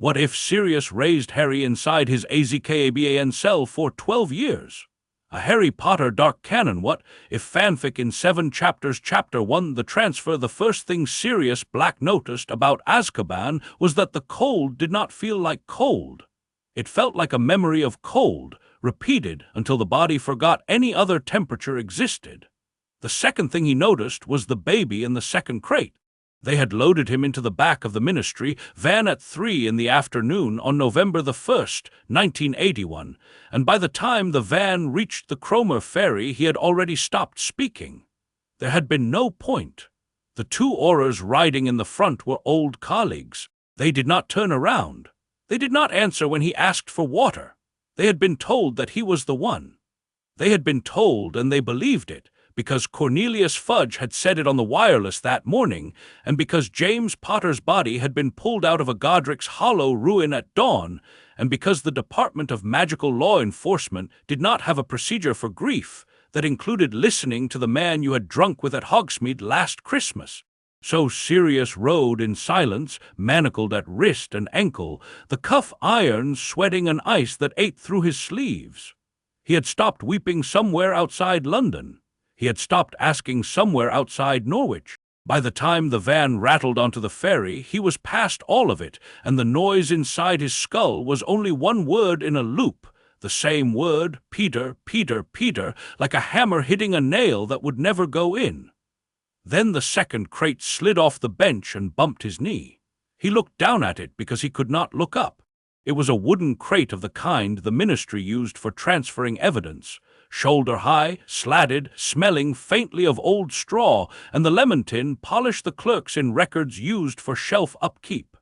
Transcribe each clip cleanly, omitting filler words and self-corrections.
What if Sirius raised Harry inside his Azkaban cell for 12 years? A Harry Potter dark canon. What if fanfic in 7 chapters? Chapter 1, The Transfer. The first thing Sirius Black noticed about Azkaban was that the cold did not feel like cold. It felt like a memory of cold, repeated until the body forgot any other temperature existed. The second thing he noticed was the baby in the second crate. They had loaded him into the back of the Ministry van at 3 in the afternoon on November the 1st, 1981, and by the time the van reached the Cromer ferry he had already stopped speaking. There had been no point. The 2 Aurors riding in the front were old colleagues. They did not turn around. They did not answer when he asked for water. They had been told that he was the one. They had been told, and they believed it, because Cornelius Fudge had said it on the wireless that morning, and because James Potter's body had been pulled out of a Godric's Hollow ruin at dawn, and because the Department of Magical Law Enforcement did not have a procedure for grief that included listening to the man you had drunk with at Hogsmeade last Christmas. So Sirius rode in silence, manacled at wrist and ankle, the cuff irons sweating an ice that ate through his sleeves. He had stopped weeping somewhere outside London. He had stopped asking somewhere outside Norwich. By the time the van rattled onto the ferry, he was past all of it, and the noise inside his skull was only one word in a loop, the same word, Peter, Peter, Peter, like a hammer hitting a nail that would never go in. Then the second crate slid off the bench and bumped his knee. He looked down at it because he could not look up. It was a wooden crate of the kind the Ministry used for transferring evidence. Shoulder-high, slatted, smelling faintly of old straw, and the lemon tin polished the clerks in records used for shelf upkeep.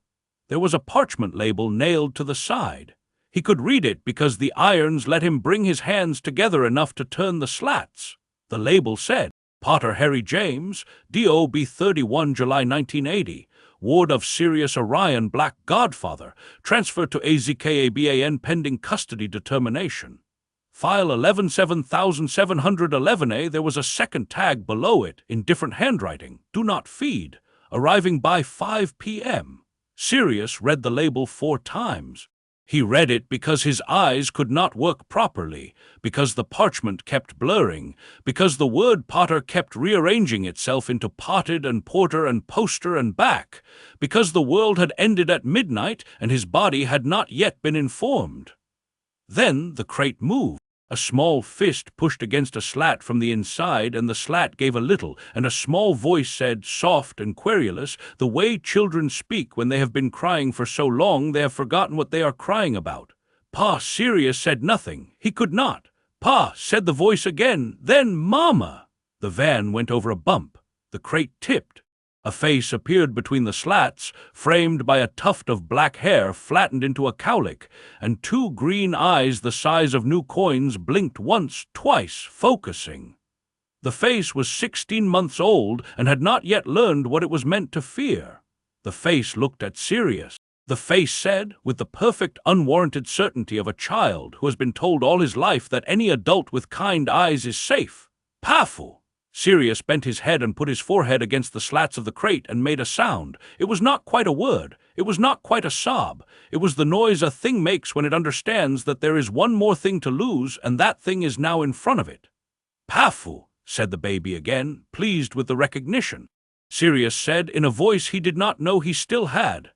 There was a parchment label nailed to the side. He could read it because the irons let him bring his hands together enough to turn the slats. The label said, Potter Harry James, D.O.B. 31 July 1980, ward of Sirius Orion Black Godfather, transferred to Azkaban pending custody determination. File 117711A. There was a second tag below it in different handwriting. Do not feed. Arriving by 5 p.m. Sirius read the label 4 times. He read it because his eyes could not work properly, because the parchment kept blurring, because the word Potter kept rearranging itself into potted and porter and poster and back, because the world had ended at midnight and his body had not yet been informed. Then the crate moved. A small fist pushed against a slat from the inside, and the slat gave a little, and a small voice said, soft and querulous, the way children speak when they have been crying for so long they have forgotten what they are crying about. Pa. Sirius said nothing. He could not. Pa, said the voice again. Then Mama. The van went over a bump. The crate tipped. A face appeared between the slats, framed by a tuft of black hair flattened into a cowlick, and 2 green eyes the size of new coins blinked once, twice, focusing. The face was 16 months old and had not yet learned what it was meant to fear. The face looked at Sirius. The face said, with the perfect unwarranted certainty of a child who has been told all his life that any adult with kind eyes is safe, Padfoot. Sirius bent his head and put his forehead against the slats of the crate and made a sound. It was not quite a word. It was not quite a sob. It was the noise a thing makes when it understands that there is one more thing to lose, and that thing is now in front of it. Padfoot, said the baby again, pleased with the recognition. Sirius said in a voice he did not know he still had.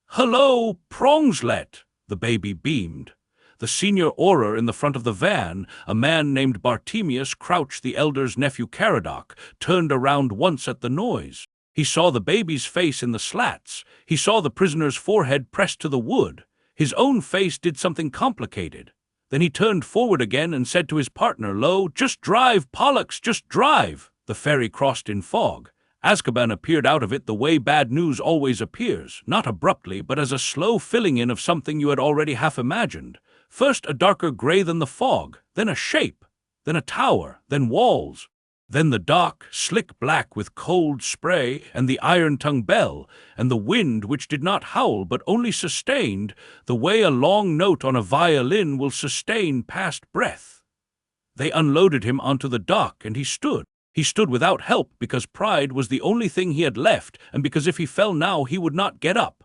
Hello, Prongslet, the baby beamed. The senior Auror in the front of the van, a man named Bartemius Crouch, the elder's nephew Caradoc, turned around once at the noise. He saw the baby's face in the slats. He saw the prisoner's forehead pressed to the wood. His own face did something complicated. Then he turned forward again and said to his partner, Lo, just drive, Pollux, just drive. The ferry crossed in fog. Azkaban appeared out of it the way bad news always appears, not abruptly, but as a slow filling in of something you had already half imagined. First a darker gray than the fog, then a shape, then a tower, then walls, then the dock, slick black with cold spray, and the iron-tongue bell, and the wind which did not howl but only sustained, the way a long note on a violin will sustain past breath. They unloaded him onto the dock, and he stood. He stood without help because pride was the only thing he had left, and because if he fell now he would not get up.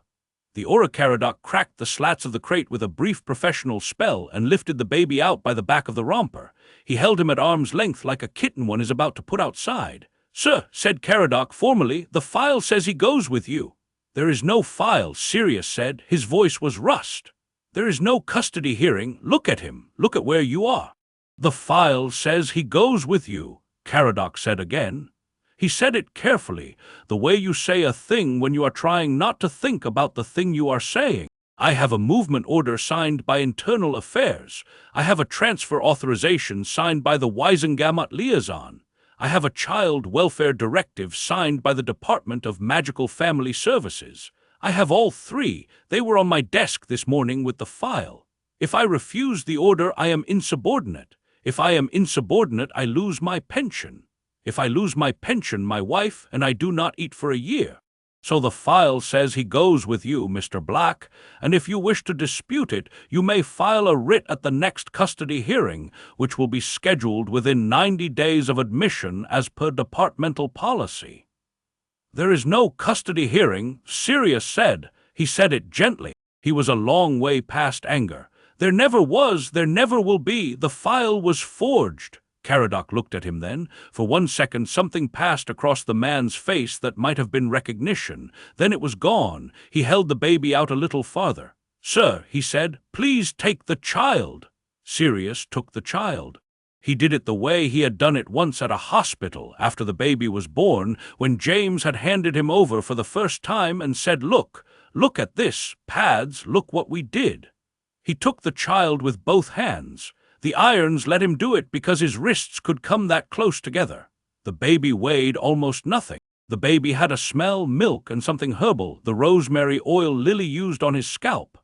The Caradoc cracked the slats of the crate with a brief professional spell and lifted the baby out by the back of the romper. He held him at arm's length like a kitten one is about to put outside. "Sir," said Caradoc formally, "the file says he goes with you." "There is no file," Sirius said. His voice was rust. "There is no custody hearing. Look at him. Look at where you are." "The file says he goes with you," Caradoc said again. He said it carefully, the way you say a thing when you are trying not to think about the thing you are saying. "I have a movement order signed by Internal Affairs. I have a transfer authorization signed by the Wisengamot liaison. I have a child welfare directive signed by the Department of Magical Family Services. I have all three. They were on my desk this morning with the file. If I refuse the order, I am insubordinate. If I am insubordinate, I lose my pension. If I lose my pension, my wife and I do not eat for a year. So the file says he goes with you, Mr. Black, and if you wish to dispute it, you may file a writ at the next custody hearing, which will be scheduled within 90 days of admission as per departmental policy." "There is no custody hearing," Sirius said. He said it gently. He was a long way past anger. "There never was, there never will be. The file was forged." Caradoc looked at him then. For 1 second something passed across the man's face that might have been recognition. Then it was gone. He held the baby out a little farther. "Sir," he said, "please take the child." Sirius took the child. He did it the way he had done it once at a hospital after the baby was born, when James had handed him over for the first time and said, look at this, Pads, look what we did." He took the child with both hands. The irons let him do it because his wrists could come that close together. The baby weighed almost nothing. The baby had a smell, milk, and something herbal, the rosemary oil Lily used on his scalp.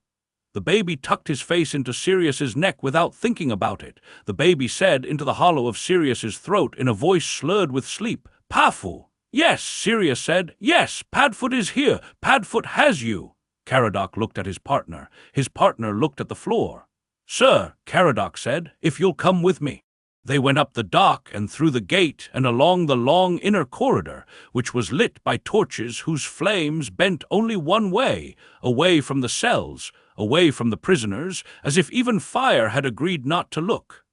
The baby tucked his face into Sirius's neck without thinking about it. The baby said into the hollow of Sirius's throat in a voice slurred with sleep, "Pafu." "Yes," Sirius said. "Yes, Padfoot is here. Padfoot has you." Caradoc looked at his partner. His partner looked at the floor. "Sir," Caradoc said, "if you'll come with me." They went up the dock and through the gate and along the long inner corridor, which was lit by torches whose flames bent only one way, away from the cells, away from the prisoners, as if even fire had agreed not to look.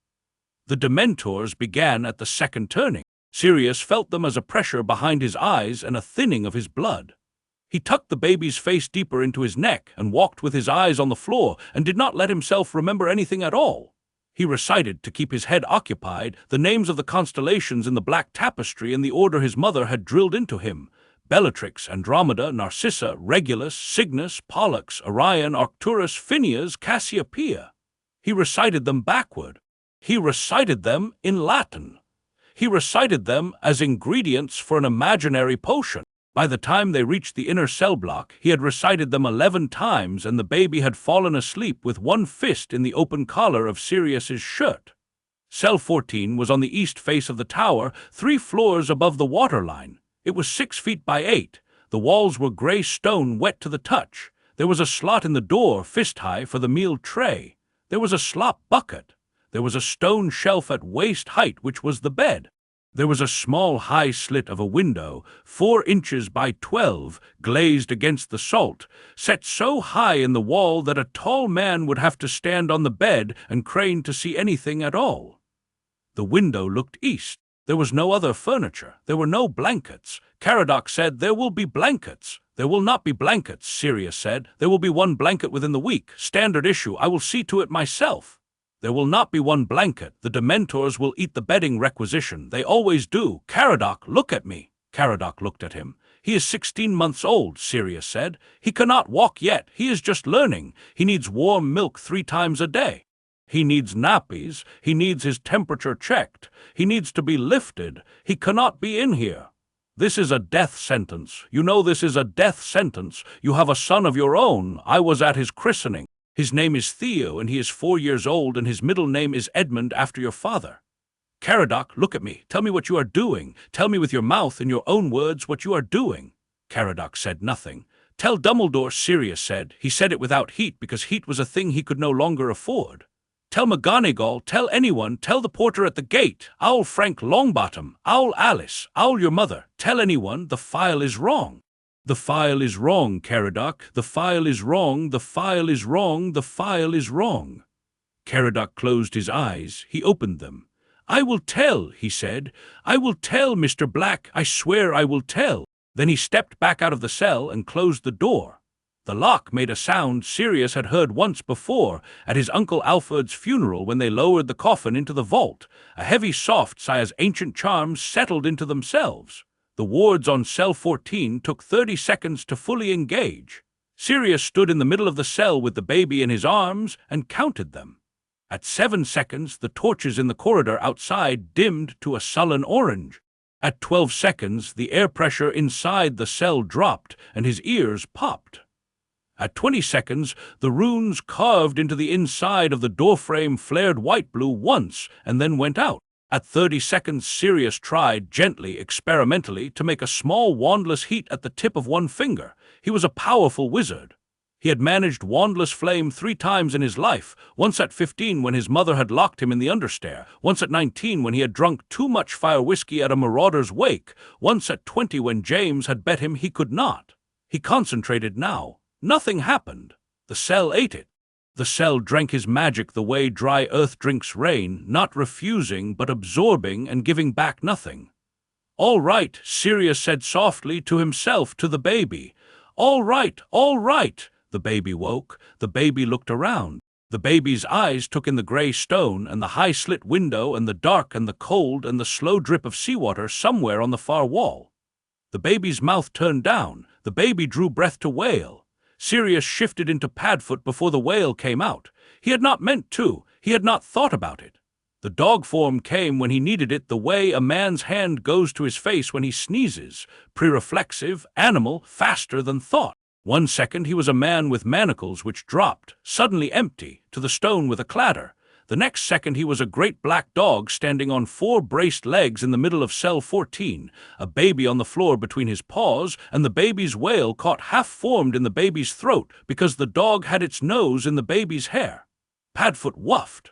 The Dementors began at the second turning. Sirius felt them as a pressure behind his eyes and a thinning of his blood. He tucked the baby's face deeper into his neck and walked with his eyes on the floor and did not let himself remember anything at all. He recited, to keep his head occupied, the names of the constellations in the black tapestry in the order his mother had drilled into him: Bellatrix, Andromeda, Narcissa, Regulus, Cygnus, Pollux, Orion, Arcturus, Phineas, Cassiopeia. He recited them backward. He recited them in Latin. He recited them as ingredients for an imaginary potion. By the time they reached the inner cell block, he had recited them 11 times, and the baby had fallen asleep with one fist in the open collar of Sirius's shirt. Cell 14 was on the east face of the tower, 3 floors above the waterline. It was 6 feet by 8. The walls were gray stone wet to the touch. There was a slot in the door, fist-high, for the meal tray. There was a slop bucket. There was a stone shelf at waist height, which was the bed. There was a small high slit of a window, 4 inches by 12, glazed against the salt, set so high in the wall that a tall man would have to stand on the bed and crane to see anything at all. The window looked east. There was no other furniture. There were no blankets. Caradoc said, "There will be blankets." "There will not be blankets," Sirius said. "There will be 1 blanket within the week. Standard issue. I will see to it myself." "There will not be 1 blanket. The Dementors will eat the bedding requisition. They always do. Caradoc, look at me." Caradoc looked at him. "He is 16 months old," Sirius said. "He cannot walk yet. He is just learning. He needs warm milk 3 times a day. He needs nappies. He needs his temperature checked. He needs to be lifted. He cannot be in here. This is a death sentence. You know this is a death sentence. You have a son of your own. I was at his christening. His name is Theo, and he is 4 years old, and his middle name is Edmund, after your father. Caradoc, look at me. Tell me what you are doing. Tell me with your mouth, in your own words, what you are doing." Caradoc said nothing. "Tell Dumbledore," Sirius said. He said it without heat, because heat was a thing he could no longer afford. "Tell McGonagall, tell anyone, tell the porter at the gate, Owl Frank Longbottom, Owl Alice, Owl your mother, tell anyone, the file is wrong." "The file is wrong, Caradoc. The file is wrong. The file is wrong. The file is wrong." Caradoc closed his eyes. He opened them. "I will tell," he said. "I will tell, Mr. Black. I swear I will tell." Then he stepped back out of the cell and closed the door. The lock made a sound Sirius had heard once before at his Uncle Alfred's funeral when they lowered the coffin into the vault, a heavy soft sigh as ancient charms settled into themselves. The wards on cell 14 took 30 seconds to fully engage. Sirius stood in the middle of the cell with the baby in his arms and counted them. At 7 seconds, the torches in the corridor outside dimmed to a sullen orange. At 12 seconds, the air pressure inside the cell dropped and his ears popped. At 20 seconds, the runes carved into the inside of the doorframe flared white-blue once and then went out. At 30 seconds, Sirius tried, gently, experimentally, to make a small wandless heat at the tip of one finger. He was a powerful wizard. He had managed wandless flame 3 times in his life, once at 15 when his mother had locked him in the understair, once at 19 when he had drunk too much fire whiskey at a marauder's wake, once at 20 when James had bet him he could not. He concentrated now. Nothing happened. The cell ate it. The cell drank his magic the way dry earth drinks rain, not refusing but absorbing and giving back nothing. "All right," Sirius said softly to himself, to the baby. "All right, all right." The baby woke. The baby looked around. The baby's eyes took in the gray stone and the high-slit window and the dark and the cold and the slow drip of seawater somewhere on the far wall. The baby's mouth turned down. The baby drew breath to wail. Sirius shifted into Padfoot before the wail came out. He had not meant to. He had not thought about it. The dog form came when he needed it, the way a man's hand goes to his face when he sneezes, pre-reflexive, animal, faster than thought. 1 second he was a man with manacles which dropped, suddenly empty, to the stone with a clatter. The next second he was a great black dog standing on 4 braced legs in the middle of cell 14, a baby on the floor between his paws, and the baby's wail caught half-formed in the baby's throat because the dog had its nose in the baby's hair. Padfoot wuffed.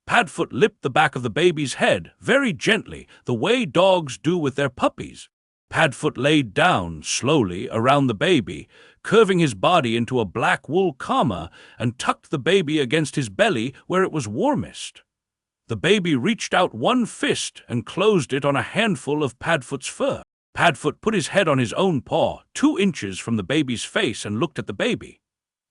Padfoot lipped the back of the baby's head, very gently, the way dogs do with their puppies. Padfoot laid down, slowly, around the baby, curving his body into a black wool comma, and tucked the baby against his belly where it was warmest. The baby reached out one fist and closed it on a handful of Padfoot's fur. Padfoot put his head on his own paw, 2 inches from the baby's face, and looked at the baby.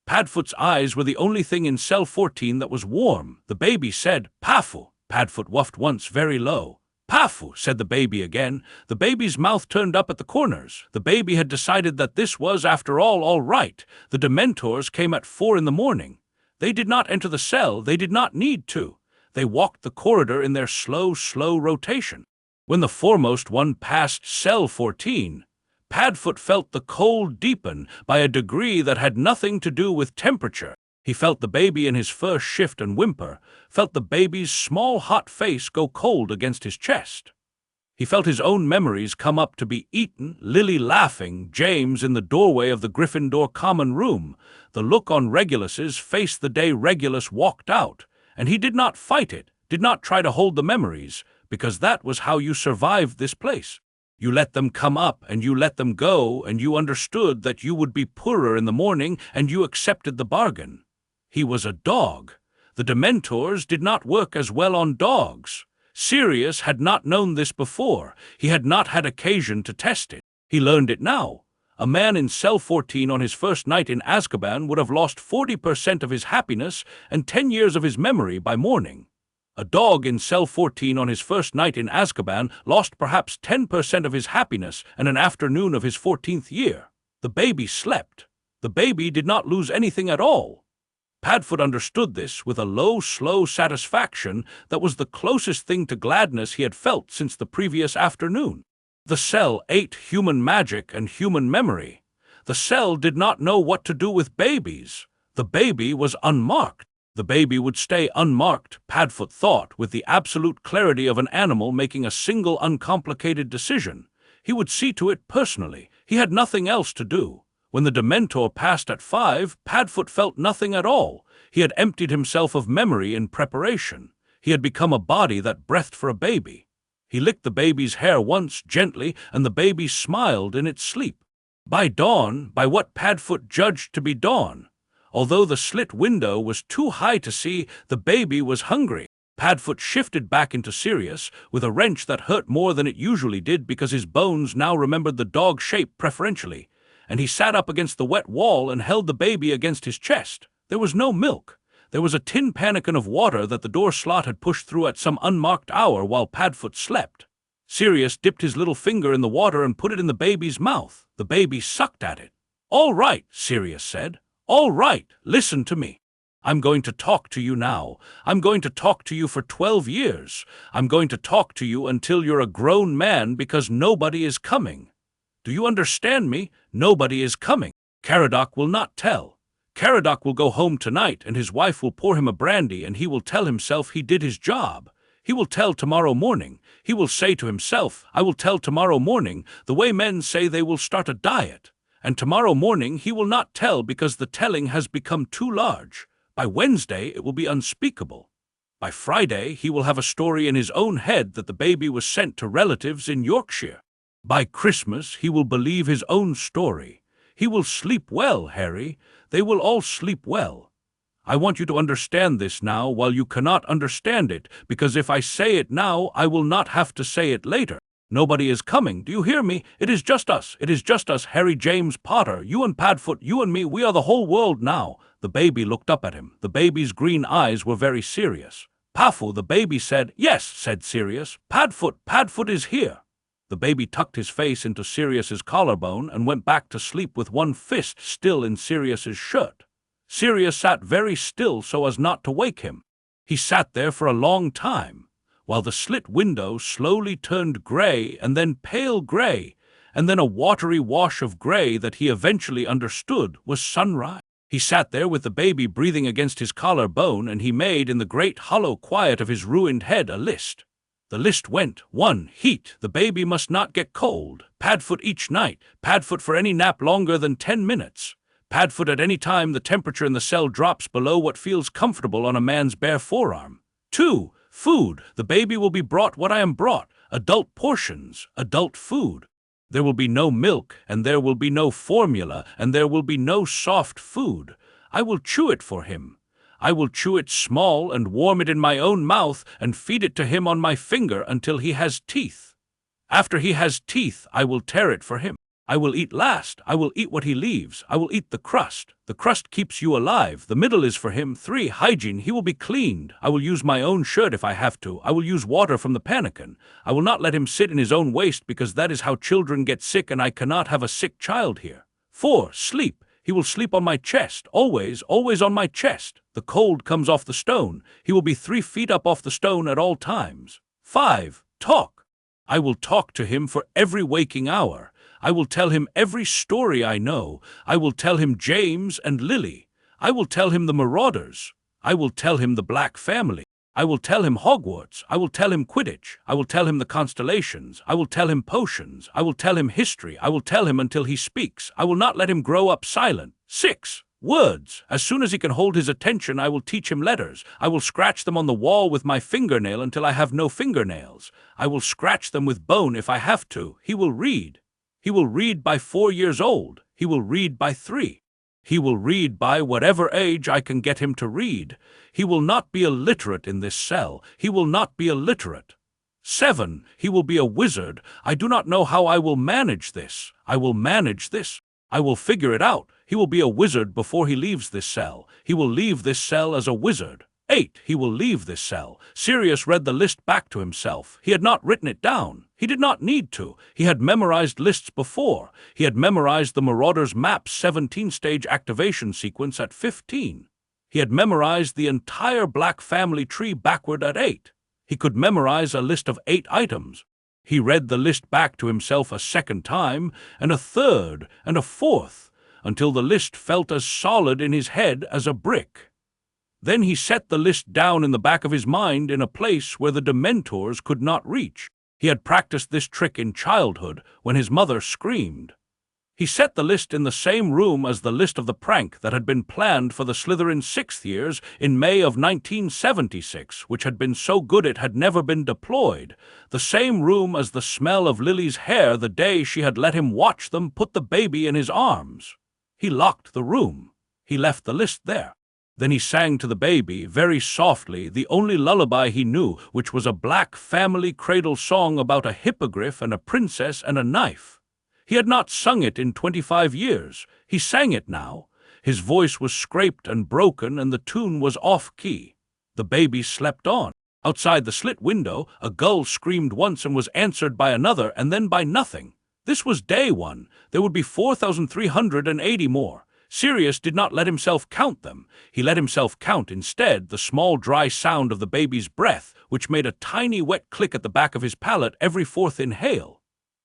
Padfoot's eyes were the only thing in cell 14 that was warm. The baby said, "Pafu." Padfoot wuffed once very low. "Pafu," said the baby again. The baby's mouth turned up at the corners. The baby had decided that this was, after all right. The Dementors came at 4 in the morning. They did not enter the cell. They did not need to. They walked the corridor in their slow rotation. When the foremost one passed cell 14, Padfoot felt the cold deepen by a degree that had nothing to do with temperature. He felt the baby in his fur shift and whimper, felt the baby's small hot face go cold against his chest. He felt his own memories come up to be eaten, Lily laughing, James in the doorway of the Gryffindor common room, the look on Regulus's face the day Regulus walked out, and he did not fight it, did not try to hold the memories, because that was how you survived this place. You let them come up, and you let them go, and you understood that you would be poorer in the morning, and you accepted the bargain. He was a dog. The Dementors did not work as well on dogs. Sirius had not known this before. He had not had occasion to test it. He learned it now. A man in cell 14 on his first night in Azkaban would have lost 40% of his happiness and 10 years of his memory by morning. A dog in cell 14 on his first night in Azkaban lost perhaps 10% of his happiness and an afternoon of his 14th year. The baby slept. The baby did not lose anything at all. Padfoot understood this with a low, slow satisfaction that was the closest thing to gladness he had felt since the previous afternoon. The cell ate human magic and human memory. The cell did not know what to do with babies. The baby was unmarked. The baby would stay unmarked, Padfoot thought, with the absolute clarity of an animal making a single uncomplicated decision. He would see to it personally. He had nothing else to do. When the Dementor passed at 5, Padfoot felt nothing at all. He had emptied himself of memory in preparation. He had become a body that breathed for a baby. He licked the baby's hair once, gently, and the baby smiled in its sleep. By dawn, by what Padfoot judged to be dawn. Although the slit window was too high to see, the baby was hungry. Padfoot shifted back into Sirius with a wrench that hurt more than it usually did because his bones now remembered the dog shape preferentially, and he sat up against the wet wall and held the baby against his chest. There was no milk. There was a tin pannikin of water that the door slot had pushed through at some unmarked hour while Padfoot slept. Sirius dipped his little finger in the water and put it in the baby's mouth. The baby sucked at it. "All right," Sirius said. "All right, listen to me. I'm going to talk to you now. I'm going to talk to you for 12 years. I'm going to talk to you until you're a grown man because nobody is coming. Do you understand me? Nobody is coming. Caradoc will not tell. Caradoc will go home tonight and his wife will pour him a brandy and he will tell himself he did his job. He will tell tomorrow morning. He will say to himself, I will tell tomorrow morning, the way men say they will start a diet. And tomorrow morning he will not tell because the telling has become too large. By Wednesday it will be unspeakable. By Friday he will have a story in his own head that the baby was sent to relatives in Yorkshire. By Christmas he will believe his own story. He will sleep well, Harry. They will all sleep well. I want you to understand this now while you cannot understand it, because if I say it now, I will not have to say it later. Nobody is coming, do you hear me? It is just us. It is just us, Harry James Potter, you and Padfoot, you and me, we are the whole world now. The baby looked up at him. The baby's green eyes were very serious. Pafu, the baby said. Yes, said Sirius. Padfoot is here. The baby tucked his face into Sirius's collarbone and went back to sleep with one fist still in Sirius's shirt. Sirius sat very still so as not to wake him. He sat there for a long time, while the slit window slowly turned gray and then pale gray, and then a watery wash of gray that he eventually understood was sunrise. He sat there with the baby breathing against his collarbone, and he made in the great hollow quiet of his ruined head a list. The list went: 1. Heat. The baby must not get cold. Padfoot each night. Padfoot for any nap longer than 10 minutes. Padfoot at any time the temperature in the cell drops below what feels comfortable on a man's bare forearm. 2. Food. The baby will be brought what I am brought. Adult portions. Adult food. There will be no milk, and there will be no formula, and there will be no soft food. I will chew it for him. I will chew it small and warm it in my own mouth and feed it to him on my finger until he has teeth. After he has teeth, I will tear it for him. I will eat last. I will eat what he leaves. I will eat the crust. The crust keeps you alive. The middle is for him. 3. Hygiene. He will be cleaned. I will use my own shirt if I have to. I will use water from the pannikin. I will not let him sit in his own waste because that is how children get sick and I cannot have a sick child here. 4. Sleep. He will sleep on my chest. Always, always on my chest. The cold comes off the stone. He will be 3 feet up off the stone at all times. 5. Talk. I will talk to him for every waking hour. I will tell him every story I know. I will tell him James and Lily. I will tell him the Marauders. I will tell him the Black family. I will tell him Hogwarts. I will tell him Quidditch. I will tell him the constellations. I will tell him potions. I will tell him history. I will tell him until he speaks. I will not let him grow up silent. 6. Words. As soon as he can hold his attention, I will teach him letters. I will scratch them on the wall with my fingernail until I have no fingernails. I will scratch them with bone if I have to. He will read. He will read by 4 years old. He will read by 3. He will read by whatever age I can get him to read. He will not be illiterate in this cell. He will not be illiterate. 7. He will be a wizard. I do not know how I will manage this. I will manage this. I will figure it out. He will be a wizard before he leaves this cell. He will leave this cell as a wizard. 8. He will leave this cell. Sirius read the list back to himself. He had not written it down. He did not need to. He had memorized lists before. He had memorized the Marauders' Map's 17-stage activation sequence at 15. He had memorized the entire Black family tree backward at 8. He could memorize a list of 8 items. He read the list back to himself a second time, and a third, and a fourth, until the list felt as solid in his head as a brick. Then he set the list down in the back of his mind in a place where the Dementors could not reach. He had practiced this trick in childhood when his mother screamed. He set the list in the same room as the list of the prank that had been planned for the Slytherin's 6th years in May of 1976, which had been so good it had never been deployed. The same room as the smell of Lily's hair the day she had let him watch them put the baby in his arms. He locked the room. He left the list there. Then he sang to the baby, very softly, the only lullaby he knew, which was a black family cradle song about a hippogriff and a princess and a knife. He had not sung it in 25 years. He sang it now. His voice was scraped and broken, and the tune was off-key. The baby slept on. Outside the slit window, a gull screamed once and was answered by another, and then by nothing. This was day one. There would be 4,380 more. Sirius did not let himself count them. He let himself count instead the small dry sound of the baby's breath, which made a tiny wet click at the back of his palate every fourth inhale.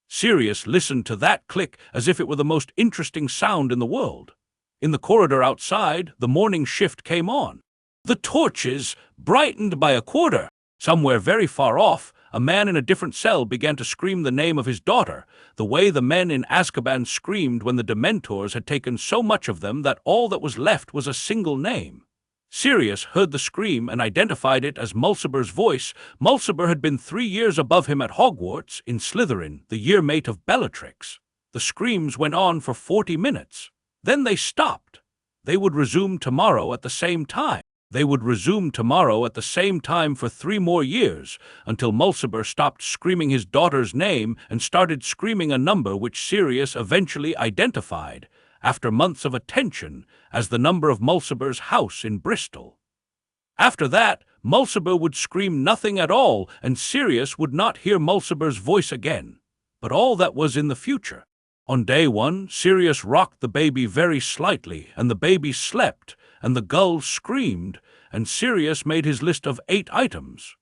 Sirius listened to that click as if it were the most interesting sound in the world. In the corridor outside, the morning shift came on. The torches brightened by a quarter. Somewhere very far off, a man in a different cell began to scream the name of his daughter, the way the men in Azkaban screamed when the Dementors had taken so much of them that all that was left was a single name. Sirius heard the scream and identified it as Mulciber's voice. Mulciber had been 3 years above him at Hogwarts, in Slytherin, the year-mate of Bellatrix. The screams went on for 40 minutes. Then they stopped. They would resume tomorrow at the same time. They would resume tomorrow at the same time for 3 more years, until Mulciber stopped screaming his daughter's name and started screaming a number which Sirius eventually identified, after months of attention, as the number of Mulciber's house in Bristol. After that, Mulciber would scream nothing at all, and Sirius would not hear Mulciber's voice again. But all that was in the future. On day one, Sirius rocked the baby very slightly, and the baby slept, and the gull screamed, and Sirius made his list of 8 items.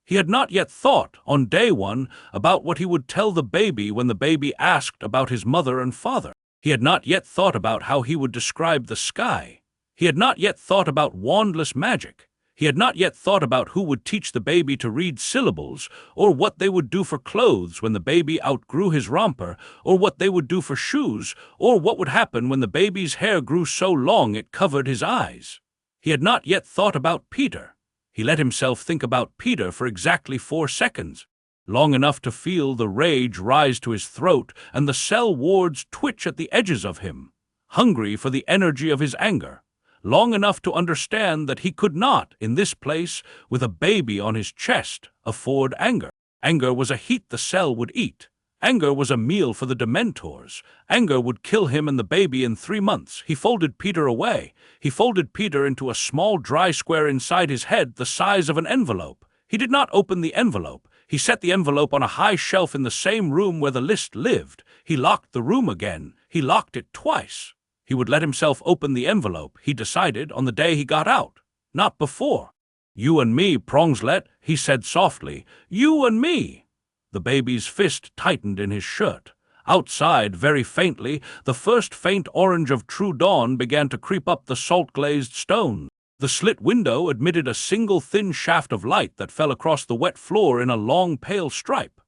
He had not yet thought, on day one, about what he would tell the baby when the baby asked about his mother and father. He had not yet thought about how he would describe the sky. He had not yet thought about wandless magic. He had not yet thought about who would teach the baby to read syllables, or what they would do for clothes when the baby outgrew his romper, or what they would do for shoes, or what would happen when the baby's hair grew so long it covered his eyes. He had not yet thought about Peter. He let himself think about Peter for exactly 4 seconds. Long enough to feel the rage rise to his throat and the cell wards twitch at the edges of him, hungry for the energy of his anger. Long enough to understand that he could not, in this place, with a baby on his chest, afford anger. Anger was a heat the cell would eat. Anger was a meal for the Dementors. Anger would kill him and the baby in 3 months. He folded Peter away. He folded Peter into a small dry square inside his head the size of an envelope. He did not open the envelope. He set the envelope on a high shelf in the same room where the list lived. He locked the room again. He locked it twice. He would let himself open the envelope, he decided, on the day he got out, not before. "You and me, Prongslet," he said softly. "You and me." The baby's fist tightened in his shirt. Outside, very faintly, the first faint orange of true dawn began to creep up the salt-glazed stone. The slit window admitted a single thin shaft of light that fell across the wet floor in a long pale stripe.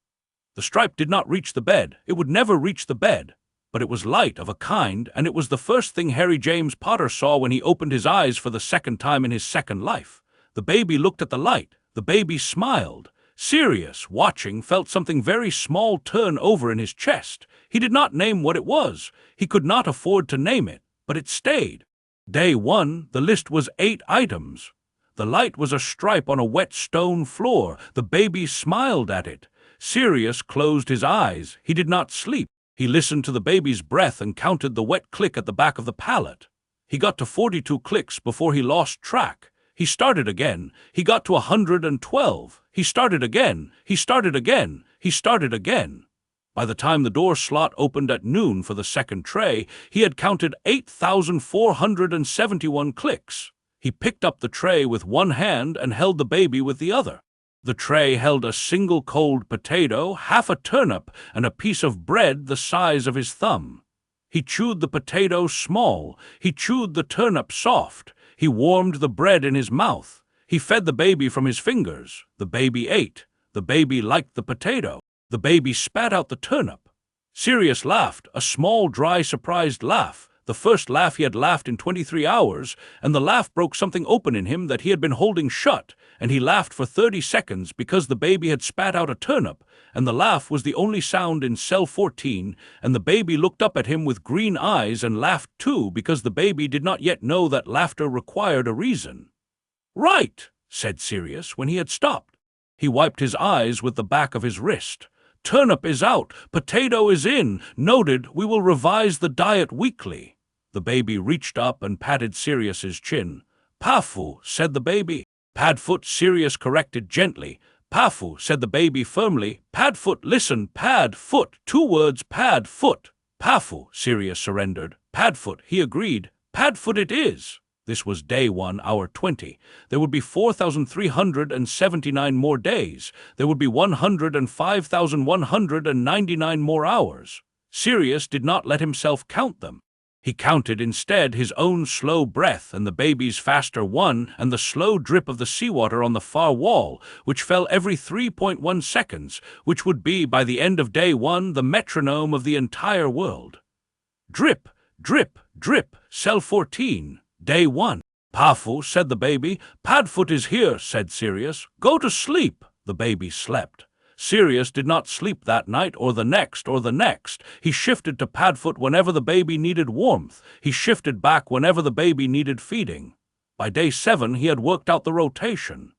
The stripe did not reach the bed. It would never reach the bed. But it was light of a kind, and it was the first thing Harry James Potter saw when he opened his eyes for the second time in his second life. The baby looked at the light. The baby smiled. Sirius, watching, felt something very small turn over in his chest. He did not name what it was. He could not afford to name it, but it stayed. Day one, the list was 8 items. The light was a stripe on a wet stone floor. The baby smiled at it. Sirius closed his eyes. He did not sleep. He listened to the baby's breath and counted the wet click at the back of the pallet. He got to 42 clicks before he lost track. He started again. He got to 112. He started again. He started again. He started again. By the time the door slot opened at noon for the second tray, he had counted 8,471 clicks. He picked up the tray with one hand and held the baby with the other. The tray held a single cold potato, half a turnip, and a piece of bread the size of his thumb. He chewed the potato small. He chewed the turnip soft. He warmed the bread in his mouth. He fed the baby from his fingers. The baby ate. The baby liked the potato. The baby spat out the turnip. Sirius laughed, a small, dry, surprised laugh, the first laugh he had laughed in 23 hours, and the laugh broke something open in him that he had been holding shut, and he laughed for 30 seconds because the baby had spat out a turnip, and the laugh was the only sound in cell 14, and the baby looked up at him with green eyes and laughed too because the baby did not yet know that laughter required a reason. "Right," said Sirius when he had stopped. He wiped his eyes with the back of his wrist. "Turnip is out, potato is in. Noted, we will revise the diet weekly." The baby reached up and patted Sirius's chin. "Pafu," said the baby. "Padfoot," Sirius corrected gently. "Pafu," said the baby firmly. "Padfoot, listen, Padfoot, 2 words, Padfoot." "Pafu," Sirius surrendered. "Padfoot," he agreed. "Padfoot it is." This was day 1, hour 20. There would be 4,379 more days. There would be 105,199 more hours. Sirius did not let himself count them. He counted instead his own slow breath and the baby's faster one and the slow drip of the seawater on the far wall, which fell every 3.1 seconds, which would be, by the end of day 1, the metronome of the entire world. Drip, drip, drip, cell 14. Day 1. "Pafu," said the baby. "Padfoot is here," said Sirius. "Go to sleep." The baby slept. Sirius did not sleep that night or the next or the next. He shifted to Padfoot whenever the baby needed warmth. He shifted back whenever the baby needed feeding. By day 7 he had worked out the rotation.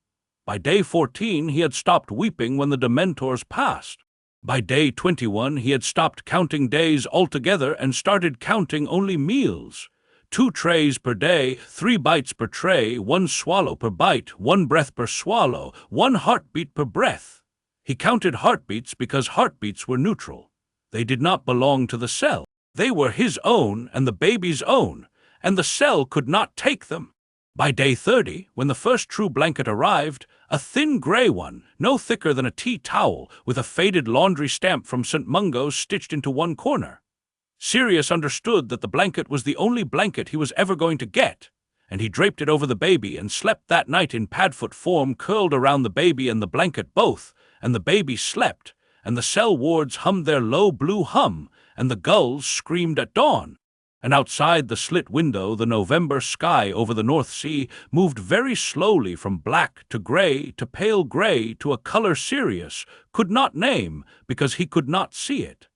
By day 14 he had stopped weeping when the Dementors passed. By day 21 he had stopped counting days altogether and started counting only meals. 2 trays per day, 3 bites per tray, 1 swallow per bite, 1 breath per swallow, 1 heartbeat per breath. He counted heartbeats because heartbeats were neutral. They did not belong to the cell. They were his own and the baby's own, and the cell could not take them. By day 30, when the first true blanket arrived, a thin gray one, no thicker than a tea towel, with a faded laundry stamp from St. Mungo's stitched into one corner, Sirius understood that the blanket was the only blanket he was ever going to get, and he draped it over the baby and slept that night in Padfoot form, curled around the baby and the blanket both, and the baby slept, and the cell wards hummed their low blue hum, and the gulls screamed at dawn. And outside the slit window, the November sky over the North Sea moved very slowly from black to gray to pale gray to a color Sirius could not name because he could not see it,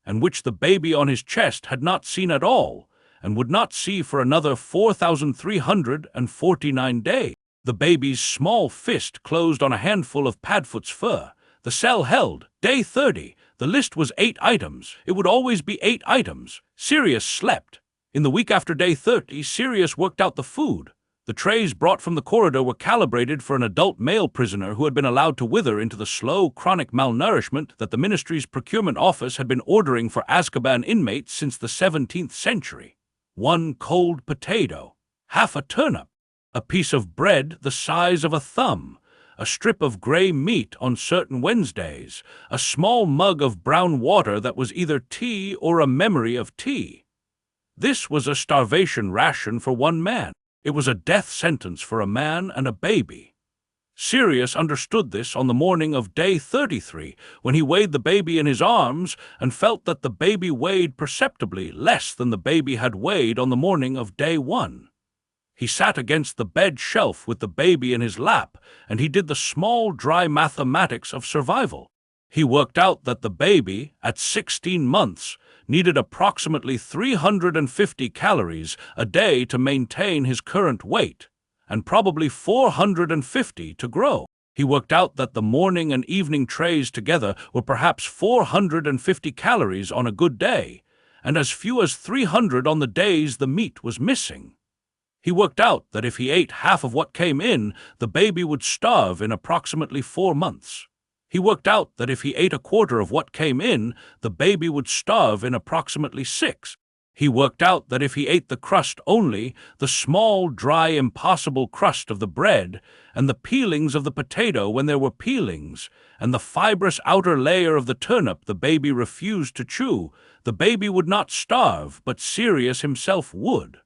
and which the baby on his chest had not seen at all, and would not see for another 4,349 days. The baby's small fist closed on a handful of Padfoot's fur. The cell held. Day 30. The list was 8 items. It would always be 8 items. Sirius slept. In the week after day 30, Sirius worked out the food. The trays brought from the corridor were calibrated for an adult male prisoner who had been allowed to wither into the slow, chronic malnourishment that the ministry's procurement office had been ordering for Azkaban inmates since the 17th century. 1 cold potato, half a turnip, a piece of bread the size of a thumb, a strip of gray meat on certain Wednesdays, a small mug of brown water that was either tea or a memory of tea. This was a starvation ration for 1 man. It was a death sentence for a man and a baby. Sirius understood this on the morning of day 33, when he weighed the baby in his arms and felt that the baby weighed perceptibly less than the baby had weighed on the morning of day 1. He sat against the bed shelf with the baby in his lap, and he did the small, dry mathematics of survival. He worked out that the baby, at 16 months, needed approximately 350 calories a day to maintain his current weight, and probably 450 to grow. He worked out that the morning and evening trays together were perhaps 450 calories on a good day, and as few as 300 on the days the meat was missing. He worked out that if he ate half of what came in, the baby would starve in approximately 4 months. He worked out that if he ate a quarter of what came in, the baby would starve in approximately 6. He worked out that if he ate the crust only, the small, dry, impossible crust of the bread, and the peelings of the potato when there were peelings, and the fibrous outer layer of the turnip the baby refused to chew, the baby would not starve, but Sirius himself would.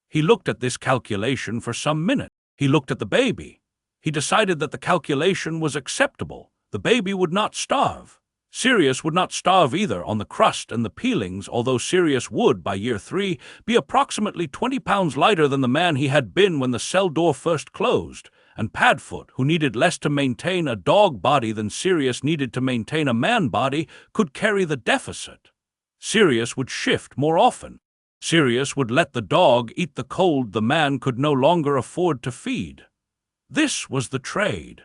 He looked at this calculation for some minutes. He looked at the baby. He decided that the calculation was acceptable. The baby would not starve. Sirius would not starve either on the crust and the peelings, although Sirius would, by year 3, be approximately 20 pounds lighter than the man he had been when the cell door first closed, and Padfoot, who needed less to maintain a dog body than Sirius needed to maintain a man body, could carry the deficit. Sirius would shift more often. Sirius would let the dog eat the cold the man could no longer afford to feed. This was the trade.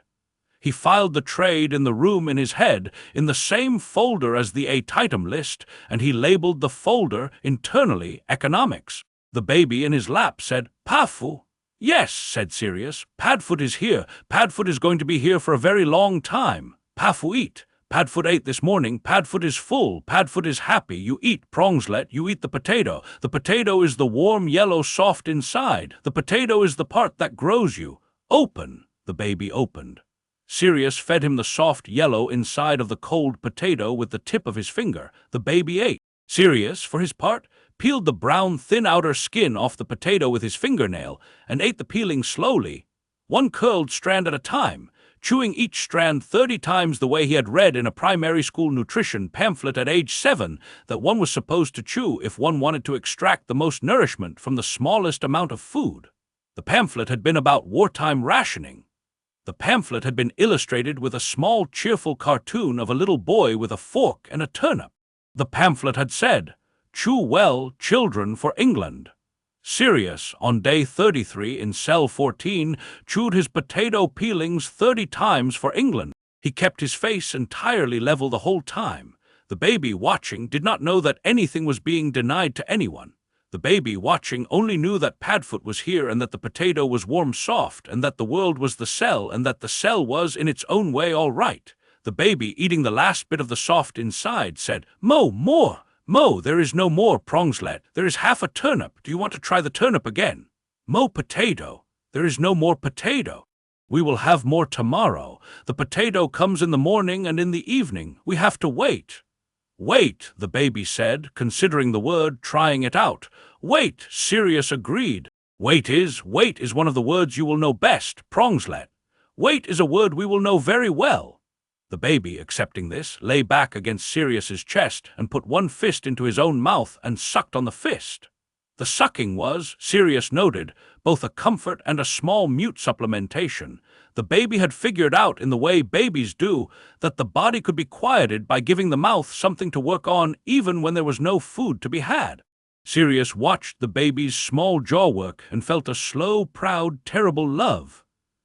He filed the trade in the room in his head, in the same folder as the 8-item list, and he labeled the folder internally economics. The baby in his lap said, "Pafu." "Yes," said Sirius. "Padfoot is here. Padfoot is going to be here for a very long time. Pafu eat. Padfoot ate this morning. Padfoot is full. Padfoot is happy. You eat, Prongslet. You eat the potato. The potato is the warm yellow soft inside. The potato is the part that grows you. Open." The baby opened. Sirius fed him the soft yellow inside of the cold potato with the tip of his finger. The baby ate. Sirius, for his part, peeled the brown thin outer skin off the potato with his fingernail and ate the peeling slowly, one curled strand at a time, chewing each strand 30 times the way he had read in a primary school nutrition pamphlet at age 7 that one was supposed to chew if one wanted to extract the most nourishment from the smallest amount of food. The pamphlet had been about wartime rationing. The pamphlet had been illustrated with a small, cheerful cartoon of a little boy with a fork and a turnip. The pamphlet had said, "Chew well, children, for England." Sirius, on day 33 in cell 14, chewed his potato peelings 30 times for England. He kept his face entirely level the whole time. The baby watching did not know that anything was being denied to anyone. The baby watching only knew that Padfoot was here and that the potato was warm soft and that the world was the cell and that the cell was in its own way all right. The baby, eating the last bit of the soft inside, said, "Mo, more! Mo, there is no more, Prongslet. There is half a turnip. Do you want to try the turnip again?" "Mo, potato. There is no more potato." "We will have more tomorrow. The potato comes in the morning and in the evening. We have to wait." "Wait," the baby said, considering the word, trying it out. "Wait," Sirius agreed. Wait is one of the words you will know best, Prongslet. Wait is a word we will know very well." The baby, accepting this, lay back against Sirius's chest and put one fist into his own mouth and sucked on the fist. The sucking was, Sirius noted, both a comfort and a small mute supplementation. The baby had figured out, in the way babies do, that the body could be quieted by giving the mouth something to work on even when there was no food to be had. Sirius watched the baby's small jaw work and felt a slow, proud, terrible love.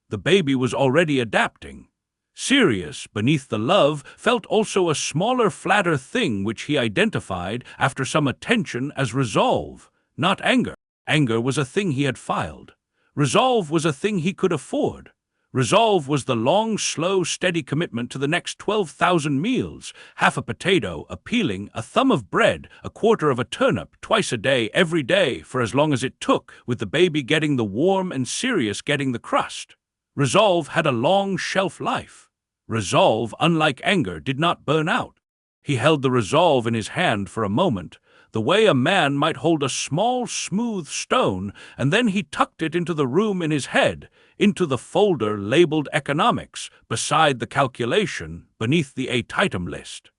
The baby was already adapting. Sirius, beneath the love, felt also a smaller, flatter thing which he identified, after some attention, as resolve, not anger. Anger was a thing he had filed. Resolve was a thing he could afford. Resolve was the long, slow, steady commitment to the next 12,000 meals, half a potato, a peeling, a thumb of bread, a quarter of a turnip, twice a day, every day, for as long as it took, with the baby getting the warm and Sirius getting the crust. Resolve had a long shelf life. Resolve, unlike anger, did not burn out. He held the resolve in his hand for a moment, the way a man might hold a small, smooth stone, and then he tucked it into the room in his head, into the folder labeled economics, beside the calculation, beneath the 8-item list.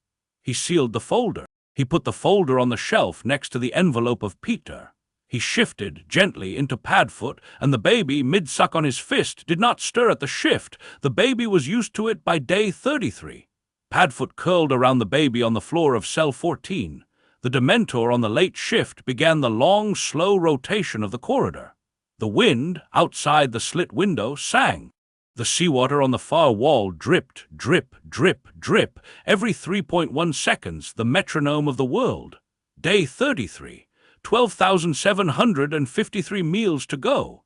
He sealed the folder. He put the folder on the shelf next to the envelope of Peter. He shifted gently into Padfoot, and the baby, mid-suck on his fist, did not stir at the shift. The baby was used to it by day 33. Padfoot curled around the baby on the floor of cell 14. The Dementor on the late shift began the long, slow rotation of the corridor. The wind, outside the slit window, sang. The seawater on the far wall dripped, drip, drip, drip, every 3.1 seconds, the metronome of the world. Day 33. 12,753 meals to go.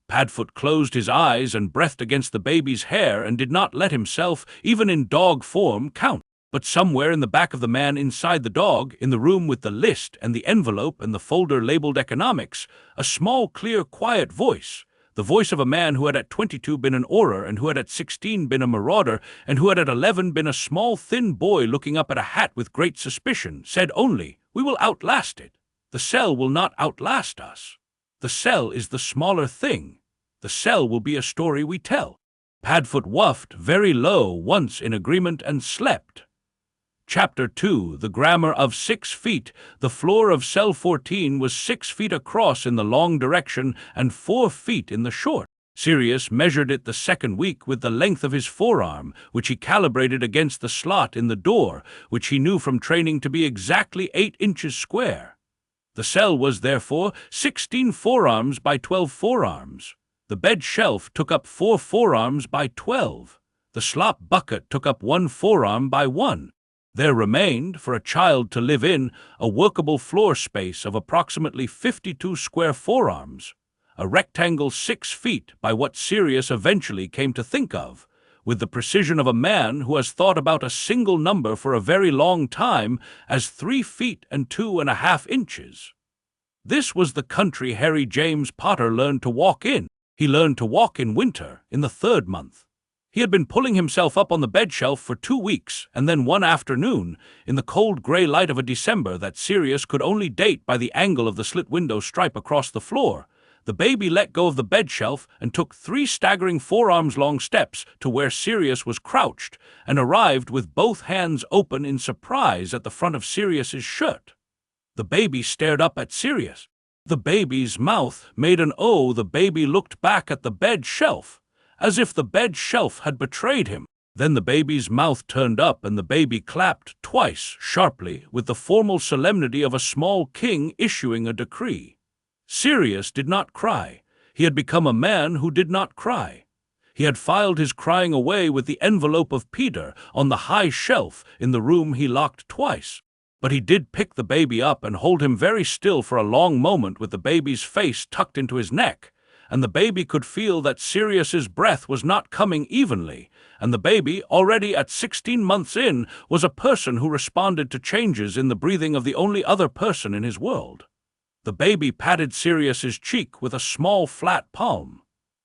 Padfoot closed his eyes and breathed against the baby's hair and did not let himself, even in dog form, count. But somewhere in the back of the man inside the dog, in the room with the list and the envelope and the folder labeled economics, a small, clear, quiet voice, the voice of a man who had at 22 been an orer and who had at 16 been a marauder and who had at 11 been a small, thin boy looking up at a hat with great suspicion, said only, "We will outlast it. The cell will not outlast us. The cell is the smaller thing. The cell will be a story we tell." Padfoot wuffed very low once in agreement and slept. Chapter 2, The Grammar of 6 feet. The floor of cell 14 was 6 feet across in the long direction and 4 feet in the short. Sirius measured it the second week with the length of his forearm, which he calibrated against the slot in the door, which he knew from training to be exactly 8 inches square. The cell was therefore 16 forearms by 12 forearms. The bed shelf took up 4 forearms by 12. The slop bucket took up 1 forearm by 1. There remained, for a child to live in, a workable floor space of approximately 52 square forearms, a rectangle 6 feet by what Sirius eventually came to think of, with the precision of a man who has thought about a single number for a very long time, as 3 feet and 2.5 inches. This was the country Harry James Potter learned to walk in. He learned to walk in winter, in the 3rd month. He had been pulling himself up on the bed shelf for 2 weeks, and then one afternoon, in the cold gray light of a December that Sirius could only date by the angle of the slit window stripe across the floor, the baby let go of the bed shelf and took 3 staggering forearms-long steps to where Sirius was crouched, and arrived with both hands open in surprise at the front of Sirius's shirt. The baby stared up at Sirius. The baby's mouth made an O. The baby looked back at the bed shelf, as if the bed shelf had betrayed him. Then the baby's mouth turned up and the baby clapped twice, sharply, with the formal solemnity of a small king issuing a decree. Sirius did not cry. He had become a man who did not cry. He had filed his crying away with the envelope of Peter on the high shelf in the room he locked twice. But he did pick the baby up and hold him very still for a long moment with the baby's face tucked into his neck, and the baby could feel that Sirius's breath was not coming evenly, and the baby, already at 16 months in, was a person who responded to changes in the breathing of the only other person in his world. The baby patted Sirius's cheek with a small flat palm.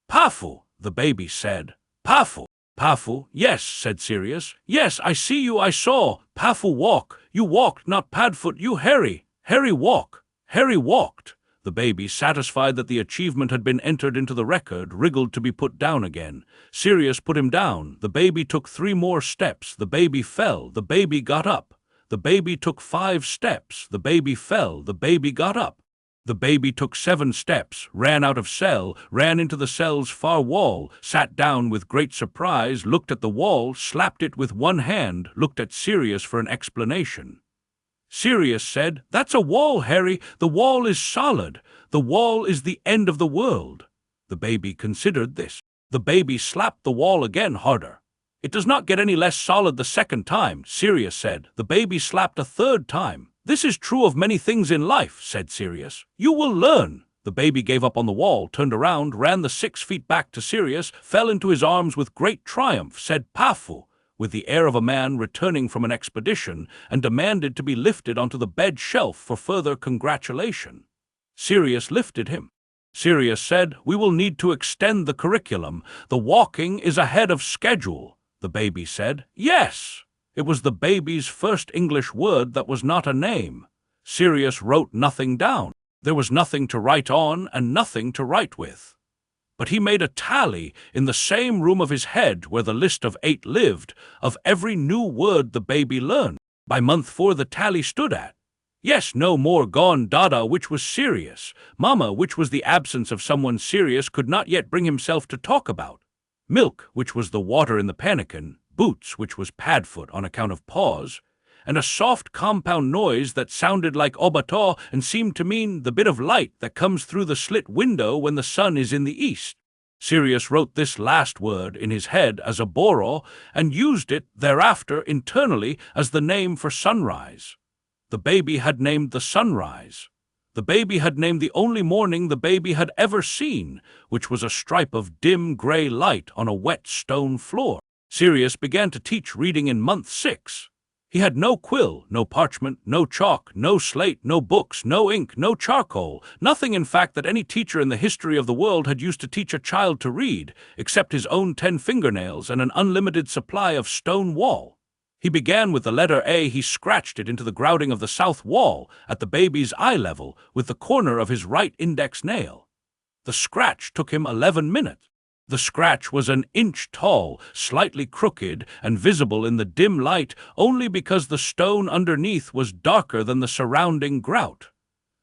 "Pafu," the baby said. "Pafu." "Pafu, yes," said Sirius. "Yes, I see you, I saw. Pafu walk. You walked, not Padfoot, you Harry. Harry walk. Harry walked." The baby, satisfied that the achievement had been entered into the record, wriggled to be put down again. Sirius put him down. The baby took 3 more steps. The baby fell. The baby got up. The baby took 5 steps. The baby fell. The baby got up. The baby took 7 steps, ran out of cell, ran into the cell's far wall, sat down with great surprise, looked at the wall, slapped it with one hand, looked at Sirius for an explanation. Sirius said, "That's a wall, Harry. The wall is solid. The wall is the end of the world." The baby considered this. The baby slapped the wall again harder. "It does not get any less solid the second time," Sirius said. The baby slapped a 3rd time. "This is true of many things in life," said Sirius. "You will learn." The baby gave up on the wall, turned around, ran the 6 feet back to Sirius, fell into his arms with great triumph, said "Pafu," with the air of a man returning from an expedition, and demanded to be lifted onto the bed shelf for further congratulation. Sirius lifted him. Sirius said, "We will need to extend the curriculum. The walking is ahead of schedule." The baby said, "Yes." It was the baby's first English word that was not a name. Sirius wrote nothing down. There was nothing to write on and nothing to write with. But he made a tally in the same room of his head where the list of 8 lived, of every new word the baby learned. By month 4 the tally stood at yes, no more gone dada, which was Sirius, mama, which was the absence of someone Sirius could not yet bring himself to talk about, milk, which was the water in the pannikin, boots, which was Padfoot on account of paws, and a soft compound noise that sounded like obata and seemed to mean the bit of light that comes through the slit window when the sun is in the east. Sirius wrote this last word in his head as a boro and used it thereafter internally as the name for sunrise. The baby had named the sunrise. The baby had named the only morning the baby had ever seen, which was a stripe of dim gray light on a wet stone floor. Sirius began to teach reading in month 6. He had no quill, no parchment, no chalk, no slate, no books, no ink, no charcoal, nothing in fact that any teacher in the history of the world had used to teach a child to read, except his own 10 fingernails and an unlimited supply of stone wall. He began with the letter A. He scratched it into the grouting of the south wall at the baby's eye level with the corner of his right index nail. The scratch took him 11 minutes. The scratch was an inch tall, slightly crooked, and visible in the dim light only because the stone underneath was darker than the surrounding grout.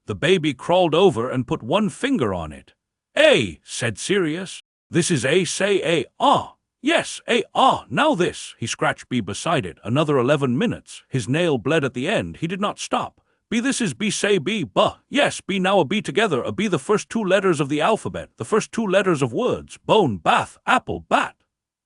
The baby crawled over and put one finger on it. "A," said Sirius. "This is A, say A, ah." "Yes, A, ah, now this." He scratched B beside it. Another 11 minutes. His nail bled at the end. He did not stop. "B, this is B, say B, buh." "Yes, B, now a B together. A B, the first two letters of the alphabet, the first two letters of words. Bone, bath, apple, bat."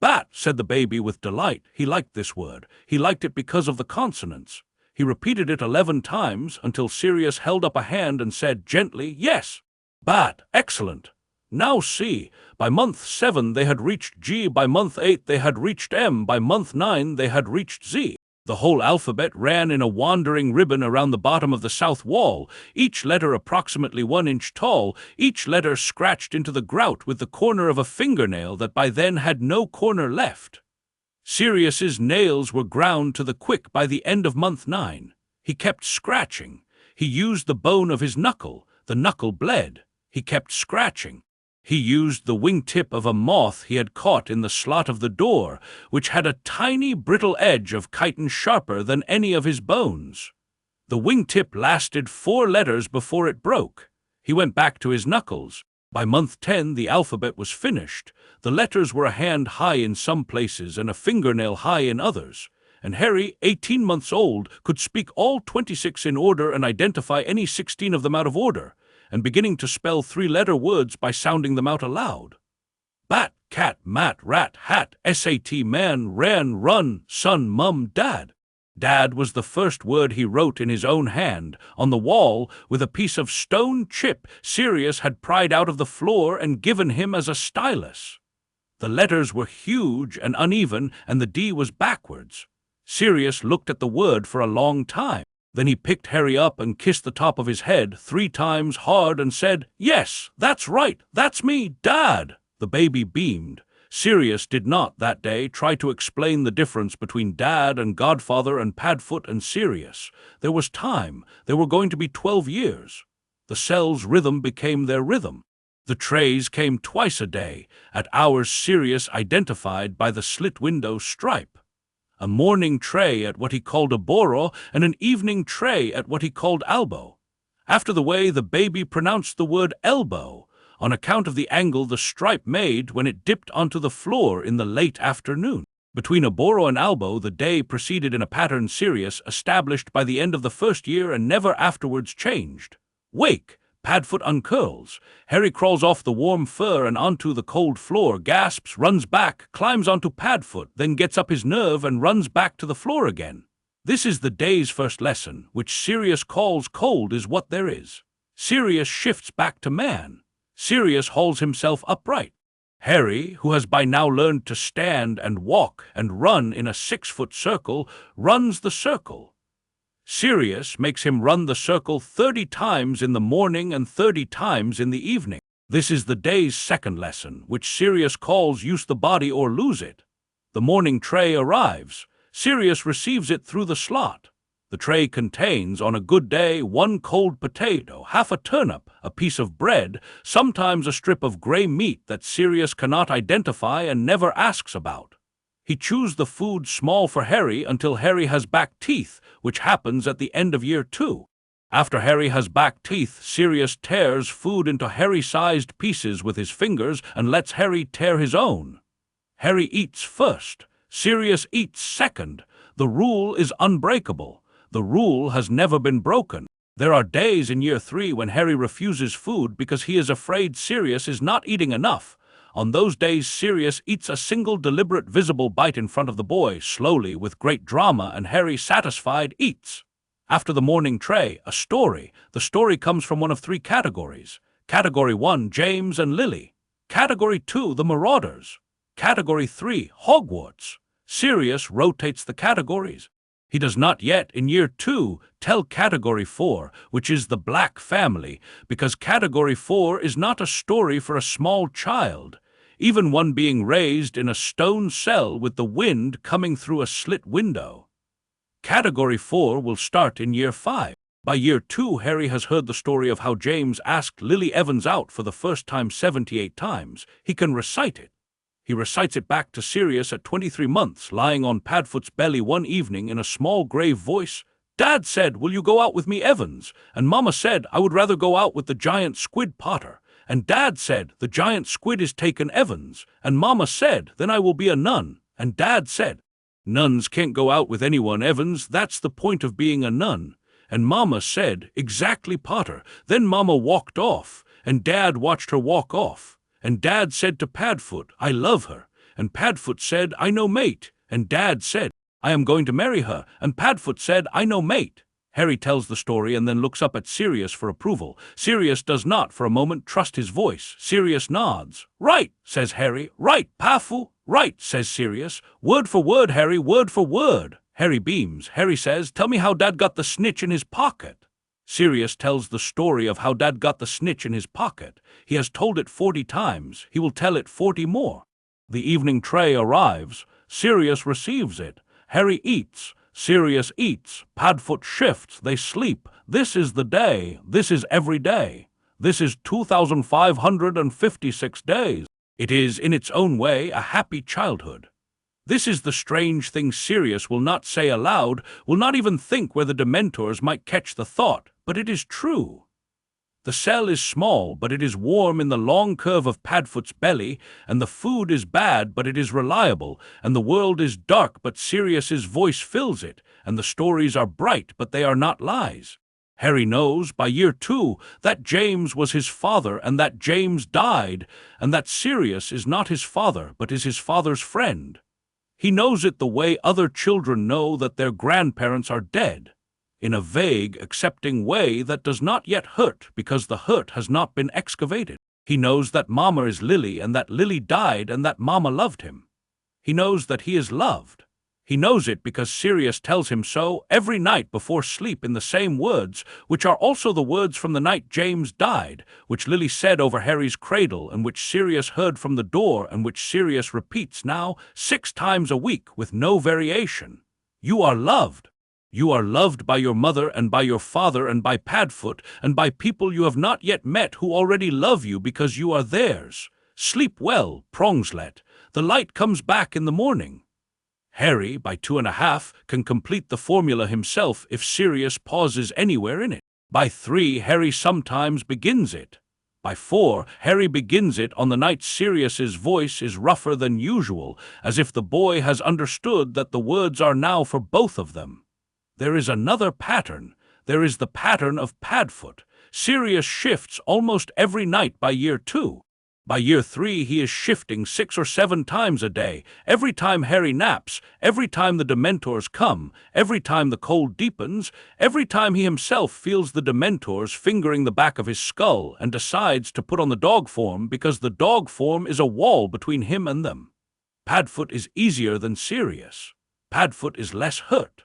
"Bat," said the baby with delight. He liked this word. He liked it because of the consonants. He repeated it 11 times until Sirius held up a hand and said gently, "Yes." "Bat, excellent. Now see, by month 7 they had reached G, by month 8 they had reached M, by month 9 they had reached Z. The whole alphabet ran in a wandering ribbon around the bottom of the south wall, each letter approximately 1 inch tall, each letter scratched into the grout with the corner of a fingernail that by then had no corner left. Sirius's nails were ground to the quick by the end of month 9. He kept scratching. He used the bone of his knuckle. The knuckle bled. He kept scratching. He used the wingtip of a moth he had caught in the slot of the door, which had a tiny brittle edge of chitin sharper than any of his bones. The wingtip lasted 4 letters before it broke. He went back to his knuckles. By month 10 the alphabet was finished. The letters were a hand high in some places and a fingernail high in others. And Harry, 18 months old, could speak all 26 in order and identify any 16 of them out of order, and beginning to spell 3-letter words by sounding them out aloud. Bat, cat, mat, rat, hat, SAT, man, ran, run, son, mum, dad. Dad was the first word he wrote in his own hand, on the wall, with a piece of stone chip Sirius had pried out of the floor and given him as a stylus. The letters were huge and uneven, and the D was backwards. Sirius looked at the word for a long time. Then he picked Harry up and kissed the top of his head 3 times hard and said, "Yes, that's right, that's me, Dad." The baby beamed. Sirius did not, that day, try to explain the difference between Dad and Godfather and Padfoot and Sirius. There was time. There were going to be 12 years. The cell's rhythm became their rhythm. The trays came twice a day, at hours Sirius identified by the slit window stripe. A morning tray at what he called a boro, and an evening tray at what he called albo. After the way the baby pronounced the word elbow, on account of the angle the stripe made when it dipped onto the floor in the late afternoon. Between a boro and albo, the day proceeded in a pattern Sirius established by the end of the first year and never afterwards changed. Wake! Padfoot uncurls. Harry crawls off the warm fur and onto the cold floor, gasps, runs back, climbs onto Padfoot, then gets up his nerve and runs back to the floor again. This is the day's first lesson, which Sirius calls cold is what there is. Sirius shifts back to man. Sirius hauls himself upright. Harry, who has by now learned to stand and walk and run in a 6-foot circle, runs the circle. Sirius makes him run the circle 30 times in the morning and 30 times in the evening. This is the day's second lesson, which Sirius calls use the body or lose it. The morning tray arrives. Sirius receives it through the slot. The tray contains, on a good day, 1 cold potato, half a turnip, a piece of bread, sometimes a strip of gray meat that Sirius cannot identify and never asks about. He chews the food small for Harry until Harry has back teeth, which happens at the end of year 2. After Harry has back teeth, Sirius tears food into Harry-sized pieces with his fingers and lets Harry tear his own. Harry eats first. Sirius eats second. The rule is unbreakable. The rule has never been broken. There are days in year 3 when Harry refuses food because he is afraid Sirius is not eating enough. On those days, Sirius eats a single deliberate visible bite in front of the boy, slowly, with great drama, and Harry, satisfied, eats. After the morning tray, a story. The story comes from one of 3 categories. Category 1, James and Lily. Category 2, the Marauders. Category 3, Hogwarts. Sirius rotates the categories. He does not yet, in year 2, tell Category 4, which is the Black family, because Category 4 is not a story for a small child, even one being raised in a stone cell with the wind coming through a slit window. Category 4 will start in year 5. By year 2, Harry has heard the story of how James asked Lily Evans out for the first time 78 times. He can recite it. He recites it back to Sirius at 23 months, lying on Padfoot's belly one evening in a small grave voice. Dad said, "Will you go out with me, Evans?" And Mama said, "I would rather go out with the giant squid, Potter." And Dad said, "The giant squid is taken, Evans." And Mama said, "Then I will be a nun." And Dad said, "Nuns can't go out with anyone, Evans. That's the point of being a nun." And Mama said, "Exactly, Potter." Then Mama walked off, and Dad watched her walk off. And Dad said to Padfoot, "I love her." And Padfoot said, "I know, mate." And Dad said, "I am going to marry her." And Padfoot said, "I know, mate." Harry tells the story and then looks up at Sirius for approval. Sirius does not for a moment trust his voice. Sirius nods. "Right," says Harry. "Right, Padfoot." "Right," says Sirius. "Word for word, Harry, word for word." Harry beams. Harry says, "Tell me how Dad got the snitch in his pocket." Sirius tells the story of how Dad got the snitch in his pocket. He has told it 40 times. He will tell it 40 more. The evening tray arrives. Sirius receives it. Harry eats. Sirius eats. Padfoot shifts. They sleep. This is the day. This is every day. This is 2,556 days. It is, in its own way, a happy childhood. This is the strange thing Sirius will not say aloud, will not even think where the Dementors might catch the thought, but it is true. The cell is small, but it is warm in the long curve of Padfoot's belly, and the food is bad, but it is reliable, and the world is dark, but Sirius's voice fills it, and the stories are bright, but they are not lies. Harry knows, by year 2, that James was his father, and that James died, and that Sirius is not his father, but is his father's friend. He knows it the way other children know that their grandparents are dead, in a vague, accepting way that does not yet hurt because the hurt has not been excavated. He knows that Mama is Lily and that Lily died and that Mama loved him. He knows that he is loved. He knows it because Sirius tells him so every night before sleep in the same words, which are also the words from the night James died, which Lily said over Harry's cradle, and which Sirius heard from the door, and which Sirius repeats now 6 times a week with no variation. You are loved. You are loved by your mother and by your father and by Padfoot and by people you have not yet met who already love you because you are theirs. Sleep well, Prongslet. The light comes back in the morning. Harry, by 2.5, can complete the formula himself if Sirius pauses anywhere in it. By 3, Harry sometimes begins it. By 4, Harry begins it on the night Sirius's voice is rougher than usual, as if the boy has understood that the words are now for both of them. There is another pattern. There is the pattern of Padfoot. Sirius shifts almost every night by year 2. By year 3, he is shifting 6 or 7 times a day, every time Harry naps, every time the Dementors come, every time the cold deepens, every time he himself feels the Dementors fingering the back of his skull and decides to put on the dog form because the dog form is a wall between him and them. Padfoot is easier than Sirius. Padfoot is less hurt.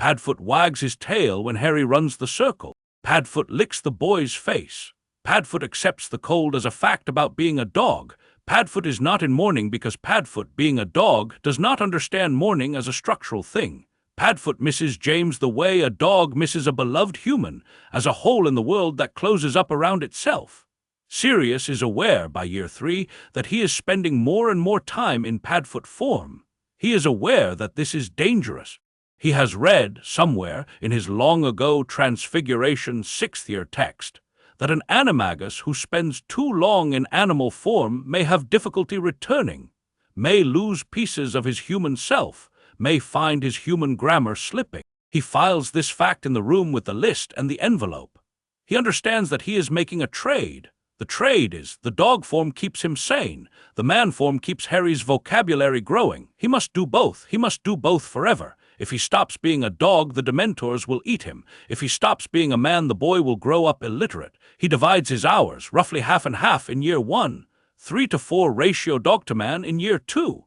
Padfoot wags his tail when Harry runs the circle. Padfoot licks the boy's face. Padfoot accepts the cold as a fact about being a dog. Padfoot is not in mourning because Padfoot, being a dog, does not understand mourning as a structural thing. Padfoot misses James the way a dog misses a beloved human, as a hole in the world that closes up around itself. Sirius is aware, by year 3, that he is spending more and more time in Padfoot form. He is aware that this is dangerous. He has read, somewhere, in his long-ago Transfiguration 6th-year text, that an Animagus who spends too long in animal form may have difficulty returning, may lose pieces of his human self, may find his human grammar slipping. He files this fact in the room with the list and the envelope. He understands that he is making a trade. The trade is, the dog form keeps him sane. The man form keeps Harry's vocabulary growing. He must do both. He must do both forever. If he stops being a dog, the Dementors will eat him. If he stops being a man, the boy will grow up illiterate. He divides his hours, roughly half and half in year 1, 3-to-4 ratio dog to man in year 2,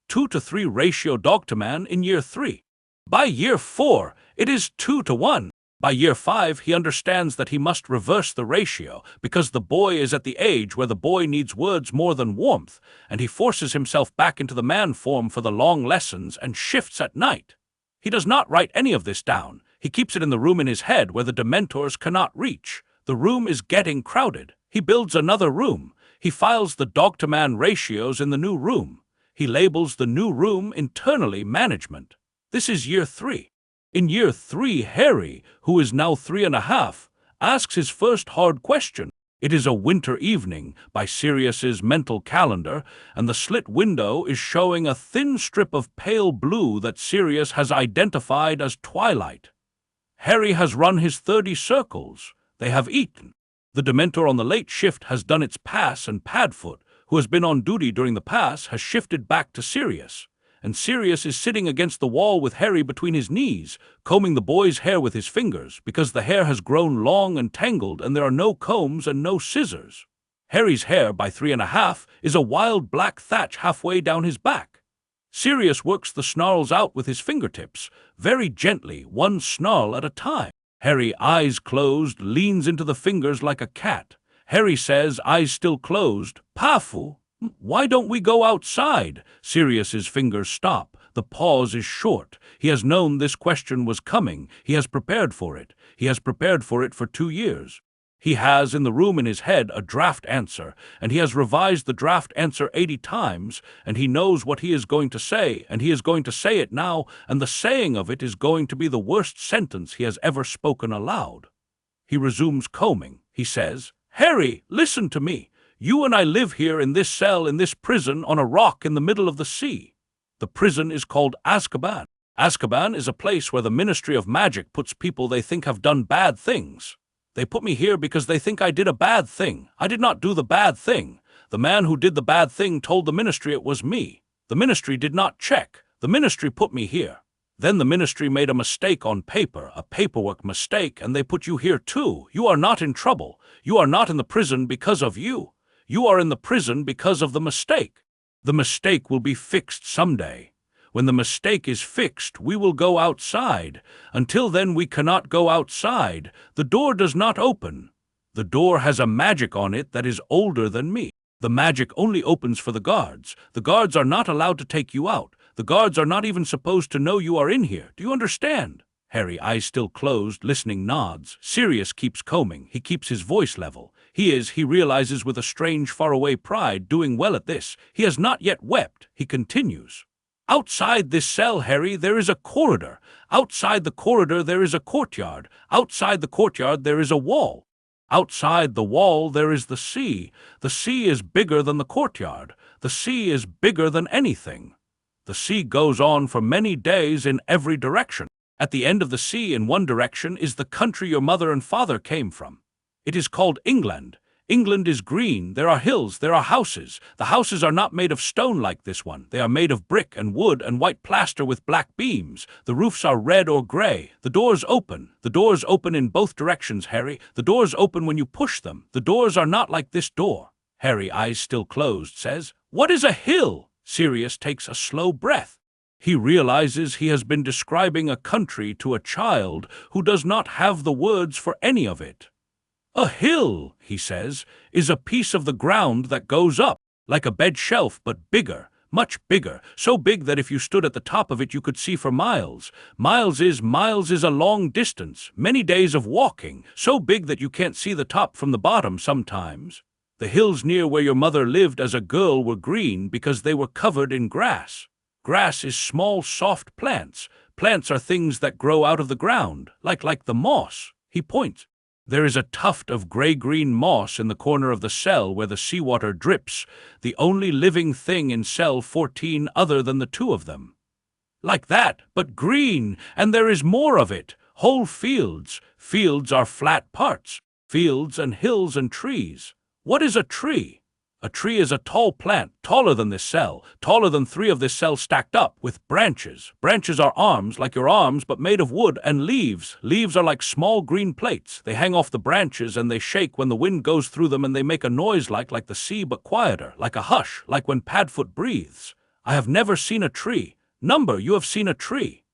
2-to-3 ratio dog to man in year 3. By year 4, it is 2-to-1. By year 5, he understands that he must reverse the ratio because the boy is at the age where the boy needs words more than warmth, and he forces himself back into the man form for the long lessons and shifts at night. He does not write any of this down. He keeps it in the room in his head where the Dementors cannot reach. The room is getting crowded. He builds another room. He files the dog-to-man ratios in the new room. He labels the new room internally management. This is year 3. In year 3, Harry, who is now 3.5, asks his first hard question. It is a winter evening by Sirius's mental calendar, and the slit window is showing a thin strip of pale blue that Sirius has identified as twilight. Harry has run his 30 circles. They have eaten. The Dementor on the late shift has done its pass, and Padfoot, who has been on duty during the pass, has shifted back to Sirius. And Sirius is sitting against the wall with Harry between his knees, combing the boy's hair with his fingers, because the hair has grown long and tangled and there are no combs and no scissors. Harry's hair, by 3.5, is a wild black thatch halfway down his back. Sirius works the snarls out with his fingertips, very gently, one snarl at a time. Harry, eyes closed, leans into the fingers like a cat. Harry says, eyes still closed, "Pafu, why don't we go outside?" Sirius's fingers stop. The pause is short. He has known this question was coming. He has prepared for it. He has prepared for it for 2 years. He has in the room in his head a draft answer, and he has revised the draft answer 80 times, and he knows what he is going to say, and he is going to say it now, and the saying of it is going to be the worst sentence he has ever spoken aloud. He resumes combing. He says, "Harry, listen to me. You and I live here in this cell, in this prison, on a rock in the middle of the sea. The prison is called Azkaban. Azkaban is a place where the Ministry of Magic puts people they think have done bad things. They put me here because they think I did a bad thing. I did not do the bad thing. The man who did the bad thing told the Ministry it was me. The Ministry did not check. The Ministry put me here. Then the Ministry made a mistake on paper, a paperwork mistake, and they put you here too. You are not in trouble. You are not in the prison because of you. You are in the prison because of the mistake. The mistake will be fixed someday. When the mistake is fixed, we will go outside. Until then, we cannot go outside. The door does not open. The door has a magic on it that is older than me. The magic only opens for the guards. The guards are not allowed to take you out. The guards are not even supposed to know you are in here. Do you understand?" Harry, eyes still closed, listening, nods. Sirius keeps combing. He keeps his voice level. He realizes with a strange faraway pride, doing well at this. He has not yet wept. He continues. "Outside this cell, Harry, there is a corridor. Outside the corridor there is a courtyard. Outside the courtyard there is a wall. Outside the wall there is the sea. The sea is bigger than the courtyard. The sea is bigger than anything. The sea goes on for many days in every direction. At the end of the sea in one direction is the country your mother and father came from. It is called England. England is green. There are hills. There are houses. The houses are not made of stone like this one. They are made of brick and wood and white plaster with black beams. The roofs are red or gray. The doors open. The doors open in both directions, Harry. The doors open when you push them. The doors are not like this door." Harry, eyes still closed, says, "What is a hill?" Sirius takes a slow breath. He realizes he has been describing a country to a child who does not have the words for any of it. "A hill," he says, "is a piece of the ground that goes up, like a bed shelf, but bigger, much bigger, so big that if you stood at the top of it you could see for miles. Miles is a long distance, many days of walking, so big that you can't see the top from the bottom sometimes. The hills near where your mother lived as a girl were green because they were covered in grass. Grass is small, soft plants. Plants are things that grow out of the ground, like the moss." He points. There is a tuft of gray-green moss in the corner of the cell where the seawater drips, the only living thing in cell 14 other than the 2 of them. "Like that, but green, and there is more of it. Whole fields. Fields are flat parts. Fields and hills and trees. What is a tree? A tree is a tall plant, taller than this cell, taller than 3 of this cell stacked up, with branches. Branches are arms, like your arms, but made of wood, and leaves. Leaves are like small green plates. They hang off the branches, and they shake when the wind goes through them, and they make a noise like the sea, but quieter, like a hush, like when Padfoot breathes. I have never seen a tree. Number, you have seen a tree."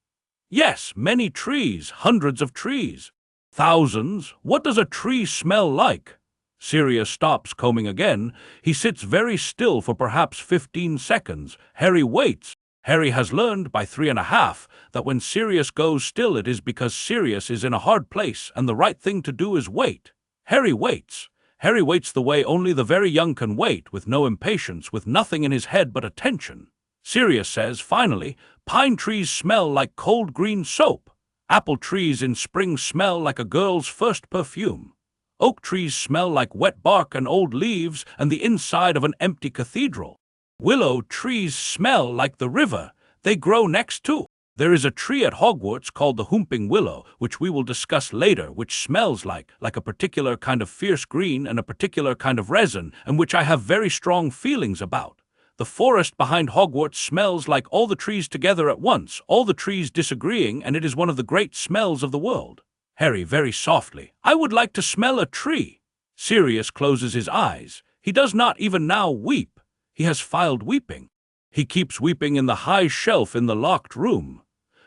"Yes, many trees, hundreds of trees." "Thousands. What does a tree smell like?" Sirius stops combing again. He sits very still for perhaps 15 seconds. Harry waits. Harry has learned by 3.5 that when Sirius goes still it is because Sirius is in a hard place and the right thing to do is wait. Harry waits. Harry waits the way only the very young can wait, with no impatience, with nothing in his head but attention. Sirius says, finally, pine trees smell like cold green soap. Apple trees in spring smell like a girl's first perfume. Oak trees smell like wet bark and old leaves and the inside of an empty cathedral. Willow trees smell like the river they grow next to. There is a tree at Hogwarts called the Whomping Willow, which we will discuss later, which smells like a particular kind of fierce green and a particular kind of resin, and which I have very strong feelings about. The forest behind Hogwarts smells like all the trees together at once, all the trees disagreeing, and it is one of the great smells of the world. Harry, very softly, I would like to smell a tree. Sirius closes his eyes. He does not even now weep. He has filed weeping. He keeps weeping in the high shelf in the locked room.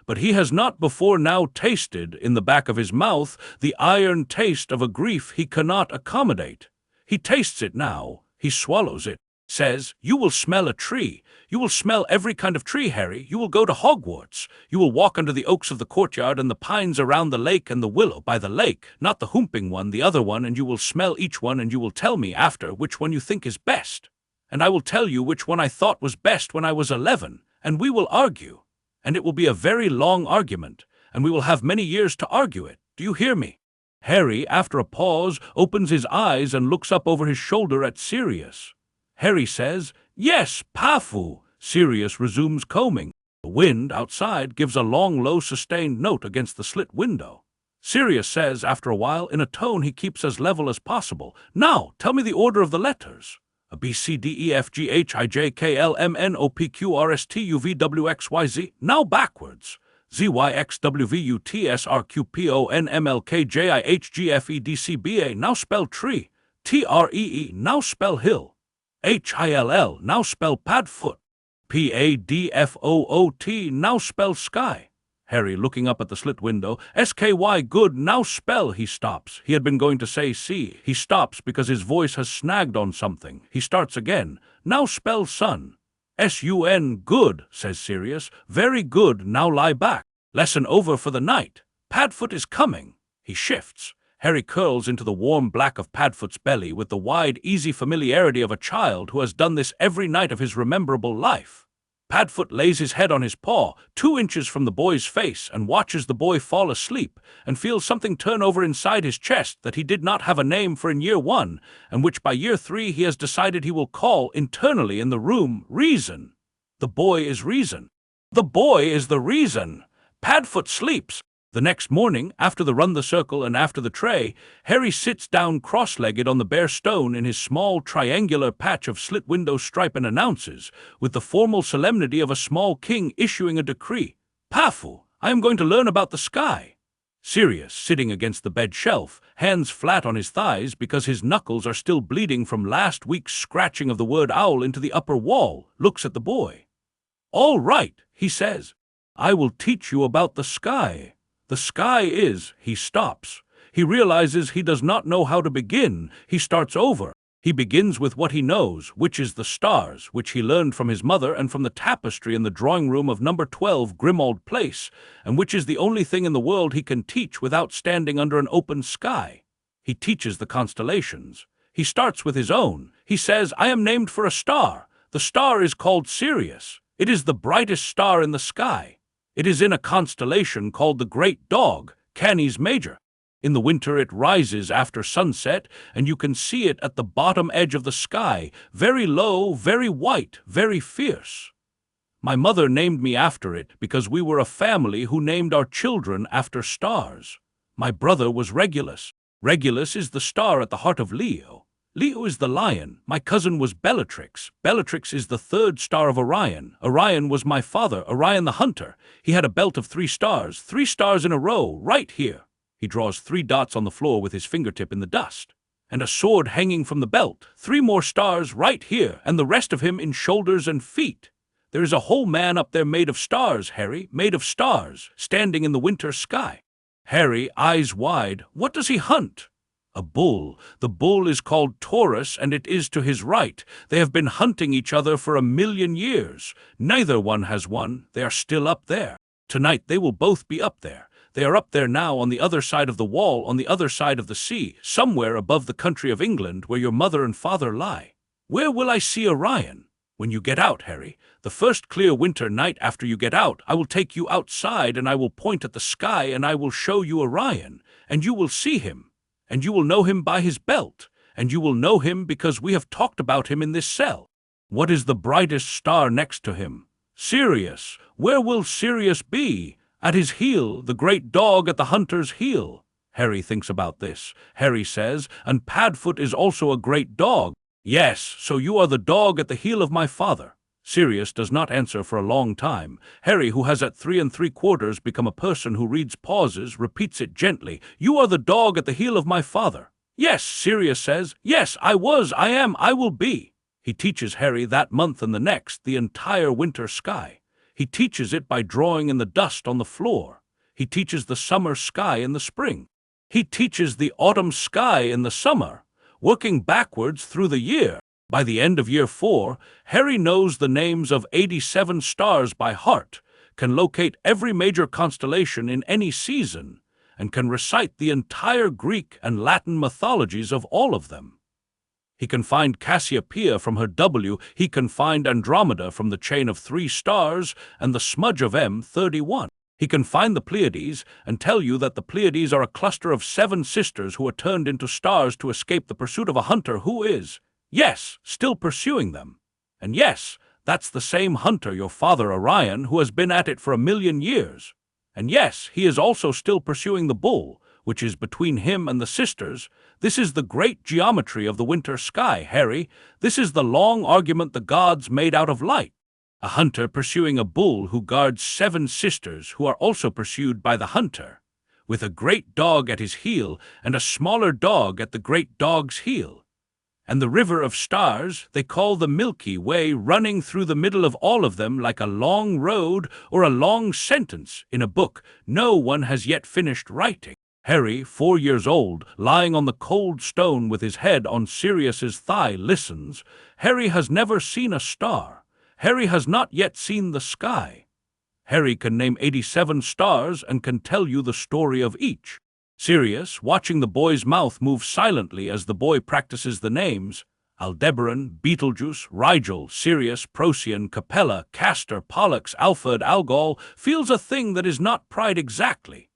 But he has not before now tasted, in the back of his mouth, the iron taste of a grief he cannot accommodate. He tastes it now. He swallows it. Says, you will smell a tree. You will smell every kind of tree, Harry. You will go to Hogwarts. You will walk under the oaks of the courtyard and the pines around the lake and the willow by the lake, not the whomping one, the other one, and you will smell each one and you will tell me after which one you think is best. And I will tell you which one I thought was best when I was 11, and we will argue. And it will be a very long argument, and we will have many years to argue it. Do you hear me? Harry, after a pause, opens his eyes and looks up over his shoulder at Sirius. Harry says, yes, Padfoot. Sirius resumes combing. The wind outside gives a long, low, sustained note against the slit window. Sirius says, after a while, in a tone he keeps as level as possible, now, tell me the order of the letters. A B, C, D, E, F, G, H, I, J, K, L, M, N, O, P, Q, R, S, T, U, V, W, X, Y, Z. Now backwards. Z, Y, X, W, V, U, T, S, R, Q, P, O, N, M, L, K, J, I, H, G, F, E, D, C, B, A. Now spell tree. T, R, E, E. Now spell hill. H, I, L, L. Now spell Padfoot. P, A, D, F, O, O, T. Now spell sky. Harry, looking up at the slit window, S-K-Y, good, now spell, he stops. He had been going to say C. He stops because his voice has snagged on something. He starts again. Now spell sun. S-U-N, good, says Sirius. Very good, now lie back. Lesson over for the night. Padfoot is coming. He shifts. Harry curls into the warm black of Padfoot's belly with the wide, easy familiarity of a child who has done this every night of his rememberable life. Padfoot lays his head on his paw, 2 inches from the boy's face, and watches the boy fall asleep, and feels something turn over inside his chest that he did not have a name for in year 1, and which by year 3 he has decided he will call, internally in the room, reason. The boy is reason. The boy is the reason. Padfoot sleeps. The next morning, after the run the circle and after the tray, Harry sits down cross-legged on the bare stone in his small triangular patch of slit window stripe and announces, with the formal solemnity of a small king issuing a decree, Padfoot, I am going to learn about the sky. Sirius, sitting against the bed shelf, hands flat on his thighs because his knuckles are still bleeding from last week's scratching of the word owl into the upper wall, looks at the boy. All right, he says, I will teach you about the sky. The sky is, he stops. He realizes he does not know how to begin. He starts over. He begins with what he knows, which is the stars, which he learned from his mother and from the tapestry in the drawing room of number 12 Grimmauld Place, and which is the only thing in the world he can teach without standing under an open sky. He teaches the constellations. He starts with his own. He says, I am named for a star. The star is called Sirius. It is the brightest star in the sky. It is in a constellation called the Great Dog, Canis Major. In the winter it rises after sunset, and you can see it at the bottom edge of the sky, very low, very white, very fierce. My mother named me after it because we were a family who named our children after stars. My brother was Regulus. Regulus is the star at the heart of Leo. Leo is the lion. My cousin was Bellatrix. Bellatrix is the 3rd star of Orion. Orion was my father, Orion the hunter. He had a belt of 3 stars in a row, right here. He draws 3 dots on the floor with his fingertip in the dust. And a sword hanging from the belt, 3 more stars right here, and the rest of him in shoulders and feet. There is a whole man up there made of stars, Harry, made of stars, standing in the winter sky. Harry, eyes wide, what does he hunt? A bull. The bull is called Taurus, and it is to his right. They have been hunting each other for 1,000,000 years. Neither one has won. They are still up there. Tonight they will both be up there. They are up there now on the other side of the wall, on the other side of the sea, somewhere above the country of England where your mother and father lie. Where will I see Orion? When you get out, Harry, the first clear winter night after you get out, I will take you outside and I will point at the sky and I will show you Orion, and you will see him, and you will know him by his belt, and you will know him because we have talked about him in this cell. What is the brightest star next to him? Sirius. Where will Sirius be? At his heel, the great dog at the hunter's heel. Harry thinks about this. Harry says, and Padfoot is also a great dog. Yes, so you are the dog at the heel of my father. Sirius does not answer for a long time. Harry, who has at 3 3/4 become a person who reads pauses, repeats it gently. You are the dog at the heel of my father. Yes, Sirius says. Yes, I was, I am, I will be. He teaches Harry that month and the next the entire winter sky. He teaches it by drawing in the dust on the floor. He teaches the summer sky in the spring. He teaches the autumn sky in the summer, working backwards through the year. By the end of year 4, Harry knows the names of 87 stars by heart, can locate every major constellation in any season, and can recite the entire Greek and Latin mythologies of all of them. He can find Cassiopeia from her W, he can find Andromeda from the chain of 3 stars and the smudge of M31. He can find the Pleiades and tell you that the Pleiades are a cluster of 7 sisters who are turned into stars to escape the pursuit of a hunter who is, yes, still pursuing them. And yes, that's the same hunter, your father Orion, who has been at it for 1,000,000 years. And yes, he is also still pursuing the bull, which is between him and the sisters. This is the great geometry of the winter sky, Harry. This is the long argument the gods made out of light. A hunter pursuing a bull who guards 7 sisters who are also pursued by the hunter, with a great dog at his heel and a smaller dog at the great dog's heel. And the river of stars they call the Milky Way running through the middle of all of them like a long road or a long sentence in a book no one has yet finished writing. Harry, 4 years old, lying on the cold stone with his head on Sirius's thigh, listens. Harry has never seen a star. Harry has not yet seen the sky. Harry can name 87 stars and can tell you the story of each. Sirius, watching the boy's mouth move silently as the boy practices the names, Aldebaran, Betelgeuse, Rigel, Sirius, Procyon, Capella, Castor, Pollux, Alphard, Algol, feels a thing that is not pride exactly,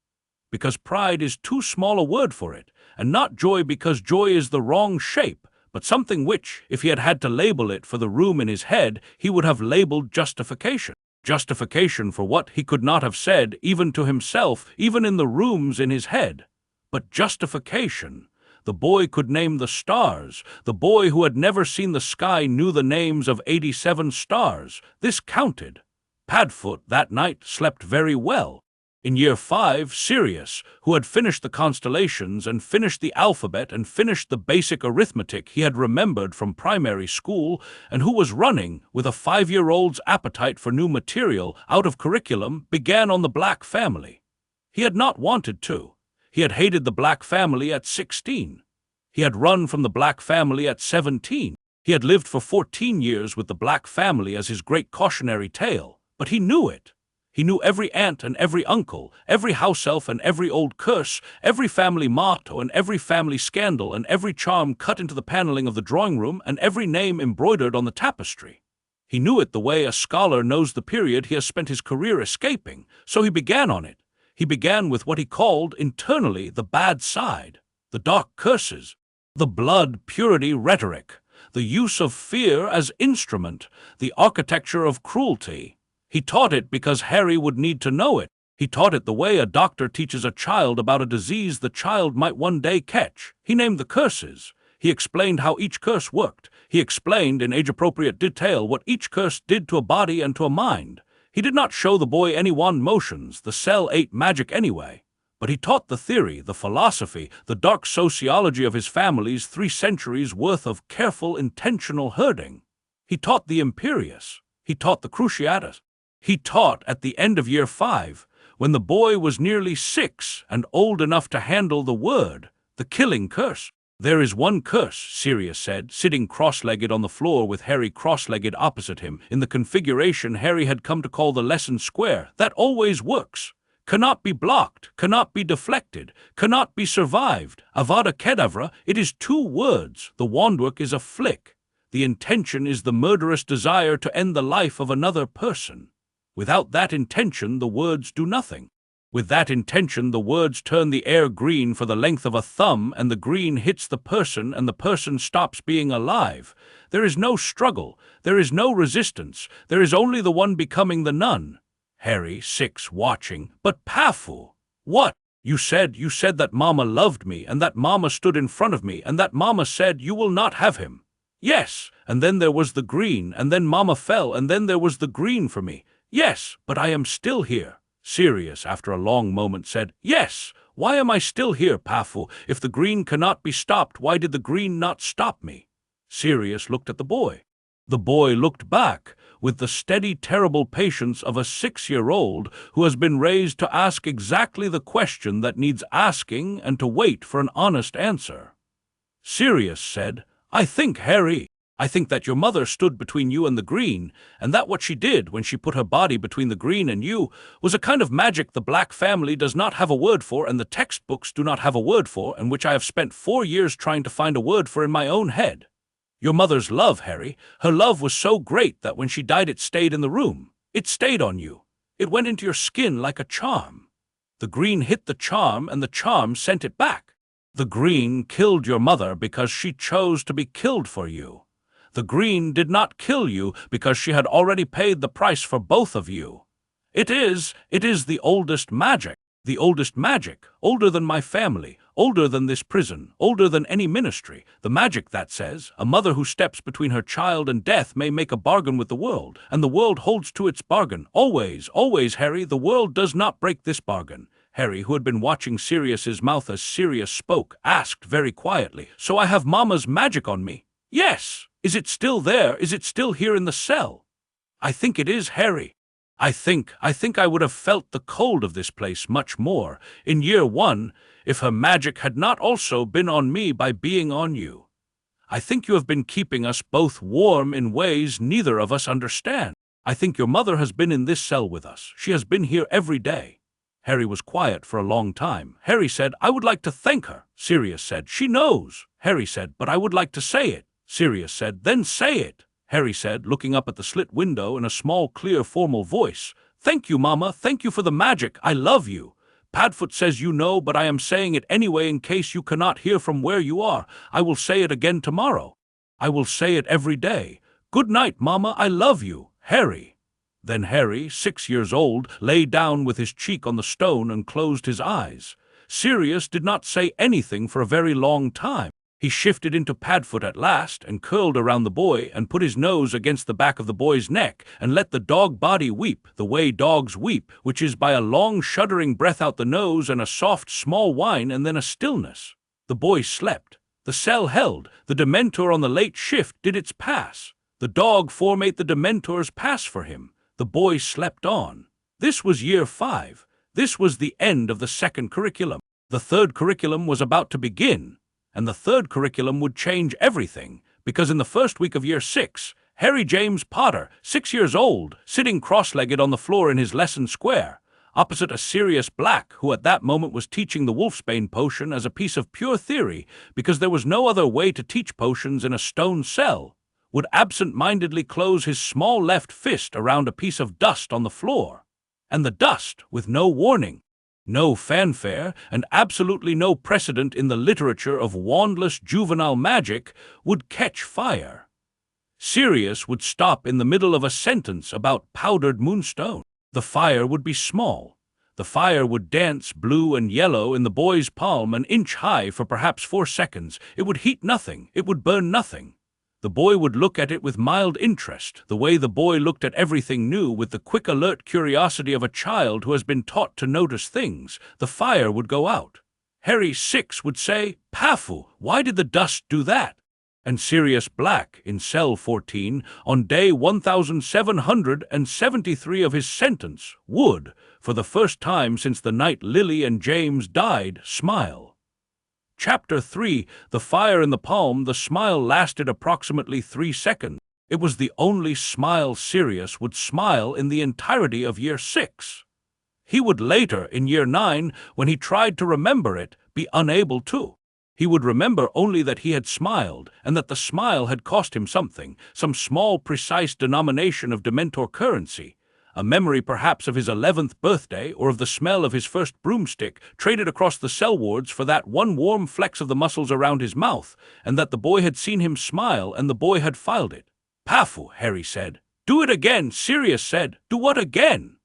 because pride is too small a word for it, and not joy because joy is the wrong shape, but something which, if he had had to label it for the room in his head, he would have labeled justification. Justification for what he could not have said, even to himself, even in the rooms in his head. But justification. The boy could name the stars. The boy who had never seen the sky knew the names of 87 stars. This counted. Padfoot that night slept very well. In year 5, Sirius, who had finished the constellations and finished the alphabet and finished the basic arithmetic he had remembered from primary school, and who was running, with a 5-year-old's appetite for new material, out of curriculum, began on the Black family. He had not wanted to. He had hated the Black family at 16. He had run from the Black family at 17. He had lived for 14 years with the Black family as his great cautionary tale, but he knew it. He knew every aunt and every uncle, every house elf and every old curse, every family motto and every family scandal and every charm cut into the paneling of the drawing room and every name embroidered on the tapestry. He knew it the way a scholar knows the period he has spent his career escaping, so he began on it. He began with what he called internally the bad side, the dark curses, the blood purity rhetoric, the use of fear as instrument, the architecture of cruelty. He taught it because Harry would need to know it. He taught it the way a doctor teaches a child about a disease the child might one day catch. He named the curses. He explained how each curse worked. He explained in age-appropriate detail what each curse did to a body and to a mind. He did not show the boy any wand motions. The cell ate magic anyway. But he taught the theory, the philosophy, the dark sociology of his family's 3 centuries worth of careful, intentional herding. He taught the imperious. He taught the cruciatus. He taught at the end of year 5, when the boy was nearly 6 and old enough to handle the word, the killing curse. There is one curse, Sirius said, sitting cross-legged on the floor with Harry cross-legged opposite him, in the configuration Harry had come to call the lesson square, that always works. Cannot be blocked, cannot be deflected, cannot be survived. Avada Kedavra, it is 2 words. The wandwork is a flick. The intention is the murderous desire to end the life of another person. Without that intention, the words do nothing. With that intention, the words turn the air green for the length of a thumb, and the green hits the person, and the person stops being alive. There is no struggle. There is no resistance. There is only the one becoming the nun. Harry, 6, watching. But Padfoot, what? You said that Mama loved me, and that Mama stood in front of me, and that Mama said, you will not have him. Yes, and then there was the green, and then Mama fell, and then there was the green for me. Yes, but I am still here. Sirius, after a long moment, said, yes, why am I still here, Padfoot? If the green cannot be stopped, why did the green not stop me? Sirius looked at the boy. The boy looked back, with the steady, terrible patience of a 6-year-old who has been raised to ask exactly the question that needs asking and to wait for an honest answer. Sirius said, I think, Harry, I think that your mother stood between you and the green, and that what she did when she put her body between the green and you was a kind of magic the Black family does not have a word for, and the textbooks do not have a word for, and which I have spent 4 years trying to find a word for in my own head. Your mother's love, Harry, her love was so great that when she died it stayed in the room. It stayed on you. It went into your skin like a charm. The green hit the charm, and the charm sent it back. The green killed your mother because she chose to be killed for you. The green did not kill you because she had already paid the price for both of you. It is the oldest magic, older than my family, older than this prison, older than any ministry, the magic that says, a mother who steps between her child and death may make a bargain with the world, and the world holds to its bargain. Always, always, Harry, the world does not break this bargain. Harry, who had been watching Sirius's mouth as Sirius spoke, asked very quietly, so I have Mama's magic on me? Yes. Is it still there? Is it still here in the cell? I think it is, Harry. I think I would have felt the cold of this place much more in year 1 if her magic had not also been on me by being on you. I think you have been keeping us both warm in ways neither of us understand. I think your mother has been in this cell with us. She has been here every day. Harry was quiet for a long time. Harry said, I would like to thank her. Sirius said, she knows. Harry said, but I would like to say it. Sirius said, then say it. Harry said, looking up at the slit window in a small, clear, formal voice, thank you, Mama, thank you for the magic, I love you. Padfoot says you know, but I am saying it anyway in case you cannot hear from where you are. I will say it again tomorrow. I will say it every day. Good night, Mama, I love you, Harry. Then Harry, 6 years old, lay down with his cheek on the stone and closed his eyes. Sirius did not say anything for a very long time. He shifted into Padfoot at last and curled around the boy and put his nose against the back of the boy's neck and let the dog body weep the way dogs weep, which is by a long shuddering breath out the nose and a soft small whine and then a stillness. The boy slept. The cell held. The Dementor on the late shift did its pass. The dog formate the Dementor's pass for him. The boy slept on. This was year 5. This was the end of the 2nd curriculum. The 3rd curriculum was about to begin. And the 3rd curriculum would change everything, because in the first week of year 6, Harry James Potter, 6 years old, sitting cross-legged on the floor in his lesson square, opposite a Sirius Black, who at that moment was teaching the wolfsbane potion as a piece of pure theory, because there was no other way to teach potions in a stone cell, would absent-mindedly close his small left fist around a piece of dust on the floor. And the dust, with no warning, no fanfare, and absolutely no precedent in the literature of wandless juvenile magic, would catch fire. Sirius would stop in the middle of a sentence about powdered moonstone. The fire would be small. The fire would dance blue and yellow in the boy's palm an inch high for perhaps 4 seconds. It would heat nothing. It would burn nothing. The boy would look at it with mild interest, the way the boy looked at everything new with the quick alert curiosity of a child who has been taught to notice things. The fire would go out. Harry, 6, would say, Padfoot, why did the dust do that? And Sirius Black, in cell 14, on day 1773 of his sentence, would, for the first time since the night Lily and James died, smile. Chapter 3, The Fire in the Palm. The smile lasted approximately 3 seconds. It was the only smile Sirius would smile in the entirety of year 6. He would later, in year 9, when he tried to remember it, be unable to. He would remember only that he had smiled, and that the smile had cost him something, some small, precise denomination of Dementor currency. A memory perhaps of his 11th birthday, or of the smell of his first broomstick, traded across the cell wards for that one warm flex of the muscles around his mouth, and that the boy had seen him smile, and the boy had filed it. "Padfoot," Harry said. "Do it again," Sirius said. "Do what again?"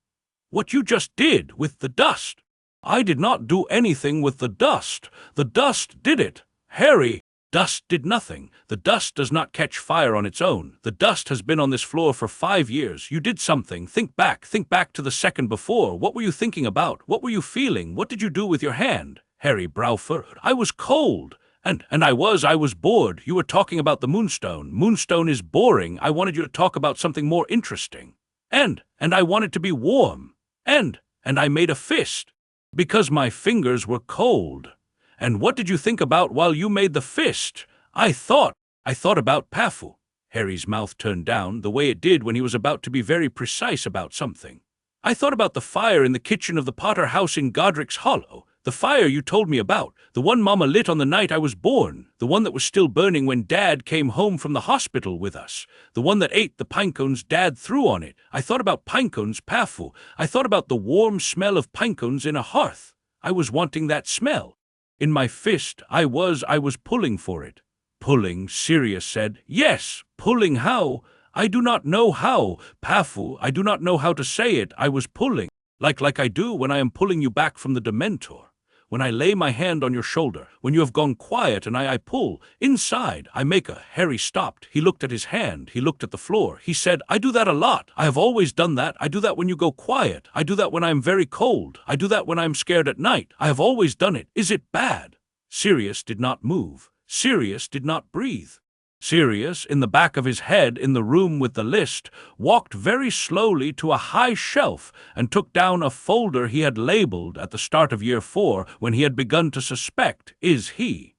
"What you just did, with the dust." "I did not do anything with the dust. The dust did it." "Harry, dust did nothing. The dust does not catch fire on its own. The dust has been on this floor for 5 years. You did something. Think back to the second before. What were you thinking about? What were you feeling? What did you do with your hand?" Harry brow furrowed. "I was cold. And I was bored. You were talking about the moonstone. Moonstone is boring. I wanted you to talk about something more interesting. And I wanted to be warm. And I made a fist. Because my fingers were cold." "And what did you think about while you made the fist?" I thought about Padfoot." Harry's mouth turned down, the way it did when he was about to be very precise about something. "I thought about the fire in the kitchen of the Potter house in Godric's Hollow. The fire you told me about, the one Mama lit on the night I was born, the one that was still burning when Dad came home from the hospital with us, the one that ate the pinecones Dad threw on it. I thought about pinecones, Padfoot. I thought about the warm smell of pinecones in a hearth. I was wanting that smell. In my fist, I was pulling for it." "Pulling," Sirius said. "Yes, pulling how? I do not know how, Padfoot. I do not know how to say it. I was pulling, like I do when I am pulling you back from the Dementor. When I lay my hand on your shoulder, when you have gone quiet and I pull, inside, I make a—" Harry stopped. He looked at his hand. He looked at the floor. He said, "I do that a lot. I have always done that. I do that when you go quiet. I do that when I am very cold. I do that when I am scared at night. I have always done it. Is it bad?" Sirius did not move. Sirius did not breathe. Sirius, in the back of his head in the room with the list, walked very slowly to a high shelf and took down a folder he had labeled at the start of year 4 when he had begun to suspect, "Is he?"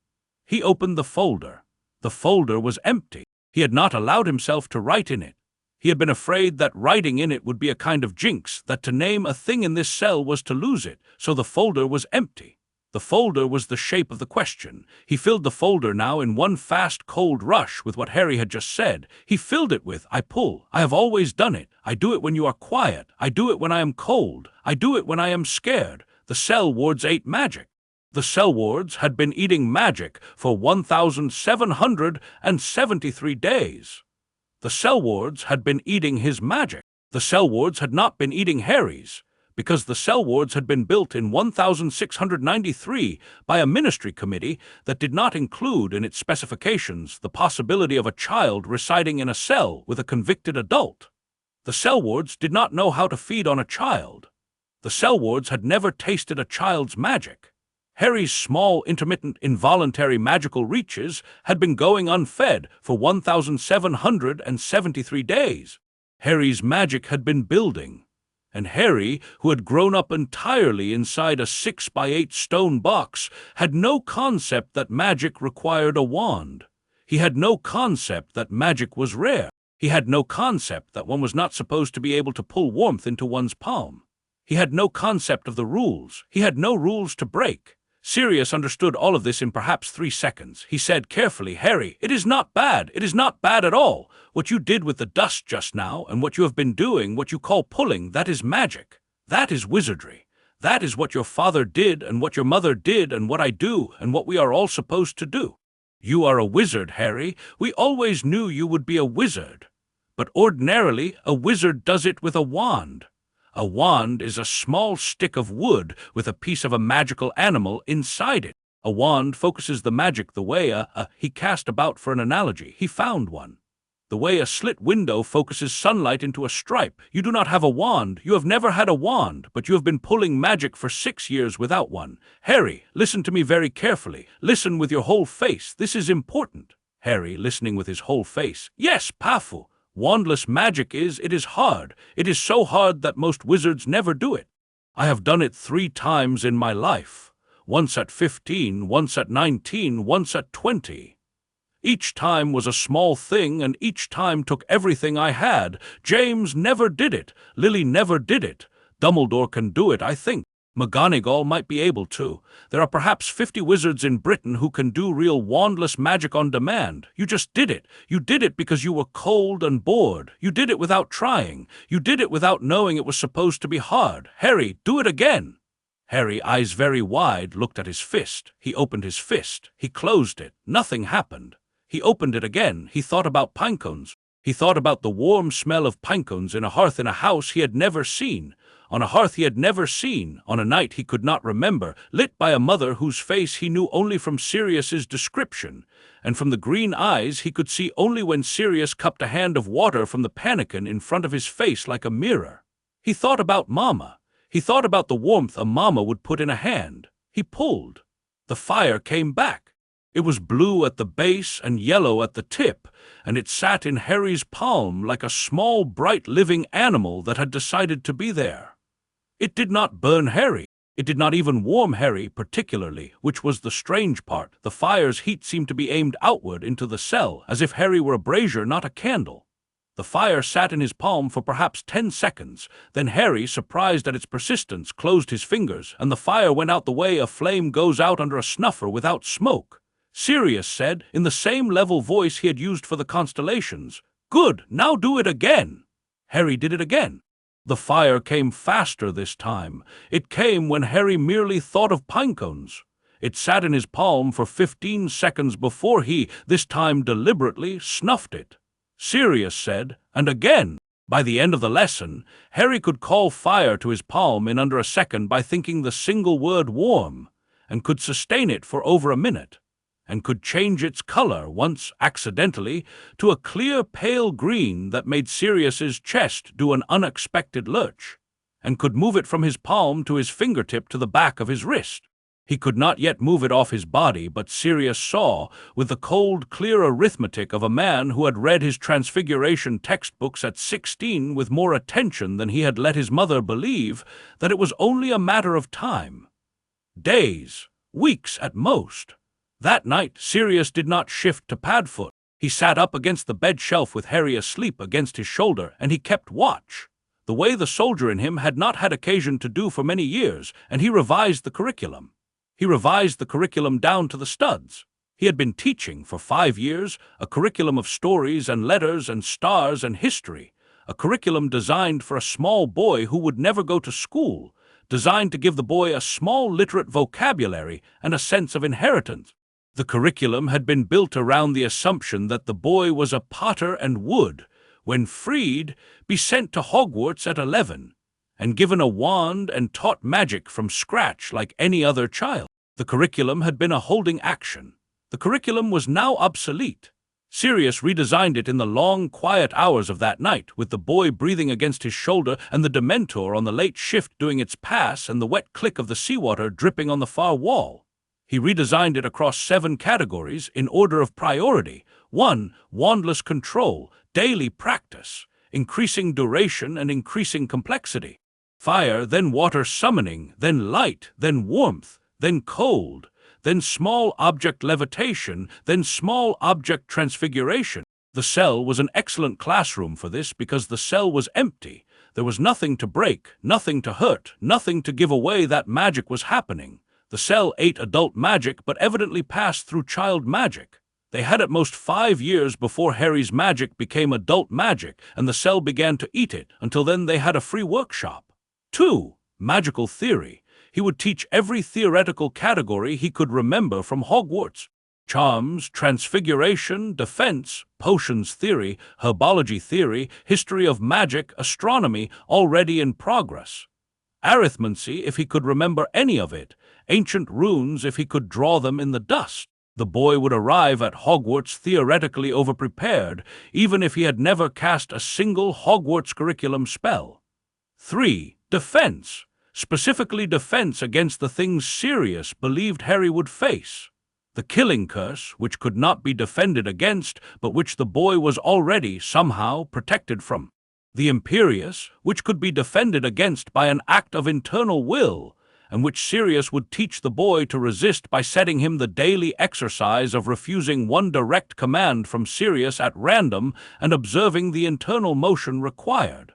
He opened the folder. The folder was empty. He had not allowed himself to write in it. He had been afraid that writing in it would be a kind of jinx, that to name a thing in this cell was to lose it, so the folder was empty. The folder was the shape of the question. He filled the folder now in one fast, cold rush with what Harry had just said. He filled it with, "I pull. I have always done it. I do it when you are quiet. I do it when I am cold. I do it when I am scared. The cell wards ate magic." The cell wards had been eating magic for 1,773 days. The cell wards had been eating his magic. The cell wards had not been eating Harry's, because the cell wards had been built in 1693 by a ministry committee that did not include in its specifications the possibility of a child residing in a cell with a convicted adult. The cell wards did not know how to feed on a child. The cell wards had never tasted a child's magic. Harry's small, intermittent, involuntary magical reaches had been going unfed for 1,773 days. Harry's magic had been building. And Harry, who had grown up entirely inside a 6x8 stone box, had no concept that magic required a wand. He had no concept that magic was rare. He had no concept that one was not supposed to be able to pull warmth into one's palm. He had no concept of the rules. He had no rules to break. Sirius understood all of this in perhaps 3 seconds. He said carefully, "Harry, it is not bad. It is not bad at all. What you did with the dust just now, and what you have been doing, what you call pulling, that is magic. That is wizardry. That is what your father did, and what your mother did, and what I do, and what we are all supposed to do. You are a wizard, Harry. We always knew you would be a wizard. But ordinarily, a wizard does it with a wand. A wand is a small stick of wood with a piece of a magical animal inside it. A wand focuses the magic the way he cast about for an analogy. He found one. The way a slit window focuses sunlight into a stripe. You do not have a wand. You have never had a wand, but you have been pulling magic for 6 years without one. Harry, listen to me very carefully. Listen with your whole face. This is important." Harry, listening with his whole face. "Yes, Padfoot. Wandless magic it is hard. It is so hard that most wizards never do it. I have done it 3 times in my life. Once at 15, once at 19, once at 20. Each time was a small thing, and each time took everything I had. James never did it. Lily never did it. Dumbledore can do it, I think. McGonagall might be able to. There are perhaps 50 wizards in Britain who can do real wandless magic on demand. You just did it. You did it because you were cold and bored. You did it without trying. You did it without knowing it was supposed to be hard. Harry, do it again. Harry, eyes very wide, looked at his fist. He opened his fist. He closed it. Nothing happened. He opened it again. He thought about pinecones. He thought about the warm smell of pinecones in a hearth in a house he had never seen, on a hearth he had never seen, on a night he could not remember, lit by a mother whose face he knew only from Sirius's description, and from the green eyes he could see only when Sirius cupped a hand of water from the pannikin in front of his face like a mirror. He thought about Mama. He thought about the warmth a Mama would put in a hand. He pulled. The fire came back. It was blue at the base and yellow at the tip, and it sat in Harry's palm like a small, bright, living animal that had decided to be there. It did not burn Harry. It did not even warm Harry particularly, which was the strange part. The fire's heat seemed to be aimed outward into the cell, as if Harry were a brazier, not a candle. The fire sat in his palm for perhaps 10 seconds. Then Harry, surprised at its persistence, closed his fingers, and the fire went out the way a flame goes out under a snuffer without smoke. Sirius said, in the same level voice he had used for the constellations, "Good, now do it again." Harry did it again. The fire came faster this time. It came when Harry merely thought of pinecones. It sat in his palm for 15 seconds before he, this time deliberately, snuffed it. Sirius said, and again. By the end of the lesson, Harry could call fire to his palm in under a second by thinking the single word warm, and could sustain it for over a minute, and could change its color once, accidentally, to a clear pale green that made Sirius's chest do an unexpected lurch, and could move it from his palm to his fingertip to the back of his wrist. He could not yet move it off his body, but Sirius saw, with the cold, clear arithmetic of a man who had read his Transfiguration textbooks at 16 with more attention than he had let his mother believe, that it was only a matter of time. Days, weeks at most. That night, Sirius did not shift to Padfoot. He sat up against the bed shelf with Harry asleep against his shoulder, and he kept watch, the way the soldier in him had not had occasion to do for many years, and he revised the curriculum. He revised the curriculum down to the studs. He had been teaching for 5 years, a curriculum of stories and letters and stars and history, a curriculum designed for a small boy who would never go to school, designed to give the boy a small literate vocabulary and a sense of inheritance. The curriculum had been built around the assumption that the boy was a potter and would, when freed, be sent to Hogwarts at 11, and given a wand and taught magic from scratch like any other child. The curriculum had been a holding action. The curriculum was now obsolete. Sirius redesigned it in the long, quiet hours of that night, with the boy breathing against his shoulder and the Dementor on the late shift doing its pass and the wet click of the seawater dripping on the far wall. He redesigned it across 7 categories in order of priority. 1. Wandless control, daily practice, increasing duration and increasing complexity. Fire, then water summoning, then light, then warmth, then cold, then small object levitation, then small object transfiguration. The cell was an excellent classroom for this because the cell was empty. There was nothing to break, nothing to hurt, nothing to give away that magic was happening. The cell ate adult magic but evidently passed through child magic. They had at most 5 years before Harry's magic became adult magic and the cell began to eat it. Until then they had a free workshop. 2. Magical theory. He would teach every theoretical category he could remember from Hogwarts. Charms, transfiguration, defense, potions theory, herbology theory, history of magic, astronomy, already in progress. Arithmancy, if he could remember any of it. Ancient runes, if he could draw them in the dust. The boy would arrive at Hogwarts theoretically overprepared, even if he had never cast a single Hogwarts curriculum spell. 3. Defense. Specifically defense against the things Sirius believed Harry would face. The killing curse, which could not be defended against, but which the boy was already, somehow, protected from. The imperious, which could be defended against by an act of internal will, and which Sirius would teach the boy to resist by setting him the daily exercise of refusing one direct command from Sirius at random and observing the internal motion required.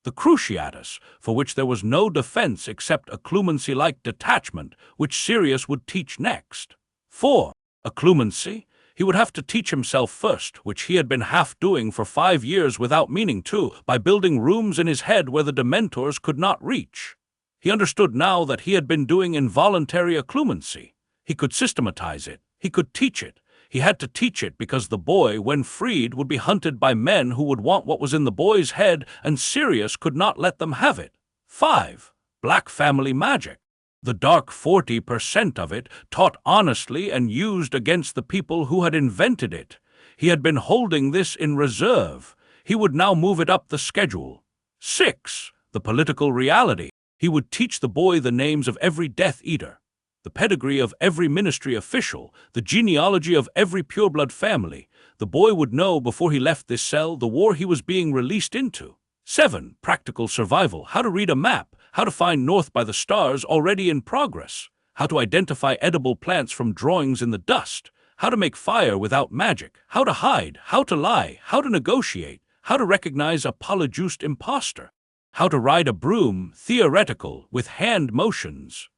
the cruciatus, for which there was no defense except a clumency-like detachment, which Sirius would teach next. 4. A clumency? He would have to teach himself first, which he had been half doing for 5 years without meaning to, by building rooms in his head where the Dementors could not reach. He understood now that he had been doing involuntary occlumency. He could systematize it. He could teach it. He had to teach it because the boy, when freed, would be hunted by men who would want what was in the boy's head, and Sirius could not let them have it. 5. Black family magic. The dark 40% of it, taught honestly and used against the people who had invented it. He had been holding this in reserve. He would now move it up the schedule. 6. The political reality. He would teach the boy the names of every Death Eater, the pedigree of every ministry official, the genealogy of every pureblood family. The boy would know before he left this cell the war he was being released into. 7. Practical survival. How to read a map, how to find north by the stars already in progress, how to identify edible plants from drawings in the dust, how to make fire without magic, how to hide, how to lie, how to negotiate, how to recognize a polyjuiced imposter, how to ride a broom, theoretical, with hand motions,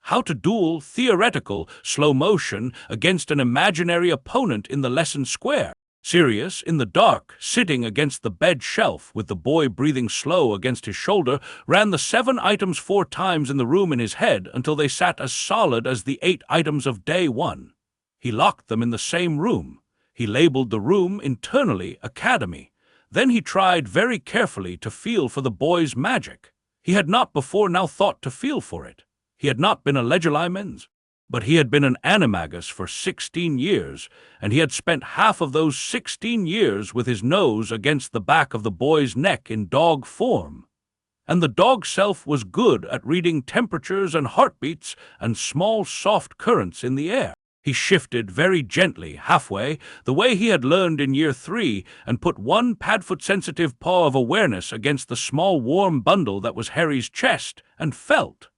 how to duel, theoretical, slow motion, against an imaginary opponent in the lesson square. Sirius, in the dark, sitting against the bed shelf with the boy breathing slow against his shoulder, ran the 7 items 4 times in the room in his head until they sat as solid as the 8 items of day 1. He locked them in the same room. He labeled the room internally Academy. Then he tried very carefully to feel for the boy's magic. He had not before now thought to feel for it. He had not been a legilimens, but he had been an Animagus for 16 years, and he had spent half of those 16 years with his nose against the back of the boy's neck in dog form. And the dog self was good at reading temperatures and heartbeats and small soft currents in the air. He shifted very gently, halfway, the way he had learned in year 3, and put one Padfoot-sensitive paw of awareness against the small warm bundle that was Harry's chest, and felt.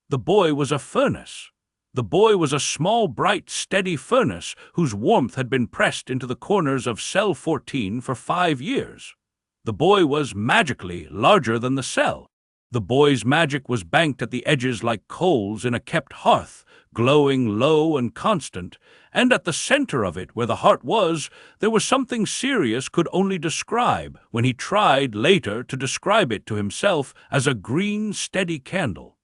The boy was a furnace. The boy was a small, bright, steady furnace whose warmth had been pressed into the corners of cell 14 for 5 years. The boy was, magically, larger than the cell. The boy's magic was banked at the edges like coals in a kept hearth, glowing low and constant, and at the center of it, where the heart was, there was something Sirius could only describe when he tried later to describe it to himself as a green, steady candle.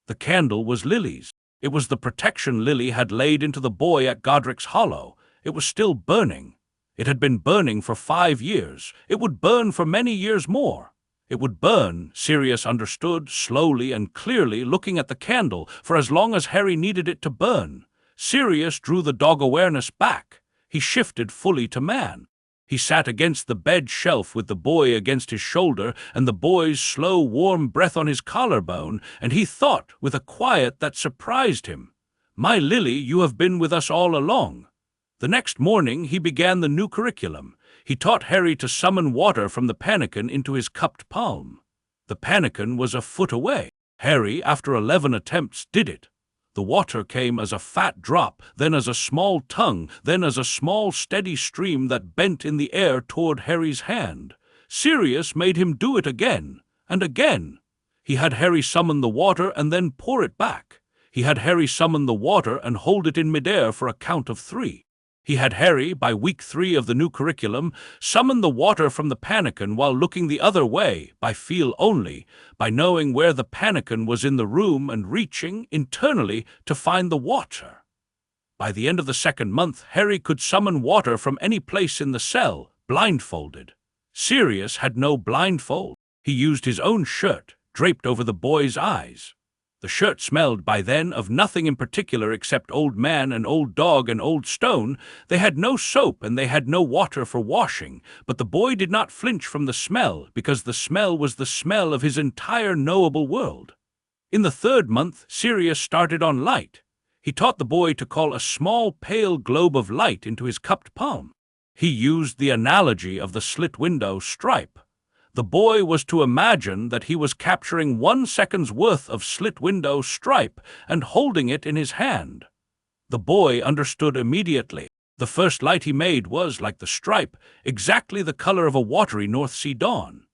The candle was Lily's. It was the protection Lily had laid into the boy at Godric's Hollow. It was still burning. It had been burning for 5 years. It would burn for many years more. It would burn, Sirius understood, slowly and clearly, looking at the candle, for as long as Harry needed it to burn. Sirius drew the dog awareness back. He shifted fully to man. He sat against the bed shelf with the boy against his shoulder and the boy's slow, warm breath on his collarbone, and he thought, with a quiet that surprised him, "My Lily, you have been with us all along." The next morning he began the new curriculum. He taught Harry to summon water from the pannikin into his cupped palm. The pannikin was a foot away. Harry, after 11 attempts, did it. The water came as a fat drop, then as a small tongue, then as a small steady stream that bent in the air toward Harry's hand. Sirius made him do it again, and again. He had Harry summon the water and then pour it back. He had Harry summon the water and hold it in midair for a count of 3. He had Harry, by week 3 of the new curriculum, summon the water from the pannikin while looking the other way, by feel only, by knowing where the pannikin was in the room and reaching, internally, to find the water. By the end of the 2nd month, Harry could summon water from any place in the cell, blindfolded. Sirius had no blindfold. He used his own shirt, draped over the boy's eyes. The shirt smelled by then of nothing in particular except old man and old dog and old stone. They had no soap and they had no water for washing, but the boy did not flinch from the smell because the smell was the smell of his entire knowable world. In the 3rd month, Sirius started on light. He taught the boy to call a small pale globe of light into his cupped palm. He used the analogy of the slit window stripe. The boy was to imagine that he was capturing 1 second's worth of slit window stripe and holding it in his hand. The boy understood immediately. The first light he made was, like the stripe, exactly the color of a watery North Sea dawn.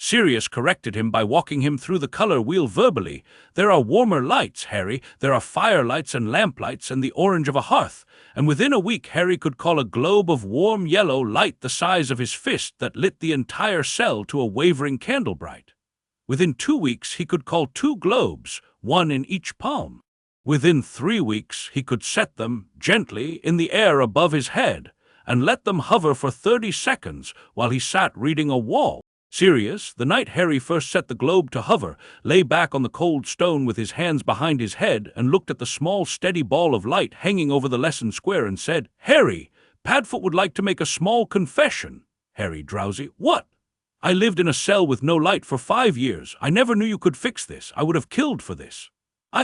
Sirius corrected him by walking him through the color wheel verbally. "There are warmer lights, Harry. There are firelights and lamplights and the orange of a hearth." And within a week Harry could call a globe of warm yellow light the size of his fist that lit the entire cell to a wavering candle bright. Within 2 weeks he could call 2 globes, one in each palm. Within 3 weeks he could set them gently in the air above his head and let them hover for 30 seconds while he sat reading a wall. Sirius, the night Harry first set the globe to hover, lay back on the cold stone with his hands behind his head and looked at the small steady ball of light hanging over the lesson square and said, "Harry, Padfoot would like to make a small confession." Harry, drowsy, "What?" "I lived in a cell with no light for 5 years. I never knew you could fix this. I would have killed for this."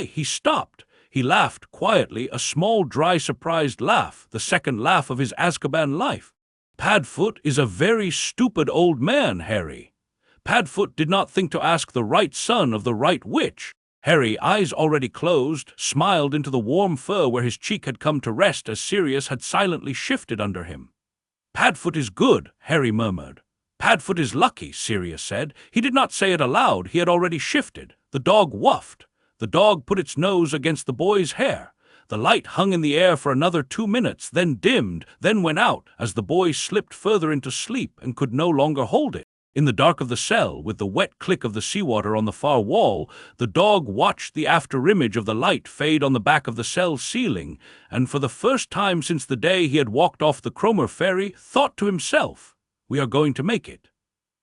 He stopped. He laughed quietly, a small, dry, surprised laugh, the second laugh of his Azkaban life. "Padfoot is a very stupid old man, Harry." Padfoot did not think to ask the right son of the right witch. Harry, eyes already closed, smiled into the warm fur where his cheek had come to rest as Sirius had silently shifted under him. "Padfoot is good," Harry murmured. "Padfoot is lucky," Sirius said. He did not say it aloud. He had already shifted. The dog wuffed. The dog put its nose against the boy's hair. The light hung in the air for another 2 minutes, then dimmed, then went out, as the boy slipped further into sleep and could no longer hold it. In the dark of the cell, with the wet click of the seawater on the far wall, the dog watched the after-image of the light fade on the back of the cell ceiling, and for the first time since the day he had walked off the Cromer ferry, thought to himself, "We are going to make it."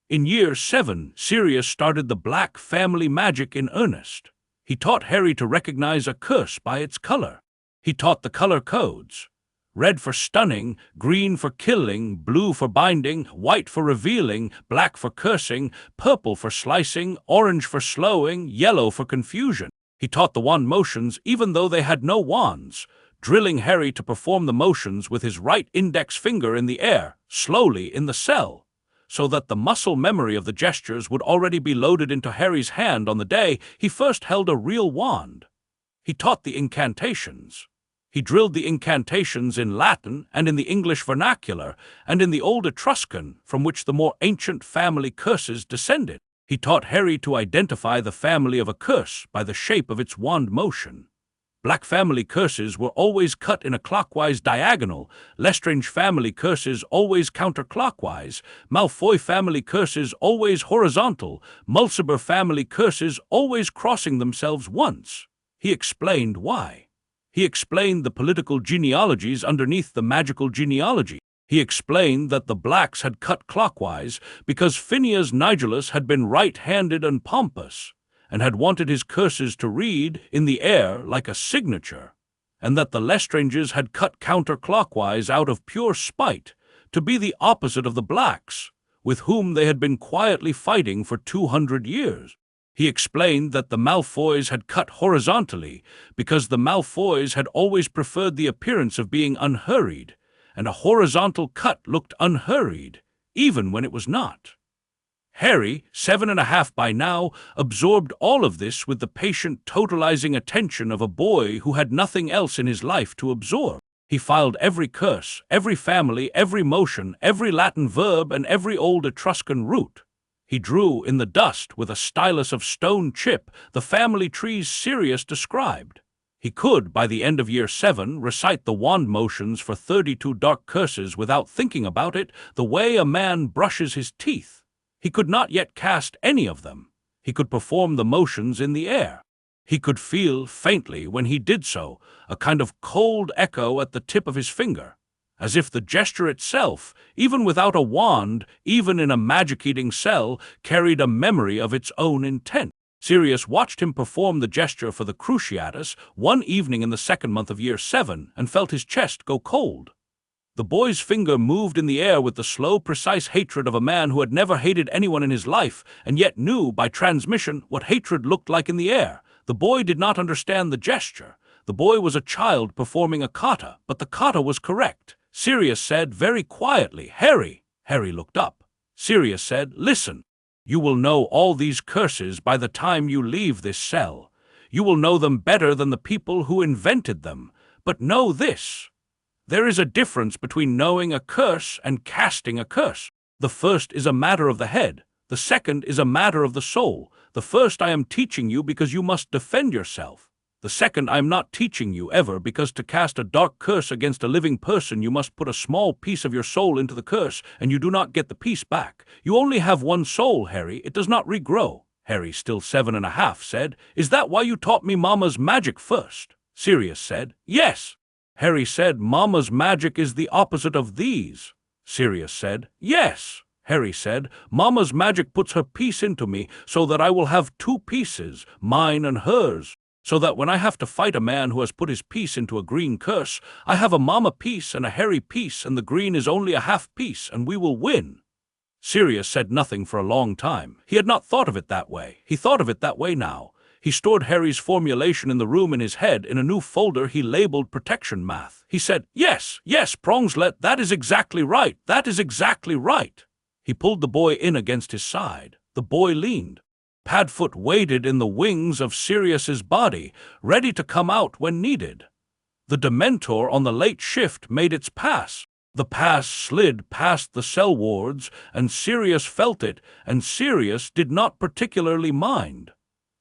In year 7, Sirius started the Black family magic in earnest. He taught Harry to recognize a curse by its color. He taught the color codes. Red for stunning, green for killing, blue for binding, white for revealing, black for cursing, purple for slicing, orange for slowing, yellow for confusion. He taught the wand motions even though they had no wands, drilling Harry to perform the motions with his right index finger in the air, slowly in the cell, so that the muscle memory of the gestures would already be loaded into Harry's hand on the day he first held a real wand. He taught the incantations. He drilled the incantations in Latin and in the English vernacular and in the old Etruscan, from which the more ancient family curses descended. He taught Harry to identify the family of a curse by the shape of its wand motion. Black family curses were always cut in a clockwise diagonal, Lestrange family curses always counterclockwise, Malfoy family curses always horizontal, Mulciber family curses always crossing themselves once. He explained why. He explained the political genealogies underneath the magical genealogy. He explained that the Blacks had cut clockwise because Phineas Nigellus had been right-handed and pompous, and had wanted his curses to read in the air like a signature, and that the Lestranges had cut counterclockwise out of pure spite to be the opposite of the Blacks, with whom they had been quietly fighting for 200 years. He explained that the Malfoys had cut horizontally because the Malfoys had always preferred the appearance of being unhurried, and a horizontal cut looked unhurried, even when it was not. Harry, 7½ by now, absorbed all of this with the patient, totalizing attention of a boy who had nothing else in his life to absorb. He filed every curse, every family, every motion, every Latin verb, and every old Etruscan root. He drew in the dust with a stylus of stone chip the family trees Sirius described. He could, by the end of year 7, recite the wand motions for 32 dark curses without thinking about it, the way a man brushes his teeth. He could not yet cast any of them. He could perform the motions in the air. He could feel, faintly, when he did so, a kind of cold echo at the tip of his finger, as if the gesture itself, even without a wand, even in a magic-eating cell, carried a memory of its own intent. Sirius watched him perform the gesture for the Cruciatus one evening in the 2nd month of year 7 and felt his chest go cold. The boy's finger moved in the air with the slow, precise hatred of a man who had never hated anyone in his life and yet knew by transmission what hatred looked like in the air. The boy did not understand the gesture. The boy was a child performing a kata, but the kata was correct. Sirius said very quietly, "Harry." Harry looked up. Sirius said, "Listen. You will know all these curses by the time you leave this cell. You will know them better than the people who invented them. But know this. There is a difference between knowing a curse and casting a curse. The first is a matter of the head. The second is a matter of the soul. The first I am teaching you because you must defend yourself. The second I am not teaching you ever, because to cast a dark curse against a living person you must put a small piece of your soul into the curse, and you do not get the piece back. You only have one soul, Harry. It does not regrow. Harry, still 7.5, said, "Is that why you taught me Mama's magic first?" Sirius said, "Yes." Harry said, "Mama's magic is the opposite of these." Sirius said, "Yes." Harry said, "Mama's magic puts her piece into me so that I will have two pieces, mine and hers. So that when I have to fight a man who has put his piece into a green curse, I have a Mama piece and a Harry piece, and the green is only a half piece, and we will win." Sirius said nothing for a long time. He had not thought of it that way. He thought of it that way now. He stored Harry's formulation in the room in his head in a new folder he labeled Protection Math. He said, "Yes, yes, Prongslet, that is exactly right. That is exactly right." He pulled the boy in against his side. The boy leaned. Padfoot waited in the wings of Sirius's body, ready to come out when needed. The Dementor on the late shift made its pass. The pass slid past the cell wards, and Sirius felt it, and Sirius did not particularly mind.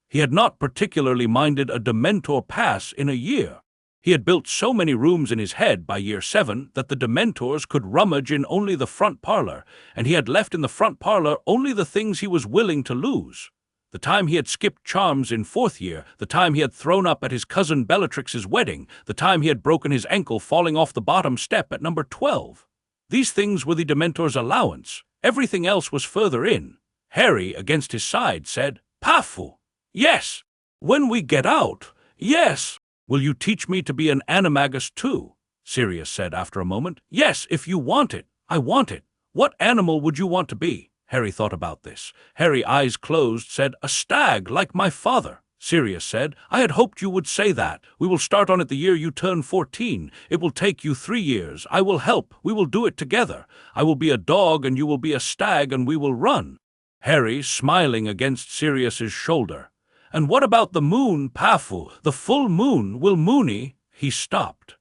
He had not particularly minded a Dementor pass in a year. He had built so many rooms in his head by year 7 that the Dementors could rummage in only the front parlor, and he had left in the front parlor only the things he was willing to lose. The time he had skipped charms in 4th year, the time he had thrown up at his cousin Bellatrix's wedding, the time he had broken his ankle falling off the bottom step at number 12. These things were the Dementor's allowance. Everything else was further in. Harry, against his side, said, "Padfoot, yes. When we get out, yes." "Will you teach me to be an Animagus too?" Sirius said after a moment. "Yes, if you want it. I want it." "What animal would you want to be?" Harry thought about this. Harry, eyes closed, said, "A stag, like my father." Sirius said, "I had hoped you would say that. We will start on it the year you turn 14. It will take you 3 years. I will help. We will do it together. I will be a dog and you will be a stag, and we will run." Harry, smiling against Sirius's shoulder. "And what about the moon, Padfoot? The full moon, will Moony—" He stopped.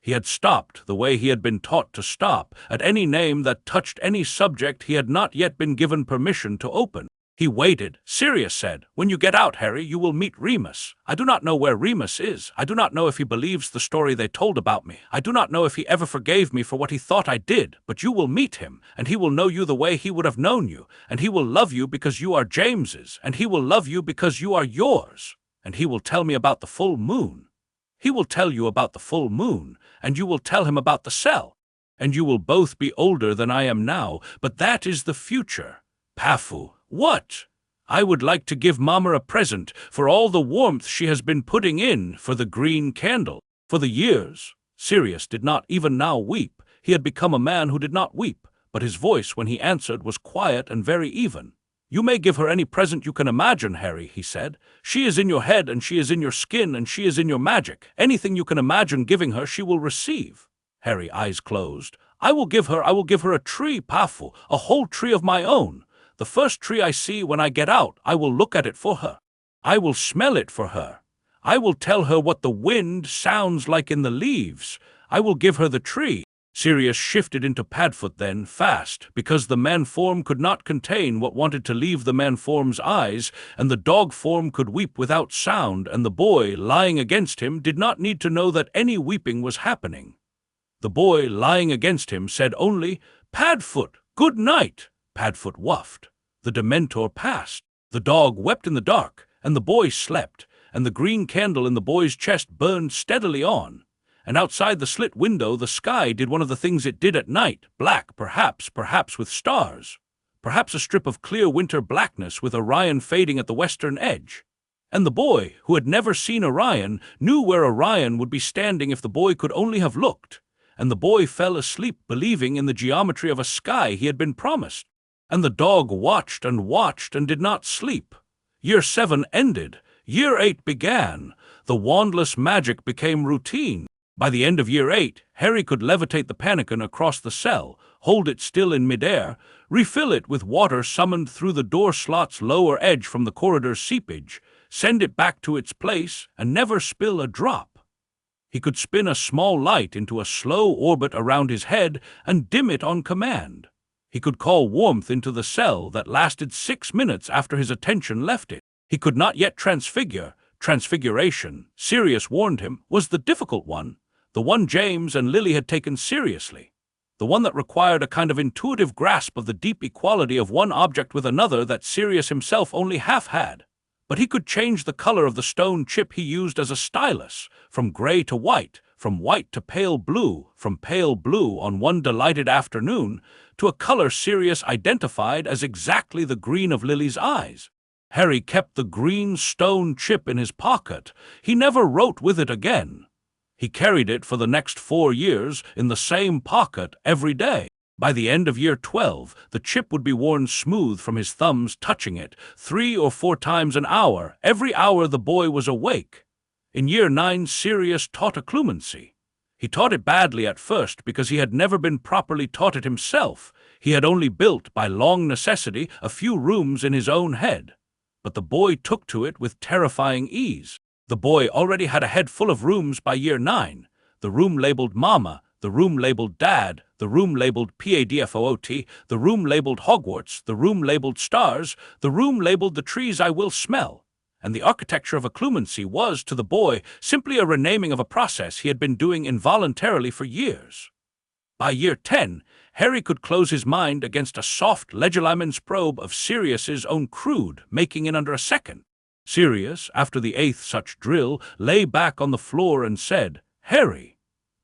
He had stopped the way he had been taught to stop, at any name that touched any subject he had not yet been given permission to open. He waited. Sirius said, "When you get out, Harry, you will meet Remus. I do not know where Remus is. I do not know if he believes the story they told about me. I do not know if he ever forgave me for what he thought I did, but you will meet him, and he will know you the way he would have known you, and he will love you because you are James's, and he will love you because you are yours, and he will tell me about the full moon. He will tell you about the full moon, and you will tell him about the cell, and you will both be older than I am now, but that is the future." "Padfoot, what?" "I would like to give Mama a present for all the warmth she has been putting in for the green candle, for the years." Sirius did not even now weep. He had become a man who did not weep, but his voice when he answered was quiet and very even. "You may give her any present you can imagine, Harry," he said. "She is in your head, and she is in your skin, and she is in your magic. Anything you can imagine giving her, she will receive." Harry, eyes closed. I will give her a tree, Padfoot, a whole tree of my own. The first tree I see when I get out, I will look at it for her. I will smell it for her. I will tell her what the wind sounds like in the leaves. I will give her the tree." Sirius shifted into Padfoot then, fast, because the man form could not contain what wanted to leave the man form's eyes, and the dog form could weep without sound, and the boy, lying against him, did not need to know that any weeping was happening. The boy, lying against him, said only, "Padfoot, good night." Padfoot wuffed. The Dementor passed. The dog wept in the dark, and the boy slept, and the green candle in the boy's chest burned steadily on. And outside the slit window the sky did one of the things it did at night, black, perhaps with stars. Perhaps a strip of clear winter blackness with Orion fading at the western edge. And the boy, who had never seen Orion, knew where Orion would be standing if the boy could only have looked. And the boy fell asleep believing in the geometry of a sky he had been promised. And the dog watched and did not sleep. Year 7 ended. Year 8 began. The wandless magic became routine. By the end of year 8, Harry could levitate the pannikin across the cell, hold it still in midair, refill it with water summoned through the door slot's lower edge from the corridor's seepage, send it back to its place, and never spill a drop. He could spin a small light into a slow orbit around his head and dim it on command. He could call warmth into the cell that lasted 6 minutes after his attention left it. He could not yet transfigure. Transfiguration, Sirius warned him, was the difficult one, the one James and Lily had taken seriously, the one that required a kind of intuitive grasp of the deep equality of one object with another that Sirius himself only half had. But he could change the color of the stone chip he used as a stylus, from gray to white, from white to pale blue, from pale blue on one delighted afternoon, to a color Sirius identified as exactly the green of Lily's eyes. Harry kept the green stone chip in his pocket. He never wrote with it again. He carried it for the next 4 years in the same pocket every day. By the end of year 12, the chip would be worn smooth from his thumbs touching it 3 or 4 times an hour, every hour the boy was awake. In year 9, Sirius taught occlumency. He taught it badly at first because he had never been properly taught it himself. He had only built, by long necessity, a few rooms in his own head. But the boy took to it with terrifying ease. The boy already had a head full of rooms by year 9. The room labeled Mama, the room labeled Dad, the room labeled Padfoot, the room labeled Hogwarts, the room labeled Stars, the room labeled The Trees I Will Smell. And the architecture of occlumency was, to the boy, simply a renaming of a process he had been doing involuntarily for years. By year 10, Harry could close his mind against a soft Legilimen's probe of Sirius's own crude, making in under a second. Sirius, after the 8th such drill, lay back on the floor and said, "Harry,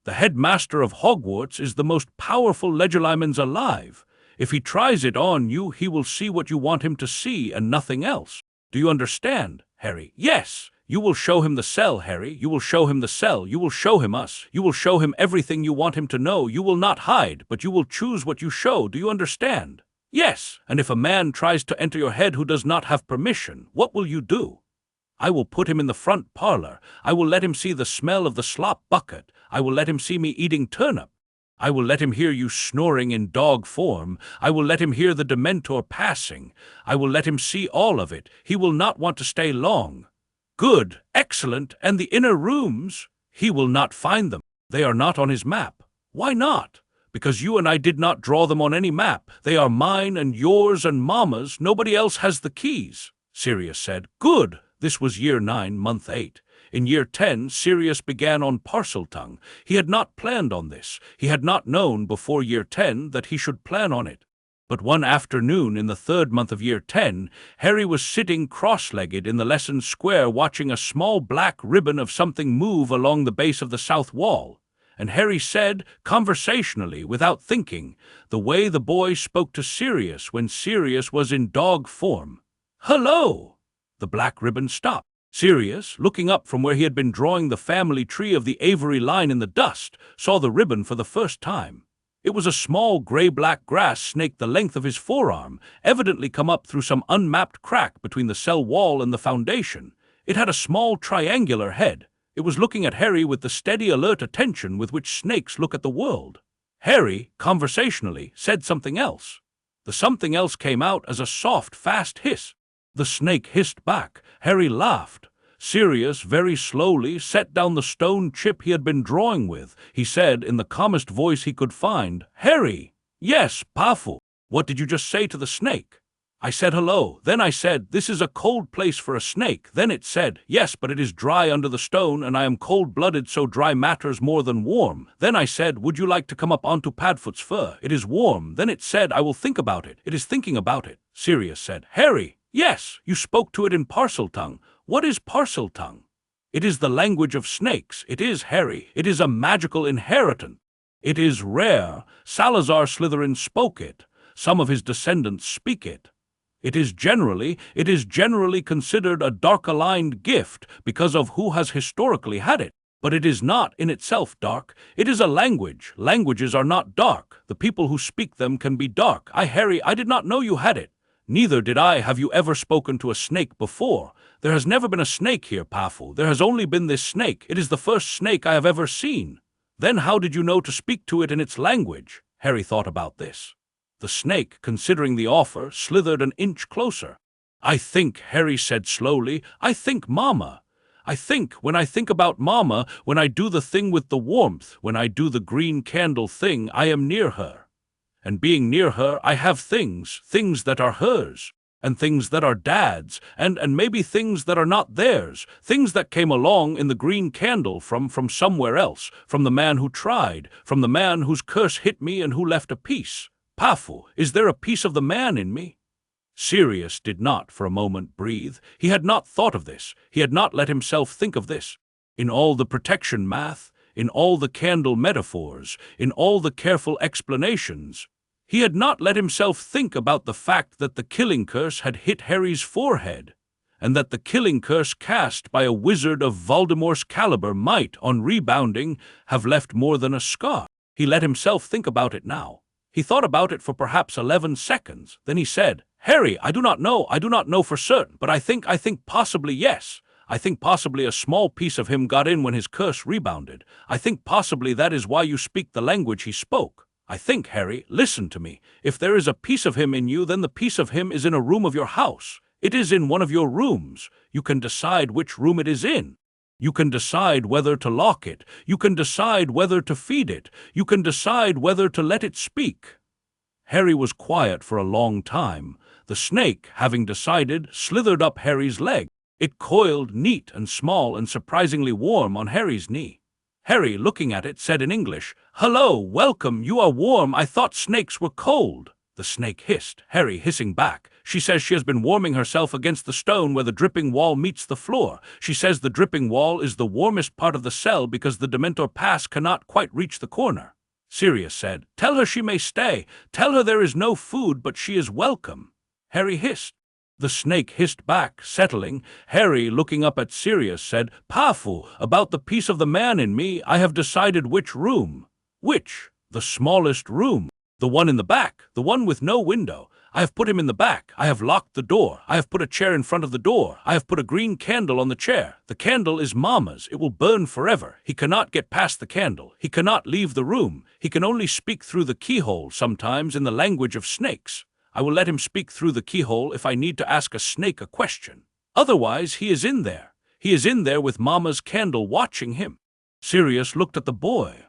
the headmaster of Hogwarts is the most powerful Legilimen's alive. If he tries it on you, he will see what you want him to see and nothing else. Do you understand, Harry?" "Yes. You will show him the cell, Harry. You will show him the cell. You will show him us. You will show him everything you want him to know. You will not hide, but you will choose what you show. Do you understand?" "Yes. And if a man tries to enter your head who does not have permission, what will you do?" "I will put him in the front parlor. I will let him see the smell of the slop bucket. I will let him see me eating turnip. I will let him hear you snoring in dog form. I will let him hear the Dementor passing. I will let him see all of it. He will not want to stay long." "Good, excellent, and the inner rooms?" "He will not find them. They are not on his map." "Why not?" "Because you and I did not draw them on any map. They are mine and yours and Mama's. Nobody else has the keys," Sirius said. "Good." This was year 9, month 8. In year 10, Sirius began on Parseltongue. He had not planned on this. He had not known before year 10 that he should plan on it. But one afternoon in the 3rd month of year 10, Harry was sitting cross-legged in the lesson square watching a small black ribbon of something move along the base of the south wall. And Harry said, conversationally, without thinking, the way the boy spoke to Sirius when Sirius was in dog form, "Hello!" The black ribbon stopped. Sirius, looking up from where he had been drawing the family tree of the Avery line in the dust, saw the ribbon for the first time. It was a small gray-black grass snake the length of his forearm, evidently come up through some unmapped crack between the cell wall and the foundation. It had a small triangular head. It was looking at Harry with the steady, alert attention with which snakes look at the world. Harry, conversationally, said something else. The something else came out as a soft, fast hiss. The snake hissed back. Harry laughed. Sirius, very slowly, set down the stone chip he had been drawing with. He said, in the calmest voice he could find, "Harry!" "Yes, Padfoot." "What did you just say to the snake?" "I said hello. Then I said, 'This is a cold place for a snake.' Then it said, 'Yes, but it is dry under the stone, and I am cold-blooded, so dry matters more than warm.' Then I said, 'Would you like to come up onto Padfoot's fur? It is warm.' Then it said, 'I will think about it.' It is thinking about it." Sirius said, "Harry!" "Yes, you spoke to it in Parseltongue. What is Parseltongue?" "It is the language of snakes. It is, Harry. It is a magical inheritance. It is rare. Salazar Slytherin spoke it. Some of his descendants speak it. It is generally considered a dark-aligned gift because of who has historically had it. But it is not in itself dark. It is a language. Languages are not dark. The people who speak them can be dark. Harry, I did not know you had it." "Neither did I. Have you ever spoken to a snake before?" "There has never been a snake here, Padfoot. There has only been this snake. It is the first snake I have ever seen." "Then how did you know to speak to it in its language?" Harry thought about this. The snake, considering the offer, slithered an inch closer. "I think," Harry said slowly, "I think Mama. When I think about Mama, when I do the thing with the warmth, when I do the green candle thing, I am near her." and being near her, I have things that are hers, and things that are Dad's, and maybe things that are not theirs, things that came along in the green candle from somewhere else, from the man who tried, from the man whose curse hit me and who left a piece. Pafu, is there a piece of the man in me?" Sirius did not for a moment breathe. He had not thought of this. He had not let himself think of this. In all the protection math, in all the candle metaphors, in all the careful explanations, he had not let himself think about the fact that the killing curse had hit Harry's forehead, and that the killing curse cast by a wizard of Voldemort's caliber might, on rebounding, have left more than a scar. He let himself think about it now. He thought about it for perhaps 11 seconds. Then he said, "Harry, I do not know for certain, but I think possibly yes. I think possibly a small piece of him got in when his curse rebounded. I think possibly that is why you speak the language he spoke. I think, Harry, listen to me. If there is a piece of him in you, then the piece of him is in a room of your house. It is in one of your rooms. You can decide which room it is in. You can decide whether to lock it. You can decide whether to feed it. You can decide whether to let it speak." Harry was quiet for a long time. The snake, having decided, slithered up Harry's leg. It coiled neat and small and surprisingly warm on Harry's knee. Harry, looking at it, said in English, "Hello, welcome, you are warm. I thought snakes were cold." The snake hissed, Harry hissing back. "She says she has been warming herself against the stone where the dripping wall meets the floor. She says the dripping wall is the warmest part of the cell because the Dementor pass cannot quite reach the corner." Sirius said, "Tell her she may stay. Tell her there is no food, but she is welcome." Harry hissed. The snake hissed back, settling. Harry, looking up at Sirius, said, "Pafu, about the piece of the man in me, I have decided which room." "Which?" "The smallest room. The one in the back, the one with no window. I have put him in the back. I have locked the door. I have put a chair in front of the door. I have put a green candle on the chair. The candle is Mama's. It will burn forever. He cannot get past the candle. He cannot leave the room. He can only speak through the keyhole sometimes in the language of snakes. I will let him speak through the keyhole if I need to ask a snake a question. Otherwise, he is in there. He is in there with Mama's candle watching him." Sirius looked at the boy.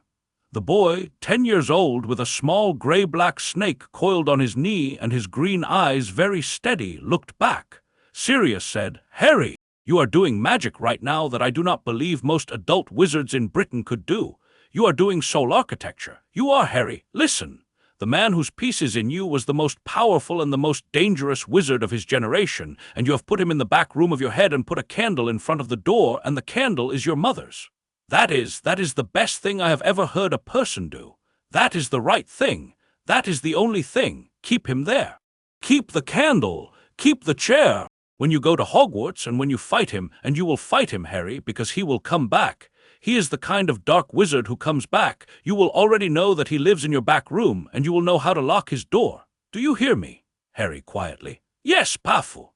The boy, 10 years old, with a small gray-black snake coiled on his knee and his green eyes very steady, looked back. Sirius said, "Harry, you are doing magic right now that I do not believe most adult wizards in Britain could do. You are doing soul architecture. You are, Harry. Listen. The man whose piece is in you was the most powerful and the most dangerous wizard of his generation, and you have put him in the back room of your head and put a candle in front of the door, and the candle is your mother's. That is the best thing I have ever heard a person do. That is the right thing. That is the only thing. Keep him there. Keep the candle. Keep the chair. When you go to Hogwarts and when you fight him, and you will fight him, Harry, because he will come back. He is the kind of dark wizard who comes back. You will already know that he lives in your back room, and you will know how to lock his door. Do you hear me?" Harry quietly. "Yes, Pafu.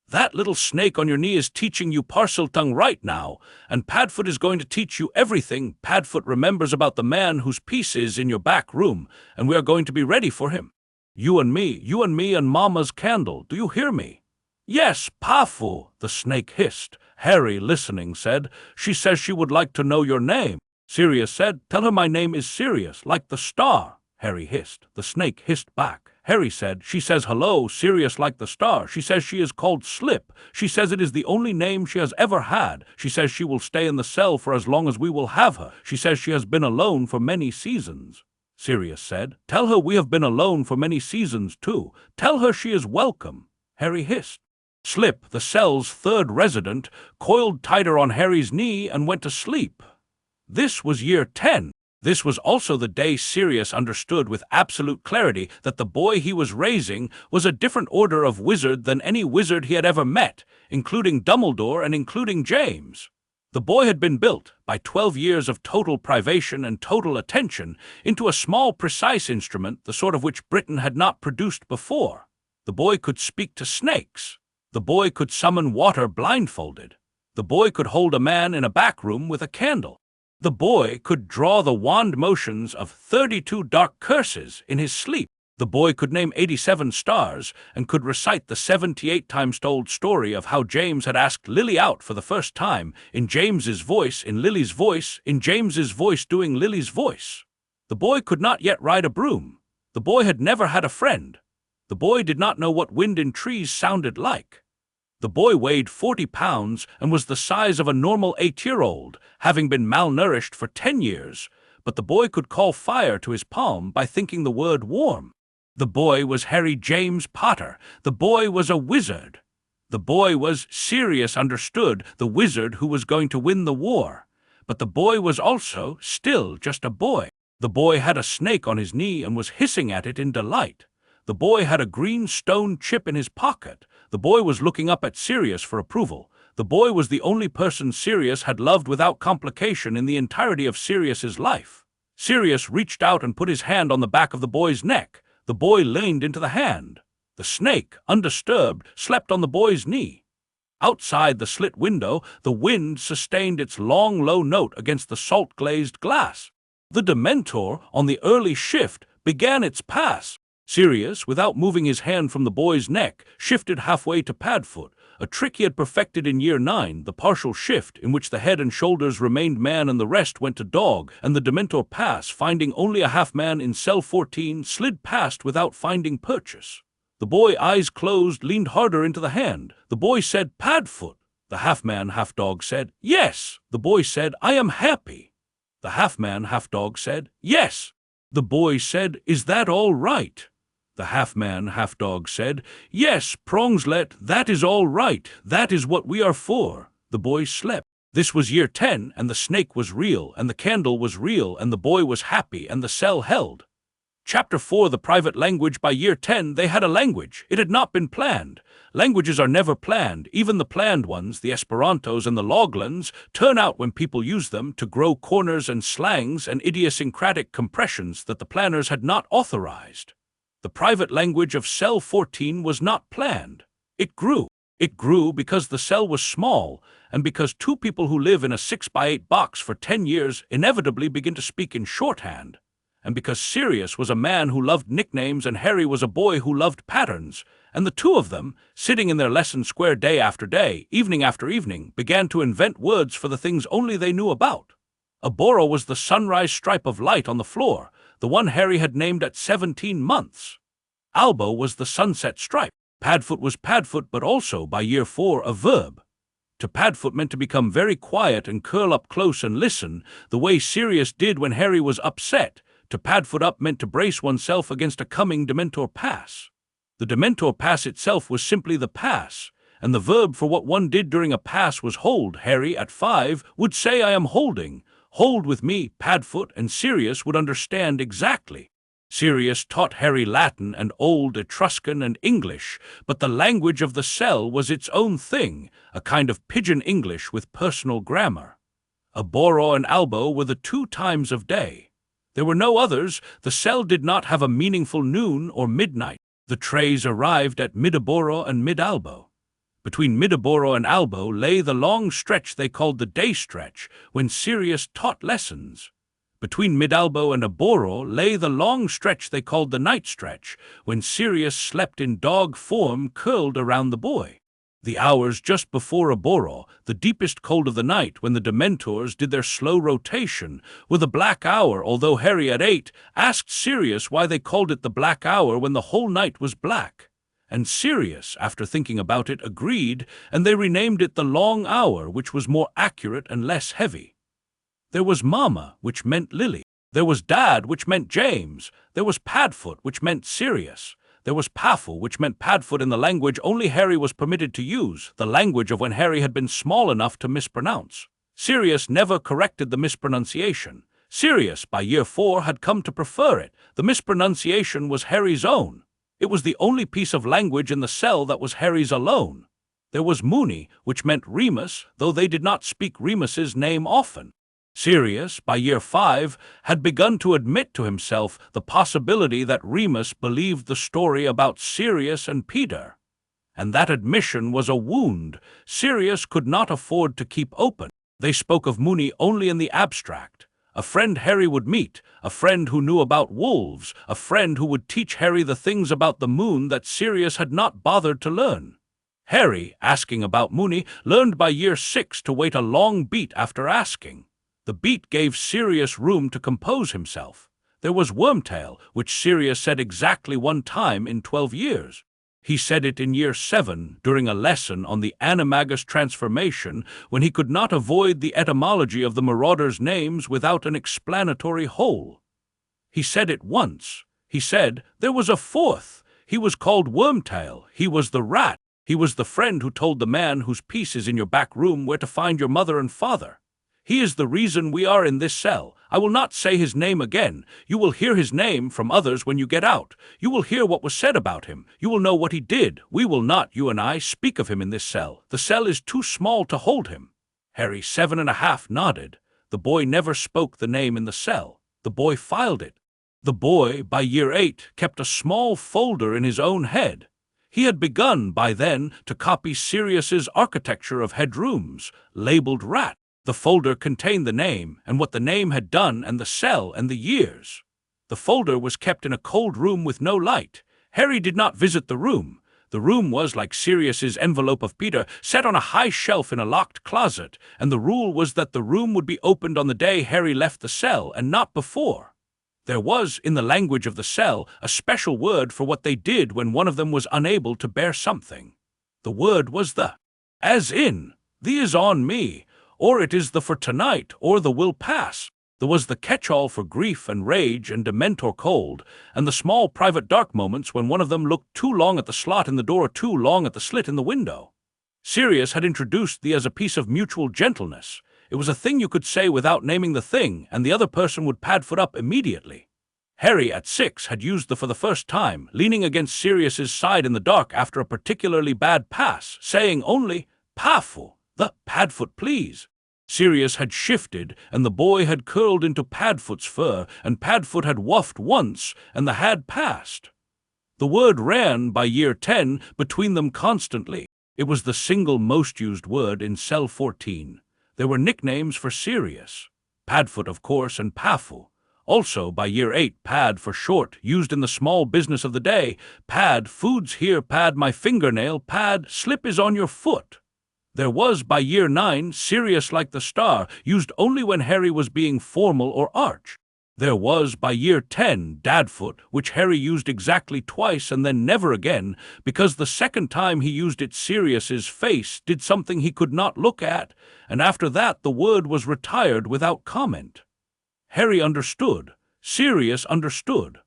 That little snake on your knee is teaching you Parseltongue right now, and Padfoot is going to teach you everything Padfoot remembers about the man whose piece is in your back room, and we are going to be ready for him. You and me and Mama's candle. Do you hear me?" "Yes, Pafu," the snake hissed. Harry, listening, said, "She says she would like to know your name." Sirius said, "Tell her my name is Sirius, like the star." Harry hissed. The snake hissed back. Harry said, "She says hello, Sirius like the star. She says she is called Slip. She says it is the only name she has ever had. She says she will stay in the cell for as long as we will have her. She says she has been alone for many seasons." Sirius said, "Tell her we have been alone for many seasons too. Tell her she is welcome." Harry hissed. Slip, the cell's third resident, coiled tighter on Harry's knee and went to sleep. This was year 10. This was also the day Sirius understood with absolute clarity that the boy he was raising was a different order of wizard than any wizard he had ever met, including Dumbledore and including James. The boy had been built, by 12 years of total privation and total attention, into a small, precise instrument, the sort of which Britain had not produced before. The boy could speak to snakes. The boy could summon water blindfolded. The boy could hold a man in a back room with a candle. The boy could draw the wand motions of 32 dark curses in his sleep. The boy could name 87 stars and could recite the 78 times told story of how James had asked Lily out for the first time, in James's voice, in Lily's voice, in James's voice doing Lily's voice. The boy could not yet ride a broom. The boy had never had a friend. The boy did not know what wind in trees sounded like. The boy weighed 40 pounds and was the size of a normal 8-year-old, having been malnourished for 10 years, but the boy could call fire to his palm by thinking the word warm. The boy was Harry James Potter. The boy was a wizard. The boy was Sirius understood, the wizard who was going to win the war. But the boy was also still just a boy. The boy had a snake on his knee and was hissing at it in delight. The boy had a green stone chip in his pocket. The boy was looking up at Sirius for approval. The boy was the only person Sirius had loved without complication in the entirety of Sirius's life. Sirius reached out and put his hand on the back of the boy's neck. The boy leaned into the hand. The snake, undisturbed, slept on the boy's knee. Outside the slit window, the wind sustained its long, low note against the salt-glazed glass. The Dementor, on the early shift, began its pass. Sirius, without moving his hand from the boy's neck, shifted halfway to Padfoot, a trick he had perfected in Year 9, the partial shift, in which the head and shoulders remained man and the rest went to dog, and the Dementor pass, finding only a half-man in cell 14, slid past without finding purchase. The boy, eyes closed, leaned harder into the hand. The boy said, "Padfoot." The half-man, half-dog said, "Yes." The boy said, "I am happy." The half-man, half-dog said, "Yes." The boy said, "Is that all right?" The half-man, half-dog said, "Yes, Prongslet, that is all right. That is what we are for." The boy slept. This was Year 10, and the snake was real, and the candle was real, and the boy was happy, and the cell held. Chapter 4, the private language. By Year 10, they had a language. It had not been planned. Languages are never planned. Even the planned ones, the Esperantos and the Loglans, turn out when people use them to grow corners and slangs and idiosyncratic compressions that the planners had not authorized. The private language of cell 14 was not planned. It grew. It grew because the cell was small, and because two people who live in a 6x8 box for 10 years inevitably begin to speak in shorthand, and because Sirius was a man who loved nicknames and Harry was a boy who loved patterns, and the two of them, sitting in their lesson square day after day, evening after evening, began to invent words for the things only they knew about. Aboro was the sunrise stripe of light on the floor, the one Harry had named at 17 months. Albo was the sunset stripe. Padfoot was Padfoot, but also, by Year 4, a verb. To Padfoot meant to become very quiet and curl up close and listen, the way Sirius did when Harry was upset. To Padfoot up meant to brace oneself against a coming Dementor pass. The Dementor pass itself was simply the pass, and the verb for what one did during a pass was hold. Harry, at 5, would say, "I am holding. Hold with me." Padfoot and Sirius would understand exactly. Sirius taught Harry Latin and Old Etruscan and English, but the language of the cell was its own thing, a kind of pidgin English with personal grammar. Aboro and Albo were the 2 times of day. There were no others. The cell did not have a meaningful noon or midnight. The trays arrived at mid-Aboro and mid-Albo. Between mid-Aboro and Albo lay the long stretch they called the day stretch, when Sirius taught lessons. Between mid-Albo and Aboro lay the long stretch they called the night stretch, when Sirius slept in dog form curled around the boy. The hours just before Aboro, the deepest cold of the night when the Dementors did their slow rotation, were the black hour, although Harry at 8 asked Sirius why they called it the black hour when the whole night was black. And Sirius, after thinking about it, agreed, and they renamed it the long hour, which was more accurate and less heavy. There was Mama, which meant Lily. There was Dad, which meant James. There was Padfoot, which meant Sirius. There was Pafu, which meant Padfoot in the language only Harry was permitted to use, the language of when Harry had been small enough to mispronounce. Sirius never corrected the mispronunciation. Sirius, by Year 4, had come to prefer it. The mispronunciation was Harry's own. It was the only piece of language in the cell that was Harry's alone. There was Mooney, which meant Remus, though they did not speak Remus's name often. Sirius, by Year 5, had begun to admit to himself the possibility that Remus believed the story about Sirius and Peter. And that admission was a wound Sirius could not afford to keep open. They spoke of Mooney only in the abstract. A friend Harry would meet, a friend who knew about wolves, a friend who would teach Harry the things about the moon that Sirius had not bothered to learn. Harry, asking about Mooney, learned by Year 6 to wait a long beat after asking. The beat gave Sirius room to compose himself. There was Wormtail, which Sirius said exactly 1 time in 12 years. He said it in year 7 during a lesson on the Animagus transformation when he could not avoid the etymology of the marauders' names without an explanatory hole. He said it once. He said there was a 4th. He was called Wormtail. He was the rat. He was the friend who told the man whose piece is in your back room where to find your mother and father. He is the reason we are in this cell. I will not say his name again. You will hear his name from others when you get out. You will hear what was said about him. You will know what he did. We will not, you and I, speak of him in this cell. The cell is too small to hold him. Harry, 7½ nodded. The boy never spoke the name in the cell. The boy filed it. The boy, by year 8, kept a small folder in his own head. He had begun, by then, to copy Sirius's architecture of headrooms, labeled rat. The folder contained the name, and what the name had done, and the cell, and the years. The folder was kept in a cold room with no light. Harry did not visit the room. The room was, like Sirius's envelope of Peter, set on a high shelf in a locked closet, and the rule was that the room would be opened on the day Harry left the cell, and not before. There was, in the language of the cell, a special word for what they did when one of them was unable to bear something. The word was the, as in, "Thee is on me," or "it is the for tonight," or "the will pass." There was the catch-all for grief and rage and Dementor cold, and the small private dark moments when one of them looked too long at the slot in the door or too long at the slit in the window. Sirius had introduced thee as a piece of mutual gentleness. It was a thing you could say without naming the thing, and the other person would Padfoot up immediately. Harry, at 6, had used the for the first time, leaning against Sirius's side in the dark after a particularly bad pass, saying only, "Padfoot, the Padfoot, please." Sirius had shifted, and the boy had curled into Padfoot's fur, and Padfoot had wuffed once, and the had passed. The word ran, by year 10, between them constantly. It was the single most used word in cell 14. There were nicknames for Sirius. Padfoot, of course, and Padfoot. Also, by year 8, Pad for short, used in the small business of the day. Pad, food's here, Pad, my fingernail, Pad, slip is on your foot. There was, by year 9, Sirius like the star, used only when Harry was being formal or arch. There was, by year 10, Dadfoot, which Harry used exactly twice and then never again, because the second time he used it Sirius's face did something he could not look at, and after that the word was retired without comment. Harry understood. Sirius understood.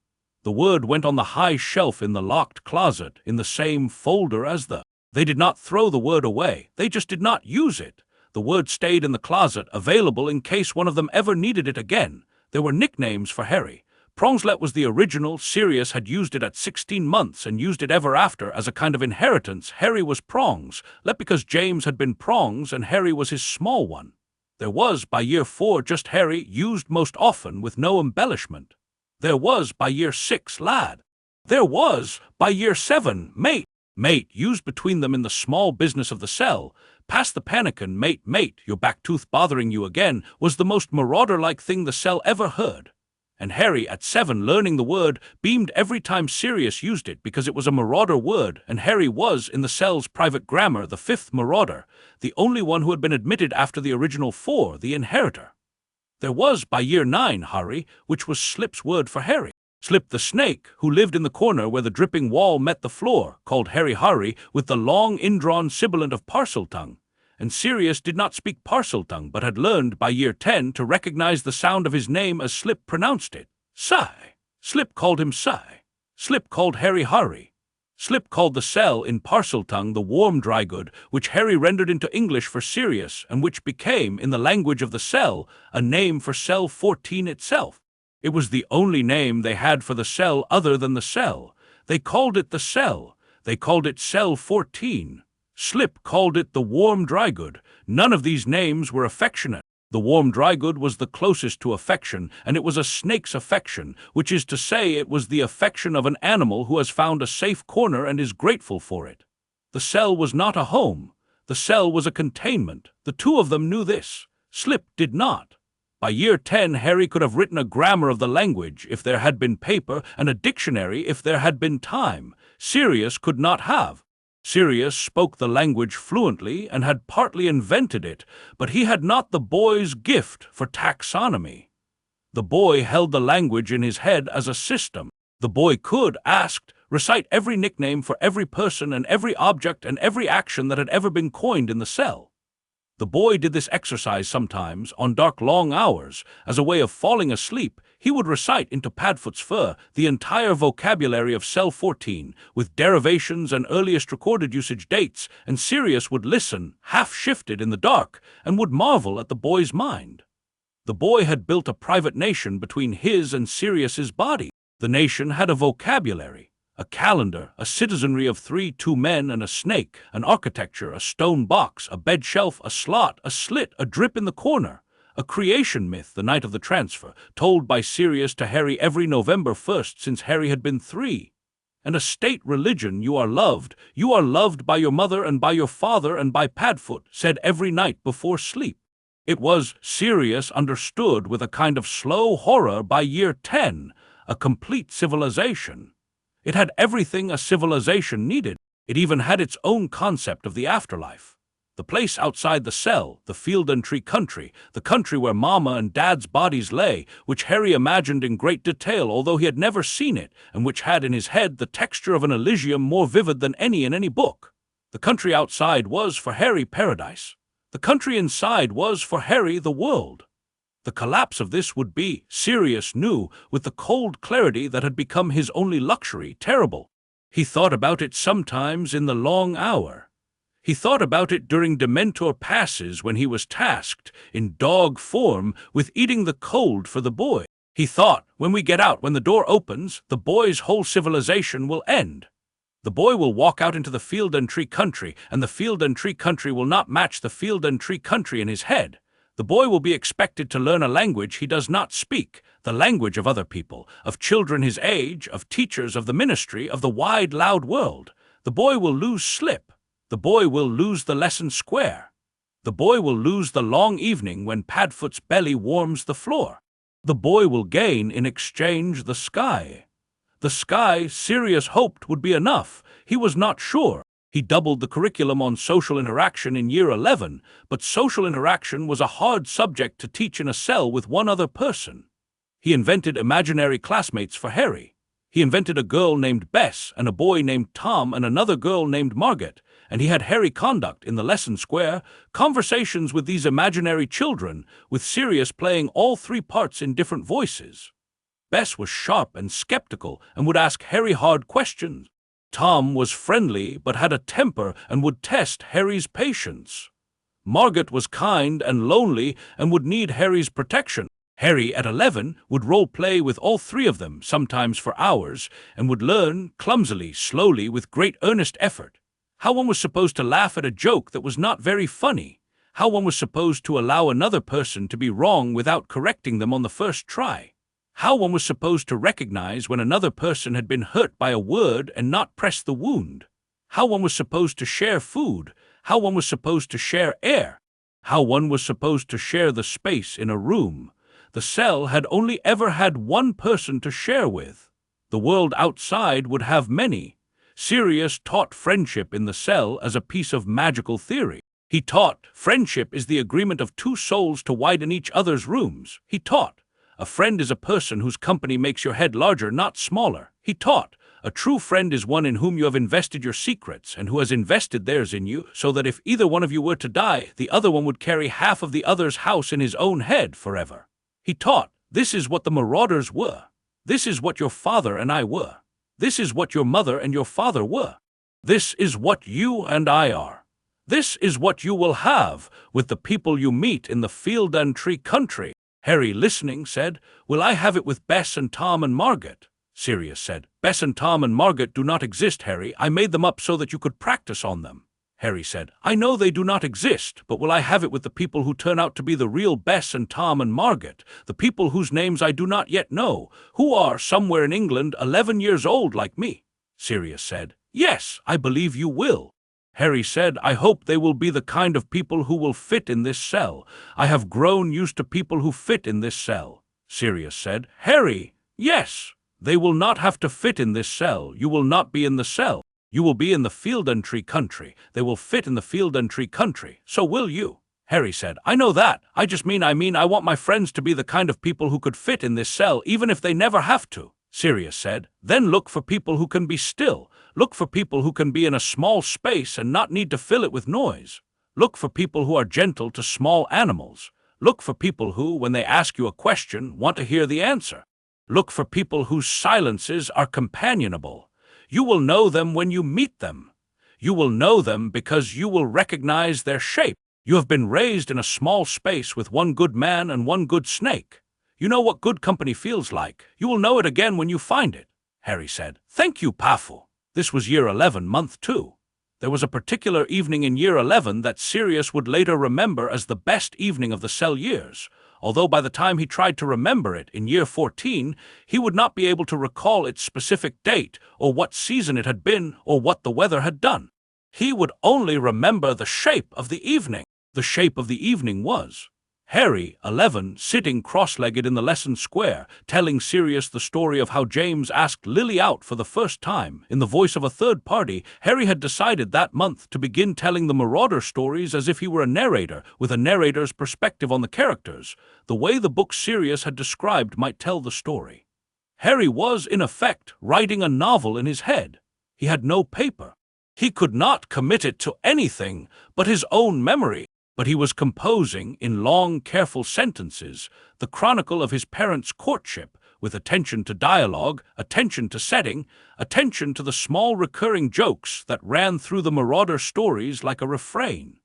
The word went on the high shelf in the locked closet, in the same folder as the. They did not throw the word away, they just did not use it. The word stayed in the closet, available in case one of them ever needed it again. There were nicknames for Harry. Prongslet was the original. Sirius had used it at 16 months and used it ever after as a kind of inheritance. Harry was Prongs, let because James had been Prongs and Harry was his small one. There was, by year 4, just Harry, used most often with no embellishment. There was, by year 6, lad. There was, by year 7, mate. Mate, used between them in the small business of the cell. Pass the pannikin, mate, mate, your back tooth bothering you again, was the most marauder-like thing the cell ever heard. And Harry, at 7, learning the word, beamed every time Sirius used it because it was a marauder word, and Harry was, in the cell's private grammar, the 5th marauder, the only one who had been admitted after the original 4, the inheritor. There was, by year 9, Harry, which was Slip's word for Harry. Slip the snake, who lived in the corner where the dripping wall met the floor, called Harry Harry, with the long indrawn sibilant of Parseltongue. And Sirius did not speak Parseltongue, but had learned, by year 10, to recognize the sound of his name as Slip pronounced it. Sigh. Slip called him Sigh. Slip called Harry Harry. Slip called the cell in Parseltongue the warm dry good, which Harry rendered into English for Sirius, and which became, in the language of the cell, a name for cell 14 itself. It was the only name they had for the cell other than the cell. They called it the cell. They called it cell 14. Slip called it the warm dry good. None of these names were affectionate. The warm dry good was the closest to affection, and it was a snake's affection, which is to say it was the affection of an animal who has found a safe corner and is grateful for it. The cell was not a home. The cell was a containment. The two of them knew this. Slip did not. By year 10, Harry could have written a grammar of the language if there had been paper, and a dictionary if there had been time. Sirius could not have. Sirius spoke the language fluently and had partly invented it, but he had not the boy's gift for taxonomy. The boy held the language in his head as a system. The boy could, asked, recite every nickname for every person and every object and every action that had ever been coined in the cell. The boy did this exercise sometimes, on dark long hours, as a way of falling asleep. He would recite into Padfoot's fur the entire vocabulary of Cell 14, with derivations and earliest recorded usage dates, and Sirius would listen, half-shifted in the dark, and would marvel at the boy's mind. The boy had built a private nation between his and Sirius's body. The nation had a vocabulary, a calendar, a citizenry of 3, 2 men and a snake, an architecture, a stone box, a bed shelf, a slot, a slit, a drip in the corner, a creation myth the night of the transfer, told by Sirius to Harry every November 1st since Harry had been 3, and a state religion. You are loved by your mother and by your father and by Padfoot, said every night before sleep. It was, Sirius understood with a kind of slow horror by year 10, a complete civilization. It had everything a civilization needed. It even had its own concept of the afterlife. The place outside the cell, the field and tree country, the country where Mama and Dad's bodies lay, which Harry imagined in great detail although he had never seen it, and which had in his head the texture of an Elysium more vivid than any in any book. The country outside was for Harry paradise. The country inside was for Harry the world. The collapse of this would be, Sirius knew, with the cold clarity that had become his only luxury, terrible. He thought about it sometimes in the long hour. He thought about it during Dementor passes when he was tasked, in dog form, with eating the cold for the boy. He thought, when we get out, when the door opens, the boy's whole civilization will end. The boy will walk out into the field and tree country, and the field and tree country will not match the field and tree country in his head. The boy will be expected to learn a language he does not speak, the language of other people, of children his age, of teachers, of the ministry, of the wide, loud world. The boy will lose slip. The boy will lose the lesson square. The boy will lose the long evening when Padfoot's belly warms the floor. The boy will gain, in exchange, the sky. The sky, Sirius hoped, would be enough. He was not sure. He doubled the curriculum on social interaction in year 11, but social interaction was a hard subject to teach in a cell with one other person. He invented imaginary classmates for Harry. He invented a girl named Bess and a boy named Tom and another girl named Margaret, and he had Harry conduct, in the lesson square, conversations with these imaginary children, with Sirius playing all 3 parts in different voices. Bess was sharp and skeptical and would ask Harry hard questions. Tom was friendly but had a temper and would test Harry's patience. Margaret was kind and lonely and would need Harry's protection. Harry, at 11, would role-play with all 3 of them, sometimes for hours, and would learn, clumsily, slowly, with great earnest effort, how one was supposed to laugh at a joke that was not very funny, how one was supposed to allow another person to be wrong without correcting them on the first try, how one was supposed to recognize when another person had been hurt by a word and not press the wound, how one was supposed to share food, how one was supposed to share air, how one was supposed to share the space in a room. The cell had only ever had one person to share with. The world outside would have many. Sirius taught friendship in the cell as a piece of magical theory. He taught friendship is the agreement of 2 souls to widen each other's rooms. He taught a friend is a person whose company makes your head larger, not smaller. He taught a true friend is one in whom you have invested your secrets and who has invested theirs in you, so that if either one of you were to die, the other one would carry half of the other's house in his own head forever. He taught, this is what the marauders were. This is what your father and I were. This is what your mother and your father were. This is what you and I are. This is what you will have with the people you meet in the field and tree country. Harry, listening, said, will I have it with Bess and Tom and Margaret? Sirius said, Bess and Tom and Margaret do not exist, Harry. I made them up so that you could practice on them. Harry said, I know they do not exist, but will I have it with the people who turn out to be the real Bess and Tom and Margaret, the people whose names I do not yet know, who are, somewhere in England, 11 years old like me? Sirius said, yes, I believe you will. Harry said, I hope they will be the kind of people who will fit in this cell. I have grown used to people who fit in this cell. Sirius said, Harry, yes, they will not have to fit in this cell. You will not be in the cell. You will be in the field and tree country. They will fit in the field and tree country. So will you. Harry said. I know that. I want my friends to be the kind of people who could fit in this cell even if they never have to. Sirius said. Then look for people who can be still. Look for people who can be in a small space and not need to fill it with noise. Look for people who are gentle to small animals. Look for people who, when they ask you a question, want to hear the answer. Look for people whose silences are companionable. You will know them when you meet them. You will know them because you will recognize their shape. You have been raised in a small space with one good man and one good snake. You know what good company feels like. You will know it again when you find it, Harry said. Thank you, Padfoot. This was year 11, month 2. There was a particular evening in year 11 that Sirius would later remember as the best evening of the cell years, although by the time he tried to remember it in year 14, he would not be able to recall its specific date or what season it had been or what the weather had done. He would only remember the shape of the evening. The shape of the evening was Harry, 11, sitting cross-legged in the lesson square, telling Sirius the story of how James asked Lily out for the first time. In the voice of a third party, Harry had decided that month to begin telling the Marauder stories as if he were a narrator, with a narrator's perspective on the characters. The way the book Sirius had described might tell the story. Harry was, in effect, writing a novel in his head. He had no paper. He could not commit it to anything but his own memory. But he was composing, in long, careful sentences, the chronicle of his parents' courtship, with attention to dialogue, attention to setting, attention to the small recurring jokes that ran through the Marauder stories like a refrain.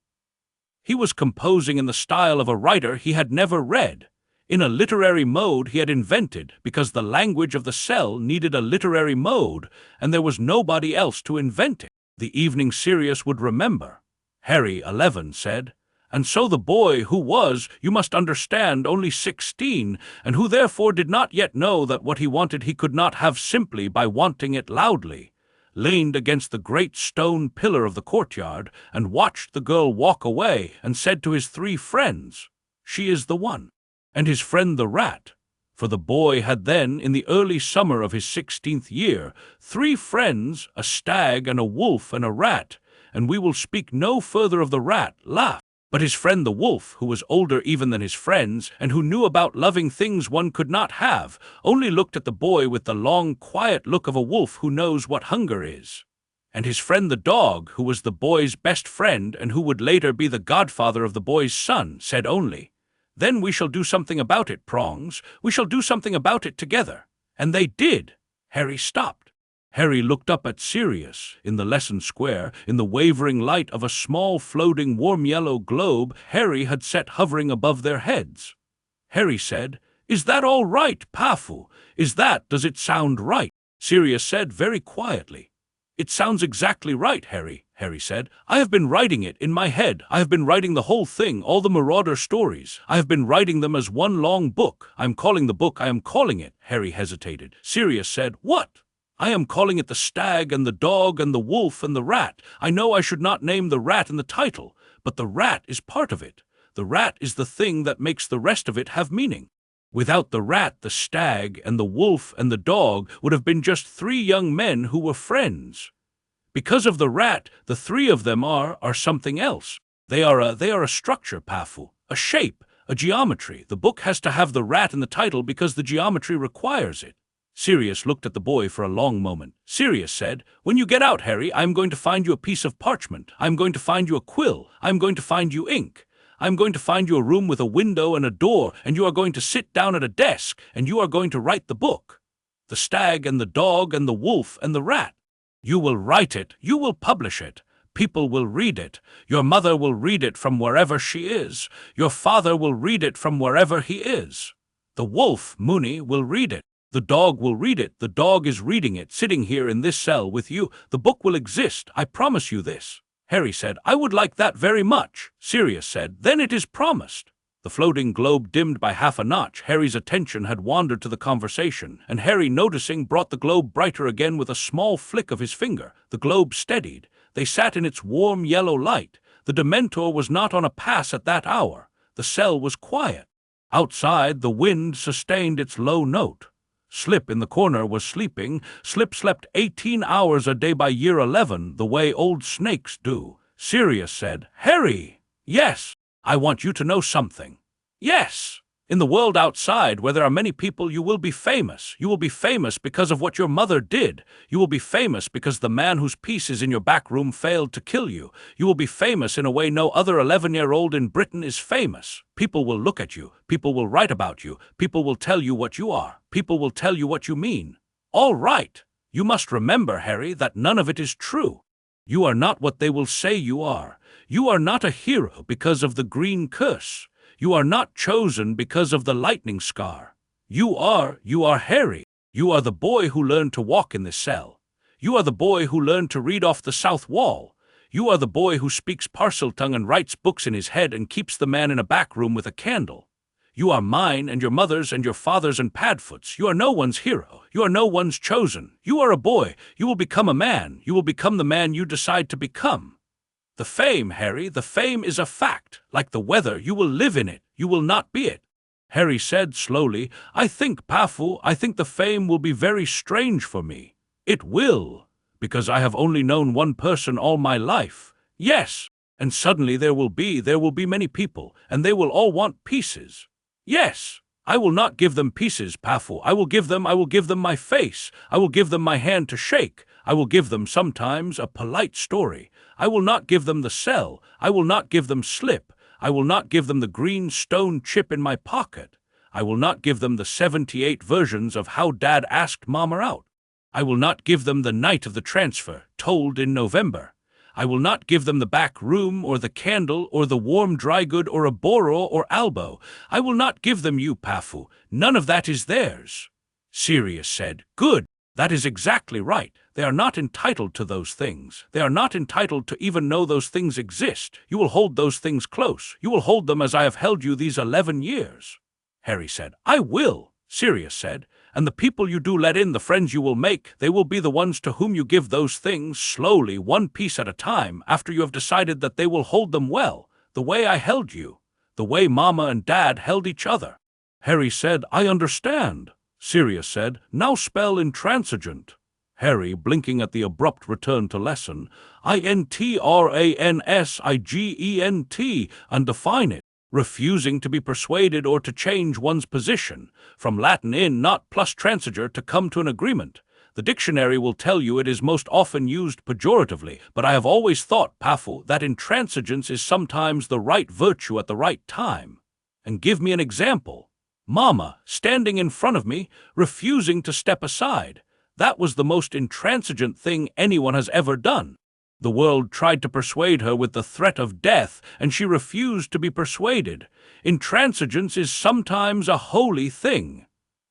He was composing in the style of a writer he had never read, in a literary mode he had invented because the language of the cell needed a literary mode and there was nobody else to invent it. The evening Sirius would remember. Harry, 11, said. And so the boy who was, you must understand, only 16, and who therefore did not yet know that what he wanted he could not have simply by wanting it loudly, leaned against the great stone pillar of the courtyard and watched the girl walk away and said to his 3 friends, "She is the one," and his friend the rat. For the boy had then, in the early summer of his 16th year, 3 friends, a stag and a wolf and a rat, and we will speak no further of the rat, laughed. But his friend the wolf, who was older even than his friends, and who knew about loving things one could not have, only looked at the boy with the long, quiet look of a wolf who knows what hunger is. And his friend the dog, who was the boy's best friend and who would later be the godfather of the boy's son, said only, "Then we shall do something about it, Prongs. We shall do something about it together." And they did. Harry stopped. Harry looked up at Sirius, in the lesson square, in the wavering light of a small floating warm yellow globe Harry had set hovering above their heads. Harry said, "Is that all right, Padfoot? Does it sound right?" Sirius said very quietly, "It sounds exactly right, Harry," Harry said. "I have been writing it in my head. I have been writing the whole thing, all the Marauder stories. I have been writing them as one long book. I am calling it." Harry hesitated. Sirius said, "What?" "I am calling it The Stag and the Dog and the Wolf and the Rat. I know I should not name the rat in the title, but the rat is part of it. The rat is the thing that makes the rest of it have meaning. Without the rat, the stag and the wolf and the dog would have been just 3 young men who were friends. Because of the rat, the 3 of them are something else. They are a structure, Padfoot, a shape, a geometry. The book has to have the rat in the title because the geometry requires it." Sirius looked at the boy for a long moment. Sirius said, "When you get out, Harry, I am going to find you a piece of parchment. I am going to find you a quill. I am going to find you ink. I am going to find you a room with a window and a door, and you are going to sit down at a desk, and you are going to write the book. The stag and the dog and the wolf and the rat. You will write it. You will publish it. People will read it. Your mother will read it from wherever she is. Your father will read it from wherever he is. The wolf, Mooney, will read it. The dog will read it. The dog is reading it, sitting here in this cell with you. The book will exist. I promise you this." Harry said, "I would like that very much." Sirius said, "Then it is promised." The floating globe dimmed by half a notch. Harry's attention had wandered to the conversation, and Harry, noticing, brought the globe brighter again with a small flick of his finger. The globe steadied. They sat in its warm yellow light. The Dementor was not on a pass at that hour. The cell was quiet. Outside, the wind sustained its low note. Slip in the corner was sleeping. Slip slept 18 hours a day by year 11, the way old snakes do. Sirius said, "Harry!" "Yes." I want you to know something. Yes, in the world outside, where there are many people, you will be famous. You will be famous because of what your mother did. You will be famous because the man whose piece is in your back room failed to kill you. You will be famous in a way no other 11-year-old in Britain is famous. People will look at you. People will write about you. People will tell you what you are. People will tell you what you mean. All right. You must remember, Harry, that none of it is true. You are not what they will say you are. You are not a hero because of the green curse. You are not chosen because of the lightning scar. You are Harry. You are the boy who learned to walk in this cell. You are the boy who learned to read off the south wall. You are the boy who speaks Parseltongue and writes books in his head and keeps the man in a back room with a candle. You are mine and your mother's and your father's and Padfoot's. You are no one's hero. You are no one's chosen. You are a boy. You will become a man. You will become the man you decide to become. The fame, Harry, the fame is a fact. Like the weather, you will live in it. You will not be it. Harry said slowly, I think the fame will be very strange for me. It will, because I have only known one person all my life. Yes, and suddenly there will be many people, and they will all want pieces. Yes, I will not give them pieces, Padfoot. I will give them my face. I will give them my hand to shake. I will give them sometimes a polite story. I will not give them the cell. I will not give them slip. I will not give them the green stone chip in my pocket. I will not give them the 78 versions of how Dad asked Mama out. I will not give them the night of the transfer, told in November. I will not give them the back room or the candle or the warm dry good or a boro or albo. I will not give them you, Padfoot. None of that is theirs. Sirius said, Good. That is exactly right. They are not entitled to those things. They are not entitled to even know those things exist. You will hold those things close. You will hold them as I have held you these 11 years. Harry said, I will, Sirius said, and the people you do let in, the friends you will make, they will be the ones to whom you give those things slowly, one piece at a time, after you have decided that they will hold them well, the way I held you, the way Mama and Dad held each other. Harry said, I understand. Sirius said, Now spell intransigent. Harry, blinking at the abrupt return to lesson, intransigent, and define it, refusing to be persuaded or to change one's position, from Latin in, not plus transiger, to come to an agreement. The dictionary will tell you it is most often used pejoratively, but I have always thought, Padfoot, that intransigence is sometimes the right virtue at the right time. And give me an example. Mama, standing in front of me, refusing to step aside. That was the most intransigent thing anyone has ever done. The world tried to persuade her with the threat of death, and she refused to be persuaded. Intransigence is sometimes a holy thing.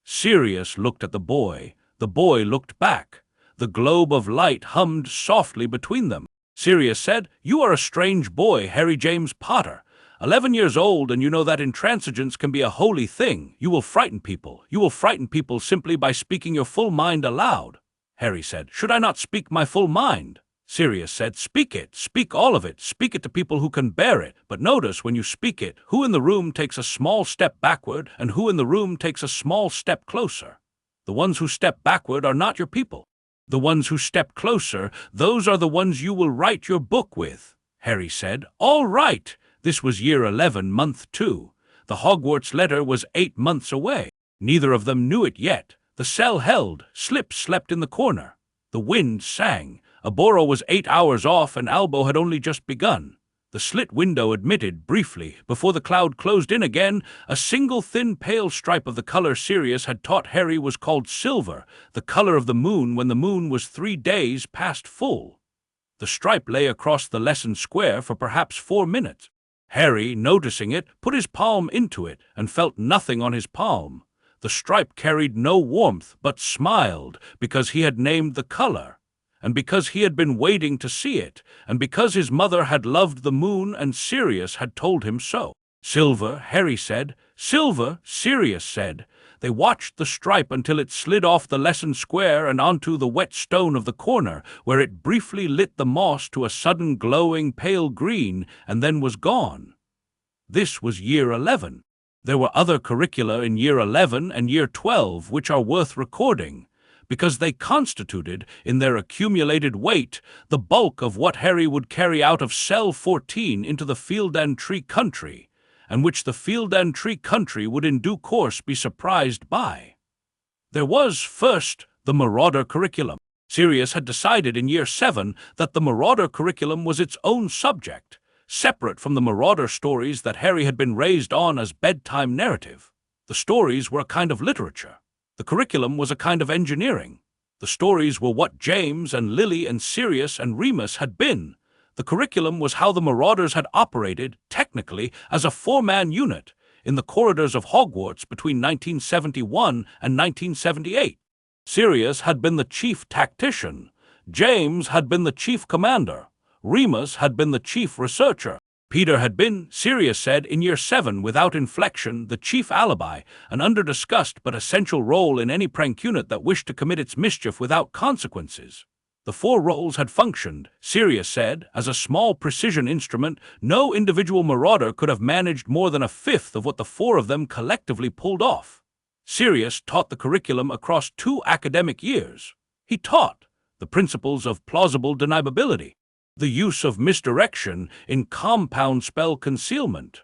Sirius looked at the boy. The boy looked back. The globe of light hummed softly between them. Sirius said, You are a strange boy, Harry James Potter. 11 years old, and you know that intransigence can be a holy thing. You will frighten people. You will frighten people simply by speaking your full mind aloud. Harry said, Should I not speak my full mind? Sirius said, Speak it. Speak all of it. Speak it to people who can bear it. But notice when you speak it, who in the room takes a small step backward and who in the room takes a small step closer. The ones who step backward are not your people. The ones who step closer, those are the ones you will write your book with. Harry said, All right. This was year 11, month 2. The Hogwarts letter was 8 months away. Neither of them knew it yet. The cell held. Slip slept in the corner. The wind sang. A boro was 8 hours off and Albo had only just begun. The slit window admitted, briefly, before the cloud closed in again, a single thin pale stripe of the color Sirius had taught Harry was called silver, the color of the moon when the moon was 3 days past full. The stripe lay across the lesson square for perhaps 4 minutes. Harry, noticing it, put his palm into it and felt nothing on his palm. The stripe carried no warmth, but smiled, because he had named the color, and because he had been waiting to see it, and because his mother had loved the moon and Sirius had told him so. Silver, Harry said. Silver, Sirius said. They watched the stripe until it slid off the lesson square and onto the wet stone of the corner, where it briefly lit the moss to a sudden glowing pale green and then was gone. This was year 11. There were other curricula in year 11 and year 12 which are worth recording, because they constituted, in their accumulated weight, the bulk of what Harry would carry out of cell 14 into the field and tree country, and which the field and tree country would in due course be surprised by. There was, first, the Marauder curriculum. Sirius had decided in year 7 that the Marauder curriculum was its own subject, separate from the Marauder stories that Harry had been raised on as bedtime narrative. The stories were a kind of literature. The curriculum was a kind of engineering. The stories were what James and Lily and Sirius and Remus had been. The curriculum was how the Marauders had operated, technically, as a 4-man unit in the corridors of Hogwarts between 1971 and 1978. Sirius had been the chief tactician. James had been the chief commander. Remus had been the chief researcher. Peter had been, Sirius said, in year 7 without inflection, the chief alibi, an under-discussed but essential role in any prank unit that wished to commit its mischief without consequences. The 4 roles had functioned, Sirius said, as a small precision instrument. No individual marauder could have managed more than a fifth of what the 4 of them collectively pulled off. Sirius taught the curriculum across 2 academic years. He taught the principles of plausible deniability, the use of misdirection in compound spell concealment,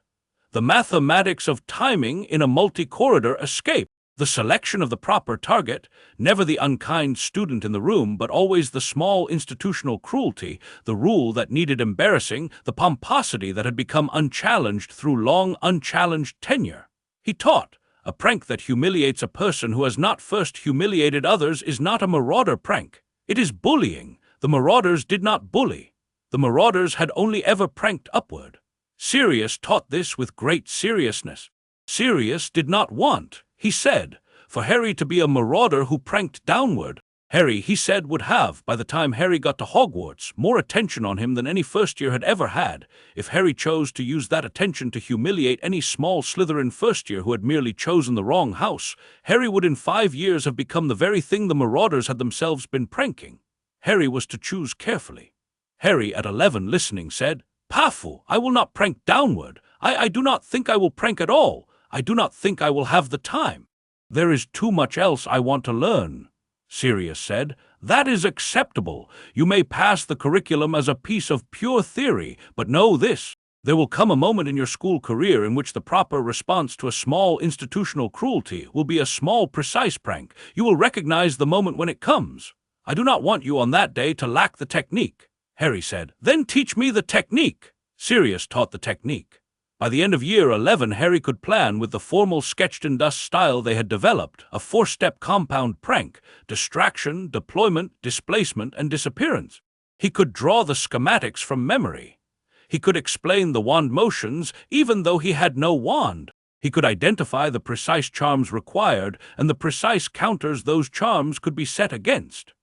the mathematics of timing in a multi-corridor escape, the selection of the proper target, never the unkind student in the room, but always the small institutional cruelty, the rule that needed embarrassing, the pomposity that had become unchallenged through long unchallenged tenure. He taught a prank that humiliates a person who has not first humiliated others is not a marauder prank. It is bullying. The Marauders did not bully. The Marauders had only ever pranked upward. Sirius taught this with great seriousness. Sirius did not want, he said, for Harry to be a marauder who pranked downward. Harry, he said, would have, by the time Harry got to Hogwarts, more attention on him than any first year had ever had. If Harry chose to use that attention to humiliate any small Slytherin first year who had merely chosen the wrong house, Harry would in 5 years have become the very thing the Marauders had themselves been pranking. Harry was to choose carefully. Harry, at 11, listening, said, "Padfoot, I will not prank downward. I do not think I will prank at all. I do not think I will have the time. There is too much else I want to learn." Sirius said, "That is acceptable. You may pass the curriculum as a piece of pure theory, but know this. There will come a moment in your school career in which the proper response to a small institutional cruelty will be a small precise prank. You will recognize the moment when it comes. I do not want you on that day to lack the technique." Harry said, "Then teach me the technique." Sirius taught the technique. By the end of year 11, Harry could plan with the formal sketched-in-dust style they had developed a 4-step compound prank: distraction, deployment, displacement, and disappearance. He could draw the schematics from memory. He could explain the wand motions even though he had no wand. He could identify the precise charms required and the precise counters those charms could be set against.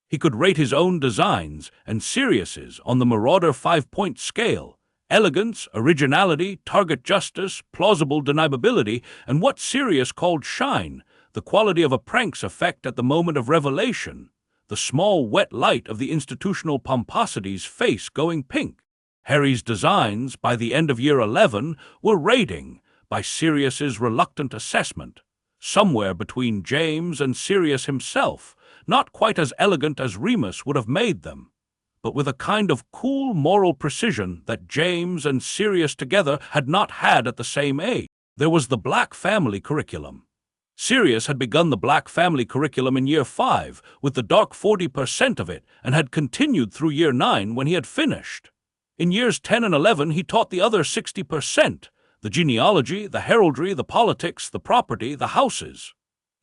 He could rate his own designs and Sirius's on the Marauder 5-point scale: elegance, originality, target justice, plausible deniability, and what Sirius called shine, the quality of a prank's effect at the moment of revelation, the small wet light of the institutional pomposity's face going pink. Harry's designs, by the end of year 11, were rating, by Sirius's reluctant assessment, somewhere between James and Sirius himself, not quite as elegant as Remus would have made them, but with a kind of cool moral precision that James and Sirius together had not had at the same age. There was the Black family curriculum. Sirius had begun the Black family curriculum in year 5 with the dark 40% of it and had continued through year 9 when he had finished. In years 10 and 11 he taught the other 60%, the genealogy, the heraldry, the politics, the property, the houses.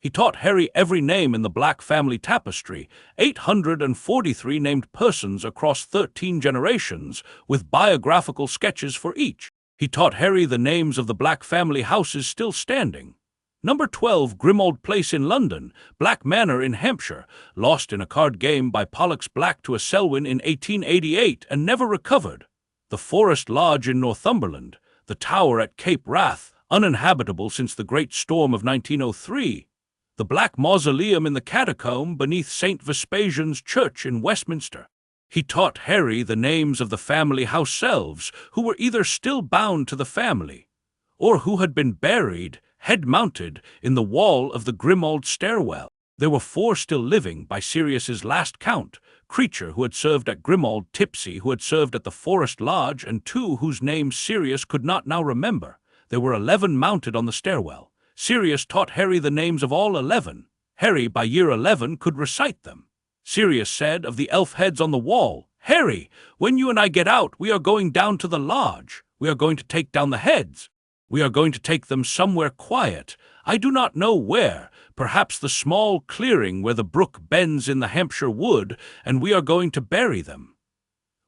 He taught Harry every name in the Black family tapestry, 843 named persons across 13 generations, with biographical sketches for each. He taught Harry the names of the Black family houses still standing. Number 12, Grimmauld Place in London, Black Manor in Hampshire, lost in a card game by Pollux Black to a Selwyn in 1888 and never recovered. The Forest Lodge in Northumberland, the Tower at Cape Wrath, uninhabitable since the Great Storm of 1903. The Black Mausoleum in the Catacomb beneath St. Vespasian's Church in Westminster. He taught Harry the names of the family house elves who were either still bound to the family, or who had been buried, head-mounted, in the wall of the Grimmauld stairwell. There were 4 still living by Sirius's last count: Creature, who had served at Grimmauld, Tipsy, who had served at the Forest Lodge, and 2 whose names Sirius could not now remember. There were 11 mounted on the stairwell. Sirius taught Harry the names of all 11. Harry, by year 11, could recite them. Sirius said of the elf heads on the wall, "Harry, when you and I get out, we are going down to the lodge. We are going to take down the heads. We are going to take them somewhere quiet. I do not know where, perhaps the small clearing where the brook bends in the Hampshire wood, and we are going to bury them.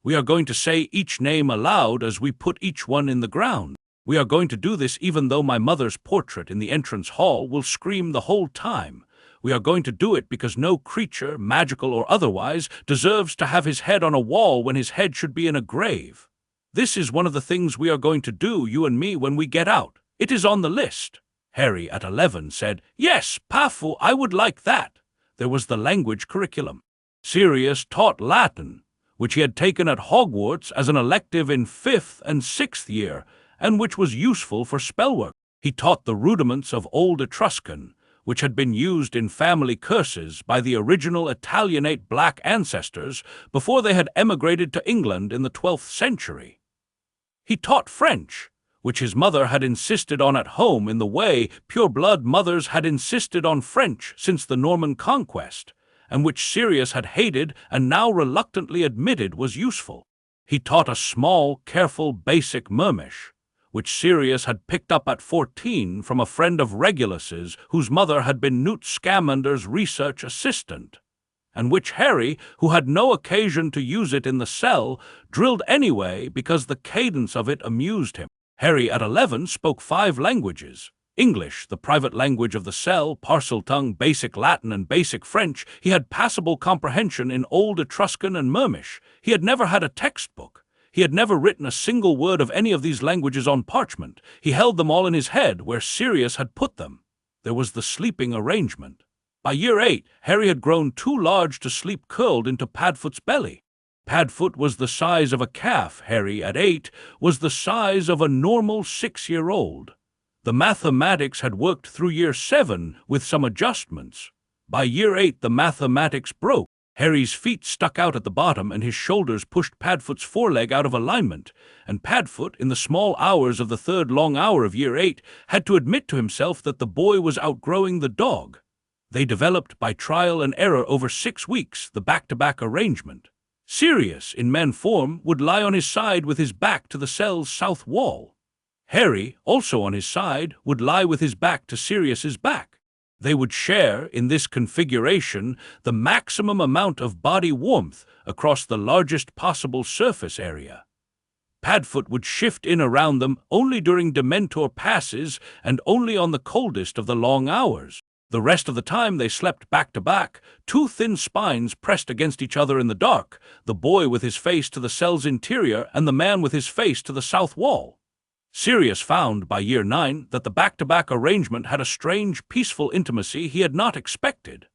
We are going to say each name aloud as we put each one in the ground. We are going to do this even though my mother's portrait in the entrance hall will scream the whole time. We are going to do it because no creature, magical or otherwise, deserves to have his head on a wall when his head should be in a grave. This is one of the things we are going to do, you and me, when we get out. It is on the list." Harry, at 11, said, "Yes, Padfoot, I would like that." There was the language curriculum. Sirius taught Latin, which he had taken at Hogwarts as an elective in 5th and 6th year, and which was useful for spellwork. He taught the rudiments of Old Etruscan, which had been used in family curses by the original Italianate black ancestors before they had emigrated to England in the 12th century. He taught French, which his mother had insisted on at home in the way pure-blood mothers had insisted on French since the Norman conquest, and which Sirius had hated and now reluctantly admitted was useful. He taught a small, careful, basic Mermish, which Sirius had picked up at 14 from a friend of Regulus's whose mother had been Newt Scamander's research assistant, and which Harry, who had no occasion to use it in the cell, drilled anyway because the cadence of it amused him. Harry, at 11, spoke 5 languages. English, the private language of the cell, Parseltongue, basic Latin, and basic French. He had passable comprehension in Old Etruscan and Mermish. He had never had a textbook. He had never written a single word of any of these languages on parchment. He held them all in his head, where Sirius had put them. There was the sleeping arrangement. By year 8, Harry had grown too large to sleep curled into Padfoot's belly. Padfoot was the size of a calf. Harry, at 8, was the size of a normal 6-year-old. The mathematics had worked through year 7 with some adjustments. By year 8, the mathematics broke. Harry's feet stuck out at the bottom and his shoulders pushed Padfoot's foreleg out of alignment, and Padfoot, in the small hours of the 3rd long hour of year 8, had to admit to himself that the boy was outgrowing the dog. They developed by trial and error over 6 weeks the back-to-back arrangement. Sirius, in man form, would lie on his side with his back to the cell's south wall. Harry, also on his side, would lie with his back to Sirius's back. They would share, in this configuration, the maximum amount of body warmth across the largest possible surface area. Padfoot would shift in around them only during Dementor passes and only on the coldest of the long hours. The rest of the time they slept back to back, 2 thin spines pressed against each other in the dark, the boy with his face to the cell's interior and the man with his face to the south wall. Sirius found, by year 9, that the back-to-back arrangement had a strange, peaceful intimacy he had not expected.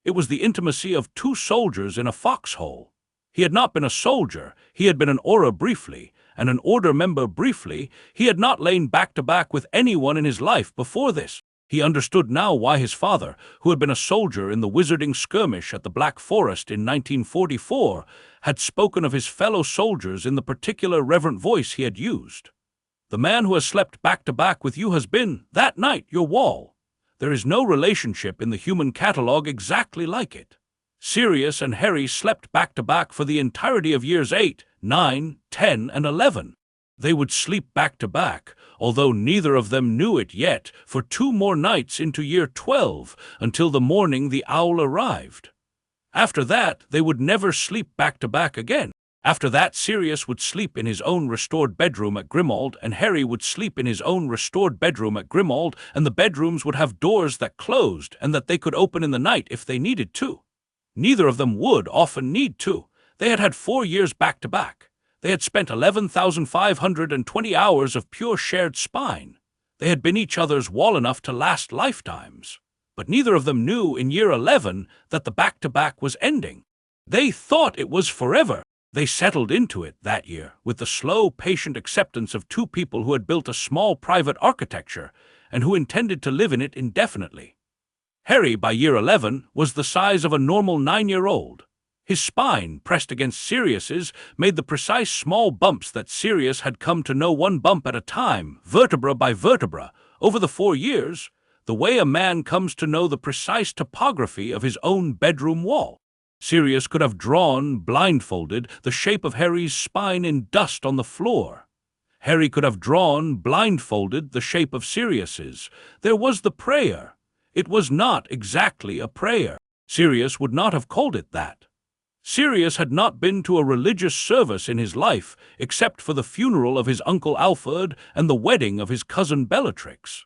It was the intimacy of 2 soldiers in a foxhole. He had not been a soldier, he had been an Auror briefly, and an Order member briefly. He had not lain back-to-back with anyone in his life before this. He understood now why his father, who had been a soldier in the wizarding skirmish at the Black Forest in 1944, had spoken of his fellow soldiers in the particular reverent voice he had used. The man who has slept back-to-back with you has been, that night, your wall. There is no relationship in the human catalogue exactly like it. Sirius and Harry slept back-to-back for the entirety of years 8, 9, 10, and 11. They would sleep back-to-back, although neither of them knew it yet, for 2 more nights into year 12, until the morning the owl arrived. After that, they would never sleep back-to-back again. After that, Sirius would sleep in his own restored bedroom at Grimmauld, and Harry would sleep in his own restored bedroom at Grimmauld, and the bedrooms would have doors that closed and that they could open in the night if they needed to. Neither of them would often need to. They had had 4 years back-to-back. They had spent 11,520 hours of pure shared spine. They had been each other's wall enough to last lifetimes. But neither of them knew in year 11 that the back-to-back was ending. They thought it was forever. They settled into it that year with the slow, patient acceptance of 2 people who had built a small private architecture and who intended to live in it indefinitely. Harry, by year 11, was the size of a normal 9-year-old. His spine, pressed against Sirius's, made the precise small bumps that Sirius had come to know, one bump at a time, vertebra by vertebra, over the 4 years, the way a man comes to know the precise topography of his own bedroom wall. Sirius could have drawn, blindfolded, the shape of Harry's spine in dust on the floor. Harry could have drawn, blindfolded, the shape of Sirius's. There was the prayer. It was not exactly a prayer. Sirius would not have called it that. Sirius had not been to a religious service in his life, except for the funeral of his uncle Alfred and the wedding of his cousin Bellatrix.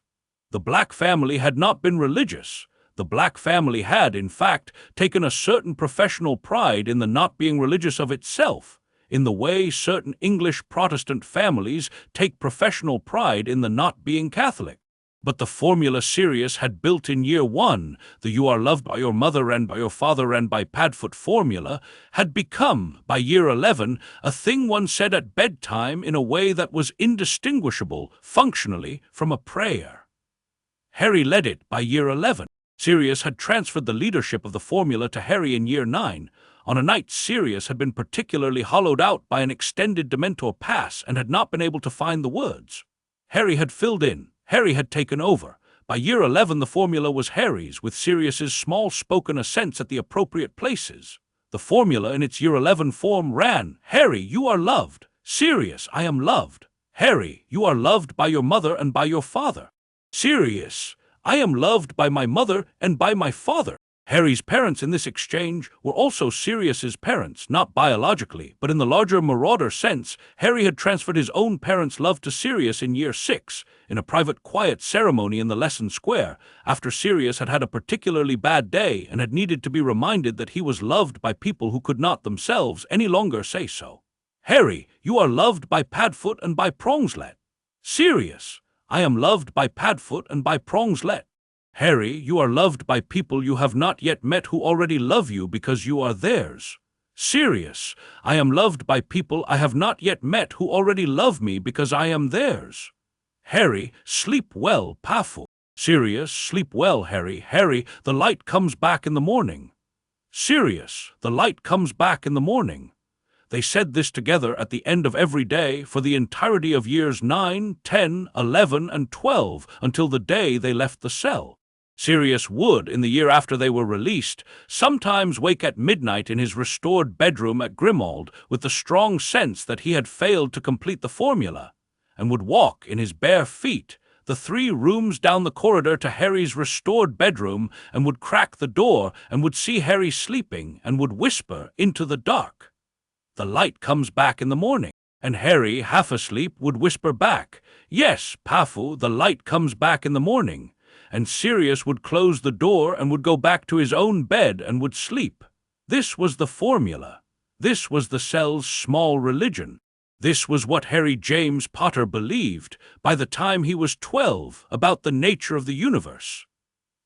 The Black family had not been religious. The Black family had, in fact, taken a certain professional pride in the not being religious of itself, in the way certain English Protestant families take professional pride in the not being Catholic. But the formula Sirius had built in year 1, the "you are loved by your mother and by your father and by Padfoot" formula, had become, by year 11, a thing one said at bedtime in a way that was indistinguishable, functionally, from a prayer. Harry led it by year 11. Sirius had transferred the leadership of the formula to Harry in year 9. On a night Sirius had been particularly hollowed out by an extended Dementor pass and had not been able to find the words. Harry had filled in. Harry had taken over. By year 11 the formula was Harry's, with Sirius's small spoken assents at the appropriate places. The formula in its year 11 form ran, "Harry, you are loved. Sirius, I am loved. Harry, you are loved by your mother and by your father. Sirius, I am loved by my mother and by my father." Harry's parents in this exchange were also Sirius's parents, not biologically, but in the larger marauder sense. Harry had transferred his own parents' love to Sirius in year 6, in a private quiet ceremony in the lesson square, after Sirius had had a particularly bad day and had needed to be reminded that he was loved by people who could not themselves any longer say so. "Harry, you are loved by Padfoot and by Prongslet. Sirius, I am loved by Padfoot and by Prongslet. Harry, you are loved by people you have not yet met who already love you because you are theirs. Sirius, I am loved by people I have not yet met who already love me because I am theirs. Harry, sleep well, Padfoot. Sirius, sleep well, Harry. Harry, the light comes back in the morning. Sirius, the light comes back in the morning." They said this together at the end of every day for the entirety of years 9, 10, 11, and 12, until the day they left the cell. Sirius would, in the year after they were released, sometimes wake at midnight in his restored bedroom at Grimmauld with the strong sense that he had failed to complete the formula, and would walk in his bare feet the 3 rooms down the corridor to Harry's restored bedroom, and would crack the door and would see Harry sleeping and would whisper into the dark, "The light comes back in the morning." And Harry, half asleep, would whisper back, "Yes, Padfoot, the light comes back in the morning." And Sirius would close the door and would go back to his own bed and would sleep. This was the formula. This was the cell's small religion. This was what Harry James Potter believed by the time he was 12 about the nature of the universe.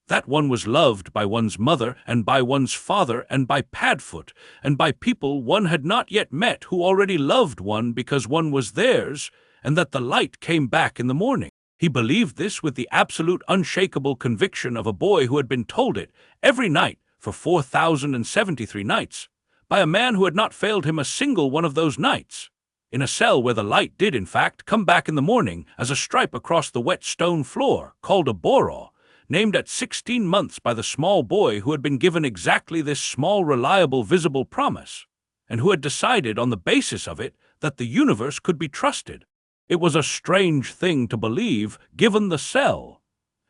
That one was loved by one's mother and by one's father and by Padfoot and by people one had not yet met who already loved one because one was theirs, and that the light came back in the morning. He believed this with the absolute unshakable conviction of a boy who had been told it every night for 4,073 nights by a man who had not failed him a single one of those nights, in a cell where the light did in fact come back in the morning as a stripe across the wet stone floor, called a borough, named at 16 months by the small boy who had been given exactly this small, reliable, visible promise, and who had decided on the basis of it that the universe could be trusted. It was a strange thing to believe, given the cell.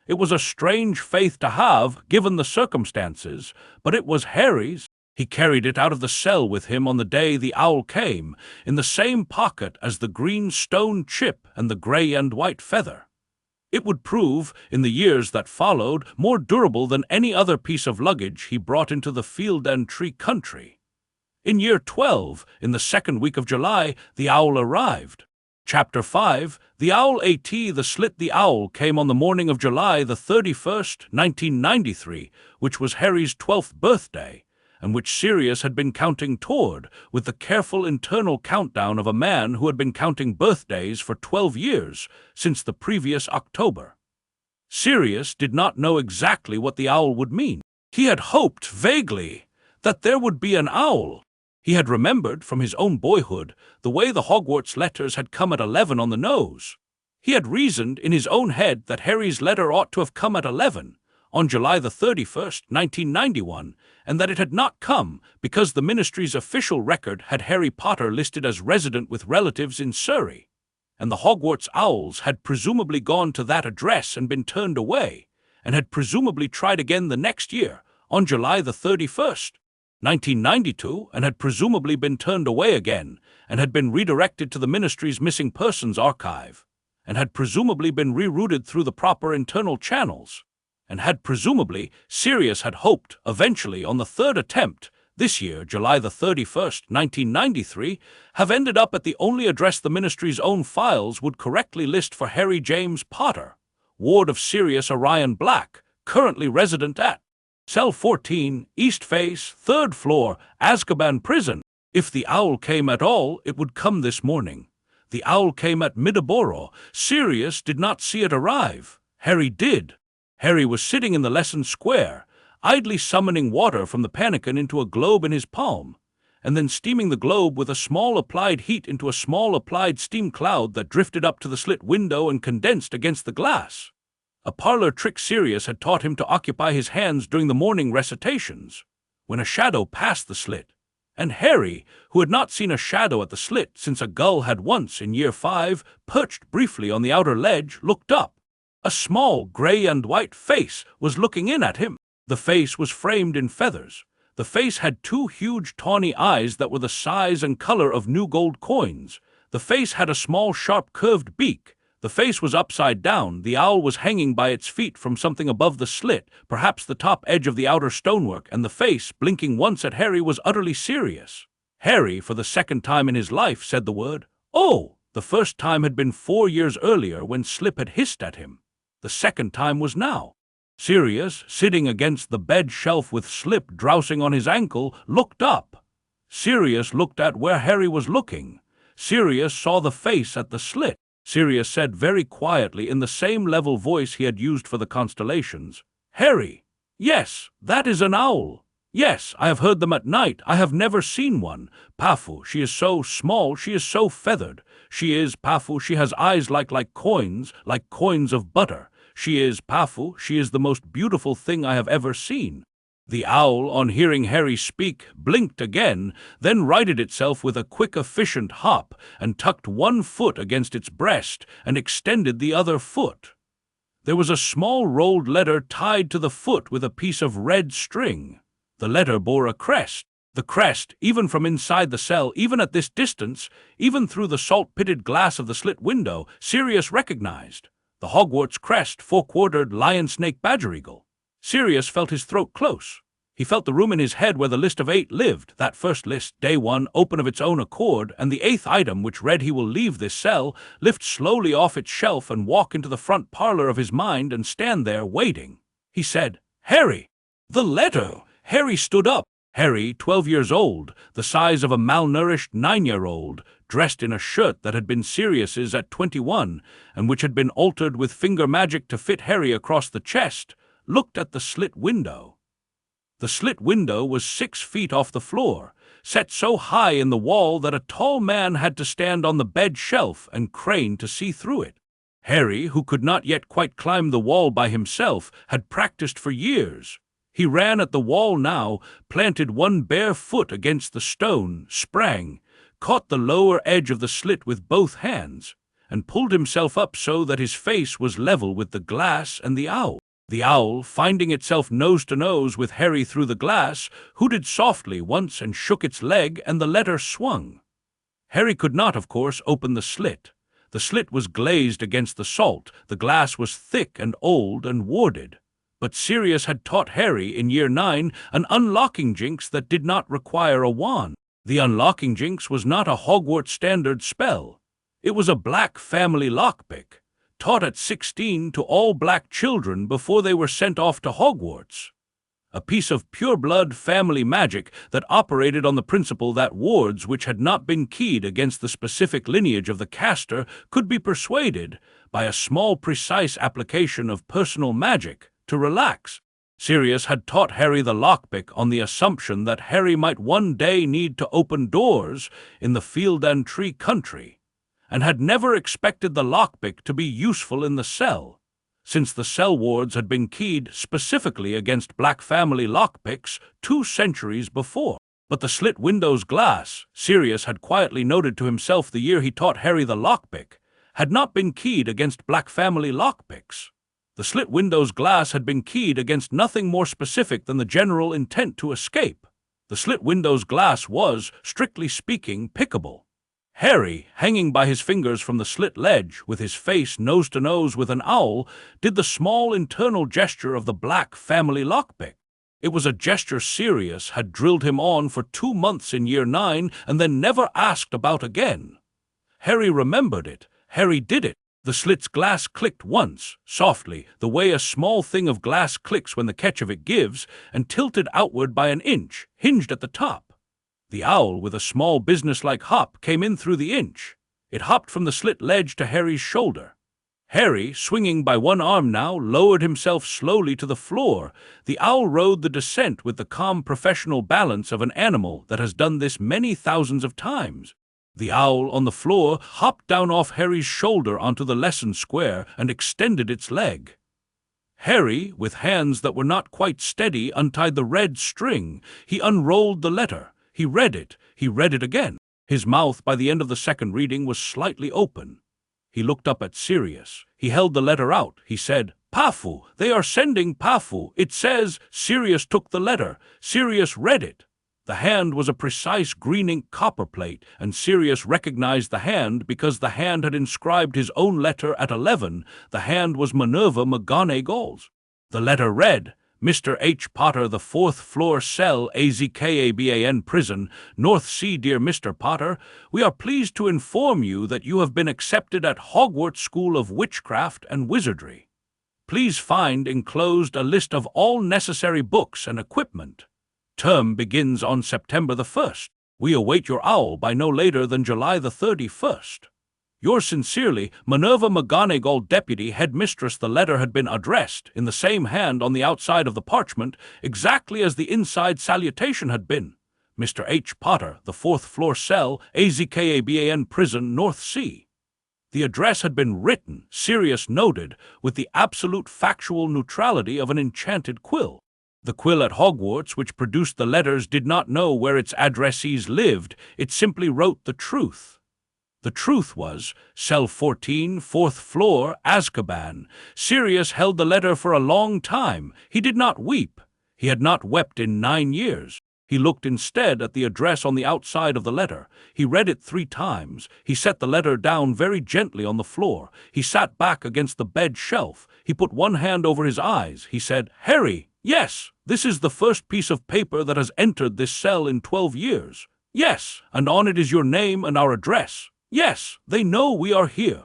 It was a strange faith to have, given the circumstances, but it was Harry's. He carried it out of the cell with him on the day the owl came, in the same pocket as the green stone chip and the grey and white feather. It would prove, in the years that followed, more durable than any other piece of luggage he brought into the field and tree country. In year 12, in the second week of July, the owl arrived. Chapter 5, The Owl A.T. The Slit the Owl came on the morning of July the 31st, 1993, which was Harry's 12th birthday, and which Sirius had been counting toward, with the careful internal countdown of a man who had been counting birthdays for 12 years, since the previous October. Sirius did not know exactly what the owl would mean. He had hoped, vaguely, that there would be an owl. He had remembered from his own boyhood the way the Hogwarts letters had come at 11 on the nose. He had reasoned in his own head that Harry's letter ought to have come at 11, on July the 31st, 1991, and that it had not come because the Ministry's official record had Harry Potter listed as resident with relatives in Surrey, and the Hogwarts owls had presumably gone to that address and been turned away, and had presumably tried again the next year, on July the 31st, 1992, and had presumably been turned away again, and had been redirected to the Ministry's missing persons archive, and had presumably been rerouted through the proper internal channels, and had presumably, Sirius had hoped, eventually on the third attempt, this year, July the 31st, 1993, have ended up at the only address the Ministry's own files would correctly list for Harry James Potter, ward of Sirius Orion Black, currently resident at Cell 14, East Face, 3rd floor, Azkaban Prison. If the owl came at all, it would come this morning. The owl came at Midaboro. Sirius did not see it arrive. Harry did. Harry was sitting in the lesson square, idly summoning water from the pannikin into a globe in his palm, and then steaming the globe with a small applied heat into a small applied steam cloud that drifted up to the slit window and condensed against the glass. A parlor trick Sirius had taught him to occupy his hands during the morning recitations, when a shadow passed the slit, and Harry, who had not seen a shadow at the slit since a gull had once, in year 5, perched briefly on the outer ledge, looked up. A small gray and white face was looking in at him. The face was framed in feathers. The face had 2 huge tawny eyes that were the size and color of new gold coins. The face had a small sharp curved beak. The face was upside down. The owl was hanging by its feet from something above the slit, perhaps the top edge of the outer stonework, and the face, blinking once at Harry, was utterly serious. Harry, for the second time in his life, said the word, "Oh!" The first time had been 4 years earlier when Slip had hissed at him. The second time was now. Sirius, sitting against the bed shelf with Slip drowsing on his ankle, looked up. Sirius looked at where Harry was looking. Sirius saw the face at the slit. Sirius said very quietly in the same level voice he had used for the constellations, "Harry, yes, that is an owl. Yes, I have heard them at night. I have never seen one. Padfoot, she is so small, she is so feathered. She is, Padfoot, she has eyes like coins of butter. She is, Padfoot, she is the most beautiful thing I have ever seen." The owl, on hearing Harry speak, blinked again, then righted itself with a quick, efficient hop, and tucked one foot against its breast, and extended the other foot. There was a small rolled letter tied to the foot with a piece of red string. The letter bore a crest. The crest, even from inside the cell, even at this distance, even through the salt-pitted glass of the slit window, Sirius recognized. The Hogwarts crest, 4-quartered lion-snake badger-eagle. Sirius felt his throat close. He felt the room in his head where the list of 8 lived, that first list, day 1, open of its own accord, and the 8th item, which read "He will leave this cell," lift slowly off its shelf and walk into the front parlor of his mind and stand there, waiting. He said, "Harry!" The letter! Harry stood up. Harry, 12 years old, the size of a malnourished 9-year-old, dressed in a shirt that had been Sirius's at 21, and which had been altered with finger magic to fit Harry across the chest, looked at the slit window. The slit window was 6 feet off the floor, set so high in the wall that a tall man had to stand on the bed shelf and crane to see through it. Harry, who could not yet quite climb the wall by himself, had practiced for years. He ran at the wall now, planted one bare foot against the stone, sprang, caught the lower edge of the slit with both hands, and pulled himself up so that his face was level with the glass and the owl. The owl, finding itself nose to nose with Harry through the glass, hooted softly once and shook its leg, and the letter swung. Harry could not, of course, open the slit. The slit was glazed against the salt, the glass was thick and old and warded. But Sirius had taught Harry in year 9 an unlocking jinx that did not require a wand. The unlocking jinx was not a Hogwarts standard spell. It was a black family lockpick, taught at 16 to all black children before they were sent off to Hogwarts. A piece of pure-blood family magic that operated on the principle that wards which had not been keyed against the specific lineage of the caster could be persuaded, by a small precise application of personal magic, to relax. Sirius had taught Harry the lockpick on the assumption that Harry might one day need to open doors in the field and tree country, and had never expected the lockpick to be useful in the cell, since the cell wards had been keyed specifically against Black family lockpicks 2 centuries before. But the slit window's glass, Sirius had quietly noted to himself the year he taught Harry the lockpick, had not been keyed against Black family lockpicks. The slit window's glass had been keyed against nothing more specific than the general intent to escape. The slit window's glass was, strictly speaking, pickable. Harry, hanging by his fingers from the slit ledge, with his face nose to nose with an owl, did the small internal gesture of the Black family lockpick. It was a gesture Sirius had drilled him on for 2 months in year 9 and then never asked about again. Harry remembered it. Harry did it. The slit's glass clicked once, softly, the way a small thing of glass clicks when the catch of it gives, and tilted outward by an inch, hinged at the top. The owl, with a small businesslike hop, came in through the inch. It hopped from the slit ledge to Harry's shoulder. Harry, swinging by one arm now, lowered himself slowly to the floor. The owl rode the descent with the calm professional balance of an animal that has done this many thousands of times. The owl on the floor hopped down off Harry's shoulder onto the lesson square and extended its leg. Harry, with hands that were not quite steady, untied the red string. He unrolled the letter. He read it. He read it again. His mouth, by the end of the second reading, was slightly open. He looked up at Sirius. He held the letter out. He said, "Pafu, they are sending Pafu. It says." Sirius took the letter. Sirius read it. The hand was a precise green ink copperplate, and Sirius recognized the hand because the hand had inscribed his own letter at 11. The hand was Minerva McGonagall's. The letter read, "Mr. H. Potter, the 4th floor cell, Azkaban prison, North Sea. Dear Mr. Potter, we are pleased to inform you that you have been accepted at Hogwarts School of Witchcraft and Wizardry. Please find enclosed a list of all necessary books and equipment. Term begins on September the 1st. We await your owl by no later than July the 31st. Yours sincerely, Minerva McGonagall, Deputy Headmistress." The letter had been addressed, in the same hand on the outside of the parchment, exactly as the inside salutation had been. "Mr. H. Potter, the 4th floor cell, Azkaban prison, North Sea." The address had been written, Sirius noted, with the absolute factual neutrality of an enchanted quill. The quill at Hogwarts, which produced the letters, did not know where its addressees lived. It simply wrote the truth. The truth was, Cell 14, 4th floor, Azkaban. Sirius held the letter for a long time. He did not weep. He had not wept in 9 years. He looked instead at the address on the outside of the letter. He read it 3 times. He set the letter down very gently on the floor. He sat back against the bed shelf. He put one hand over his eyes. He said, "Harry, yes, this is the first piece of paper that has entered this cell in 12 years. Yes, and on it is your name and our address. Yes, they know we are here."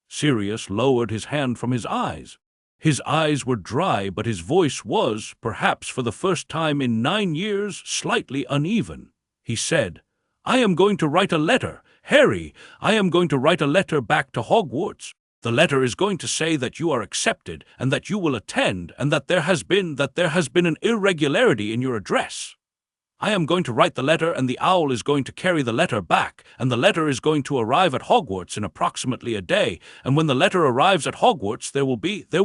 Sirius lowered his hand from his eyes. His eyes were dry, but his voice was, perhaps for the first time in 9 years, slightly uneven. He said, "I am going to write a letter. Harry, I am going to write a letter back to Hogwarts. The letter is going to say that you are accepted and that you will attend and that there has been an irregularity in your address. I am going to write the letter, and the owl is going to carry the letter back, and the letter is going to arrive at Hogwarts in approximately a day, and when the letter arrives at Hogwarts there will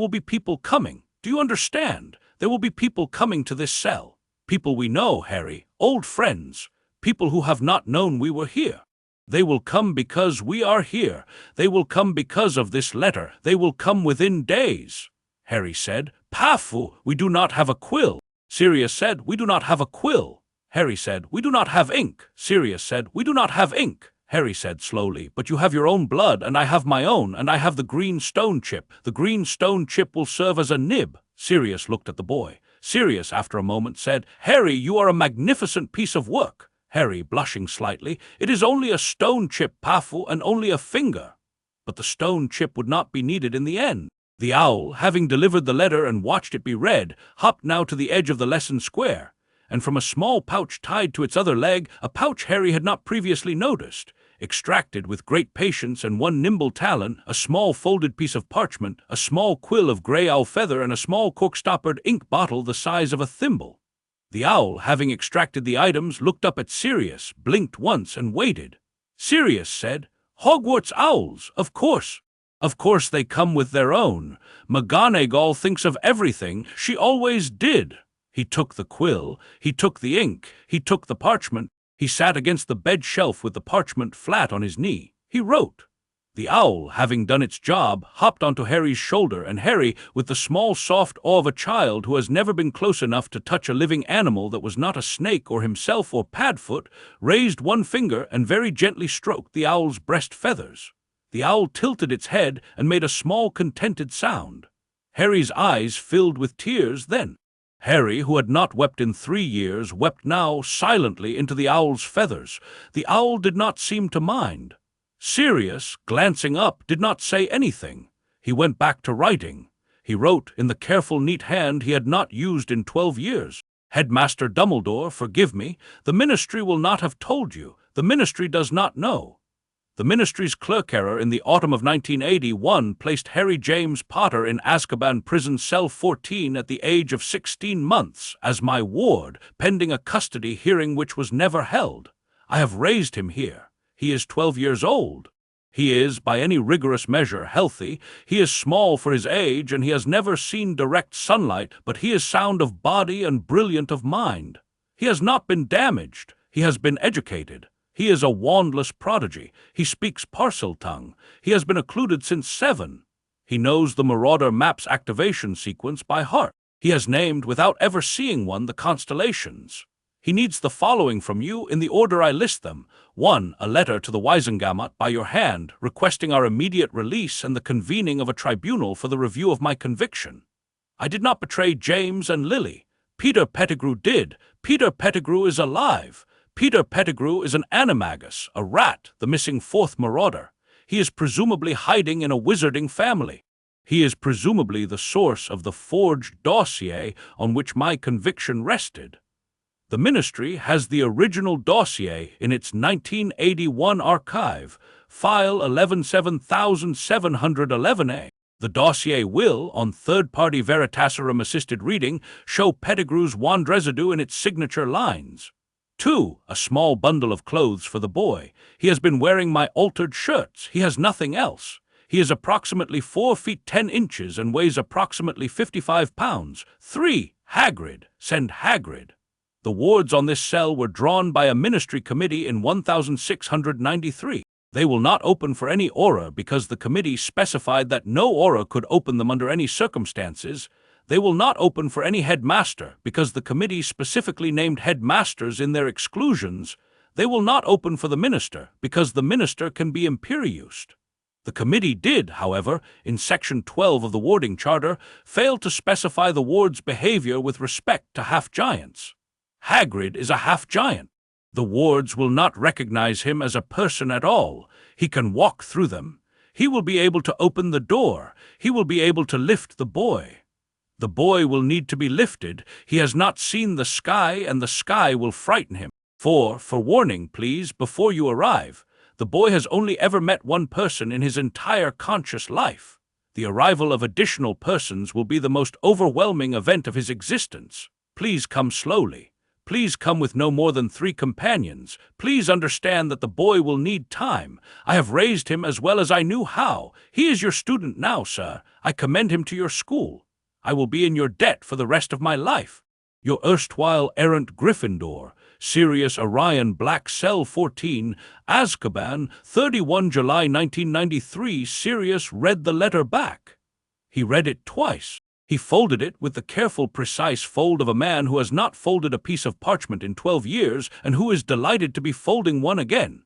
be people coming. Do you understand? There will be people coming to this cell. People we know, Harry, old friends, people who have not known we were here. They will come because we are here. They will come because of this letter. They will come within days." Harry said, "Pafu, we do not have a quill." Sirius said, "We do not have a quill." Harry said, "We do not have ink." Sirius said, "We do not have ink." Harry said slowly, "But you have your own blood, and I have my own, and I have the green stone chip. The green stone chip will serve as a nib." Sirius looked at the boy. Sirius, after a moment, said, "Harry, you are a magnificent piece of work." Harry, blushing slightly, "It is only a stone chip, Pafu, and only a finger." But the stone chip would not be needed in the end. The owl, having delivered the letter and watched it be read, hopped now to the edge of the lesson square, and from a small pouch tied to its other leg, a pouch Harry had not previously noticed, extracted with great patience and one nimble talon, a small folded piece of parchment, a small quill of grey owl feather, and a small cork-stoppered ink bottle the size of a thimble. The owl, having extracted the items, looked up at Sirius, blinked once, and waited. Sirius said, "Hogwarts owls, of course. Of course they come with their own. McGonagall thinks of everything. She always did." He took the quill, he took the ink, he took the parchment. He sat against the bed shelf with the parchment flat on his knee. He wrote. The owl, having done its job, hopped onto Harry's shoulder, and Harry, with the small soft awe of a child who has never been close enough to touch a living animal that was not a snake or himself or Padfoot, raised one finger and very gently stroked the owl's breast feathers. The owl tilted its head and made a small contented sound. Harry's eyes filled with tears then. Harry, who had not wept in 3 years, wept now silently into the owl's feathers. The owl did not seem to mind. Sirius, glancing up, did not say anything. He went back to writing. He wrote in the careful, neat hand he had not used in 12 years. "Headmaster Dumbledore, forgive me. The Ministry will not have told you. The Ministry does not know." The Ministry's clerk error in the autumn of 1981 placed Harry James Potter in Azkaban prison cell 14 at the age of 16 months as my ward, pending a custody hearing which was never held. I have raised him here. He is 12 years old. He is, by any rigorous measure, healthy. He is small for his age, and he has never seen direct sunlight, but he is sound of body and brilliant of mind. He has not been damaged. He has been educated. He is a wandless prodigy. He speaks parcel tongue. He has been occluded since 7. He knows the Marauder map's activation sequence by heart. He has named, without ever seeing one, the constellations. He needs the following from you in the order I list them. 1. A letter to the Wisengamot by your hand, requesting our immediate release and the convening of a tribunal for the review of my conviction. I did not betray James and Lily. Peter Pettigrew did. Peter Pettigrew is alive. Peter Pettigrew is an Animagus, a rat, the missing 4th Marauder. He is presumably hiding in a wizarding family. He is presumably the source of the forged dossier on which my conviction rested. The Ministry has the original dossier in its 1981 archive, file 117711A. The dossier will, on third-party Veritaserum-assisted reading, show Pettigrew's wand residue in its signature lines. 2. A small bundle of clothes for the boy. He has been wearing my altered shirts. He has nothing else. He is approximately 4 feet 10 inches and weighs approximately 55 pounds. 3. Hagrid. Send Hagrid. The wards on this cell were drawn by a Ministry committee in 1693. They will not open for any aura because the committee specified that no aura could open them under any circumstances. They will not open for any headmaster because the committee specifically named headmasters in their exclusions. They will not open for the minister because the minister can be imperiused. The committee did, however, in Section 12 of the warding charter, fail to specify the ward's behavior with respect to half-giants. Hagrid is a half-giant. The wards will not recognize him as a person at all. He can walk through them. He will be able to open the door. He will be able to lift the boy. The boy will need to be lifted. He has not seen the sky, and the sky will frighten him. 4. For warning, please, before you arrive. The boy has only ever met one person in his entire conscious life. The arrival of additional persons will be the most overwhelming event of his existence. Please come slowly. Please come with no more than 3 companions. Please understand that the boy will need time. I have raised him as well as I knew how. He is your student now, sir. I commend him to your school. I will be in your debt for the rest of my life. Your erstwhile errant Gryffindor, Sirius Orion Black, Cell 14, Azkaban, 31 July 1993. Sirius read the letter back. He read it twice. He folded it with the careful, precise fold of a man who has not folded a piece of parchment in 12 years and who is delighted to be folding one again.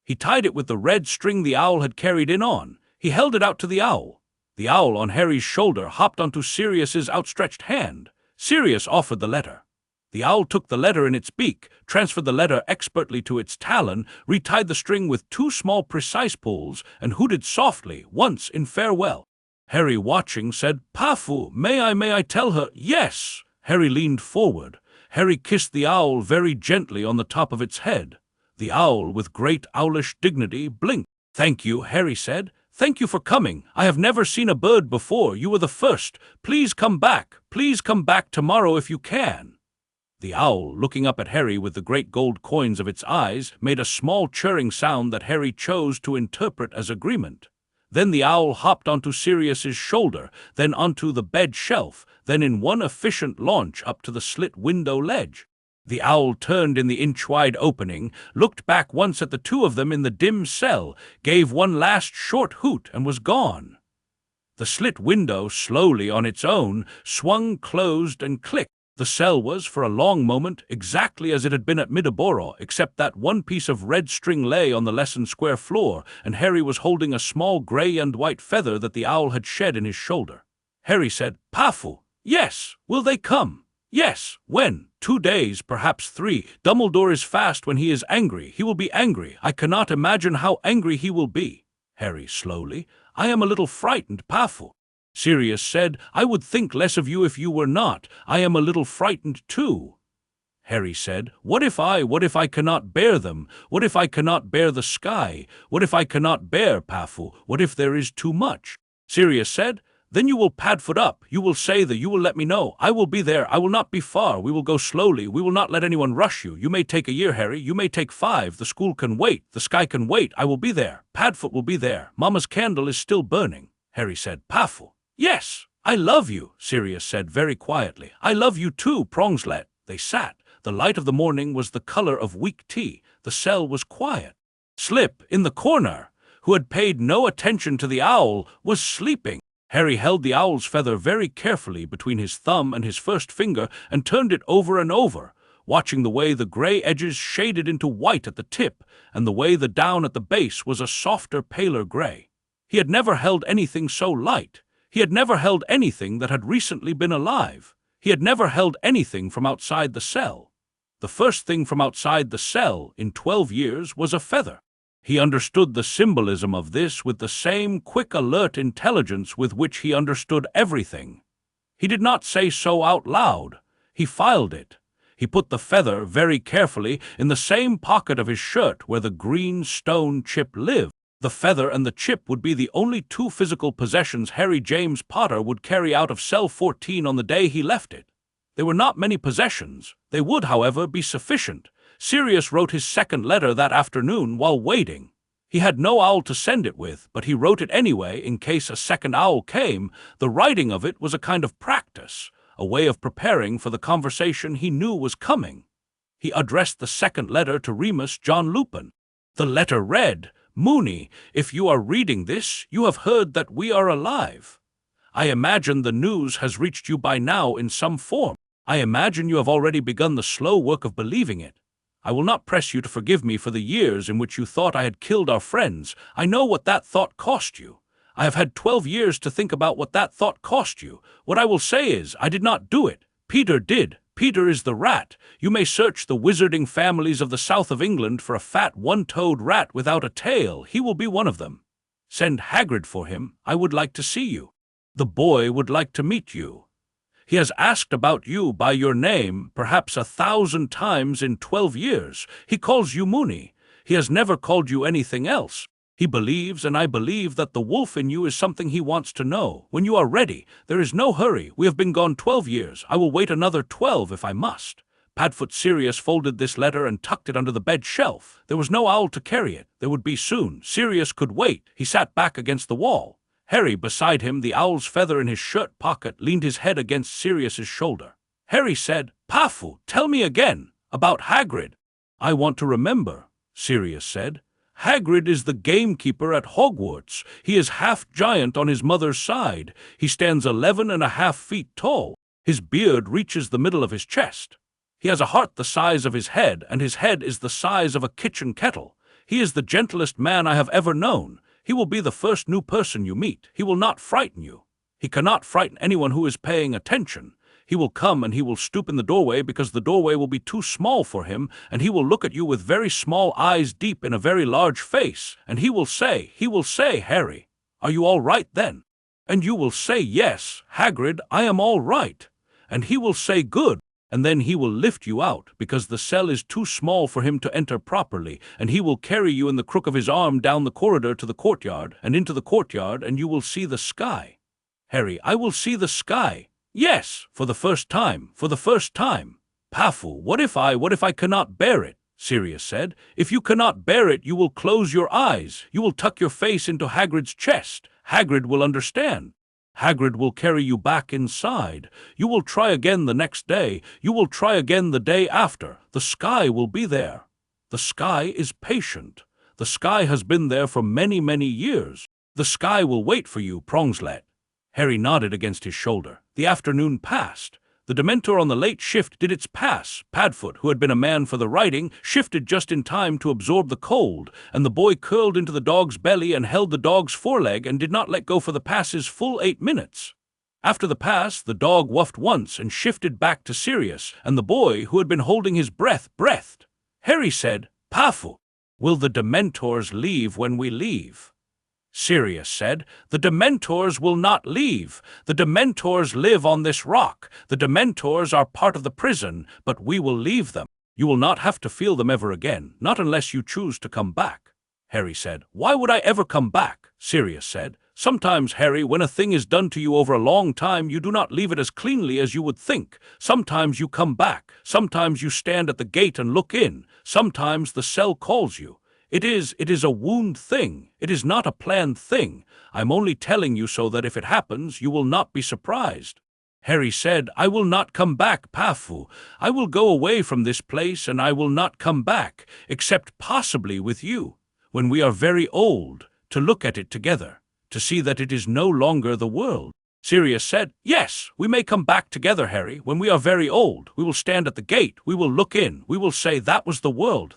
He tied it with the red string the owl had carried in on. He held it out to the owl. The owl on Harry's shoulder hopped onto Sirius's outstretched hand. Sirius offered the letter. The owl took the letter in its beak, transferred the letter expertly to its talon, retied the string with 2 small precise pulls, and hooted softly once in farewell. Harry, watching, said, "Pafu, may I tell her?" "Yes." Harry leaned forward. Harry kissed the owl very gently on the top of its head. The owl, with great owlish dignity, blinked. "Thank you," Harry said. "Thank you for coming. I have never seen a bird before. You were the first. Please come back. Please come back tomorrow if you can." The owl, looking up at Harry with the great gold coins of its eyes, made a small chirring sound that Harry chose to interpret as agreement. Then the owl hopped onto Sirius's shoulder, then onto the bed shelf, then in one efficient launch up to the slit window ledge. The owl turned in the inch-wide opening, looked back once at the two of them in the dim cell, gave one last short hoot, and was gone. The slit window, slowly on its own, swung closed and clicked. The cell was, for a long moment, exactly as it had been at Midaboro, except that one piece of red string lay on the lesson square floor, and Harry was holding a small grey and white feather that the owl had shed in his shoulder. Harry said, "Padfoot, yes, will they come?" "Yes, when? 2 days, perhaps 3. Dumbledore is fast when he is angry. He will be angry. I cannot imagine how angry he will be." Harry, slowly, "I am a little frightened, Padfoot." Sirius said, "I would think less of you if you were not. I am a little frightened too." Harry said, what if I cannot bear them? What if I cannot bear the sky? What if I cannot bear, Padfoot? What if there is too much?" Sirius said, "Then you will Padfoot up. You will say that you will let me know. I will be there. I will not be far. We will go slowly. We will not let anyone rush you. You may take a year, Harry. You may take 5. The school can wait. The sky can wait. I will be there. Padfoot will be there. Mama's candle is still burning." Harry said, "Padfoot." "Yes, I love you," Sirius said very quietly. "I love you too, Prongslet." They sat. The light of the morning was the color of weak tea. The cell was quiet. Slip, in the corner, who had paid no attention to the owl, was sleeping. Harry held the owl's feather very carefully between his thumb and his first finger and turned it over and over, watching the way the gray edges shaded into white at the tip and the way the down at the base was a softer, paler gray. He had never held anything so light. He had never held anything that had recently been alive. He had never held anything from outside the cell. The first thing from outside the cell in 12 years was a feather. He understood the symbolism of this with the same quick, alert intelligence with which he understood everything. He did not say so out loud. He filed it. He put the feather very carefully in the same pocket of his shirt where the green stone chip lived. The feather and the chip would be the only 2 physical possessions Harry James Potter would carry out of cell 14 on the day he left it. They were not many possessions. They would, however, be sufficient. Sirius wrote his second letter that afternoon while waiting. He had no owl to send it with, but he wrote it anyway in case a second owl came. The writing of it was a kind of practice, a way of preparing for the conversation he knew was coming. He addressed the second letter to Remus John Lupin. The letter read, "Moony, if you are reading this, you have heard that we are alive. I imagine the news has reached you by now in some form. I imagine you have already begun the slow work of believing it. I will not press you to forgive me for the years in which you thought I had killed our friends. I know what that thought cost you. I have had 12 years to think about what that thought cost you. What I will say is, I did not do it. Peter did. Peter is the rat. You may search the wizarding families of the south of England for a fat one-toed rat without a tail. He will be one of them. Send Hagrid for him. I would like to see you. The boy would like to meet you. He has asked about you by your name perhaps 1,000 times in 12 years. He calls you Moony. He has never called you anything else. He believes, and I believe, that the wolf in you is something he wants to know. When you are ready, there is no hurry. We have been gone 12 years. I will wait another 12 if I must." Padfoot Sirius folded this letter and tucked it under the bed shelf. There was no owl to carry it. There would be soon. Sirius could wait. He sat back against the wall. Harry, beside him, the owl's feather in his shirt pocket, leaned his head against Sirius's shoulder. Harry said, "Padfoot, tell me again, about Hagrid." "I want to remember," Sirius said. "Hagrid is the gamekeeper at Hogwarts. He is half-giant on his mother's side. He stands 11.5 feet tall. His beard reaches the middle of his chest. He has a heart the size of his head, and his head is the size of a kitchen kettle. He is the gentlest man I have ever known. He will be the first new person you meet. He will not frighten you. He cannot frighten anyone who is paying attention. He will come and he will stoop in the doorway because the doorway will be too small for him, and he will look at you with very small eyes deep in a very large face, and he will say, Harry, are you all right then? And you will say, yes, Hagrid, I am all right. And he will say, good. and then he will lift you out, because the cell is too small for him to enter properly, and he will carry you in the crook of his arm down the corridor to the courtyard, and into the courtyard, and you will see the sky. Harry, I will see the sky. Yes, for the first time, for the first time. Padfoot, what if I cannot bear it? Sirius said. If you cannot bear it, you will close your eyes. You will tuck your face into Hagrid's chest. Hagrid will understand. Hagrid will carry you back inside. You will try again the next day. You will try again the day after. The sky will be there. The sky is patient. The sky has been there for many, many years. The sky will wait for you, Prongslet. Harry nodded against his shoulder. The afternoon passed. The Dementor on the late shift did its pass. Padfoot, who had been a man for the writing, shifted just in time to absorb the cold, and the boy curled into the dog's belly and held the dog's foreleg and did not let go for the pass's full 8 minutes. After the pass, the dog wuffed once and shifted back to Sirius, and the boy, who had been holding his breath, breathed. Harry said, Padfoot, will the Dementors leave when we leave? Sirius said, The Dementors will not leave. The Dementors live on this rock. The Dementors are part of the prison, but we will leave them. You will not have to feel them ever again, not unless you choose to come back. Harry said, Why would I ever come back? Sirius said, Sometimes, Harry, when a thing is done to you over a long time, you do not leave it as cleanly as you would think. Sometimes you come back. Sometimes you stand at the gate and look in. Sometimes the cell calls you. It is a wound thing. It is not a planned thing. I'm only telling you so that if it happens, you will not be surprised. Harry said, I will not come back, Padfoot. I will go away from this place, and I will not come back, except possibly with you, when we are very old, to look at it together, to see that it is no longer the world. Sirius said, Yes, we may come back together, Harry. When we are very old, we will stand at the gate, we will look in, we will say, that was the world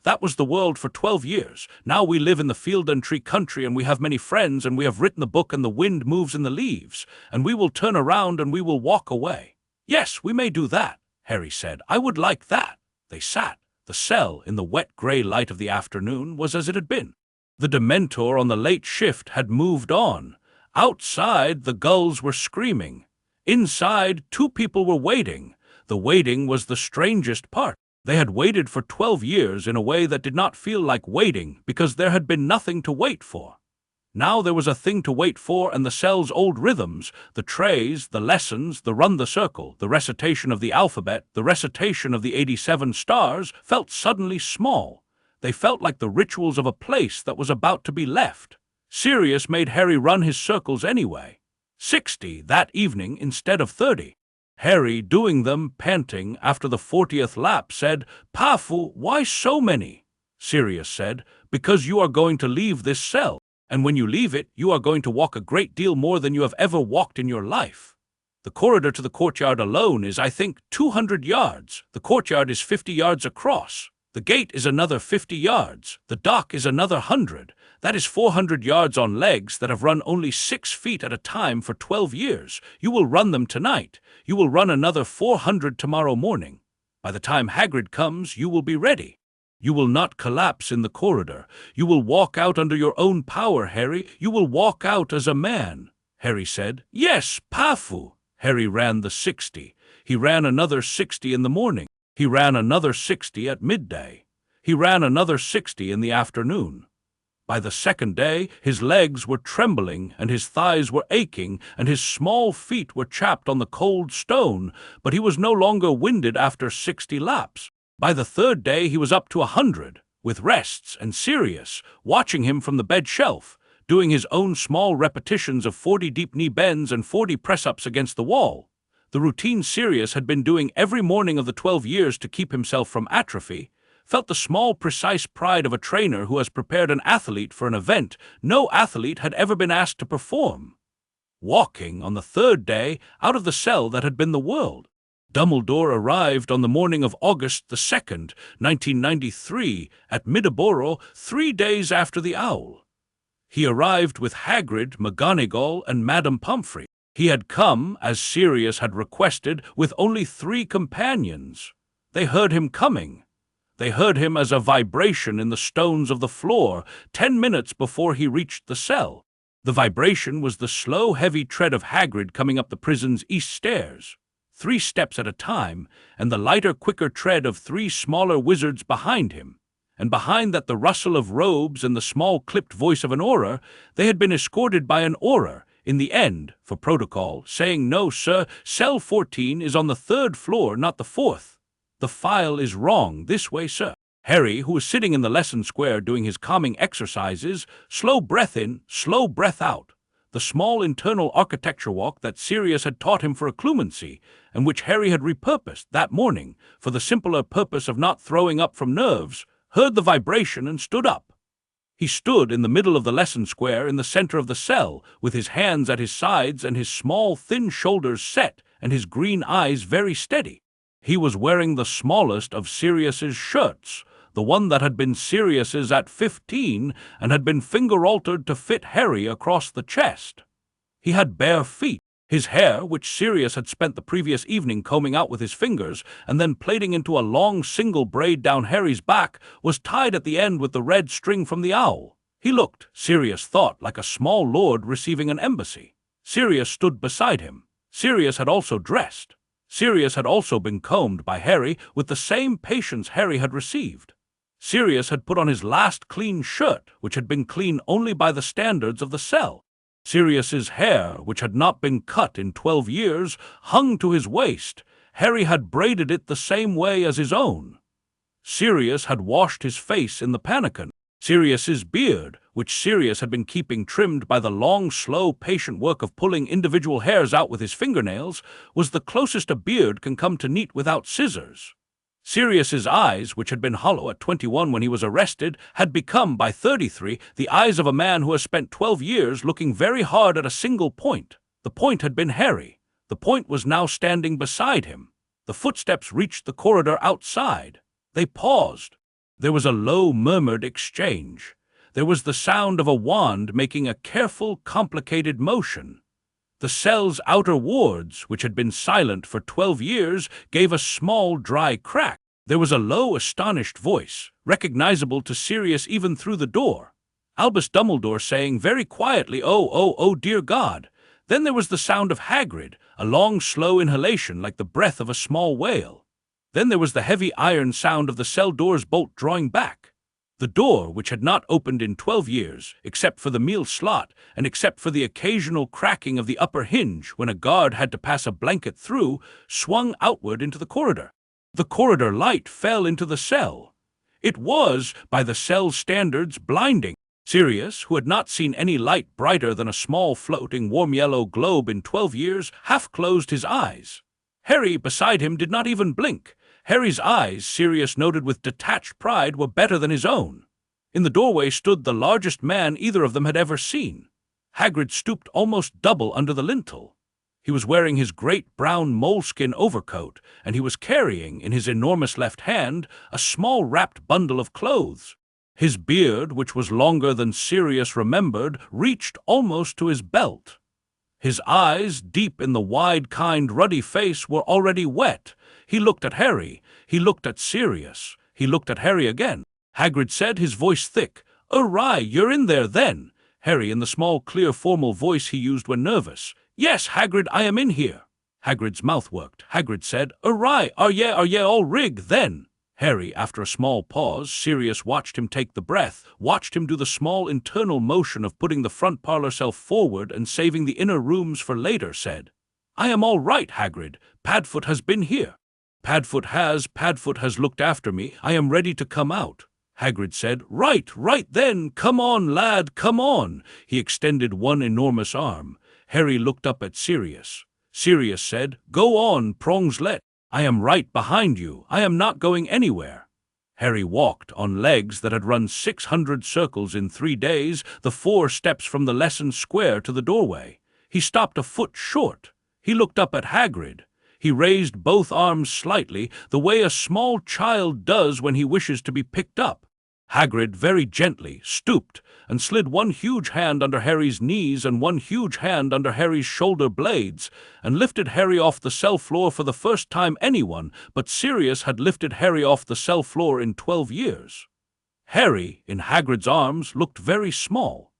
for 12 years. Now we live in the field and tree country, and we have many friends, and we have written the book, and the wind moves in the leaves, and we will turn around and we will walk away. Yes, we may do that, Harry said. I would like that. They sat. The cell, in the wet grey light of the afternoon, was as it had been. The Dementor on the late shift had moved on. Outside, the gulls were screaming. Inside, 2 people were waiting. The waiting was the strangest part. They had waited for 12 years in a way that did not feel like waiting, because there had been nothing to wait for. Now there was a thing to wait for, and the cell's old rhythms, the trays, the lessons, the run the circle, the recitation of the alphabet, the recitation of the 87 stars, felt suddenly small. They felt like the rituals of a place that was about to be left. Sirius made Harry run his circles anyway. 60 that evening instead of 30. Harry, doing them, panting, after the 40th lap, said, Padfoot, why so many? Sirius said, Because you are going to leave this cell, and when you leave it, you are going to walk a great deal more than you have ever walked in your life. The corridor to the courtyard alone is, I think, 200 yards. The courtyard is 50 yards across. The gate is another 50 yards. The dock is another 100. That is 400 yards on legs that have run only 6 feet at a time for 12 years. You will run them tonight. You will run another 400 tomorrow morning. By the time Hagrid comes, you will be ready. You will not collapse in the corridor. You will walk out under your own power, Harry. You will walk out as a man. Harry said, Yes, Padfoot. Harry ran the 60. He ran another 60 in the morning. He ran another 60 at midday. He ran another 60 in the afternoon. By the second day, his legs were trembling, and his thighs were aching, and his small feet were chapped on the cold stone, but he was no longer winded after 60 laps. By the third day, he was up to 100, with rests and Sirius, watching him from the bed shelf, doing his own small repetitions of 40 deep knee bends and 40 press-ups against the wall. The routine Sirius had been doing every morning of the 12 years to keep himself from atrophy, felt the small, precise pride of a trainer who has prepared an athlete for an event no athlete had ever been asked to perform. Walking, on the third day, out of the cell that had been the world. Dumbledore arrived on the morning of August the 2nd, 1993, at Middleborough, 3 days after the owl. He arrived with Hagrid, McGonagall, and Madame Pomfrey. He had come, as Sirius had requested, with only 3 companions. They heard him coming. They heard him as a vibration in the stones of the floor 10 minutes before he reached the cell. The vibration was the slow, heavy tread of Hagrid coming up the prison's east stairs. 3 steps at a time, and the lighter, quicker tread of 3 smaller wizards behind him. And behind that the rustle of robes and the small clipped voice of an auror. They had been escorted by an auror, in the end, for protocol, saying, "No, sir, cell 14 is on the 3rd floor, not the 4th. The file is wrong, this way, sir." Harry, who was sitting in the lesson square doing his calming exercises, slow breath in, slow breath out, the small internal architecture walk that Sirius had taught him for occlumency, and which Harry had repurposed that morning for the simpler purpose of not throwing up from nerves, heard the vibration and stood up. He stood in the middle of the lesson square in the center of the cell, with his hands at his sides and his small, thin shoulders set and his green eyes very steady. He was wearing the smallest of Sirius's shirts, the one that had been Sirius's at 15 and had been finger-altered to fit Harry across the chest. He had bare feet. His hair, which Sirius had spent the previous evening combing out with his fingers and then plaiting into a long single braid down Harry's back, was tied at the end with the red string from the owl. He looked, Sirius thought, like a small lord receiving an embassy. Sirius stood beside him. Sirius had also dressed. Sirius had also been combed by Harry with the same patience Harry had received. Sirius had put on his last clean shirt, which had been clean only by the standards of the cell. Sirius's hair, which had not been cut in 12 years, hung to his waist. Harry had braided it the same way as his own. Sirius had washed his face in the pannikin. Sirius's beard, which Sirius had been keeping trimmed by the long, slow, patient work of pulling individual hairs out with his fingernails, was the closest a beard can come to neat without scissors. Sirius's eyes, which had been hollow at 21 when he was arrested, had become, by 33, the eyes of a man who has spent 12 years looking very hard at a single point. The point had been Harry. The point was now standing beside him. The footsteps reached the corridor outside. They paused. There was a low, murmured exchange. There was the sound of a wand making a careful, complicated motion. The cell's outer wards, which had been silent for 12 years, gave a small, dry crack. There was a low, astonished voice, recognizable to Sirius even through the door. Albus Dumbledore saying very quietly, "Oh, dear God." Then there was the sound of Hagrid, a long, slow inhalation like the breath of a small whale. Then there was the heavy iron sound of the cell door's bolt drawing back. The door, which had not opened in 12 years, except for the meal slot, and except for the occasional cracking of the upper hinge when a guard had to pass a blanket through, swung outward into the corridor. The corridor light fell into the cell. It was, by the cell's standards, blinding. Sirius, who had not seen any light brighter than a small floating warm yellow globe in 12 years, half closed his eyes. Harry, beside him, did not even blink. Harry's eyes, Sirius noted with detached pride, were better than his own. In the doorway stood the largest man either of them had ever seen. Hagrid stooped almost double under the lintel. He was wearing his great brown moleskin overcoat, and he was carrying, in his enormous left hand, a small wrapped bundle of clothes. His beard, which was longer than Sirius remembered, reached almost to his belt. His eyes, deep in the wide, kind, ruddy face, were already wet. He looked at Harry. He looked at Sirius. He looked at Harry again. Hagrid said, his voice thick, "Awry, you're in there, then." Harry, in the small, clear, formal voice he used when nervous. "Yes, Hagrid, I am in here." Hagrid's mouth worked. Hagrid said, "Awry, are ye all rig, then?" Harry, after a small pause, Sirius watched him take the breath, watched him do the small internal motion of putting the front parlor shelf forward and saving the inner rooms for later, said, "I am all right, Hagrid. Padfoot has been here." Padfoot has looked after me. I am ready to come out." Hagrid said, Right then, come on, lad, come on." He extended one enormous arm. Harry looked up at Sirius. Sirius said, "Go on, Prongslet. I am right behind you. I am not going anywhere." Harry walked on legs that had run 600 circles in 3 days, the 4 steps from the lesson square to the doorway. He stopped a foot short. He looked up at Hagrid. He raised both arms slightly, the way a small child does when he wishes to be picked up. Hagrid very gently stooped and slid one huge hand under Harry's knees and one huge hand under Harry's shoulder blades, and lifted Harry off the cell floor for the first time anyone but Sirius had lifted Harry off the cell floor in 12 years. Harry, in Hagrid's arms, looked very small.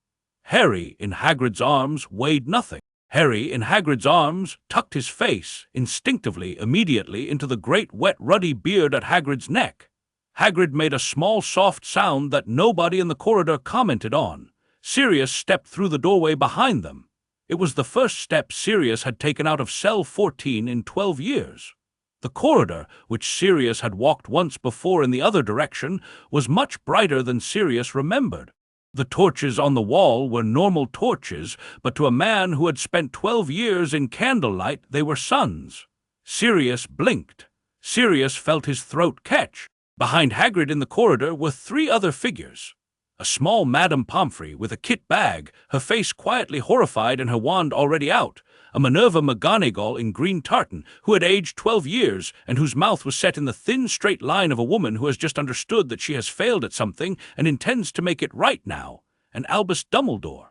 Harry, in Hagrid's arms, weighed nothing. Harry, in Hagrid's arms, tucked his face, instinctively, immediately, into the great wet ruddy beard at Hagrid's neck. Hagrid made a small soft sound that nobody in the corridor commented on. Sirius stepped through the doorway behind them. It was the first step Sirius had taken out of cell 14 in 12 years. The corridor, which Sirius had walked once before in the other direction, was much brighter than Sirius remembered. The torches on the wall were normal torches, but to a man who had spent 12 years in candlelight, they were suns. Sirius blinked. Sirius felt his throat catch. Behind Hagrid in the corridor were 3 other figures. A small Madame Pomfrey with a kit bag, her face quietly horrified and her wand already out. A Minerva McGonagall in green tartan, who had aged 12 years and whose mouth was set in the thin, straight line of a woman who has just understood that she has failed at something and intends to make it right now. And Albus Dumbledore.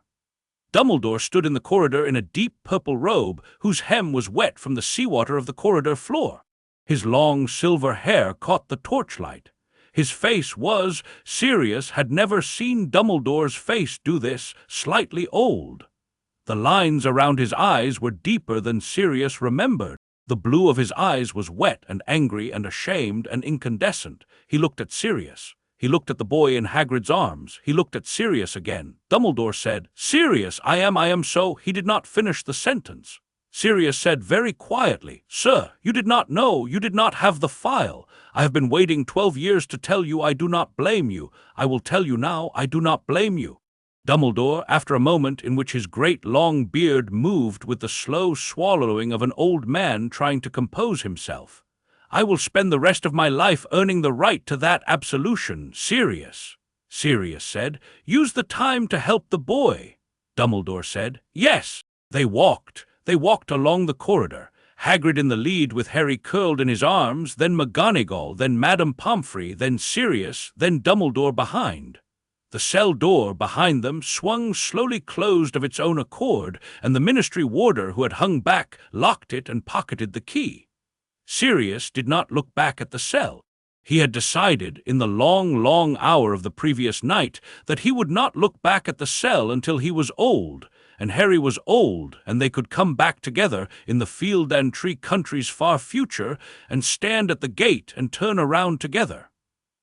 Dumbledore stood in the corridor in a deep purple robe whose hem was wet from the seawater of the corridor floor. His long silver hair caught the torchlight. His face was, Sirius had never seen Dumbledore's face do this, slightly old. The lines around his eyes were deeper than Sirius remembered. The blue of his eyes was wet and angry and ashamed and incandescent. He looked at Sirius. He looked at the boy in Hagrid's arms. He looked at Sirius again. Dumbledore said, "Sirius, I am so." He did not finish the sentence. Sirius said very quietly, "Sir, you did not know, you did not have the file. I have been waiting 12 years to tell you I do not blame you. I will tell you now, I do not blame you." Dumbledore, after a moment in which his great long beard moved with the slow swallowing of an old man trying to compose himself. "I will spend the rest of my life earning the right to that absolution, Sirius." Sirius said, "Use the time to help the boy." Dumbledore said, "Yes." They walked along the corridor, Hagrid in the lead with Harry curled in his arms, then McGonagall, then Madame Pomfrey, then Sirius, then Dumbledore behind. The cell door behind them swung slowly closed of its own accord, and the ministry warder who had hung back locked it and pocketed the key. Sirius did not look back at the cell. He had decided, in the long hour of the previous night, that he would not look back at the cell until he was old, and Harry was old, and they could come back together in the Field and Tree Country's far future and stand at the gate and turn around together.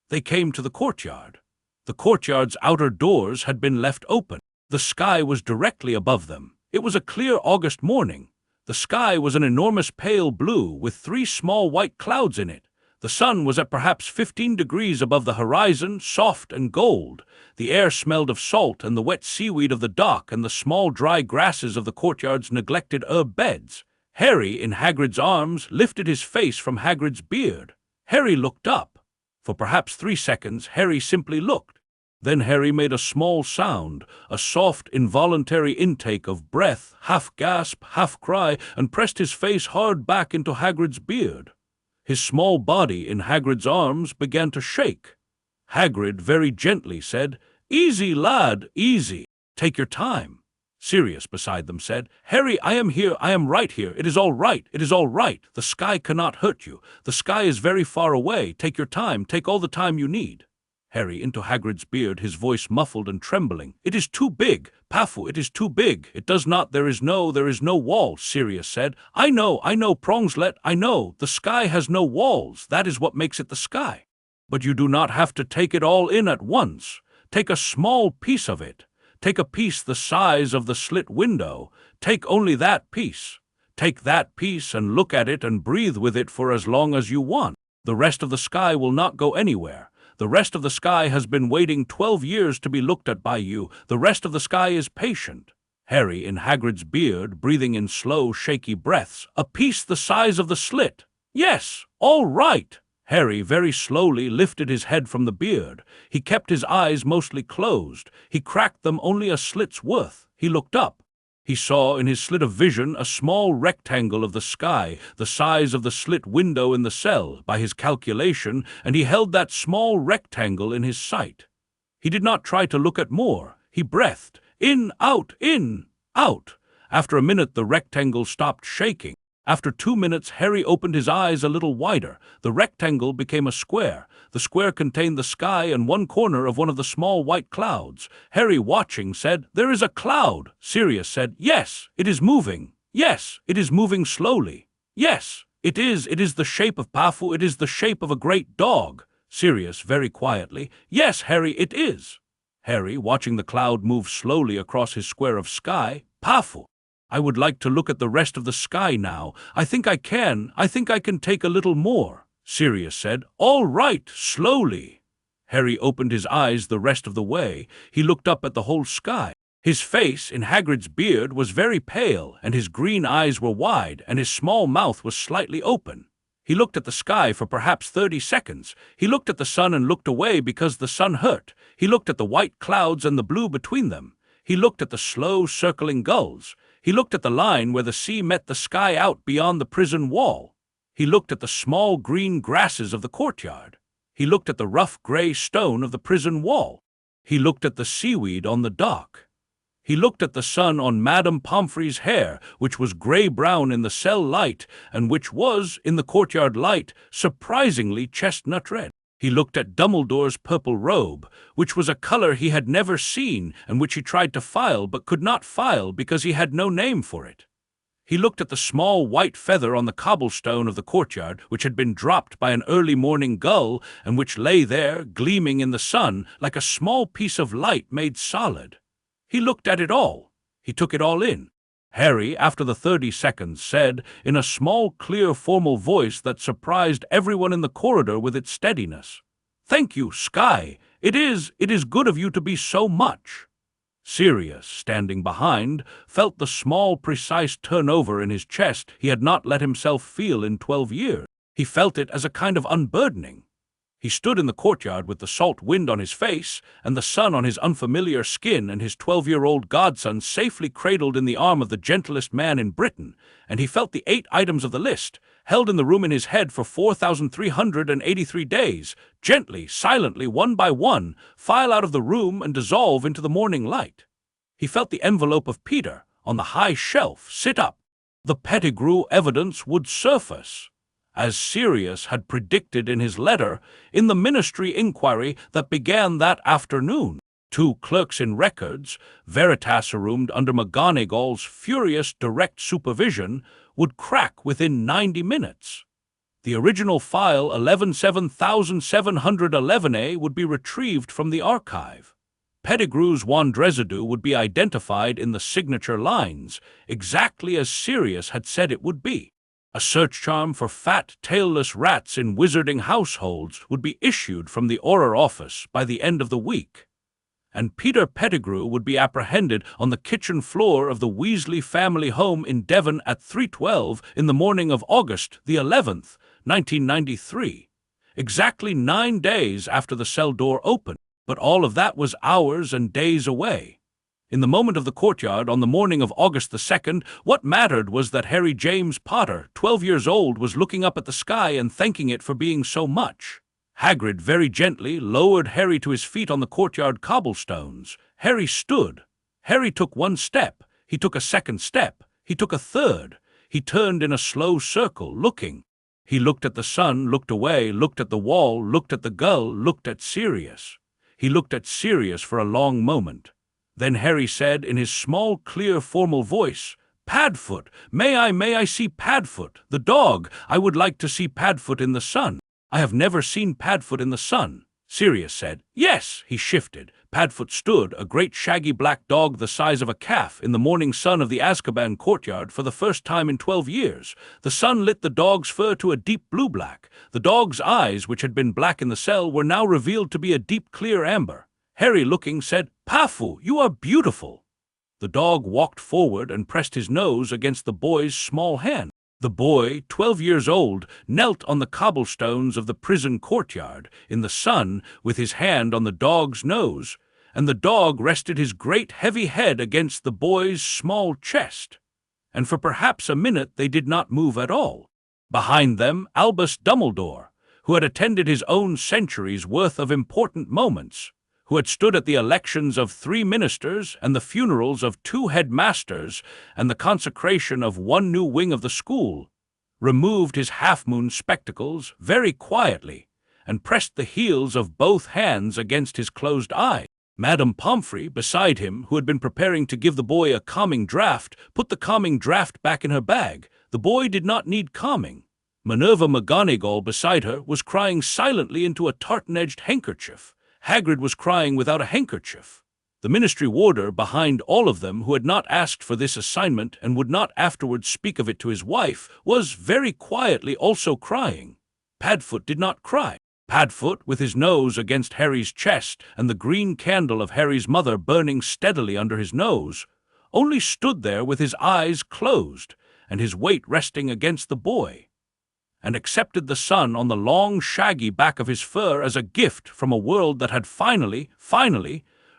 They came to the courtyard. The courtyard's outer doors had been left open. The sky was directly above them. It was a clear August morning. The sky was an enormous pale blue with 3 small white clouds in it. The sun was at perhaps 15 degrees above the horizon, soft and gold. The air smelled of salt and the wet seaweed of the dock and the small dry grasses of the courtyard's neglected herb beds. Harry, in Hagrid's arms, lifted his face from Hagrid's beard. Harry looked up. For perhaps 3 seconds, Harry simply looked. Then Harry made a small sound, a soft, involuntary intake of breath, half gasp, half cry, and pressed his face hard back into Hagrid's beard. His small body in Hagrid's arms began to shake. Hagrid very gently said, "Easy, lad, easy. Take your time." Sirius beside them said, "Harry, I am here, I am right here. It is all right, it is all right. The sky cannot hurt you. The sky is very far away. Take your time, take all the time you need." Harry into Hagrid's beard, his voice muffled and trembling. "It is too big, Padfoot, it is too big. It does not, there is no wall," Sirius said. I know, Prongslet, I know. The sky has no walls. That is what makes it the sky. But you do not have to take it all in at once. Take a small piece of it. Take a piece the size of the slit window. Take only that piece. Take that piece and look at it and breathe with it for as long as you want. The rest of the sky will not go anywhere. The rest of the sky has been waiting 12 years to be looked at by you. The rest of the sky is patient. Harry, in Hagrid's beard, breathing in slow, shaky breaths. "A piece the size of the slit." "Yes, all right." Harry very slowly lifted his head from the beard. He kept his eyes mostly closed. He cracked them only a slit's worth. He looked up. He saw in his slit of vision a small rectangle of the sky, the size of the slit window in the cell, by his calculation, and he held that small rectangle in his sight. He did not try to look at more. He breathed, in, out, in, out. After a minute the rectangle stopped shaking. After 2 minutes, Harry opened his eyes a little wider. The rectangle became a square. The square contained the sky and one corner of one of the small white clouds. Harry, watching, said, "There is a cloud." Sirius said, "Yes, it is moving. Yes, it is moving slowly. Yes, it is the shape of Padfoot. It is the shape of a great dog." Sirius, very quietly, "Yes, Harry, it is." Harry, watching the cloud move slowly across his square of sky, "Padfoot, I would like to look at the rest of the sky now. I think I can take a little more." Sirius said, "All right, slowly." Harry opened his eyes the rest of the way. He looked up at the whole sky. His face, in Hagrid's beard, was very pale, and his green eyes were wide, and his small mouth was slightly open. He looked at the sky for perhaps 30 seconds. He looked at the sun and looked away because the sun hurt. He looked at the white clouds and the blue between them. He looked at the slow, circling gulls. He looked at the line where the sea met the sky out beyond the prison wall. He looked at the small green grasses of the courtyard. He looked at the rough gray stone of the prison wall. He looked at the seaweed on the dock. He looked at the sun on Madame Pomfrey's hair, which was gray-brown in the cell light, and which was, in the courtyard light, surprisingly chestnut red. He looked at Dumbledore's purple robe, which was a color he had never seen and which he tried to file but could not file because he had no name for it. He looked at the small white feather on the cobblestone of the courtyard, which had been dropped by an early morning gull and which lay there, gleaming in the sun, like a small piece of light made solid. He looked at it all. He took it all in. Harry, after the 30 seconds, said, in a small, clear, formal voice that surprised everyone in the corridor with its steadiness, "Thank you, Sky. It is good of you to be so much." Sirius, standing behind, felt the small, precise turnover in his chest he had not let himself feel in 12 years. He felt it as a kind of unburdening. He stood in the courtyard with the salt wind on his face and the sun on his unfamiliar skin and his 12-year-old godson safely cradled in the arm of the gentlest man in Britain, and he felt the 8 items of the list, held in the room in his head for 4,383 days, gently, silently, one by one, file out of the room and dissolve into the morning light. He felt the envelope of Peter, on the high shelf, sit up. The Pettigrew evidence would surface. As Sirius had predicted in his letter, in the ministry inquiry that began that afternoon. 2 clerks in records, veritas-assumed under McGonagall's furious direct supervision, would crack within 90 minutes. The original file 117,711A would be retrieved from the archive. Pettigrew's wand residue would be identified in the signature lines, exactly as Sirius had said it would be. A search charm for fat, tailless rats in wizarding households would be issued from the Auror office by the end of the week. And Peter Pettigrew would be apprehended on the kitchen floor of the Weasley family home in Devon at 3:12 in the morning of August the 11th, 1993, exactly 9 days after the cell door opened. But all of that was hours and days away. In the moment of the courtyard on the morning of August the 2nd, what mattered was that Harry James Potter, 12 years old, was looking up at the sky and thanking it for being so much. Hagrid very gently lowered Harry to his feet on the courtyard cobblestones. Harry stood. Harry took 1 step. He took a 2nd step. He took a 3rd. He turned in a slow circle, looking. He looked at the sun, looked away, looked at the wall, looked at the gull, looked at Sirius. He looked at Sirius for a long moment. Then Harry said in his small, clear, formal voice, "Padfoot, may I see Padfoot, the dog? I would like to see Padfoot in the sun. I have never seen Padfoot in the sun." Sirius said, "Yes." He shifted. Padfoot stood, a great shaggy black dog the size of a calf, in the morning sun of the Azkaban courtyard for the first time in 12 years. The sun lit the dog's fur to a deep blue-black. The dog's eyes, which had been black in the cell, were now revealed to be a deep clear amber. Harry, looking, said, "Padfoot, you are beautiful." The dog walked forward and pressed his nose against the boy's small hand. The boy, 12 years old, knelt on the cobblestones of the prison courtyard, in the sun, with his hand on the dog's nose, and the dog rested his great heavy head against the boy's small chest. And for perhaps a minute they did not move at all. Behind them, Albus Dumbledore, who had attended his own century's worth of important moments, who had stood at the elections of 3 ministers and the funerals of 2 headmasters and the consecration of 1 new wing of the school, removed his half-moon spectacles very quietly, and pressed the heels of both hands against his closed eyes. Madame Pomfrey, beside him, who had been preparing to give the boy a calming draught, put the calming draught back in her bag. The boy did not need calming. Minerva McGonagall, beside her, was crying silently into a tartan-edged handkerchief. Hagrid was crying without a handkerchief. The ministry warder, behind all of them, who had not asked for this assignment and would not afterwards speak of it to his wife, was very quietly also crying. Padfoot did not cry. Padfoot, with his nose against Harry's chest and the green candle of Harry's mother burning steadily under his nose, only stood there with his eyes closed and his weight resting against the boy, and accepted the sun on the long, shaggy back of his fur as a gift from a world that had finally,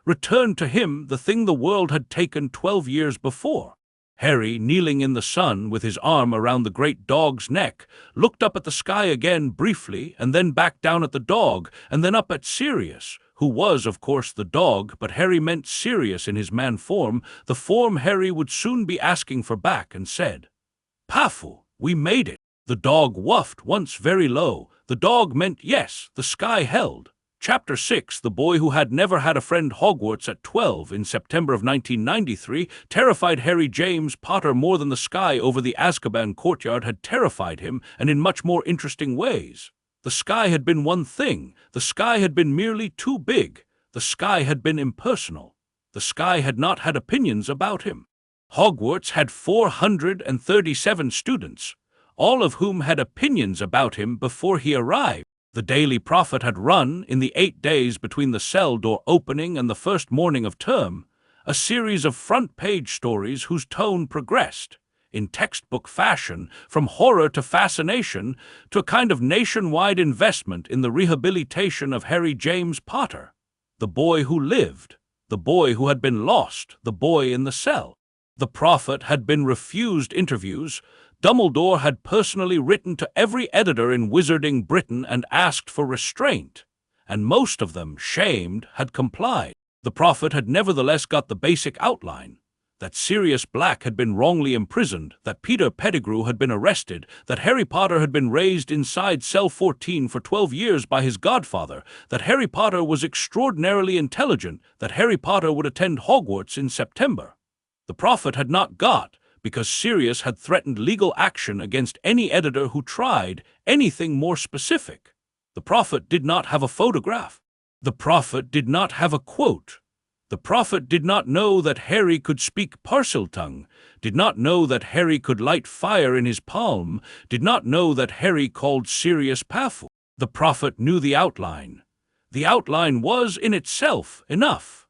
returned to him the thing the world had taken 12 years before. Harry, kneeling in the sun with his arm around the great dog's neck, looked up at the sky again briefly and then back down at the dog and then up at Sirius, who was, of course, the dog, but Harry meant Sirius in his man form, the form Harry would soon be asking for back, and said, "Pafu, we made it." The dog wuffed once very low. The dog meant yes, the sky held. Chapter 6, the boy who had never had a friend. Hogwarts at 12 in September of 1993 terrified Harry James Potter more than the sky over the Azkaban courtyard had terrified him, and in much more interesting ways. The sky had been one thing. The sky had been merely too big. The sky had been impersonal. The sky had not had opinions about him. Hogwarts had 437 students, all of whom had opinions about him before he arrived. The Daily Prophet had run, in the 8 days between the cell door opening and the first morning of term, a series of front-page stories whose tone progressed, in textbook fashion, from horror to fascination to a kind of nationwide investment in the rehabilitation of Harry James Potter, the boy who lived, the boy who had been lost, the boy in the cell. The Prophet had been refused interviews. Dumbledore had personally written to every editor in Wizarding Britain and asked for restraint, and most of them, shamed, had complied. The Prophet had nevertheless got the basic outline: that Sirius Black had been wrongly imprisoned, that Peter Pettigrew had been arrested, that Harry Potter had been raised inside cell 14 for 12 years by his godfather, that Harry Potter was extraordinarily intelligent, that Harry Potter would attend Hogwarts in September. The Prophet had not got, because Sirius had threatened legal action against any editor who tried anything more specific. The Prophet did not have a photograph. The Prophet did not have a quote. The Prophet did not know that Harry could speak Parseltongue, did not know that Harry could light fire in his palm, did not know that Harry called Sirius Pafu. The Prophet knew the outline. The outline was in itself enough.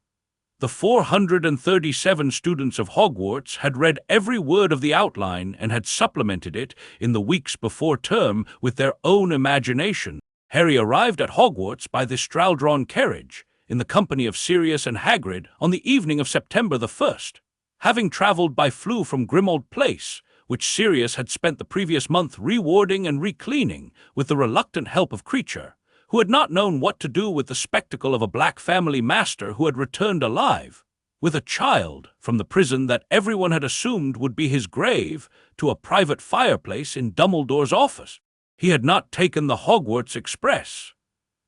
The 437 students of Hogwarts had read every word of the outline and had supplemented it, in the weeks before term, with their own imagination. Harry arrived at Hogwarts by the straw-drawn carriage, in the company of Sirius and Hagrid, on the evening of September the 1st. Having travelled by flue from Grimmauld Place, which Sirius had spent the previous month rewarding and recleaning, with the reluctant help of Kreacher, who had not known what to do with the spectacle of a Black family master who had returned alive, with a child, from the prison that everyone had assumed would be his grave, to a private fireplace in Dumbledore's office. He had not taken the Hogwarts Express.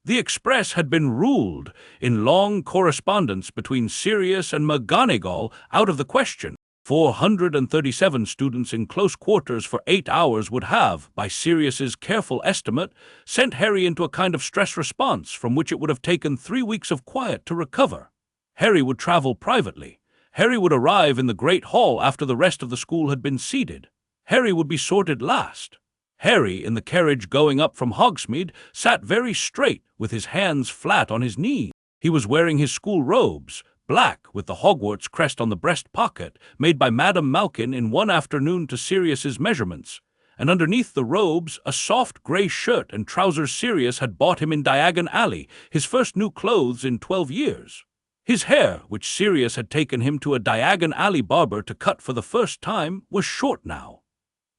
The Express had been ruled, in long correspondence between Sirius and McGonagall, out of the question. 437 students in close quarters for 8 hours would have, by Sirius's careful estimate, sent Harry into a kind of stress response from which it would have taken 3 weeks of quiet to recover. Harry would travel privately. Harry would arrive in the Great Hall after the rest of the school had been seated. Harry would be sorted last. Harry, in the carriage going up from Hogsmeade, sat very straight, with his hands flat on his knees. He was wearing his school robes, black, with the Hogwarts crest on the breast pocket, made by Madame Malkin in one afternoon to Sirius's measurements, and underneath the robes a soft grey shirt and trousers Sirius had bought him in Diagon Alley, his first new clothes in 12 years. His hair, which Sirius had taken him to a Diagon Alley barber to cut for the first time, was short now.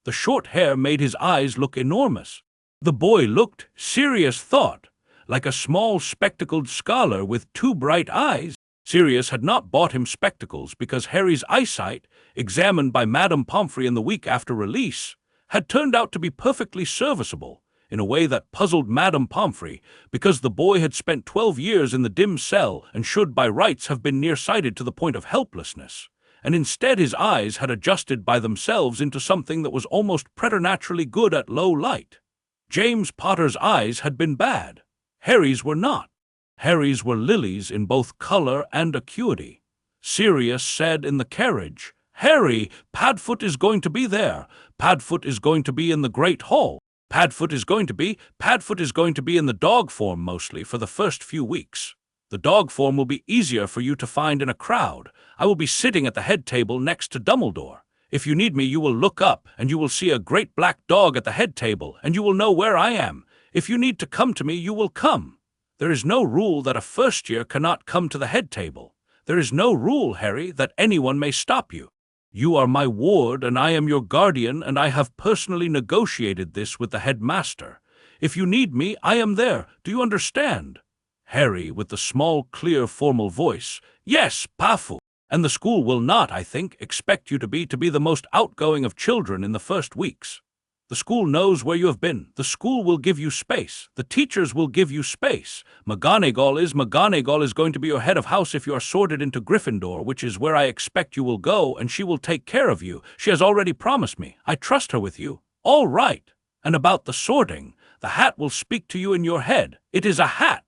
The short hair made his eyes look enormous. The boy looked, Sirius thought, like a small spectacled scholar with 2 bright eyes. Sirius had not bought him spectacles because Harry's eyesight, examined by Madame Pomfrey in the week after release, had turned out to be perfectly serviceable, in a way that puzzled Madame Pomfrey, because the boy had spent 12 years in the dim cell and should by rights have been nearsighted to the point of helplessness, and instead his eyes had adjusted by themselves into something that was almost preternaturally good at low light. James Potter's eyes had been bad. Harry's were not. Harry's were lilies in both color and acuity. Sirius said in the carriage, "Harry, Padfoot is going to be there. Padfoot is going to be in the Great Hall. Padfoot is going to be in the dog form mostly for the first few weeks. The dog form will be easier for you to find in a crowd. I will be sitting at the head table next to Dumbledore. If you need me, you will look up, and you will see a great black dog at the head table, and you will know where I am. If you need to come to me, you will come. There is no rule that a first year cannot come to the head table. There is no rule, Harry, that anyone may stop you. You are my ward, and I am your guardian, and I have personally negotiated this with the headmaster. If you need me, I am there. Do you understand?" Harry, with the small, clear, formal voice, "Yes, Padfoot. And the school will not, I think, expect you to be the most outgoing of children in the first weeks. The school knows where you have been. The school will give you space. The teachers will give you space. McGonagall is going to be your head of house if you are sorted into Gryffindor, which is where I expect you will go, and she will take care of you. She has already promised me. I trust her with you. All right. And about the sorting, the hat will speak to you in your head. It is a hat.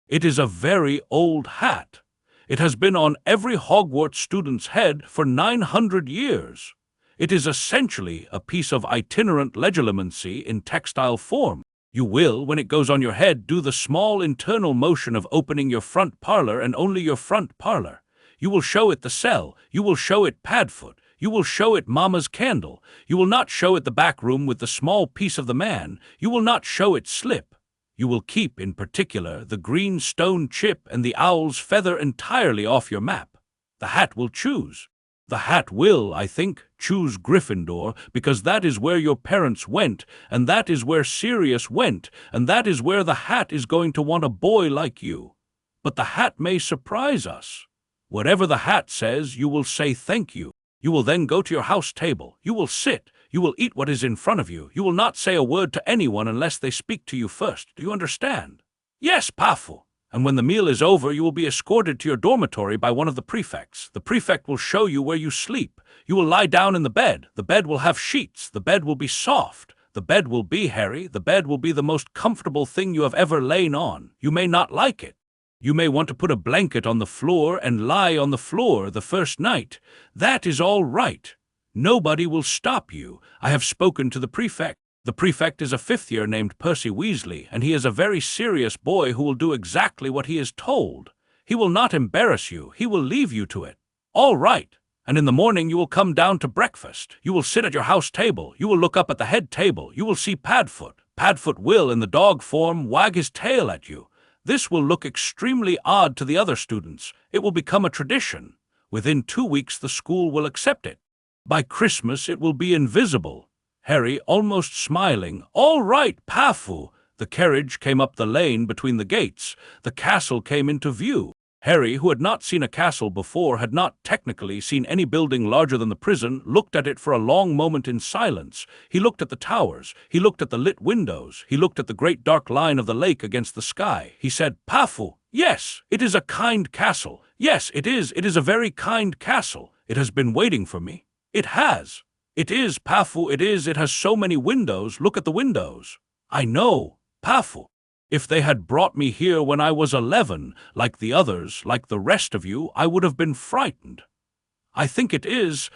It is a very old hat. It has been on every Hogwarts student's head for 900 years. It is essentially a piece of itinerant legilimency in textile form. You will, when it goes on your head, do the small internal motion of opening your front parlor and only your front parlor. You will show it the cell. You will show it Padfoot. You will show it Mama's candle. You will not show it the back room with the small piece of the man. You will not show it slip. You will keep, in particular, the green stone chip and the owl's feather entirely off your map. The hat will choose. The hat will, I think, choose Gryffindor, because that is where your parents went, and that is where Sirius went, and that is where the hat is going to want a boy like you. But the hat may surprise us. Whatever the hat says, you will say thank you. You will then go to your house table. You will sit. You will eat what is in front of you. You will not say a word to anyone unless they speak to you first. Do you understand? Yes, Padfoot. And when the meal is over, you will be escorted to your dormitory by one of the prefects. The prefect will show you where you sleep. You will lie down in the bed. The bed will have sheets. The bed will be soft. The bed will be, Harry, the bed will be the most comfortable thing you have ever lain on. You may not like it. You may want to put a blanket on the floor and lie on the floor the first night. That is all right. Nobody will stop you. I have spoken to the prefect. The prefect is a fifth year named Percy Weasley, and he is a very serious boy who will do exactly what he is told. He will not embarrass you. He will leave you to it. All right. And in the morning you will come down to breakfast. You will sit at your house table. You will look up at the head table. You will see Padfoot. Padfoot will, in the dog form, wag his tail at you. This will look extremely odd to the other students. It will become a tradition. Within 2 weeks the school will accept it. By Christmas it will be invisible. Harry, almost smiling, "All right, Padfoot." The carriage came up the lane between the gates. The castle came into view. Harry, who had not seen a castle before, had not technically seen any building larger than the prison, looked at it for a long moment in silence. He looked at the towers. He looked at the lit windows. He looked at the great dark line of the lake against the sky. He said, "Padfoot, yes, it is a kind castle. Yes, it is. It is a very kind castle. It has been waiting for me. It has. It is, Padfoot, it is. It has so many windows. Look at the windows." "I know, Padfoot. If they had brought me here when I was 11, like the others, like the rest of you, I would have been frightened. I think it is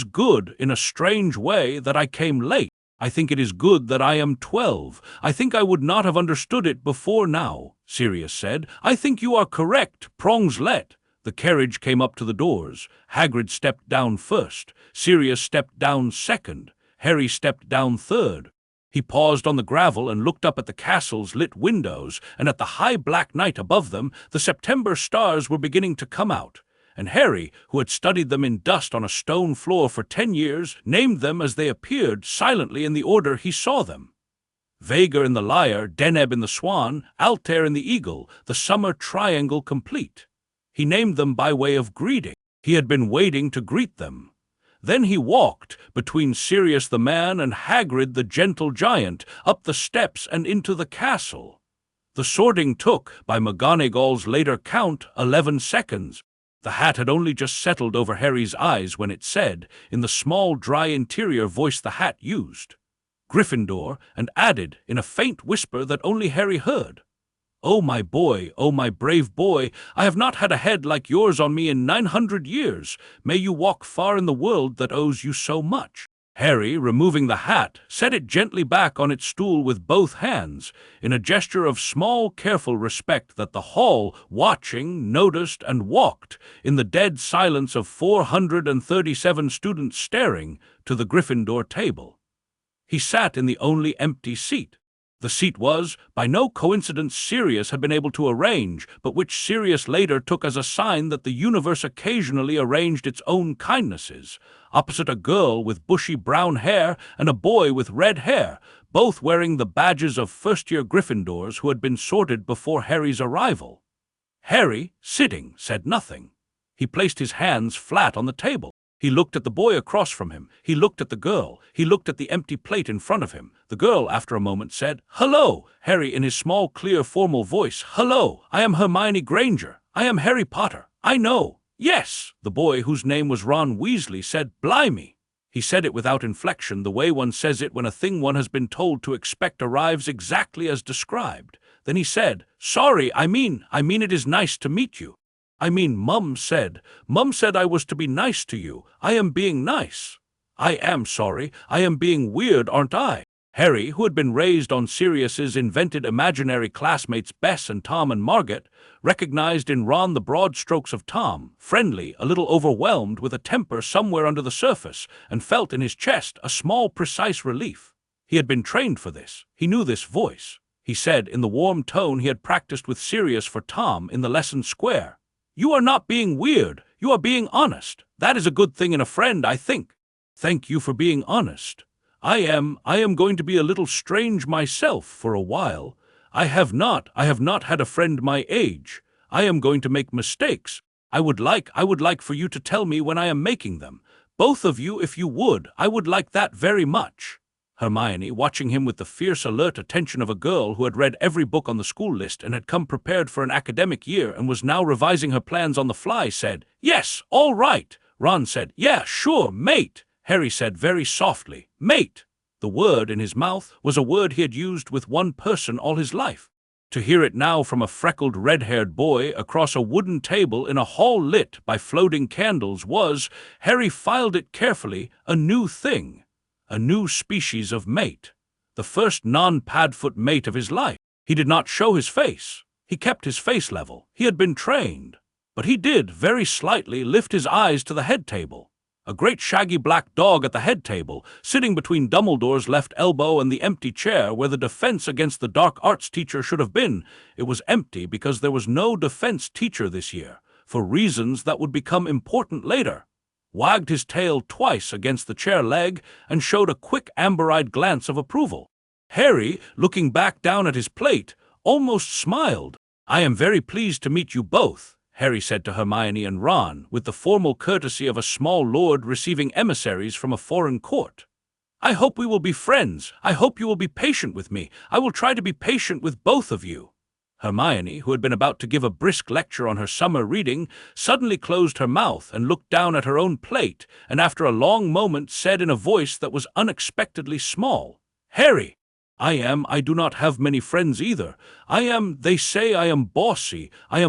good, in a strange way, that I came late. I think it is good that I am 12. I think I would not have understood it before now," Sirius said. "I think you are correct, Prongs-let." The carriage came up to the doors. Hagrid stepped down first. Sirius stepped down second. Harry stepped down third. He paused on the gravel and looked up at the castle's lit windows, and at the high black night above them, the September stars were beginning to come out. And Harry, who had studied them in dust on a stone floor for 10 years, named them as they appeared silently in the order he saw them. Vega in the lyre, Deneb in the swan, Altair in the eagle, the summer triangle complete. He named them by way of greeting. He had been waiting to greet them. Then he walked, between Sirius the man and Hagrid the gentle giant, up the steps and into the castle. The sorting took, by McGonagall's later count, 11 seconds. The hat had only just settled over Harry's eyes when it said, in the small, dry interior voice the hat used, "Gryffindor," and added, in a faint whisper that only Harry heard, "Oh, my boy, oh, my brave boy, I have not had a head like yours on me in 900 years. May you walk far in the world that owes you so much." Harry, removing the hat, set it gently back on its stool with both hands, in a gesture of small, careful respect that the hall, watching, noticed and walked, in the dead silence of 437 students staring, to the Gryffindor table. He sat in the only empty seat. The seat was, by no coincidence, Sirius had been able to arrange, but which Sirius later took as a sign that the universe occasionally arranged its own kindnesses, opposite a girl with bushy brown hair and a boy with red hair, both wearing the badges of first-year Gryffindors who had been sorted before Harry's arrival. Harry, sitting, said nothing. He placed his hands flat on the table. He looked at the boy across from him. He looked at the girl. He looked at the empty plate in front of him. The girl, after a moment, said, "Hello." Harry, in his small, clear, formal voice, "Hello, I am Hermione Granger. I am Harry Potter. I know. Yes." The boy, whose name was Ron Weasley, said, "Blimey." He said it without inflection, the way one says it when a thing one has been told to expect arrives exactly as described. Then he said, "Sorry, I mean it is nice to meet you. Mum said I was to be nice to you. I am being nice." "I am sorry. I am being weird, aren't I?" Harry, who had been raised on Sirius's invented imaginary classmates Bess and Tom and Margot, recognized in Ron the broad strokes of Tom, friendly, a little overwhelmed, with a temper somewhere under the surface, and felt in his chest a small, precise relief. He had been trained for this. He knew this voice. He said, in the warm tone he had practiced with Sirius for Tom in the lesson square, "You are not being weird. You are being honest. That is a good thing in a friend, I think." "Thank you for being honest. I am going to be a little strange myself for a while. I have not had a friend my age. I am going to make mistakes. I would like for you to tell me when I am making them. Both of you, if you would. I would like that very much." Hermione, watching him with the fierce, alert attention of a girl who had read every book on the school list and had come prepared for an academic year and was now revising her plans on the fly, said, "Yes, all right." Ron said, "Yeah, sure, mate." Harry said very softly, "Mate." The word in his mouth was a word he had used with one person all his life. To hear it now from a freckled, red-haired boy across a wooden table in a hall lit by floating candles was, Harry filed it carefully, a new thing. A new species of mate. The first non-Padfoot mate of his life. He did not show his face. He kept his face level. He had been trained. But he did, very slightly, lift his eyes to the head table. A great shaggy black dog at the head table, sitting between Dumbledore's left elbow and the empty chair where the defense against the dark arts teacher should have been. It was empty because there was no defense teacher this year, for reasons that would become important later. Wagged his tail twice against the chair leg and showed a quick amber-eyed glance of approval. Harry, looking back down at his plate, almost smiled. "I am very pleased to meet you both," Harry said to Hermione and Ron, with the formal courtesy of a small lord receiving emissaries from a foreign court. "I hope we will be friends. I hope you will be patient with me. I will try to be patient with both of you." Hermione, who had been about to give a brisk lecture on her summer reading, suddenly closed her mouth and looked down at her own plate, and after a long moment said in a voice that was unexpectedly small, "Harry, I do not have many friends either. They say I am bossy. I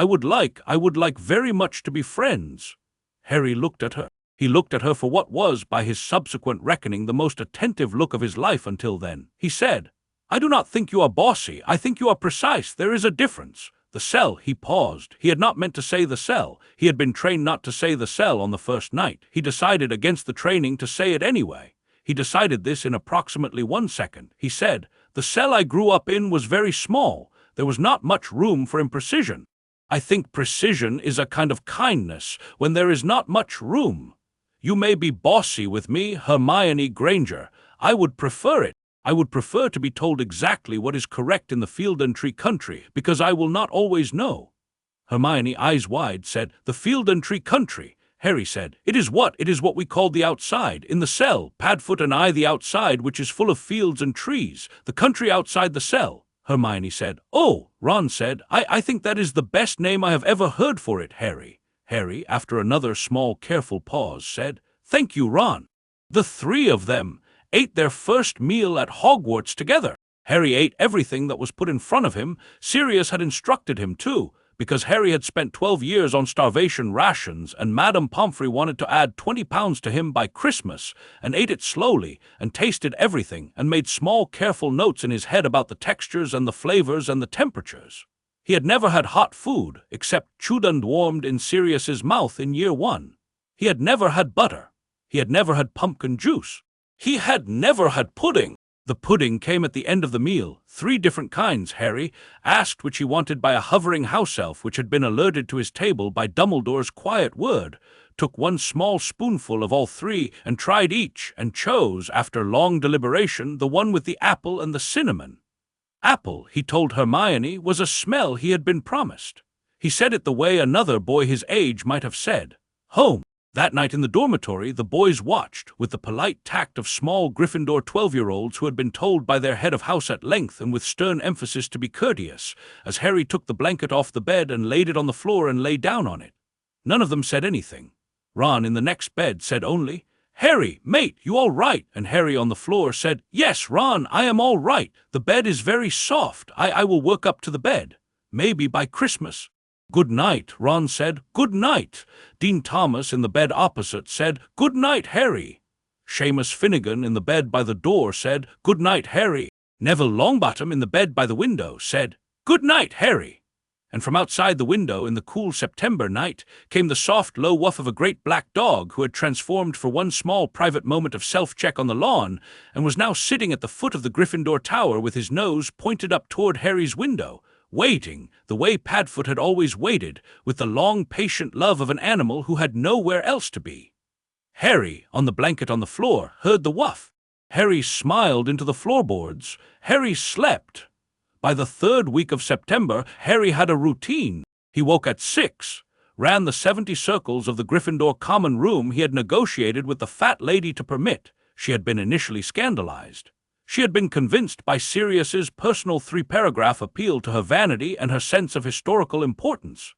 would like very much to be friends." Harry looked at her. He looked at her for what was, by his subsequent reckoning, the most attentive look of his life until then. He said, "I do not think you are bossy. I think you are precise. There is a difference. The cell," he paused. He had not meant to say the cell. He had been trained not to say the cell on the first night. He decided against the training to say it anyway. He decided this in approximately 1 second. He said, "The cell I grew up in was very small. There was not much room for imprecision. I think precision is a kind of kindness when there is not much room. You may be bossy with me, Hermione Granger. I would prefer it. I would prefer to be told exactly what is correct in the Field and Tree Country, because I will not always know." Hermione, eyes wide, said, "The Field and Tree Country." Harry said. It is what? It is what we called the outside. In the cell, Padfoot and I the outside, which is full of fields and trees. The country outside the cell, Hermione said. Oh, Ron said. I think that is the best name I have ever heard for it, Harry. Harry, after another small careful pause, said, Thank you, Ron. The three of them ate their first meal at Hogwarts together. Harry ate everything that was put in front of him. Sirius had instructed him too, because Harry had spent 12 years on starvation rations, and Madame Pomfrey wanted to add 20 pounds to him by Christmas, and ate it slowly, and tasted everything, and made small careful notes in his head about the textures and the flavors and the temperatures. He had never had hot food, except chewed and warmed in Sirius's mouth in year 1. He had never had butter. He had never had pumpkin juice. He had never had pudding. The pudding came at the end of the meal, 3 different kinds, Harry, asked which he wanted by a hovering house elf which had been alerted to his table by Dumbledore's quiet word, took 1 small spoonful of all 3 and tried each, and chose, after long deliberation, the one with the apple and the cinnamon. Apple, he told Hermione, was a smell he had been promised. He said it the way another boy his age might have said, home. That night in the dormitory, the boys watched, with the polite tact of small Gryffindor 12-year-olds who had been told by their head of house at length and with stern emphasis to be courteous, as Harry took the blanket off the bed and laid it on the floor and lay down on it. None of them said anything. Ron in the next bed said only, Harry, mate, you all right? And Harry on the floor said, Yes, Ron, I am all right. The bed is very soft. I will work up to the bed. Maybe by Christmas. Good night, Ron said. Good night. Dean Thomas in the bed opposite said, Good night, Harry. Seamus Finnegan in the bed by the door said, Good night, Harry. Neville Longbottom in the bed by the window said, Good night, Harry. And from outside the window in the cool September night came the soft low woof of a great black dog who had transformed for one small private moment of self-check on the lawn and was now sitting at the foot of the Gryffindor Tower with his nose pointed up toward Harry's window, waiting, the way Padfoot had always waited, with the long, patient love of an animal who had nowhere else to be. Harry, on the blanket on the floor, heard the woof. Harry smiled into the floorboards. Harry slept. By the 3rd week of September, Harry had a routine. He woke at 6, ran the 70 circles of the Gryffindor common room he had negotiated with the fat lady to permit. She had been initially scandalized. She had been convinced by Sirius's personal 3-paragraph appeal to her vanity and her sense of historical importance.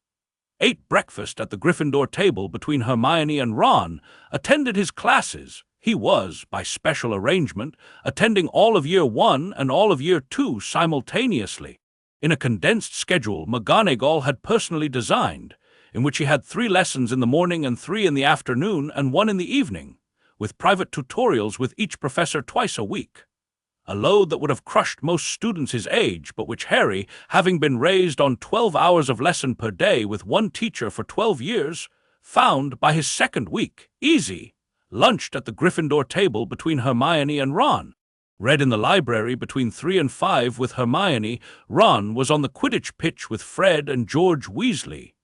Ate breakfast at the Gryffindor table between Hermione and Ron, attended his classes. He was, by special arrangement, attending all of year 1 and all of year 2 simultaneously, in a condensed schedule McGonagall had personally designed, in which he had 3 lessons in the morning and 3 in the afternoon and 1 in the evening, with private tutorials with each professor twice a week. A load that would have crushed most students his age, but which Harry, having been raised on 12 hours of lesson per day with 1 teacher for 12 years, found by his 2nd week easy. Lunched at the Gryffindor table between Hermione and Ron. Read in the library between 3 and 5 with Hermione. Ron was on the Quidditch pitch with Fred and George Weasley.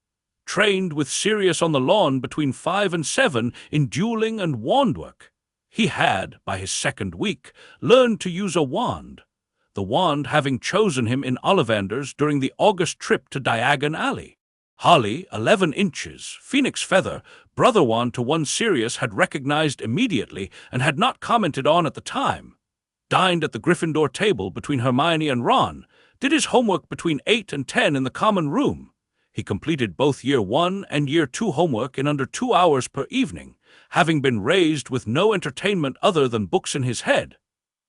Trained with Sirius on the lawn between 5 and 7 in dueling and wandwork. He had, by his 2nd week, learned to use a wand, the wand having chosen him in Ollivanders during the August trip to Diagon Alley. Holly, 11 inches, phoenix feather, brother wand to one Sirius had recognized immediately and had not commented on at the time. Dined at the Gryffindor table between Hermione and Ron, did his homework between 8 and 10 in the common room. He completed both year 1 and year 2 homework in under 2 hours per evening, having been raised with no entertainment other than books in his head,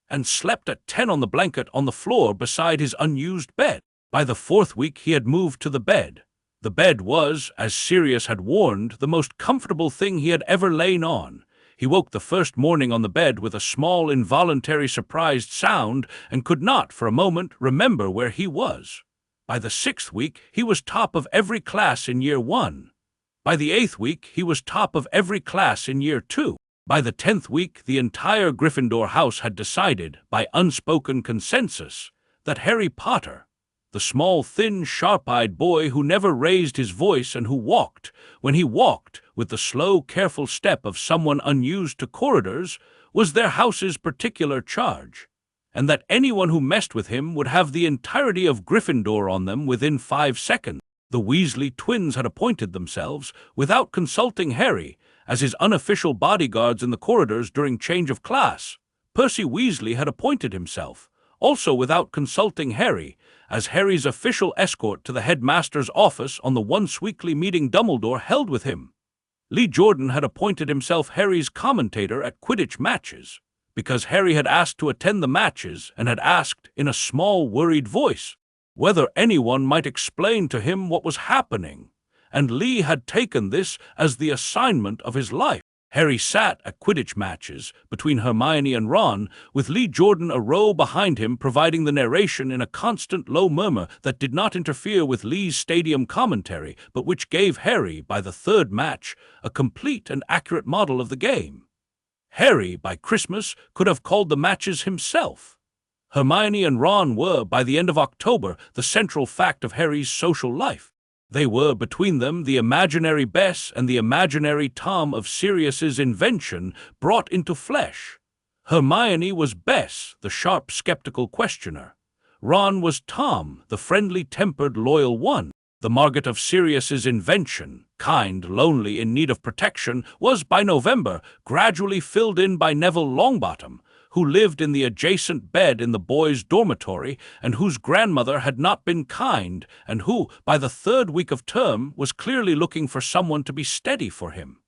and slept at 10 on the blanket on the floor beside his unused bed. By the 4th week he had moved to the bed. The bed was, as Sirius had warned, the most comfortable thing he had ever lain on. He woke the first morning on the bed with a small involuntary surprised sound and could not, for a moment, remember where he was. By the 6th week he was top of every class in year 1. By the 8th week he was top of every class in year 2. By the 10th week the entire Gryffindor house had decided, by unspoken consensus, that Harry Potter, the small, thin, sharp-eyed boy who never raised his voice and who walked, when he walked, with the slow, careful step of someone unused to corridors, was their house's particular charge, and that anyone who messed with him would have the entirety of Gryffindor on them within 5 seconds. The Weasley twins had appointed themselves, without consulting Harry, as his unofficial bodyguards in the corridors during change of class. Percy Weasley had appointed himself, also without consulting Harry, as Harry's official escort to the headmaster's office on the once-weekly meeting Dumbledore held with him. Lee Jordan had appointed himself Harry's commentator at Quidditch matches, because Harry had asked to attend the matches and had asked, in a small, worried voice, whether anyone might explain to him what was happening, and Lee had taken this as the assignment of his life. Harry sat at Quidditch matches between Hermione and Ron, with Lee Jordan a row behind him providing the narration in a constant low murmur that did not interfere with Lee's stadium commentary, but which gave Harry, by the third match, a complete and accurate model of the game. Harry, by Christmas, could have called the matches himself. Hermione and Ron were, by the end of October, the central fact of Harry's social life. They were, between them, the imaginary Bess and the imaginary Tom of Sirius's invention brought into flesh. Hermione was Bess, the sharp, skeptical questioner. Ron was Tom, the friendly-tempered, loyal one. The Margot of Sirius's invention, kind, lonely, in need of protection, was, by November, gradually filled in by Neville Longbottom, who lived in the adjacent bed in the boys' dormitory and whose grandmother had not been kind and who, by the third week of term, was clearly looking for someone to be steady for him.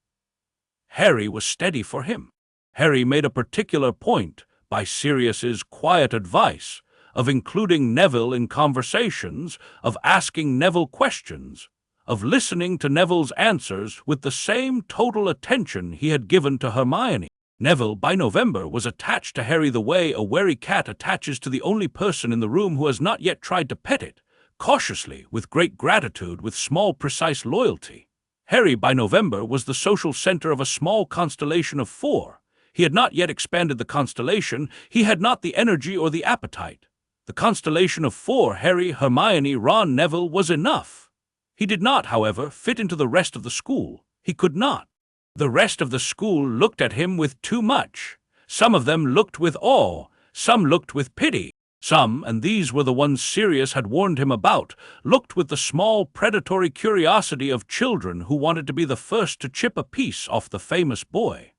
Harry was steady for him. Harry made a particular point, by Sirius's quiet advice, of including Neville in conversations, of asking Neville questions, of listening to Neville's answers with the same total attention he had given to Hermione. Neville, by November, was attached to Harry the way a wary cat attaches to the only person in the room who has not yet tried to pet it, cautiously, with great gratitude, with small, precise loyalty. Harry, by November, was the social center of a small constellation of 4. He had not yet expanded the constellation, he had not the energy or the appetite. The constellation of 4, Harry, Hermione, Ron, Neville, was enough. He did not, however, fit into the rest of the school. He could not. The rest of the school looked at him with too much. Some of them looked with awe, some looked with pity. Some, and these were the ones Sirius had warned him about, looked with the small predatory curiosity of children who wanted to be the first to chip a piece off the famous boy.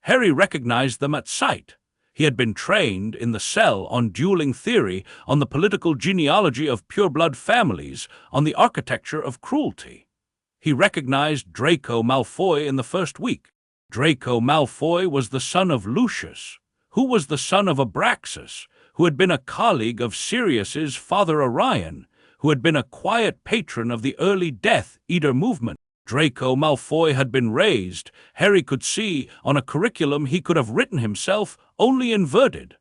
Harry recognized them at sight. He had been trained in the cell on dueling theory, on the political genealogy of pureblood families, on the architecture of cruelty. He recognized Draco Malfoy in the first week. Draco Malfoy was the son of Lucius, who was the son of Abraxas, who had been a colleague of Sirius's father Orion, who had been a quiet patron of the early Death Eater movement. Draco Malfoy had been raised, Harry could see, on a curriculum he could have written himself, only inverted.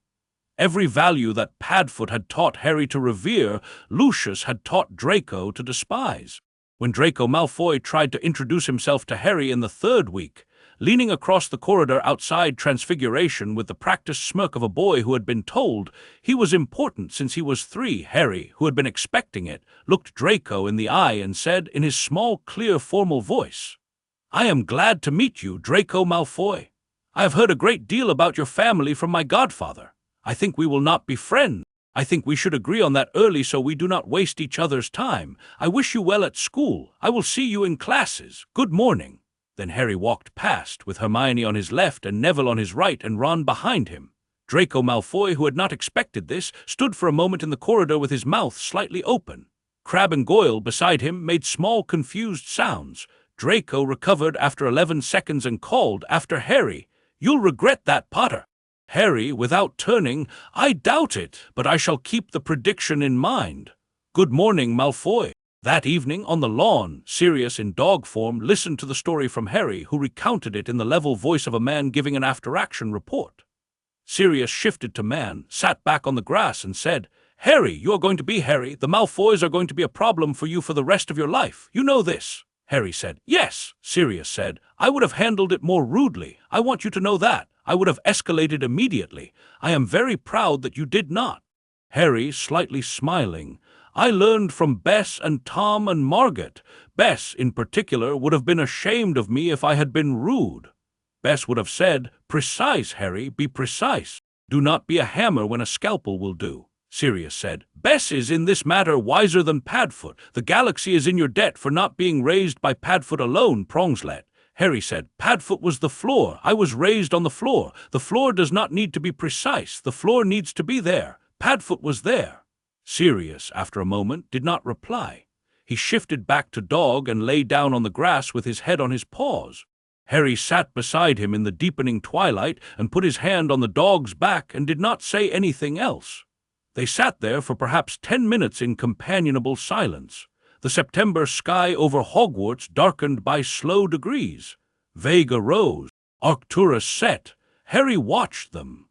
Every value that Padfoot had taught Harry to revere, Lucius had taught Draco to despise. When Draco Malfoy tried to introduce himself to Harry in the third week, leaning across the corridor outside Transfiguration with the practiced smirk of a boy who had been told he was important since he was 3, Harry, who had been expecting it, looked Draco in the eye and said in his small, clear, formal voice, "I am glad to meet you, Draco Malfoy. I have heard a great deal about your family from my godfather. I think we will not be friends. I think we should agree on that early so we do not waste each other's time. I wish you well at school. I will see you in classes. Good morning." Then Harry walked past, with Hermione on his left and Neville on his right and Ron behind him. Draco Malfoy, who had not expected this, stood for a moment in the corridor with his mouth slightly open. Crabbe and Goyle, beside him, made small, confused sounds. Draco recovered after 11 seconds and called after Harry, "You'll regret that, Potter." Harry, without turning, "I doubt it, but I shall keep the prediction in mind. Good morning, Malfoy." That evening, on the lawn, Sirius, in dog form, listened to the story from Harry, who recounted it in the level voice of a man giving an after-action report. Sirius shifted to man, sat back on the grass, and said, "Harry, you are going to be Harry. The Malfoys are going to be a problem for you for the rest of your life. You know this." Harry said, "Yes." Sirius said, "I would have handled it more rudely. I want you to know that. I would have escalated immediately. I am very proud that you did not." Harry, slightly smiling, "I learned from Bess and Tom and Margot. Bess, in particular, would have been ashamed of me if I had been rude. Bess would have said, 'Precise, Harry, be precise. Do not be a hammer when a scalpel will do.'" Sirius said, "Bess is in this matter wiser than Padfoot. The galaxy is in your debt for not being raised by Padfoot alone, Prongslet." Harry said. Padfoot was the floor. I was raised on the floor. The floor does not need to be precise. The floor needs to be there. Padfoot was there. Sirius, after a moment, did not reply. He shifted back to dog and lay down on the grass with his head on his paws. Harry sat beside him in the deepening twilight and put his hand on the dog's back and did not say anything else. They sat there for perhaps 10 minutes in companionable silence. The September sky over Hogwarts darkened by slow degrees. Vega rose. Arcturus set. Harry watched them.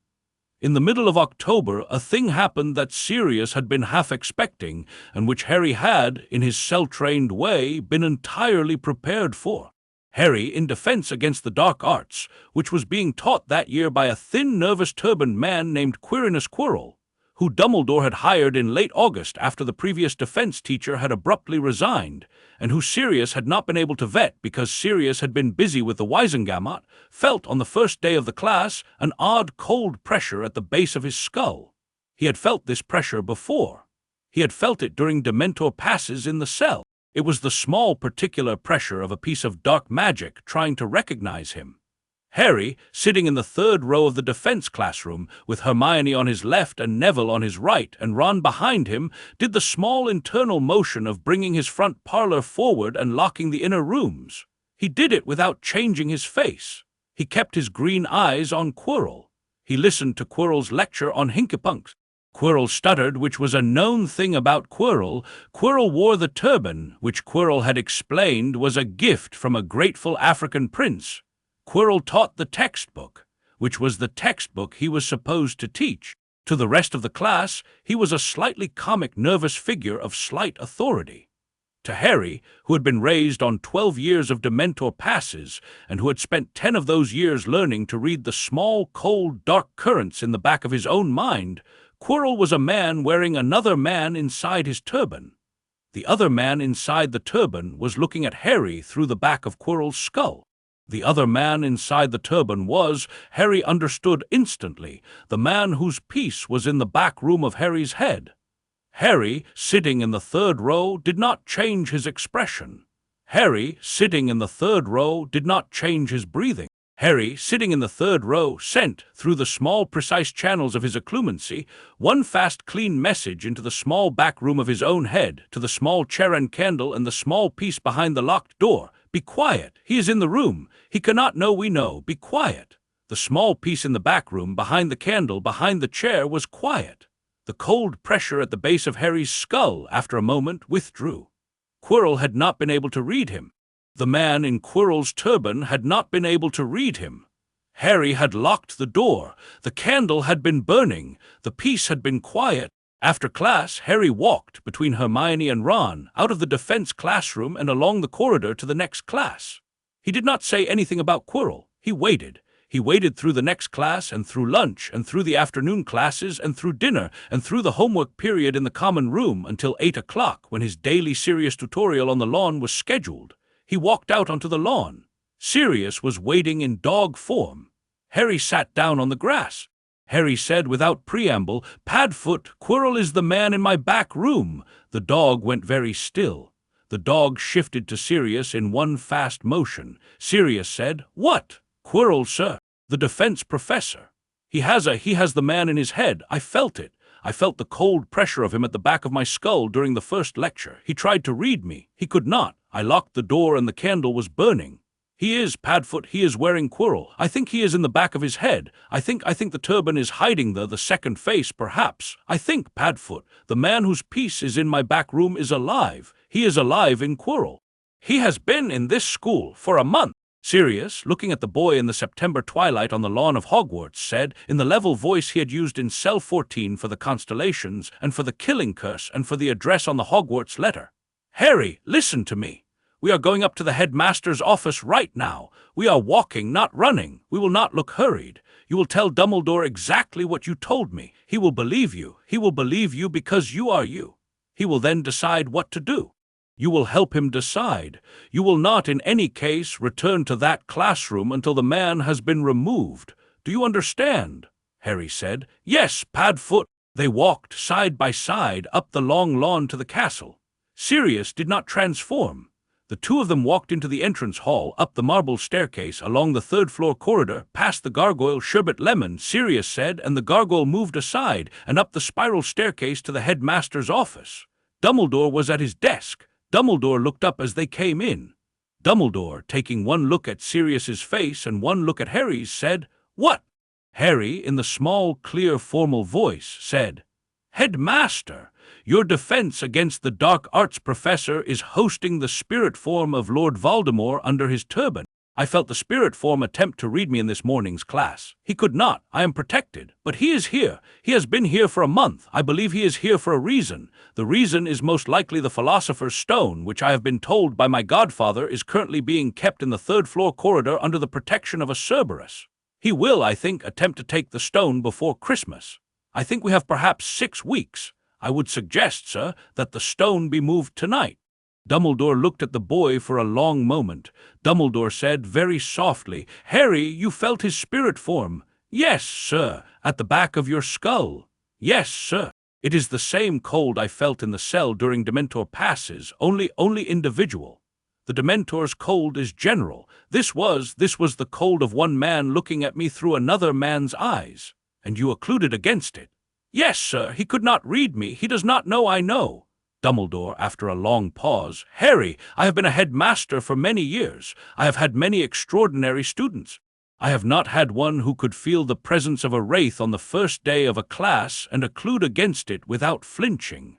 In the middle of October, a thing happened that Sirius had been half expecting, and which Harry had, in his cell-trained way, been entirely prepared for. Harry, in defense against the dark arts, which was being taught that year by a thin, nervous, turbaned man named Quirinus Quirrell, who Dumbledore had hired in late August after the previous defense teacher had abruptly resigned, and who Sirius had not been able to vet because Sirius had been busy with the Wizengamot, felt on the first day of the class an odd cold pressure at the base of his skull. He had felt this pressure before. He had felt it during Dementor passes in the cell. It was the small particular pressure of a piece of dark magic trying to recognize him. Harry, sitting in the third row of the defense classroom, with Hermione on his left and Neville on his right and Ron behind him, did the small internal motion of bringing his front parlor forward and locking the inner rooms. He did it without changing his face. He kept his green eyes on Quirrell. He listened to Quirrell's lecture on Hinkypunks. Quirrell stuttered, which was a known thing about Quirrell. Quirrell wore the turban, which Quirrell had explained was a gift from a grateful African prince. Quirrell taught the textbook, which was the textbook he was supposed to teach. To the rest of the class, he was a slightly comic, nervous figure of slight authority. To Harry, who had been raised on 12 years of Dementor passes, and who had spent 10 of those years learning to read the small, cold, dark currents in the back of his own mind, Quirrell was a man wearing another man inside his turban. The other man inside the turban was looking at Harry through the back of Quirrell's skull. The other man inside the turban was, Harry understood instantly, the man whose piece was in the back room of Harry's head. Harry, sitting in the third row, did not change his expression. Harry, sitting in the third row, did not change his breathing. Harry, sitting in the third row, sent, through the small, precise channels of his occlumency, one fast, clean message into the small back room of his own head, to the small chair and candle and the small piece behind the locked door. Be quiet. He is in the room. He cannot know we know. Be quiet. The small piece in the back room, behind the candle, behind the chair, was quiet. The cold pressure at the base of Harry's skull, after a moment, withdrew. Quirrell had not been able to read him. The man in Quirrell's turban had not been able to read him. Harry had locked the door. The candle had been burning. The piece had been quiet. After class, Harry walked, between Hermione and Ron, out of the defense classroom and along the corridor to the next class. He did not say anything about Quirrell. He waited. He waited through the next class and through lunch and through the afternoon classes and through dinner and through the homework period in the common room until 8 o'clock, when his daily Sirius tutorial on the lawn was scheduled. He walked out onto the lawn. Sirius was waiting in dog form. Harry sat down on the grass. Harry said without preamble, "Padfoot, Quirrell is the man in my back room." The dog went very still. The dog shifted to Sirius in one fast motion. Sirius said, "What?" "Quirrell, sir. The defense professor. He has the man in his head. I felt it. I felt the cold pressure of him at the back of my skull during the first lecture. He tried to read me. He could not. I locked the door and the candle was burning. He is, Padfoot, he is wearing Quirrell. I think he is in the back of his head. I think the turban is hiding the second face, perhaps. I think, Padfoot, the man whose piece is in my back room is alive. He is alive in Quirrell. He has been in this school for a month." Sirius, looking at the boy in the September twilight on the lawn of Hogwarts, said, in the level voice he had used in Cell 14 for the constellations and for the killing curse and for the address on the Hogwarts letter, "Harry, listen to me. We are going up to the headmaster's office right now. We are walking, not running. We will not look hurried. You will tell Dumbledore exactly what you told me. He will believe you. He will believe you because you are you. He will then decide what to do. You will help him decide. You will not, in any case, return to that classroom until the man has been removed. Do you understand?" Harry said. "Yes, Padfoot." They walked side by side up the long lawn to the castle. Sirius did not transform. The two of them walked into the entrance hall, up the marble staircase, along the third-floor corridor, past the gargoyle Sherbet Lemon, Sirius said, and the gargoyle moved aside, and up the spiral staircase to the headmaster's office. Dumbledore was at his desk. Dumbledore looked up as they came in. Dumbledore, taking one look at Sirius's face and one look at Harry's, said, "What?" Harry, in the small, clear, formal voice, said, "Headmaster, your defense against the dark arts professor is hosting the spirit form of Lord Voldemort under his turban. I felt the spirit form attempt to read me in this morning's class. He could not. I am protected. But he is here. He has been here for a month. I believe he is here for a reason. The reason is most likely the Philosopher's Stone, which I have been told by my godfather is currently being kept in the third-floor corridor under the protection of a Cerberus. He will, I think, attempt to take the stone before Christmas. I think we have perhaps 6 weeks. I would suggest, sir, that the stone be moved tonight." Dumbledore looked at the boy for a long moment. Dumbledore said very softly, "Harry, you felt his spirit form." "Yes, sir, at the back of your skull." "Yes, sir. It is the same cold I felt in the cell during Dementor passes, only individual. The Dementor's cold is general. This was the cold of one man looking at me through another man's eyes. And you occluded against it." "Yes, sir, he could not read me. He does not know I know." Dumbledore, after a long pause, "Harry, I have been a headmaster for many years. I have had many extraordinary students. I have not had one who could feel the presence of a wraith on the first day of a class and occlude against it without flinching.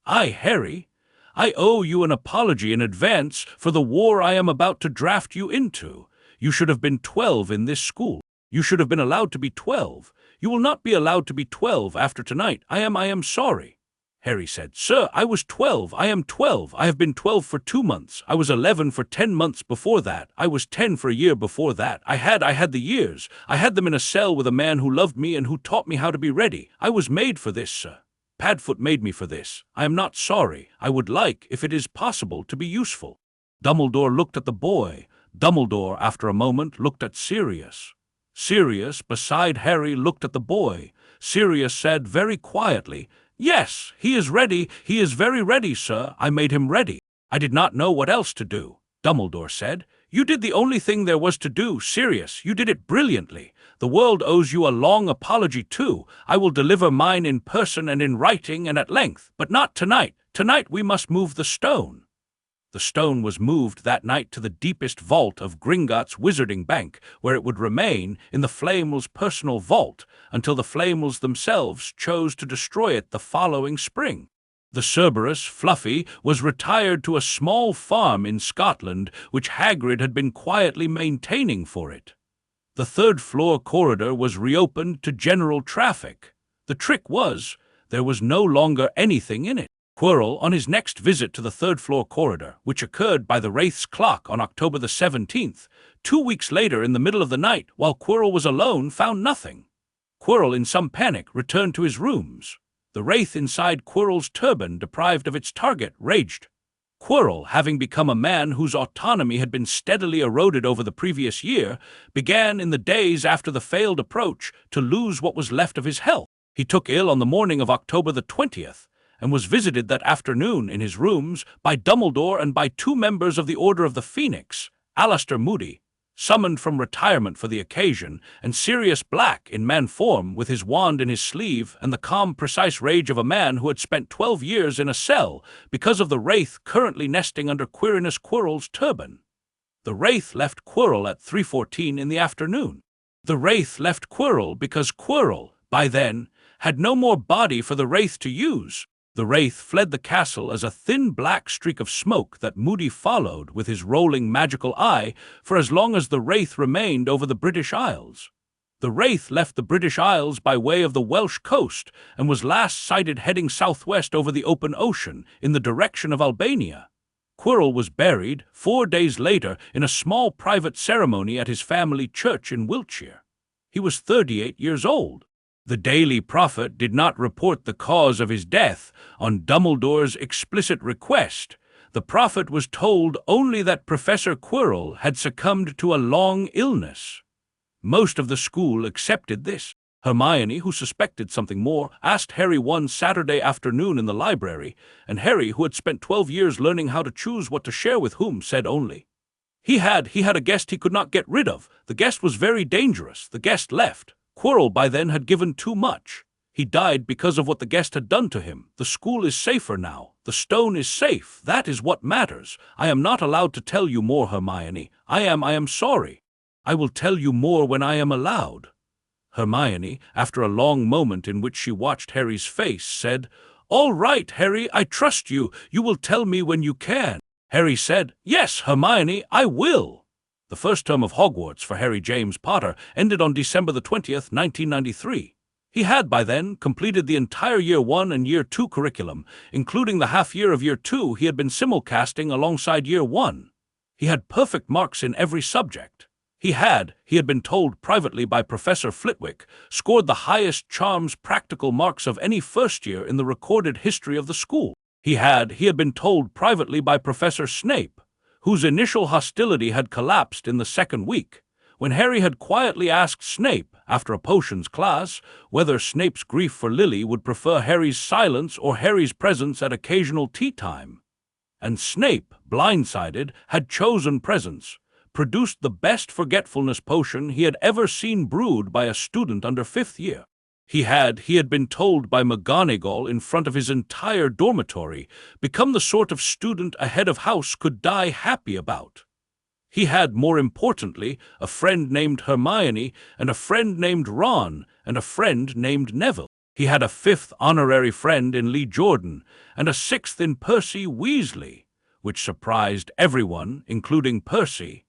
Harry, I owe you an apology in advance for the war I am about to draft you into. You should have been 12 in this school. You should have been allowed to be 12. You will not be allowed to be 12 after tonight. I am sorry." Harry said, "Sir, I was 12. I am 12. I have been 12 for 2 months. I was 11 for 10 months before that. I was 10 for a year before that. I had the years. I had them in a cell with a man who loved me and who taught me how to be ready. I was made for this, sir. Padfoot made me for this. I am not sorry. I would like, if it is possible, to be useful." Dumbledore looked at the boy. Dumbledore, after a moment, looked at Sirius. Sirius, beside Harry, looked at the boy. Sirius said very quietly, "Yes, he is ready. He is very ready, sir. I made him ready. I did not know what else to do." Dumbledore said, "You did the only thing there was to do, Sirius. You did it brilliantly. The world owes you a long apology, too. I will deliver mine in person and in writing and at length, but not tonight. Tonight we must move the stone." The stone was moved that night to the deepest vault of Gringotts Wizarding Bank, where it would remain in the Flamels' personal vault until the Flamels themselves chose to destroy it the following spring. The Cerberus, Fluffy, was retired to a small farm in Scotland, which Hagrid had been quietly maintaining for it. The third-floor corridor was reopened to general traffic. The trick was, there was no longer anything in it. Quirrell, on his next visit to the third-floor corridor, which occurred by the Wraith's clock on October the 17th, 2 weeks later in the middle of the night, while Quirrell was alone, found nothing. Quirrell, in some panic, returned to his rooms. The Wraith inside Quirrell's turban, deprived of its target, raged. Quirrell, having become a man whose autonomy had been steadily eroded over the previous year, began in the days after the failed approach to lose what was left of his health. He took ill on the morning of October the 20th, and was visited that afternoon in his rooms by Dumbledore and by 2 members of the Order of the Phoenix, Alastor Moody, summoned from retirement for the occasion, and Sirius Black in man form with his wand in his sleeve and the calm, precise rage of a man who had spent 12 years in a cell because of the Wraith currently nesting under Quirinus Quirrell's turban. The Wraith left Quirrell at 3:14 in the afternoon. The Wraith left Quirrell because Quirrell, by then, had no more body for the Wraith to use. The Wraith fled the castle as a thin black streak of smoke that Moody followed with his rolling magical eye for as long as the Wraith remained over the British Isles. The Wraith left the British Isles by way of the Welsh coast and was last sighted heading southwest over the open ocean in the direction of Albania. Quirrell was buried 4 days later in a small private ceremony at his family church in Wiltshire. He was 38 years old. The Daily Prophet did not report the cause of his death on Dumbledore's explicit request. The Prophet was told only that Professor Quirrell had succumbed to a long illness. Most of the school accepted this. Hermione, who suspected something more, asked Harry one Saturday afternoon in the library, and Harry, who had spent 12 years learning how to choose what to share with whom, said only, He had a guest he could not get rid of. The guest was very dangerous. The guest left. Quirrell by then had given too much. He died because of what the guest had done to him. The school is safer now. The stone is safe. That is what matters. I am not allowed to tell you more, Hermione. I am sorry. I will tell you more when I am allowed. Hermione, after a long moment in which she watched Harry's face, said, All right, Harry, I trust you. You will tell me when you can. Harry said, Yes, Hermione, I will. The first term of Hogwarts for Harry James Potter ended on December the 20th, 1993. He had by then completed the entire Year 1 and Year 2 curriculum, including the half year of Year 2 he had been simulcasting alongside Year 1. He had perfect marks in every subject. He had been told privately by Professor Flitwick, scored the highest charms practical marks of any first year in the recorded history of the school. He had been told privately by Professor Snape, whose initial hostility had collapsed in the second week, when Harry had quietly asked Snape, after a potions class, whether Snape's grief for Lily would prefer Harry's silence or Harry's presence at occasional tea time. And Snape, blindsided, had chosen presence, produced the best forgetfulness potion he had ever seen brewed by a student under 5th year. He had been told by McGonagall in front of his entire dormitory, become the sort of student a head of house could die happy about. He had, more importantly, a friend named Hermione, and a friend named Ron, and a friend named Neville. He had a 5th honorary friend in Lee Jordan, and a 6th in Percy Weasley, which surprised everyone, including Percy,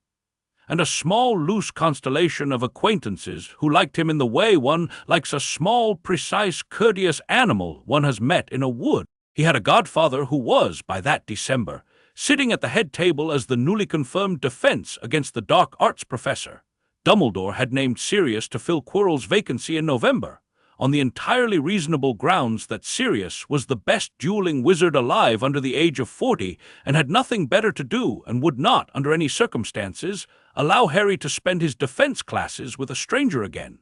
and a small, loose constellation of acquaintances who liked him in the way one likes a small, precise, courteous animal one has met in a wood. He had a godfather who was, by that December, sitting at the head table as the newly confirmed defense against the dark arts professor. Dumbledore had named Sirius to fill Quirrell's vacancy in November, on the entirely reasonable grounds that Sirius was the best dueling wizard alive under the age of 40 and had nothing better to do and would not, under any circumstances, allow Harry to spend his defense classes with a stranger again.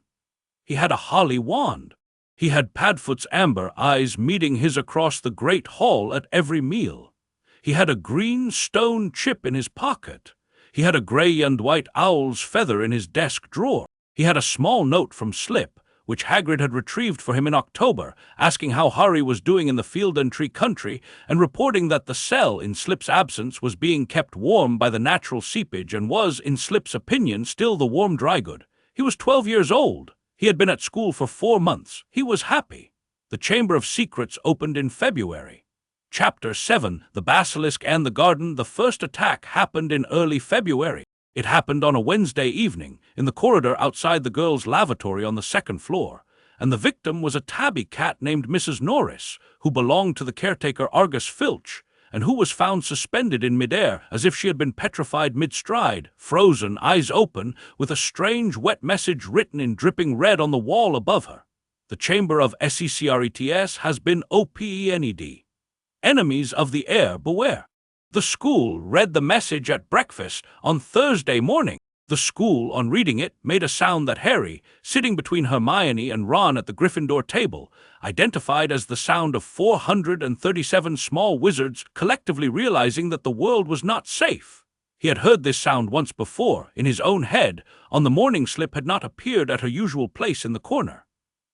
He had a holly wand. He had Padfoot's amber eyes meeting his across the great hall at every meal. He had a green stone chip in his pocket. He had a gray and white owl's feather in his desk drawer. He had a small note from Slip, which Hagrid had retrieved for him in October, asking how Harry was doing in the Field and Tree country, and reporting that the cell, in Slip's absence, was being kept warm by the natural seepage and was, in Slip's opinion, still the warm drygood. He was 12 years old. He had been at school for 4 months. He was happy. The Chamber of Secrets opened in February. Chapter 7, The Basilisk and the Garden. The first attack happened in early February. It happened on a Wednesday evening, in the corridor outside the girls' lavatory on the 2nd floor, and the victim was a tabby cat named Mrs. Norris, who belonged to the caretaker Argus Filch, and who was found suspended in midair as if she had been petrified mid-stride, frozen, eyes open, with a strange wet message written in dripping red on the wall above her. The chamber of SECRETS has been OPENED. Enemies of the air, beware. The school read the message at breakfast on Thursday morning. The school, on reading it, made a sound that Harry, sitting between Hermione and Ron at the Gryffindor table, identified as the sound of 437 small wizards collectively realizing that the world was not safe. He had heard this sound once before, in his own head, on the morning Slip had not appeared at her usual place in the corner.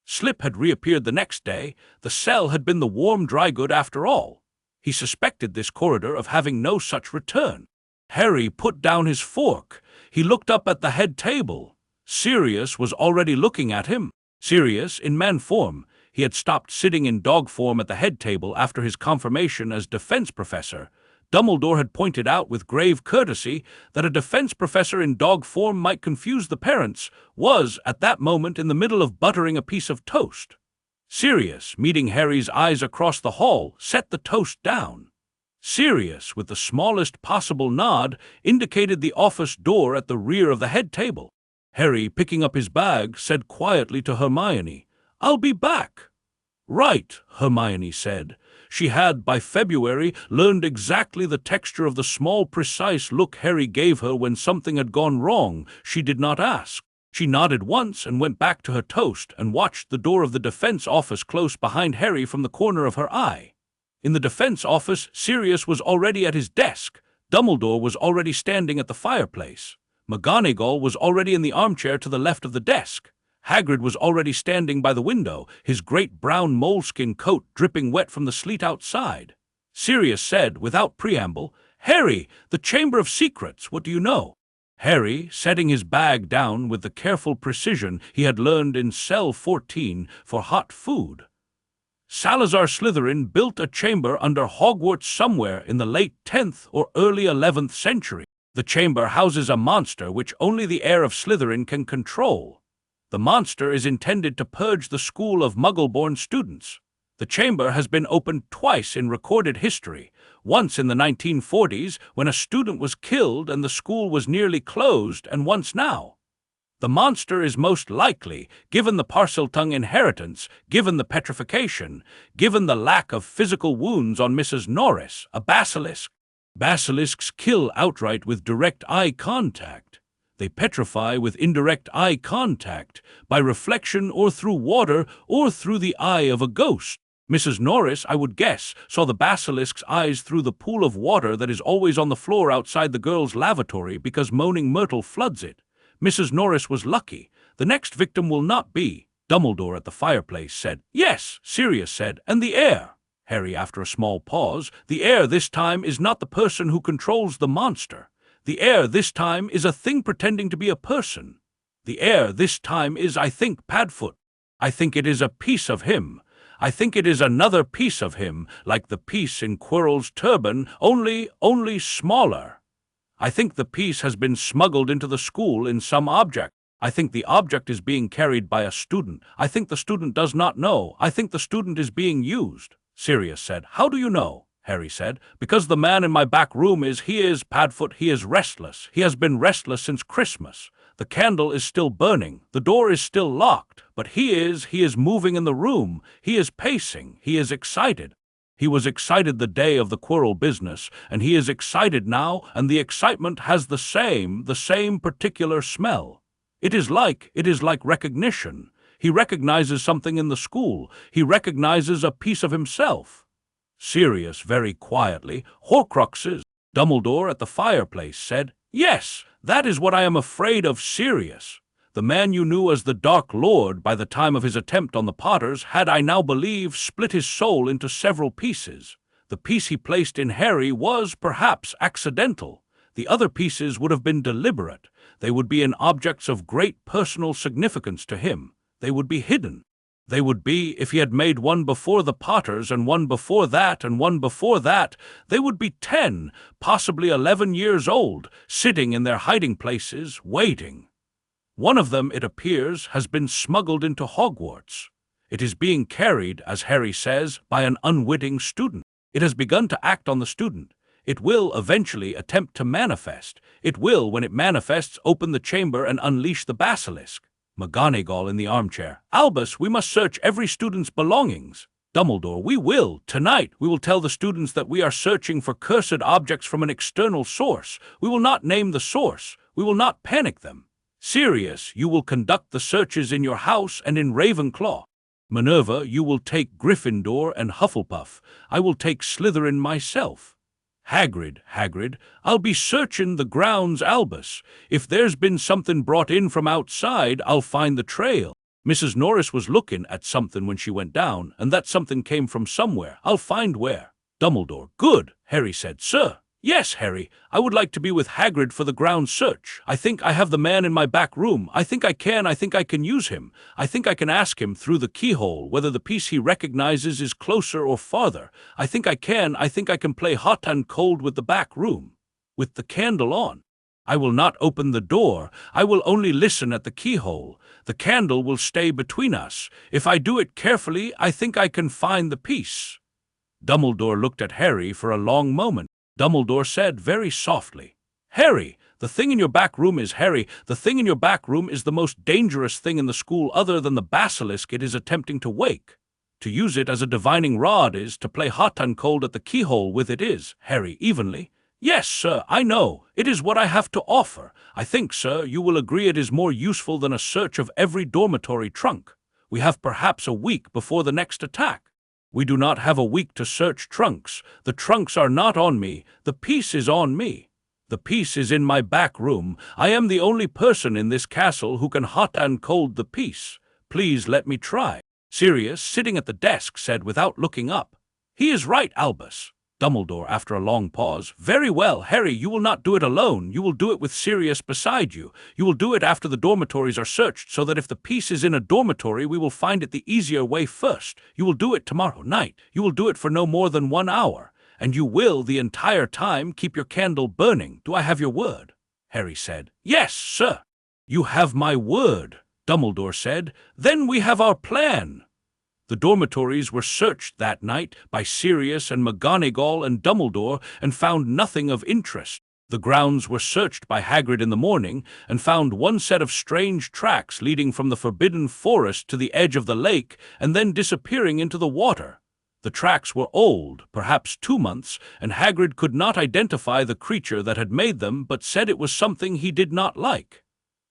Slip had reappeared the next day. The cell had been the warm drygood after all. He suspected this corridor of having no such return. Harry put down his fork. He looked up at the head table. Sirius was already looking at him. Sirius, in man form. He had stopped sitting in dog form at the head table after his confirmation as defense professor. Dumbledore had pointed out with grave courtesy that a defense professor in dog form might confuse the parents, was, at that moment, in the middle of buttering a piece of toast. Sirius, meeting Harry's eyes across the hall, set the toast down. Sirius, with the smallest possible nod, indicated the office door at the rear of the head table. Harry, picking up his bag, said quietly to Hermione, "I'll be back." "Right," Hermione said. She had, by February, learned exactly the texture of the small, precise look Harry gave her when something had gone wrong. She did not ask. She nodded once and went back to her toast and watched the door of the defense office close behind Harry from the corner of her eye. In the defense office, Sirius was already at his desk. Dumbledore was already standing at the fireplace. McGonagall was already in the armchair to the left of the desk. Hagrid was already standing by the window, his great brown moleskin coat dripping wet from the sleet outside. Sirius said, without preamble, "Harry, the Chamber of Secrets, what do you know?" Harry, setting his bag down with the careful precision he had learned in Cell 14 for hot food. Salazar Slytherin built a chamber under Hogwarts somewhere in the late 10th or early 11th century. The chamber houses a monster which only the heir of Slytherin can control. The monster is intended to purge the school of Muggle-born students. The chamber has been opened twice in recorded history, once in the 1940s when a student was killed and the school was nearly closed, and once now. The monster is most likely, given the Parseltongue inheritance, given the petrification, given the lack of physical wounds on Mrs. Norris, a basilisk. Basilisks kill outright with direct eye contact. They petrify with indirect eye contact, by reflection or through water or through the eye of a ghost. Mrs. Norris, I would guess, saw the basilisk's eyes through the pool of water that is always on the floor outside the girls' lavatory because Moaning Myrtle floods it. Mrs. Norris was lucky. The next victim will not be. Dumbledore at the fireplace said. Yes, Sirius said, and the heir. Harry, after a small pause, the heir this time is not the person who controls the monster. The heir this time is a thing pretending to be a person. The heir this time is, I think, Padfoot. I think it is a piece of him. I think it is another piece of him, like the piece in Quirrell's turban, only smaller. I think the piece has been smuggled into the school in some object. I think the object is being carried by a student. I think the student does not know. I think the student is being used. Sirius said. How do you know? Harry said. Because the man in my back room he is Padfoot, he is restless. He has been restless since Christmas. The candle is still burning. The door is still locked. But he is moving in the room. He is pacing. He is excited. He was excited the day of the Quirrell business, and he is excited now, and the excitement has the same particular smell. It is like recognition. He recognizes something in the school. He recognizes a piece of himself. Sirius, very quietly, Horcruxes. Dumbledore at the fireplace said, Yes, that is what I am afraid of, Sirius. The man you knew as the Dark Lord by the time of his attempt on the Potters had, I now believe, split his soul into several pieces. The piece he placed in Harry was, perhaps, accidental. The other pieces would have been deliberate. They would be in objects of great personal significance to him. They would be hidden. They would be, if he had made one before the Potters and one before that and one before that, they would be 10, possibly 11 years old, sitting in their hiding places, waiting. One of them, it appears, has been smuggled into Hogwarts. It is being carried, as Harry says, by an unwitting student. It has begun to act on the student. It will eventually attempt to manifest. It will, when it manifests, open the chamber and unleash the basilisk. McGonagall in the armchair. Albus, we must search every student's belongings. Dumbledore, we will. Tonight, we will tell the students that we are searching for cursed objects from an external source. We will not name the source. We will not panic them. Sirius, you will conduct the searches in your house and in Ravenclaw. Minerva, you will take Gryffindor and Hufflepuff. I will take Slytherin myself. Hagrid, I'll be searchin' the grounds, Albus. If there's been something brought in from outside, I'll find the trail. Mrs. Norris was lookin' at something when she went down, and that something came from somewhere. I'll find where. Dumbledore, good, Harry said. Sir. Yes, Harry, I would like to be with Hagrid for the ground search. I think I have the man in my back room. I think I can use him. I think I can ask him through the keyhole whether the piece he recognizes is closer or farther. I think I can play hot and cold with the back room, with the candle on. I will not open the door. I will only listen at the keyhole. The candle will stay between us. If I do it carefully, I think I can find the piece. Dumbledore looked at Harry for a long moment. Dumbledore said very softly, Harry, the thing in your back room is the thing in your back room is the most dangerous thing in the school other than the basilisk it is attempting to wake. To use it as a divining rod is, to play hot and cold at the keyhole with it is, Harry, evenly. Yes, sir, I know. It is what I have to offer. I think, sir, you will agree it is more useful than a search of every dormitory trunk. We have perhaps a week before the next attack. We do not have a week to search trunks. The trunks are not on me. The piece is on me. The piece is in my back room. I am the only person in this castle who can hot and cold the piece. Please let me try. Sirius, sitting at the desk, said without looking up. He is right, Albus. Dumbledore, after a long pause. Very well, Harry, you will not do it alone. You will do it with Sirius beside you. You will do it after the dormitories are searched, so that if the piece is in a dormitory, we will find it the easier way first. You will do it tomorrow night. You will do it for no more than 1 hour. And you will, the entire time, keep your candle burning. Do I have your word? Harry said. Yes, sir. You have my word, Dumbledore said. Then we have our plan. The dormitories were searched that night by Sirius and McGonagall and Dumbledore and found nothing of interest. The grounds were searched by Hagrid in the morning and found one set of strange tracks leading from the forbidden forest to the edge of the lake and then disappearing into the water. The tracks were old, perhaps 2 months, and Hagrid could not identify the creature that had made them but said it was something he did not like.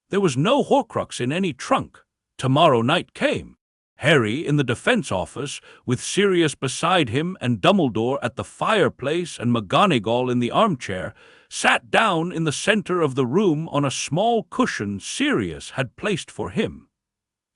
There was no Horcrux in any trunk. Tomorrow night came. Harry in the defense office, with Sirius beside him and Dumbledore at the fireplace and McGonagall in the armchair, sat down in the center of the room on a small cushion Sirius had placed for him.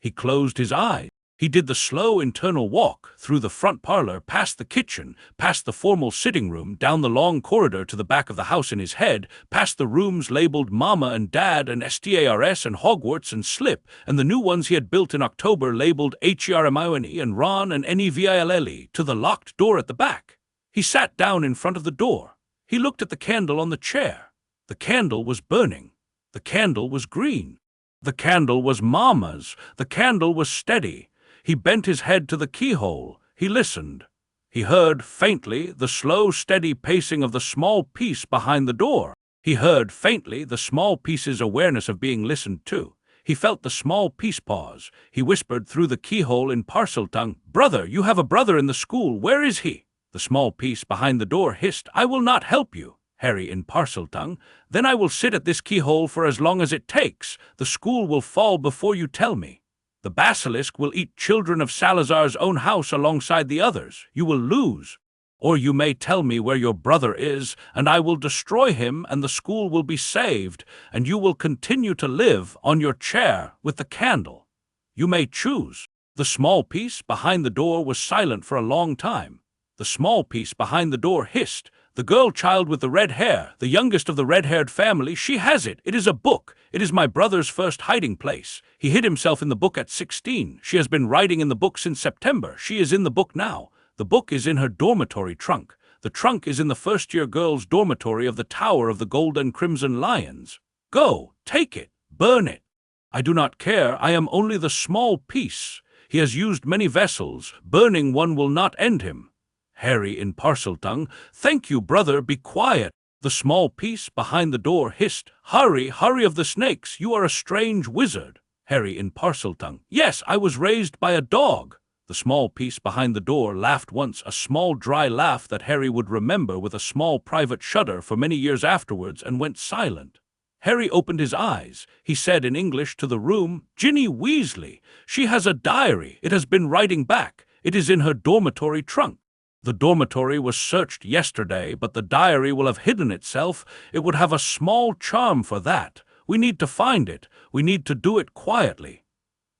He closed his eyes. He did the slow internal walk through the front parlor, past the kitchen, past the formal sitting room, down the long corridor to the back of the house in his head, past the rooms labeled Mama and Dad and STARS and Hogwarts and Slip, and the new ones he had built in October labeled Hermione and Ron and Neville, to the locked door at the back. He sat down in front of the door. He looked at the candle on the chair. The candle was burning. The candle was green. The candle was Mama's. The candle was steady. He bent his head to the keyhole. He listened. He heard, faintly, the slow, steady pacing of the small piece behind the door. He heard, faintly, the small piece's awareness of being listened to. He felt the small piece pause. He whispered through the keyhole in Parseltongue, "Brother, you have a brother in the school. Where is he?" The small piece behind the door hissed, "I will not help you." Harry in Parseltongue, "Then I will sit at this keyhole for as long as it takes. The school will fall before you tell me. The basilisk will eat children of Salazar's own house alongside the others. You will lose. Or you may tell me where your brother is, and I will destroy him, and the school will be saved, and you will continue to live on your chair with the candle. You may choose." The small piece behind the door was silent for a long time. The small piece behind the door hissed, "The girl child with the red hair, the youngest of the red-haired family, she has it. It is a book. It is my brother's first hiding place. He hid himself in the book at 16. She has been writing in the book since September. She is in the book now. The book is in her dormitory trunk. The trunk is in the first-year girls' dormitory of the Tower of the Gold and Crimson Lions. Go, take it, burn it. I do not care. I am only the small piece. He has used many vessels. Burning one will not end him." Harry in Parseltongue, "Thank you, brother, be quiet." The small piece behind the door hissed, "Hurry, hurry of the snakes, you are a strange wizard." Harry in Parseltongue, "Yes, I was raised by a dog." The small piece behind the door laughed once, a small dry laugh that Harry would remember with a small private shudder for many years afterwards, and went silent. Harry opened his eyes. He said in English to the room, "Ginny Weasley. She has a diary. It has been writing back. It is in her dormitory trunk. The dormitory was searched yesterday, but the diary will have hidden itself. It would have a small charm for that. We need to find it. We need to do it quietly.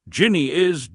Ginny is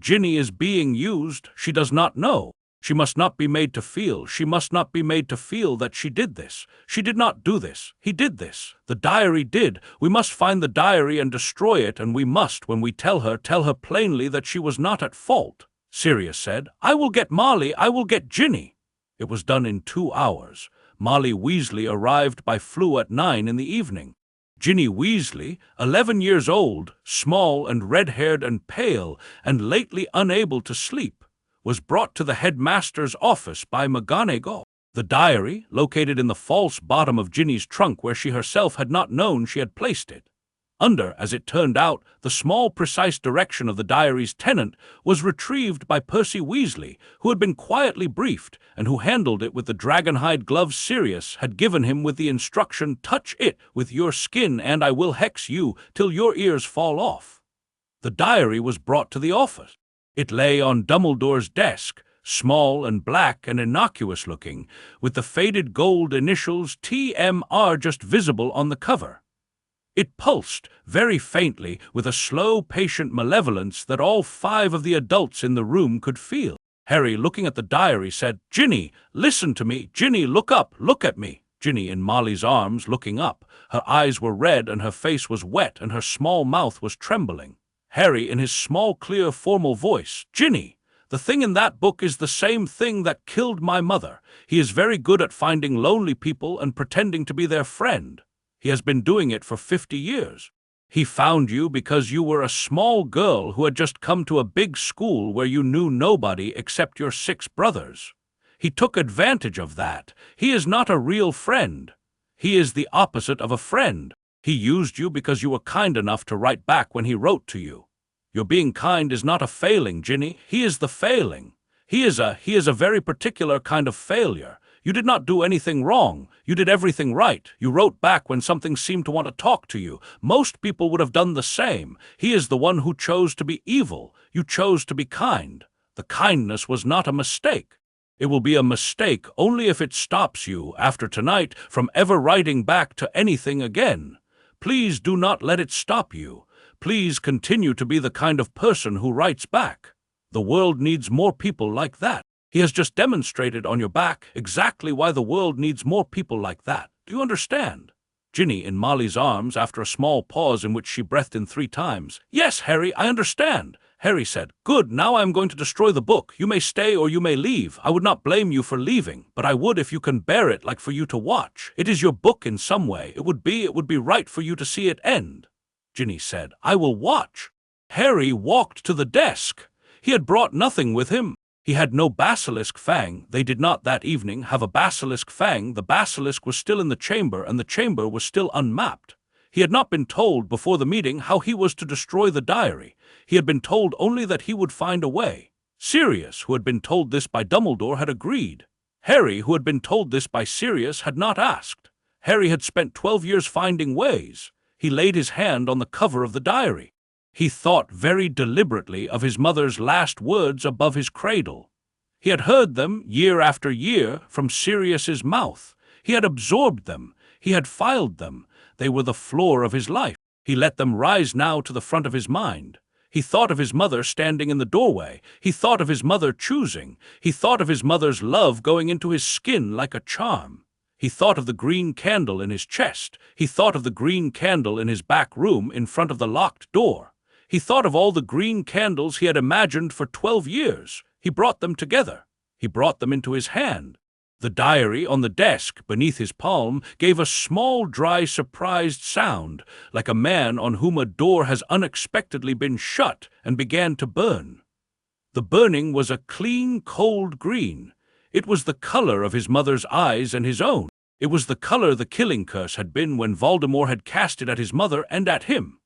being used. She does not know. She must not be made to feel. She must not be made to feel that she did this. She did not do this. He did this. The diary did. We must find the diary and destroy it, and we must, when we tell her plainly that she was not at fault." Sirius said, "I will get Molly. I will get Ginny." It was done in 2 hours. Molly Weasley arrived by flu at 9 in the evening. Ginny Weasley, 11 years old, small and red-haired and pale, and lately unable to sleep, was brought to the headmaster's office by McGonagall. The diary, located in the false bottom of Ginny's trunk where she herself had not known she had placed it. As it turned out, the small, precise direction of the diary's tenant was retrieved by Percy Weasley, who had been quietly briefed, and who handled it with the dragonhide gloves Sirius had given him with the instruction, "Touch it with your skin and I will hex you till your ears fall off." The diary was brought to the office. It lay on Dumbledore's desk, small and black and innocuous-looking, with the faded gold initials TMR just visible on the cover. It pulsed, very faintly, with a slow, patient malevolence that all 5 of the adults in the room could feel. Harry, looking at the diary, said, "Ginny, listen to me. Ginny, look up, look at me." Ginny, in Molly's arms, looking up. Her eyes were red and her face was wet and her small mouth was trembling. Harry, in his small, clear, formal voice, "Ginny, the thing in that book is the same thing that killed my mother. He is very good at finding lonely people and pretending to be their friend. He has been doing it for 50 years. He found you because you were a small girl who had just come to a big school where you knew nobody except your 6 brothers. He took advantage of that. He is not a real friend. He is the opposite of a friend. He used you because you were kind enough to write back when he wrote to you. Your being kind is not a failing, Ginny. He is the failing. He is a very particular kind of failure. You did not do anything wrong. You did everything right. You wrote back when something seemed to want to talk to you. Most people would have done the same. He is the one who chose to be evil. You chose to be kind. The kindness was not a mistake. It will be a mistake only if it stops you, after tonight, from ever writing back to anything again. Please do not let it stop you. Please continue to be the kind of person who writes back. The world needs more people like that. He has just demonstrated on your back exactly why the world needs more people like that. Do you understand?" Ginny, in Molly's arms, after a small pause in which she breathed in 3 times. "Yes, Harry, I understand." Harry said, "Good, now I am going to destroy the book. You may stay or you may leave. I would not blame you for leaving, but I would if you can bear it, like for you to watch. It is your book in some way. It would be right for you to see it end." Ginny said, "I will watch." Harry walked to the desk. He had brought nothing with him. He had no basilisk fang. They did not that evening have a basilisk fang. The basilisk was still in the chamber, and the chamber was still unmapped. He had not been told before the meeting how he was to destroy the diary. He had been told only that he would find a way. Sirius, who had been told this by Dumbledore, had agreed. Harry, who had been told this by Sirius, had not asked. Harry had spent 12 years finding ways. He laid his hand on the cover of the diary. He thought very deliberately of his mother's last words above his cradle. He had heard them year after year from Sirius's mouth. He had absorbed them. He had filed them. They were the floor of his life. He let them rise now to the front of his mind. He thought of his mother standing in the doorway. He thought of his mother choosing. He thought of his mother's love going into his skin like a charm. He thought of the green candle in his chest. He thought of the green candle in his back room in front of the locked door. He thought of all the green candles he had imagined for 12 years. He brought them together. He brought them into his hand. The diary on the desk beneath his palm gave a small, dry, surprised sound, like a man on whom a door has unexpectedly been shut and began to burn. The burning was a clean, cold green. It was the color of his mother's eyes and his own. It was the color the killing curse had been when Voldemort had cast it at his mother and at him.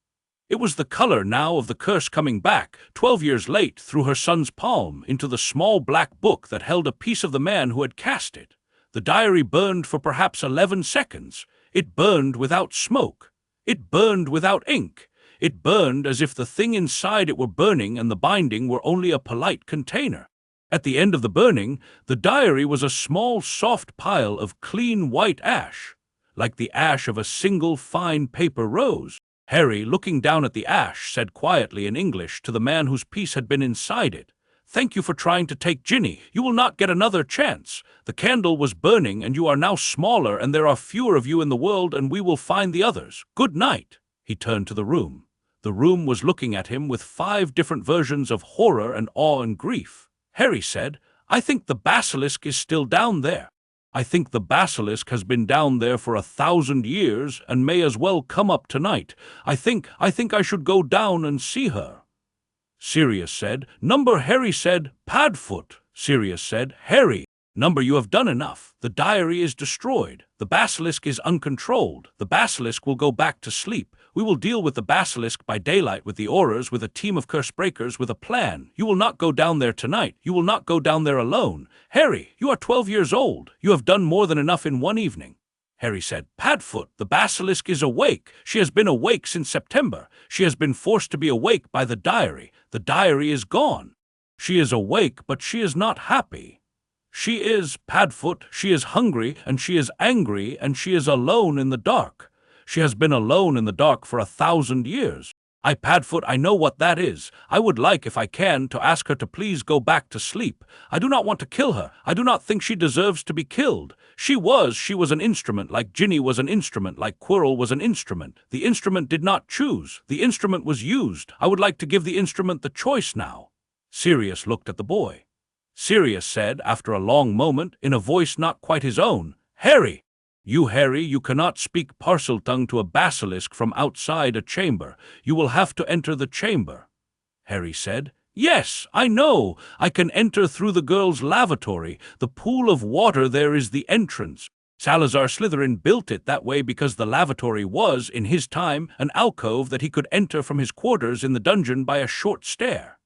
It was the color now of the curse coming back, 12 years late, through her son's palm, into the small black book that held a piece of the man who had cast it. The diary burned for perhaps 11 seconds. It burned without smoke. It burned without ink. It burned as if the thing inside it were burning and the binding were only a polite container. At the end of the burning, the diary was a small, soft pile of clean white ash, like the ash of a single fine paper rose. Harry, looking down at the ash, said quietly in English to the man whose piece had been inside it, "Thank you for trying to take Ginny. You will not get another chance. The candle was burning and you are now smaller and there are fewer of you in the world and we will find the others. Good night." He turned to the room. The room was looking at him with 5 different versions of horror and awe and grief. Harry said, "I think the basilisk is still down there. I think the basilisk has been down there for 1,000 years and may as well come up tonight. I think I should go down and see her." Sirius said, "Number." Harry said, "Padfoot." Sirius said, "Harry." Number, you have done enough. The diary is destroyed. The basilisk is uncontrolled. The basilisk will go back to sleep. We will deal with the basilisk by daylight with the Aurors, with a team of curse breakers, with a plan. You will not go down there tonight. You will not go down there alone. Harry, you are 12 years old. You have done more than enough in one evening. Harry said, Padfoot, the basilisk is awake. She has been awake since September. She has been forced to be awake by the diary. The diary is gone. She is awake, but she is not happy. She is, Padfoot, she is hungry, and she is angry, and she is alone in the dark. She has been alone in the dark for 1,000 years. Padfoot, I know what that is. I would like, if I can, to ask her to please go back to sleep. I do not want to kill her. I do not think she deserves to be killed. She was an instrument, like Ginny was an instrument, like Quirrell was an instrument. The instrument did not choose. The instrument was used. I would like to give the instrument the choice now. Sirius looked at the boy. Sirius said, after a long moment, in a voice not quite his own, Harry! Harry, you cannot speak Parseltongue to a basilisk from outside a chamber. You will have to enter the chamber. Harry said, Yes, I know. I can enter through the girls' lavatory. The pool of water there is the entrance. Salazar Slytherin built it that way because the lavatory was, in his time, an alcove that he could enter from his quarters in the dungeon by a short stair.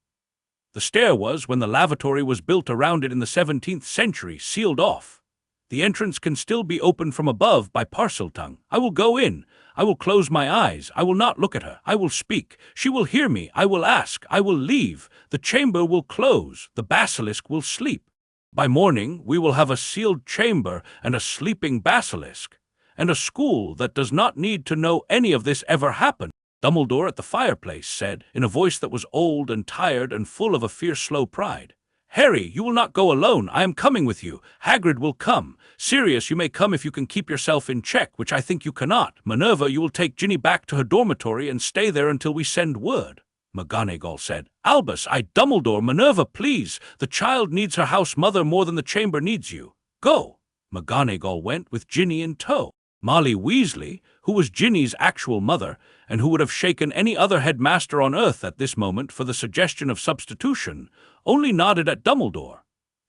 The stair was, when the lavatory was built around it in the 17th century, sealed off. The entrance can still be opened from above by Parseltongue. I will go in. I will close my eyes. I will not look at her. I will speak. She will hear me. I will ask. I will leave. The chamber will close. The basilisk will sleep. By morning, we will have a sealed chamber and a sleeping basilisk, and a school that does not need to know any of this ever happened. Dumbledore at the fireplace said, in a voice that was old and tired and full of a fierce, slow pride, Harry, you will not go alone. I am coming with you. Hagrid will come. Sirius, you may come if you can keep yourself in check, which I think you cannot. Minerva, you will take Ginny back to her dormitory and stay there until we send word. McGonagall said, Albus, Dumbledore, Minerva, please. The child needs her house mother more than the chamber needs you. Go. McGonagall went with Ginny in tow. Molly Weasley, who was Ginny's actual mother, and who would have shaken any other headmaster on earth at this moment for the suggestion of substitution, only nodded at Dumbledore.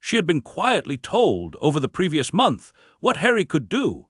She had been quietly told over the previous month what Harry could do,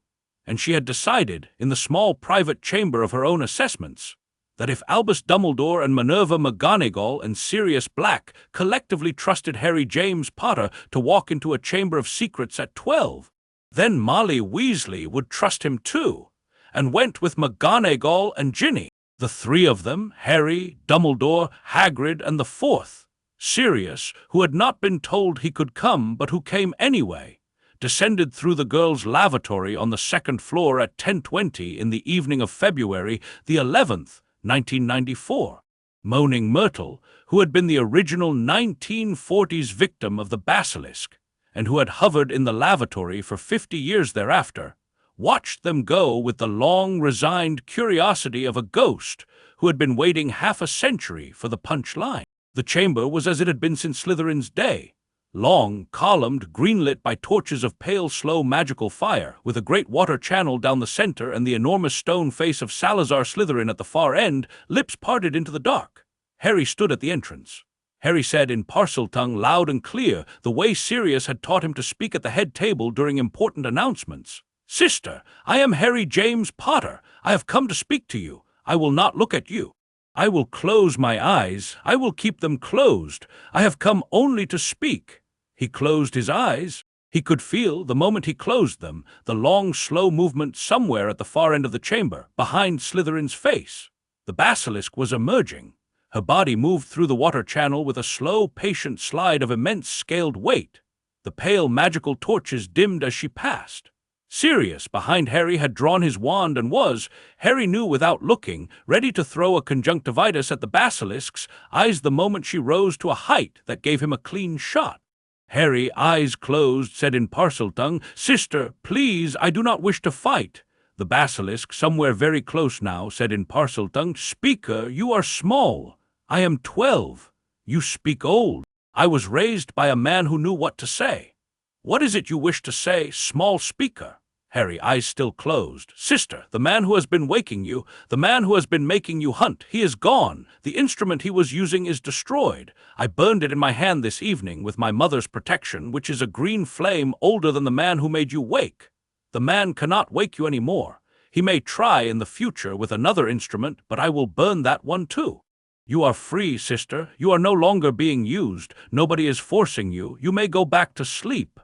and she had decided, in the small private chamber of her own assessments, that if Albus Dumbledore and Minerva McGonagall and Sirius Black collectively trusted Harry James Potter to walk into a chamber of secrets at 12, then Molly Weasley would trust him too, and went with McGonagall and Ginny. The three of them, Harry, Dumbledore, Hagrid, and the fourth, Sirius, who had not been told he could come but who came anyway, descended through the girls' lavatory on the second floor at 10:20 in the evening of February the 11th, 1994. Moaning Myrtle, who had been the original 1940s victim of the basilisk, and who had hovered in the lavatory for 50 years thereafter, watched them go with the long, resigned curiosity of a ghost who had been waiting half a century for the punch line. The chamber was as it had been since Slytherin's day, long, columned, green-lit by torches of pale, slow, magical fire, with a great water channel down the center and the enormous stone face of Salazar Slytherin at the far end, lips parted into the dark. Harry stood at the entrance. Harry said in Parseltongue, loud and clear, the way Sirius had taught him to speak at the head table during important announcements. Sister, I am Harry James Potter. I have come to speak to you. I will not look at you. I will close my eyes. I will keep them closed. I have come only to speak. He closed his eyes. He could feel, the moment he closed them, the long, slow movement somewhere at the far end of the chamber, behind Slytherin's face. The basilisk was emerging. Her body moved through the water channel with a slow, patient slide of immense scaled weight. The pale, magical torches dimmed as she passed. Sirius, behind Harry, had drawn his wand and was, Harry knew without looking, ready to throw a conjunctivitis at the basilisk's eyes the moment she rose to a height that gave him a clean shot. Harry, eyes closed, said in Parseltongue, Sister, please, I do not wish to fight. The basilisk, somewhere very close now, said in Parseltongue, Speaker, you are small. I am 12. You speak old. I was raised by a man who knew what to say. What is it you wish to say, small speaker? Harry, eyes still closed. Sister, the man who has been waking you, the man who has been making you hunt, he is gone. The instrument he was using is destroyed. I burned it in my hand this evening with my mother's protection, which is a green flame older than the man who made you wake. The man cannot wake you any more. He may try in the future with another instrument, but I will burn that one too. You are free, sister. You are no longer being used. Nobody is forcing you. You may go back to sleep.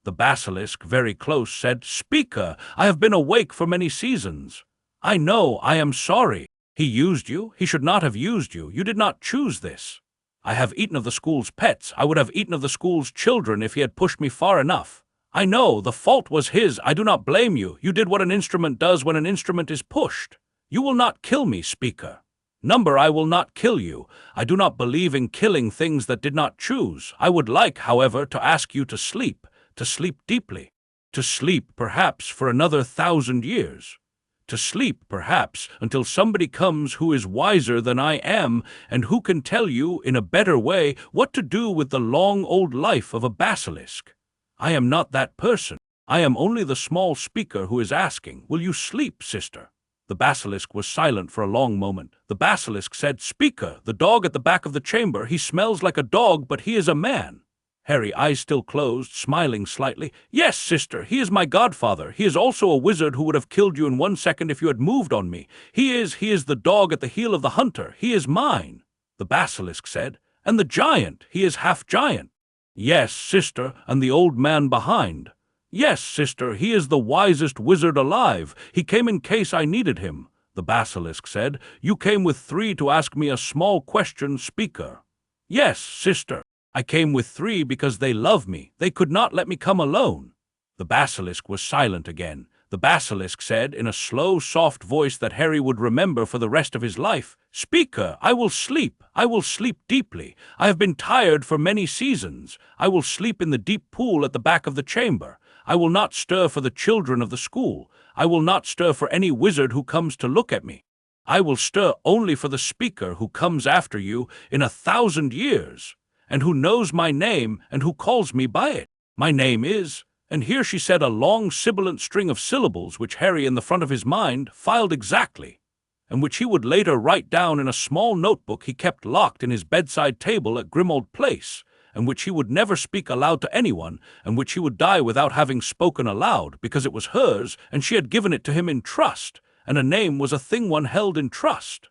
The basilisk, very close, said, Speaker, I have been awake for many seasons. I know, I am sorry. He used you. He should not have used you. You did not choose this. I have eaten of the school's pets. I would have eaten of the school's children if he had pushed me far enough. I know, the fault was his. I do not blame you. You did what an instrument does when an instrument is pushed. You will not kill me, Speaker. Number, I will not kill you. I do not believe in killing things that did not choose. I would like, however, to ask you to sleep deeply, to sleep, perhaps, for another 1,000 years, to sleep, perhaps, until somebody comes who is wiser than I am and who can tell you, in a better way, what to do with the long old life of a basilisk. I am not that person. I am only the small speaker who is asking, will you sleep, sister? The basilisk was silent for a long moment. The basilisk said, Speaker, the dog at the back of the chamber, he smells like a dog, but he is a man. Harry, eyes still closed, smiling slightly. Yes, sister, he is my godfather. He is also a wizard who would have killed you in 1 second if you had moved on me. He is the dog at the heel of the hunter. He is mine. The basilisk said, And the giant, he is half giant. Yes, sister, and the old man behind. Yes, sister, he is the wisest wizard alive. He came in case I needed him. The basilisk said, You came with 3 to ask me a small question, speaker. Yes, sister. I came with 3 because they love me. They could not let me come alone. The basilisk was silent again. The basilisk said, in a slow, soft voice that Harry would remember for the rest of his life, Speaker, I will sleep. I will sleep deeply. I have been tired for many seasons. I will sleep in the deep pool at the back of the chamber. I will not stir for the children of the school. I will not stir for any wizard who comes to look at me. I will stir only for the speaker who comes after you in 1,000 years. And who knows my name, and who calls me by it. My name is, and here she said a long sibilant string of syllables which Harry in the front of his mind filed exactly, and which he would later write down in a small notebook he kept locked in his bedside table at Grimmauld Place, and which he would never speak aloud to anyone, and which he would die without having spoken aloud, because it was hers, and she had given it to him in trust, and a name was a thing one held in trust.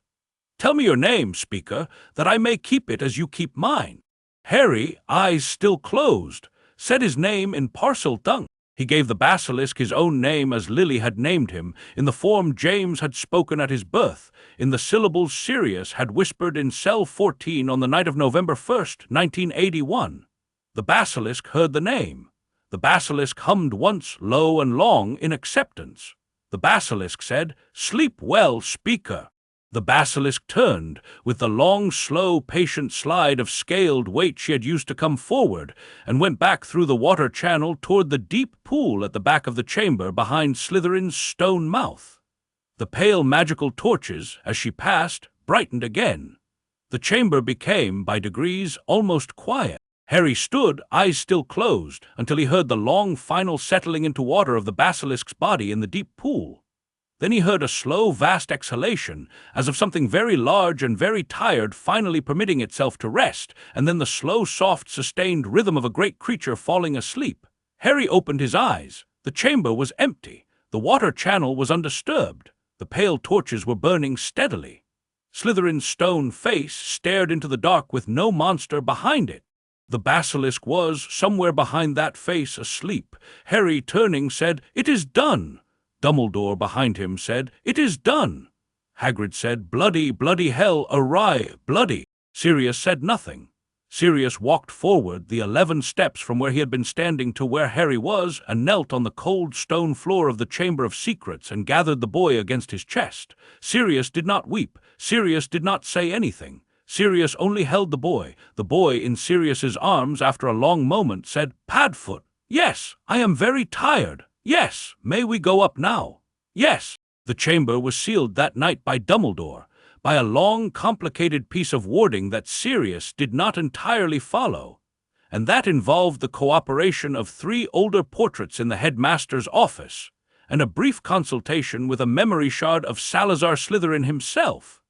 Tell me your name, speaker, that I may keep it as you keep mine. Harry, eyes still closed, said his name in parcel tongue. He gave the basilisk his own name as Lily had named him, in the form James had spoken at his birth, in the syllables Sirius had whispered in cell 14 on the night of November 1st, 1981. The basilisk heard the name. The basilisk hummed once, low and long, in acceptance. The basilisk said, Sleep well, speaker. The basilisk turned, with the long, slow, patient slide of scaled weight she had used to come forward, and went back through the water channel toward the deep pool at the back of the chamber behind Slytherin's stone mouth. The pale magical torches, as she passed, brightened again. The chamber became, by degrees, almost quiet. Harry stood, eyes still closed, until he heard the long, final settling into water of the basilisk's body in the deep pool. Then he heard a slow, vast exhalation, as of something very large and very tired finally permitting itself to rest, and then the slow, soft, sustained rhythm of a great creature falling asleep. Harry opened his eyes. The chamber was empty. The water channel was undisturbed. The pale torches were burning steadily. Slytherin's stone face stared into the dark with no monster behind it. The basilisk was, somewhere behind that face, asleep. Harry, turning, said, It is done. Dumbledore behind him said, It is done. Hagrid said, Bloody, bloody hell, awry, bloody. Sirius said nothing. Sirius walked forward the 11 steps from where he had been standing to where Harry was, and knelt on the cold stone floor of the Chamber of Secrets and gathered the boy against his chest. Sirius did not weep. Sirius did not say anything. Sirius only held the boy. The boy in Sirius's arms, after a long moment, said, Padfoot, yes, I am very tired. Yes, may we go up now? Yes. The chamber was sealed that night by Dumbledore, by a long, complicated piece of warding that Sirius did not entirely follow, and that involved the cooperation of 3 older portraits in the headmaster's office, and a brief consultation with a memory shard of Salazar Slytherin himself,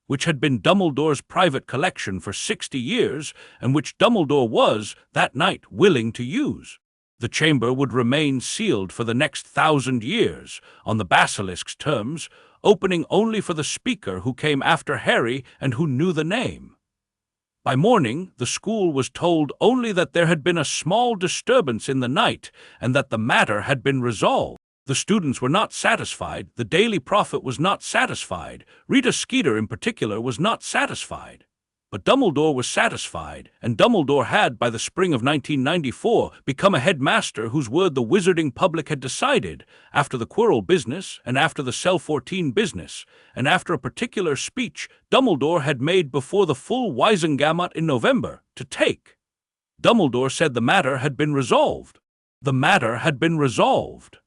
which had been Dumbledore's private collection for 60 years and which Dumbledore was, that night, willing to use. The chamber would remain sealed for the next 1,000 years, on the basilisk's terms, opening only for the speaker who came after Harry and who knew the name. By morning, the school was told only that there had been a small disturbance in the night and that the matter had been resolved. The students were not satisfied, the Daily Prophet was not satisfied, Rita Skeeter in particular was not satisfied. But Dumbledore was satisfied, and Dumbledore had, by the spring of 1994, become a headmaster whose word the wizarding public had decided, after the Quirrell business, and after the Cell 14 business, and after a particular speech Dumbledore had made before the full Wisengamot in November, to take. Dumbledore said the matter had been resolved. The matter had been resolved.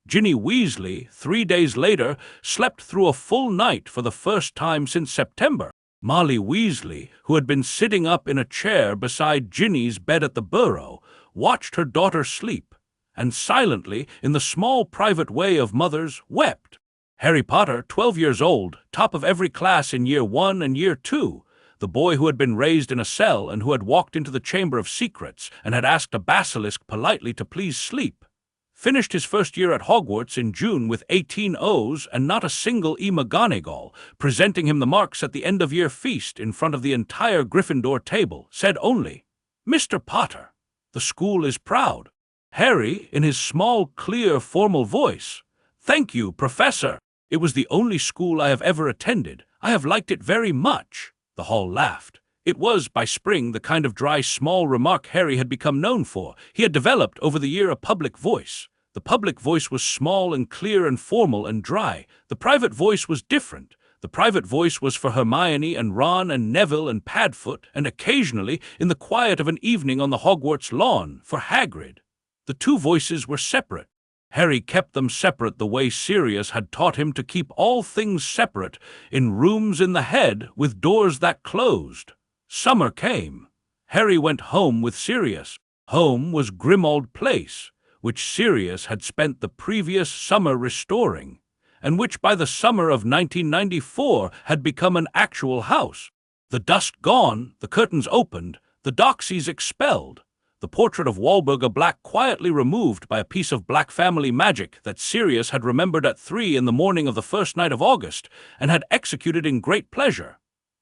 Ginny Weasley, 3 days later, slept through a full night for the first time since September. Molly Weasley, who had been sitting up in a chair beside Ginny's bed at the Burrow, watched her daughter sleep, and silently, in the small private way of mothers, wept. Harry Potter, 12 years old, top of every class in Year 1 and Year 2, the boy who had been raised in a cell and who had walked into the Chamber of Secrets and had asked a basilisk politely to please sleep, finished his first year at Hogwarts in June with 18 O's and not a single E. McGonagall, presenting him the marks at the end-of-year feast in front of the entire Gryffindor table, said only, "Mr. Potter, the school is proud." Harry, in his small, clear, formal voice, "Thank you, Professor. It was the only school I have ever attended. I have liked it very much." The hall laughed. It was, by spring, the kind of dry, small remark Harry had become known for. He had developed over the year a public voice. The public voice was small and clear and formal and dry. The private voice was different. The private voice was for Hermione and Ron and Neville and Padfoot, and occasionally, in the quiet of an evening on the Hogwarts lawn, for Hagrid. The two voices were separate. Harry kept them separate the way Sirius had taught him to keep all things separate, in rooms in the head with doors that closed. Summer came. Harry went home with Sirius. Home was Grimmauld Place, which Sirius had spent the previous summer restoring, and which by the summer of 1994 had become an actual house. The dust gone, the curtains opened, the doxies expelled, the portrait of Walburga Black quietly removed by a piece of Black family magic that Sirius had remembered at 3 in the morning of the first night of August, and had executed in great pleasure.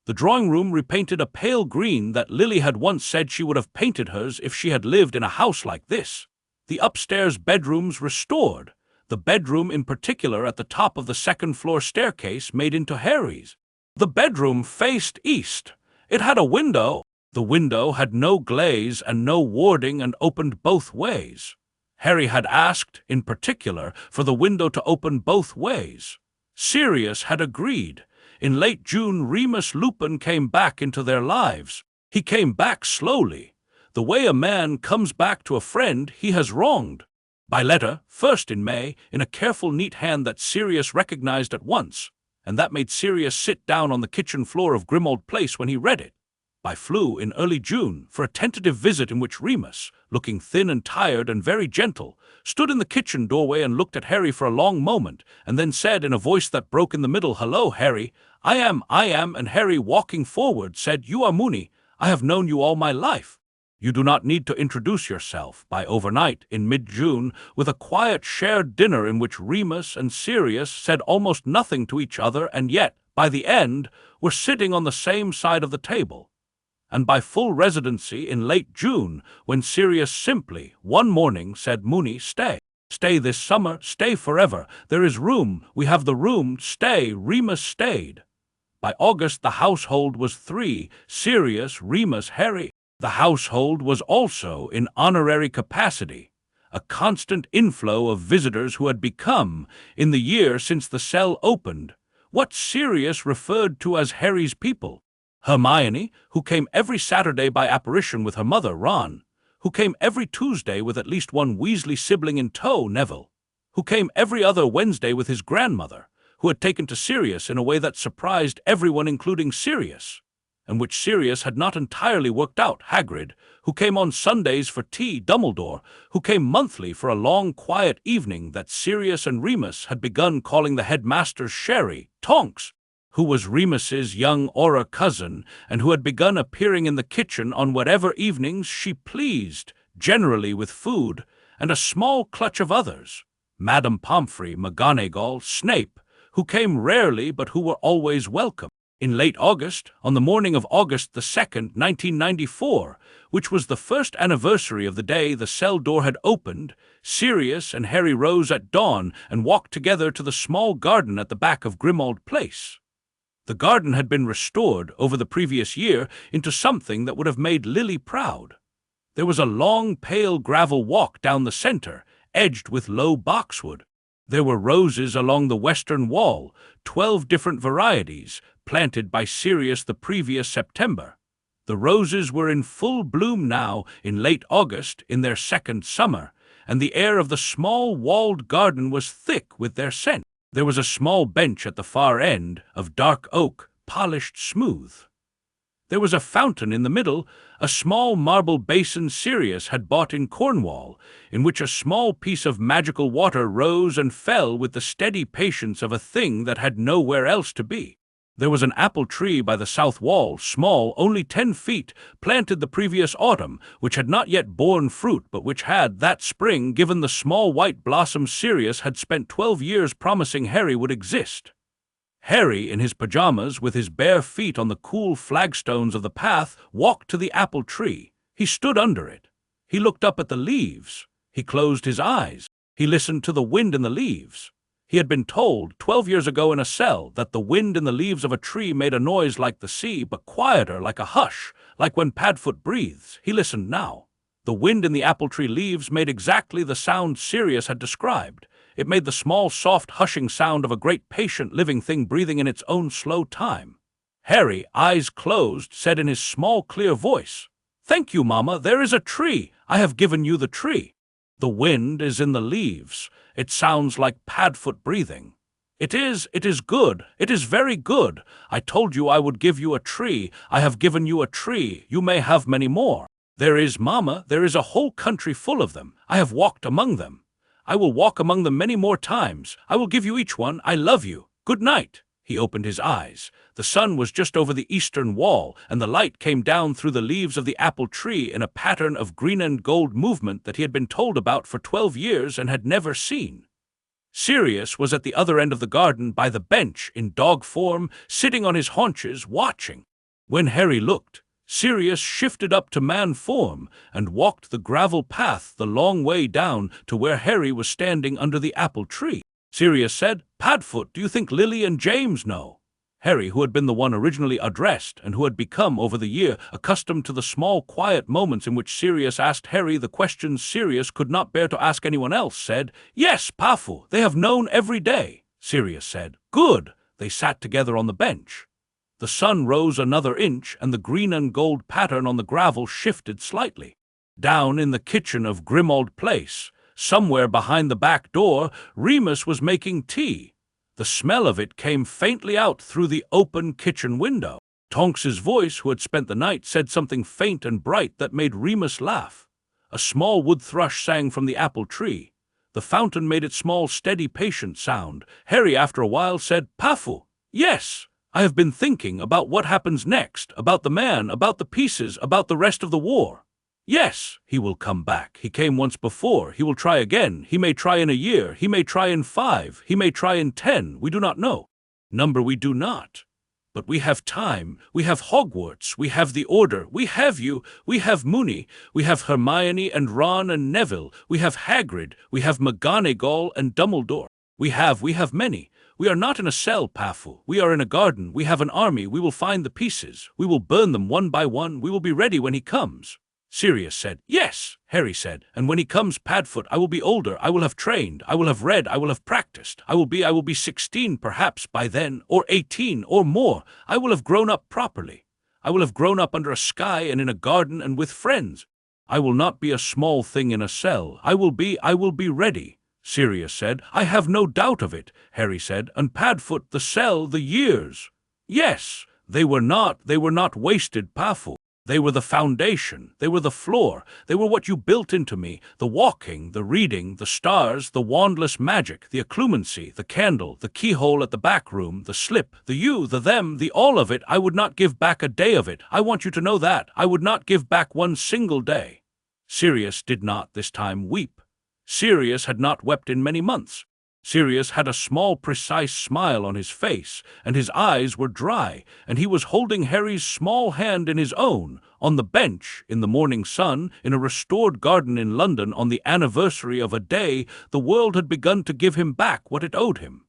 The drawing-room repainted a pale green that Lily had once said she would have painted hers if she had lived in a house like this. The upstairs bedrooms restored, the bedroom in particular at the top of the second-floor staircase made into Harry's. The bedroom faced east. It had a window. The window had no glaze and no warding and opened both ways. Harry had asked, in particular, for the window to open both ways. Sirius had agreed. In late June, Remus Lupin came back into their lives. He came back slowly, the way a man comes back to a friend he has wronged. By letter, first in May, in a careful, neat hand that Sirius recognized at once, and that made Sirius sit down on the kitchen floor of Grimmauld Place when he read it. By flew in early June for a tentative visit in which Remus, looking thin and tired and very gentle, stood in the kitchen doorway and looked at Harry for a long moment, and then said in a voice that broke in the middle, "Hello, Harry. I am," and Harry, walking forward, said, "You are Moony. I have known you all my life. You do not need to introduce yourself." By overnight, in mid-June, with a quiet shared dinner in which Remus and Sirius said almost nothing to each other and yet, by the end, were sitting on the same side of the table. And by full residency in late June, when Sirius simply, one morning, said, "Moony, stay. Stay this summer, stay forever. There is room, we have the room, stay." Remus stayed. By August the household was 3, Sirius, Remus, Harry. The household was also, in honorary capacity, a constant inflow of visitors who had become, in the year since the cell opened, what Sirius referred to as Harry's people. Hermione, who came every Saturday by apparition with her mother, Ron, who came every Tuesday with at least one Weasley sibling in tow, Neville, who came every other Wednesday with his grandmother, who had taken to Sirius in a way that surprised everyone including Sirius, and which Sirius had not entirely worked out, Hagrid, who came on Sundays for tea, Dumbledore, who came monthly for a long, quiet evening that Sirius and Remus had begun calling the headmaster's sherry, Tonks, who was Remus's young Auror cousin, and who had begun appearing in the kitchen on whatever evenings she pleased, generally with food, and a small clutch of others, Madame Pomfrey, McGonagall, Snape, who came rarely but who were always welcome. In late August, on the morning of August the 2nd, 1994, which was the first anniversary of the day the cell door had opened, Sirius and Harry rose at dawn and walked together to the small garden at the back of Grimmauld Place. The garden had been restored over the previous year into something that would have made Lily proud. There was a long, pale gravel walk down the center, edged with low boxwood. There were roses along the western wall, 12 different varieties, planted by Sirius the previous September. The roses were in full bloom now, in late August, in their second summer, and the air of the small walled garden was thick with their scent. There was a small bench at the far end, of dark oak, polished smooth. There was a fountain in the middle, a small marble basin Sirius had bought in Cornwall, in which a small piece of magical water rose and fell with the steady patience of a thing that had nowhere else to be. There was an apple tree by the south wall, small, only 10 feet, planted the previous autumn, which had not yet borne fruit, but which had, that spring, given the small white blossoms Sirius had spent 12 years promising Harry would exist. Harry, in his pajamas, with his bare feet on the cool flagstones of the path, walked to the apple tree. He stood under it. He looked up at the leaves. He closed his eyes. He listened to the wind in the leaves. He had been told 12 years ago in a cell that the wind in the leaves of a tree made a noise like the sea, but quieter, like a hush, like when Padfoot breathes. He listened now. The wind in the apple tree leaves made exactly the sound Sirius had described. It made the small, soft, hushing sound of a great, patient, living thing breathing in its own slow time. Harry, eyes closed, said in his small, clear voice, "Thank you, Mamma, there is a tree. I have given you the tree. The wind is in the leaves. It sounds like Padfoot breathing. It is good. It is very good. I told you I would give you a tree. I have given you a tree. You may have many more. There is, Mamma, there is a whole country full of them. I have walked among them. I will walk among them many more times. I will give you each one. I love you. Good night." He opened his eyes. The sun was just over the eastern wall, and the light came down through the leaves of the apple tree in a pattern of green and gold movement that he had been told about for 12 years and had never seen. Sirius was at the other end of the garden by the bench, in dog form, sitting on his haunches, watching. When Harry looked, Sirius shifted up to man form and walked the gravel path the long way down to where Harry was standing under the apple tree. Sirius said, "Padfoot, do you think Lily and James know?" Harry, who had been the one originally addressed and who had become, over the year, accustomed to the small, quiet moments in which Sirius asked Harry the questions Sirius could not bear to ask anyone else, said, "Yes, Padfoot, they have known every day." Sirius said, "Good." They sat together on the bench. The sun rose another inch, and the green and gold pattern on the gravel shifted slightly. Down in the kitchen of Grimmauld Place, somewhere behind the back door, Remus was making tea. The smell of it came faintly out through the open kitchen window. Tonks's voice, who had spent the night, said something faint and bright that made Remus laugh. A small wood thrush sang from the apple tree. The fountain made its small, steady, patient sound. Harry, after a while, said, "Padfoot, yes, I have been thinking about what happens next, about the man, about the pieces, about the rest of the war. Yes, he will come back. He came once before. He will try again. He may try in a year. He may try in 5. He may try in 10. We do not know. Number we do not. But we have time. We have Hogwarts. We have the Order. We have you. We have Moony. We have Hermione and Ron and Neville. We have Hagrid. We have McGonagall and Dumbledore. We have many. We are not in a cell, Padfoot. We are in a garden. We have an army. We will find the pieces. We will burn them one by one. We will be ready when he comes." Sirius said, "Yes," Harry said, "and when he comes, Padfoot, I will be older. I will have trained. I will have read. I will have practiced. I will be 16 perhaps by then, or 18 or more. I will have grown up properly. I will have grown up under a sky and in a garden and with friends. I will not be a small thing in a cell. I will be ready." Sirius said, "I have no doubt of it," Harry said, "and Padfoot, the cell, the years." "Yes, They were not wasted, Pafu. They were the foundation, they were the floor, they were what you built into me, the walking, the reading, the stars, the wandless magic, the occlumency, the candle, the keyhole at the back room, the slip, the you, the them, the all of it. I would not give back a day of it. I want you to know that. I would not give back one single day. Sirius did not this time weep. Sirius had not wept in many months. Sirius had a small, precise smile on his face, and his eyes were dry, and he was holding Harry's small hand in his own, on the bench, in the morning sun, in a restored garden in London on the anniversary of a day the world had begun to give him back what it owed him.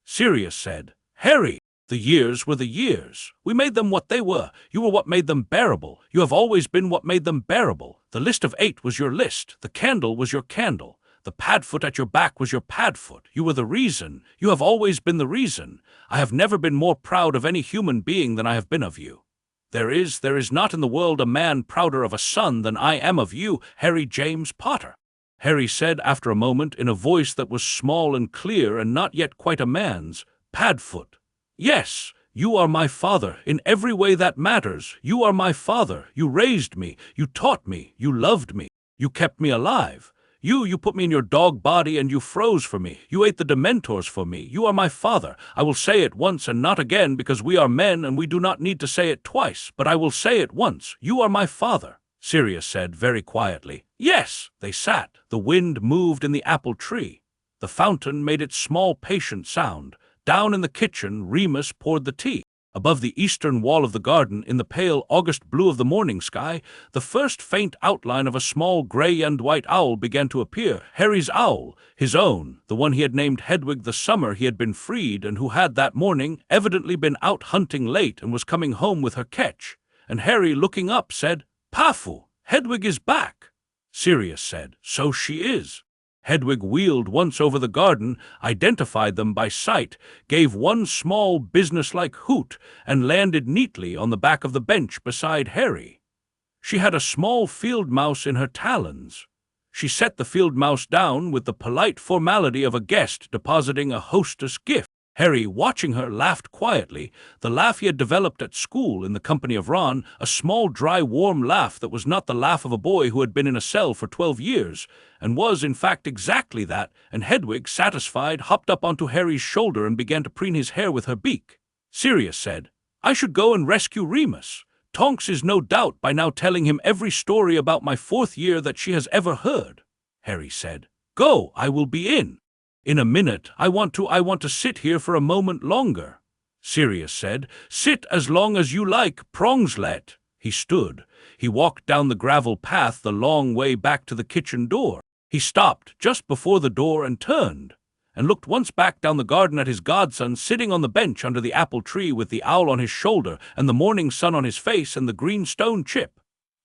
Sirius said, "Harry, the years were the years. We made them what they were. You were what made them bearable. You have always been what made them bearable. The list of 8 was your list. The candle was your candle. The padfoot at your back was your padfoot. You were the reason. You have always been the reason. I have never been more proud of any human being than I have been of you. There is not in the world a man prouder of a son than I am of you, Harry James Potter." Harry said after a moment in a voice that was small and clear and not yet quite a man's, "Padfoot. Yes, you are my father in every way that matters. You are my father. You raised me. You taught me. You loved me. You kept me alive. You put me in your dog body and you froze for me. You ate the Dementors for me. You are my father. I will say it once and not again because we are men and we do not need to say it twice, but I will say it once. You are my father." Sirius said very quietly, "Yes." They sat. The wind moved in the apple tree. The fountain made its small patient sound. Down in the kitchen, Remus poured the tea. Above the eastern wall of the garden, in the pale August blue of the morning sky, the first faint outline of a small gray and white owl began to appear. Harry's owl, his own, the one he had named Hedwig the summer he had been freed and who had that morning evidently been out hunting late and was coming home with her catch. And Harry, looking up, said, "Pafu, Hedwig is back." Sirius said, "So she is." Hedwig wheeled once over the garden, identified them by sight, gave one small businesslike hoot, and landed neatly on the back of the bench beside Harry. She had a small field mouse in her talons. She set the field mouse down with the polite formality of a guest depositing a hostess gift. Harry, watching her, laughed quietly, the laugh he had developed at school in the company of Ron, a small, dry, warm laugh that was not the laugh of a boy who had been in a cell for 12 years, and was, in fact, exactly that, and Hedwig, satisfied, hopped up onto Harry's shoulder and began to preen his hair with her beak. Sirius said, "I should go and rescue Remus. Tonks is no doubt by now telling him every story about my 4th year that she has ever heard." Harry said, "Go, I will be in. In a minute, I want to sit here for a moment longer." Sirius said, "Sit as long as you like, Prongslet." He stood. He walked down the gravel path the long way back to the kitchen door. He stopped just before the door and turned, and looked once back down the garden at his godson sitting on the bench under the apple tree with the owl on his shoulder and the morning sun on his face and the green stone chip.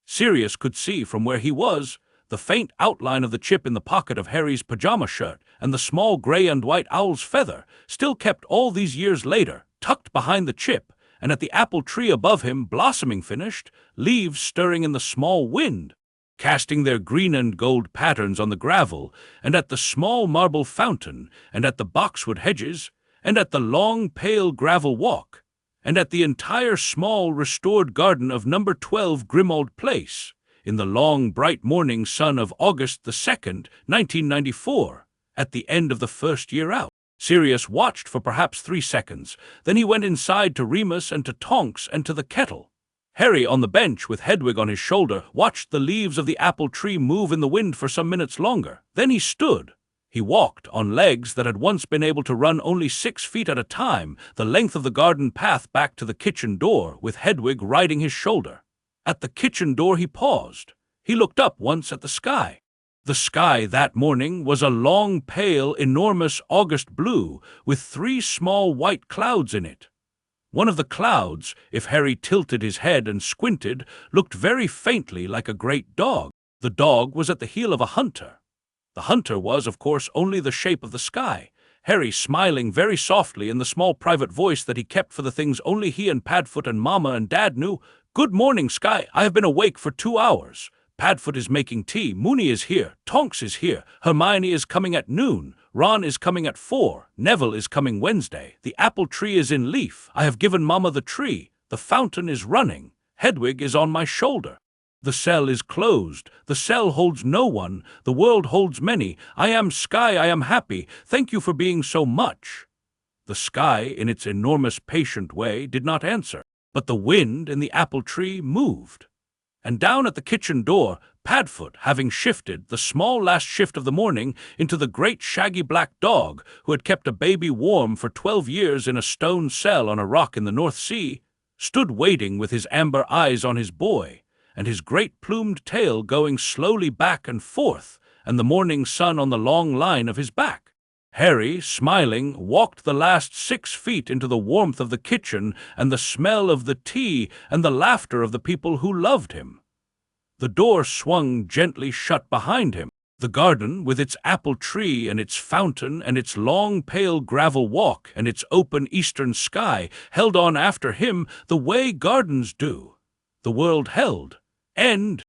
Sirius could see from where he was the faint outline of the chip in the pocket of Harry's pajama shirt, and the small gray and white owl's feather, still kept all these years later, tucked behind the chip, and at the apple tree above him, blossoming finished, leaves stirring in the small wind, casting their green and gold patterns on the gravel, and at the small marble fountain, and at the boxwood hedges, and at the long pale gravel walk, and at the entire small restored garden of number 12 Grimmauld Place, in the long, bright morning sun of August the 2nd, 1994, at the end of the first year out. Sirius watched for perhaps 3 seconds. Then he went inside to Remus and to Tonks and to the kettle. Harry, on the bench with Hedwig on his shoulder, watched the leaves of the apple tree move in the wind for some minutes longer. Then he stood. He walked on legs that had once been able to run only 6 feet at a time, the length of the garden path back to the kitchen door, with Hedwig riding his shoulder. At the kitchen door he paused. He looked up once at the sky. The sky that morning was a long, pale, enormous August blue with 3 small white clouds in it. One of the clouds, if Harry tilted his head and squinted, looked very faintly like a great dog. The dog was at the heel of a hunter. The hunter was, of course, only the shape of the sky. Harry, smiling very softly in the small private voice that he kept for the things only he and Padfoot and Mama and Dad knew, "Good morning, sky. I have been awake for 2 hours. Padfoot is making tea, Moony is here, Tonks is here, Hermione is coming at noon, Ron is coming at 4, Neville is coming Wednesday, the apple tree is in leaf, I have given Mama the tree, the fountain is running, Hedwig is on my shoulder. The cell is closed, the cell holds no one, the world holds many, I am Sky, I am happy, thank you for being so much. The sky, in its enormous patient way, did not answer, but the wind in the apple tree moved. And down at the kitchen door, Padfoot, having shifted the small last shift of the morning into the great shaggy black dog who had kept a baby warm for 12 years in a stone cell on a rock in the North Sea, stood waiting with his amber eyes on his boy, and his great plumed tail going slowly back and forth, and the morning sun on the long line of his back. Harry, smiling, walked the last 6 feet into the warmth of the kitchen and the smell of the tea and the laughter of the people who loved him. The door swung gently shut behind him. The garden, with its apple tree and its fountain and its long pale gravel walk and its open eastern sky, held on after him the way gardens do. The world held. End.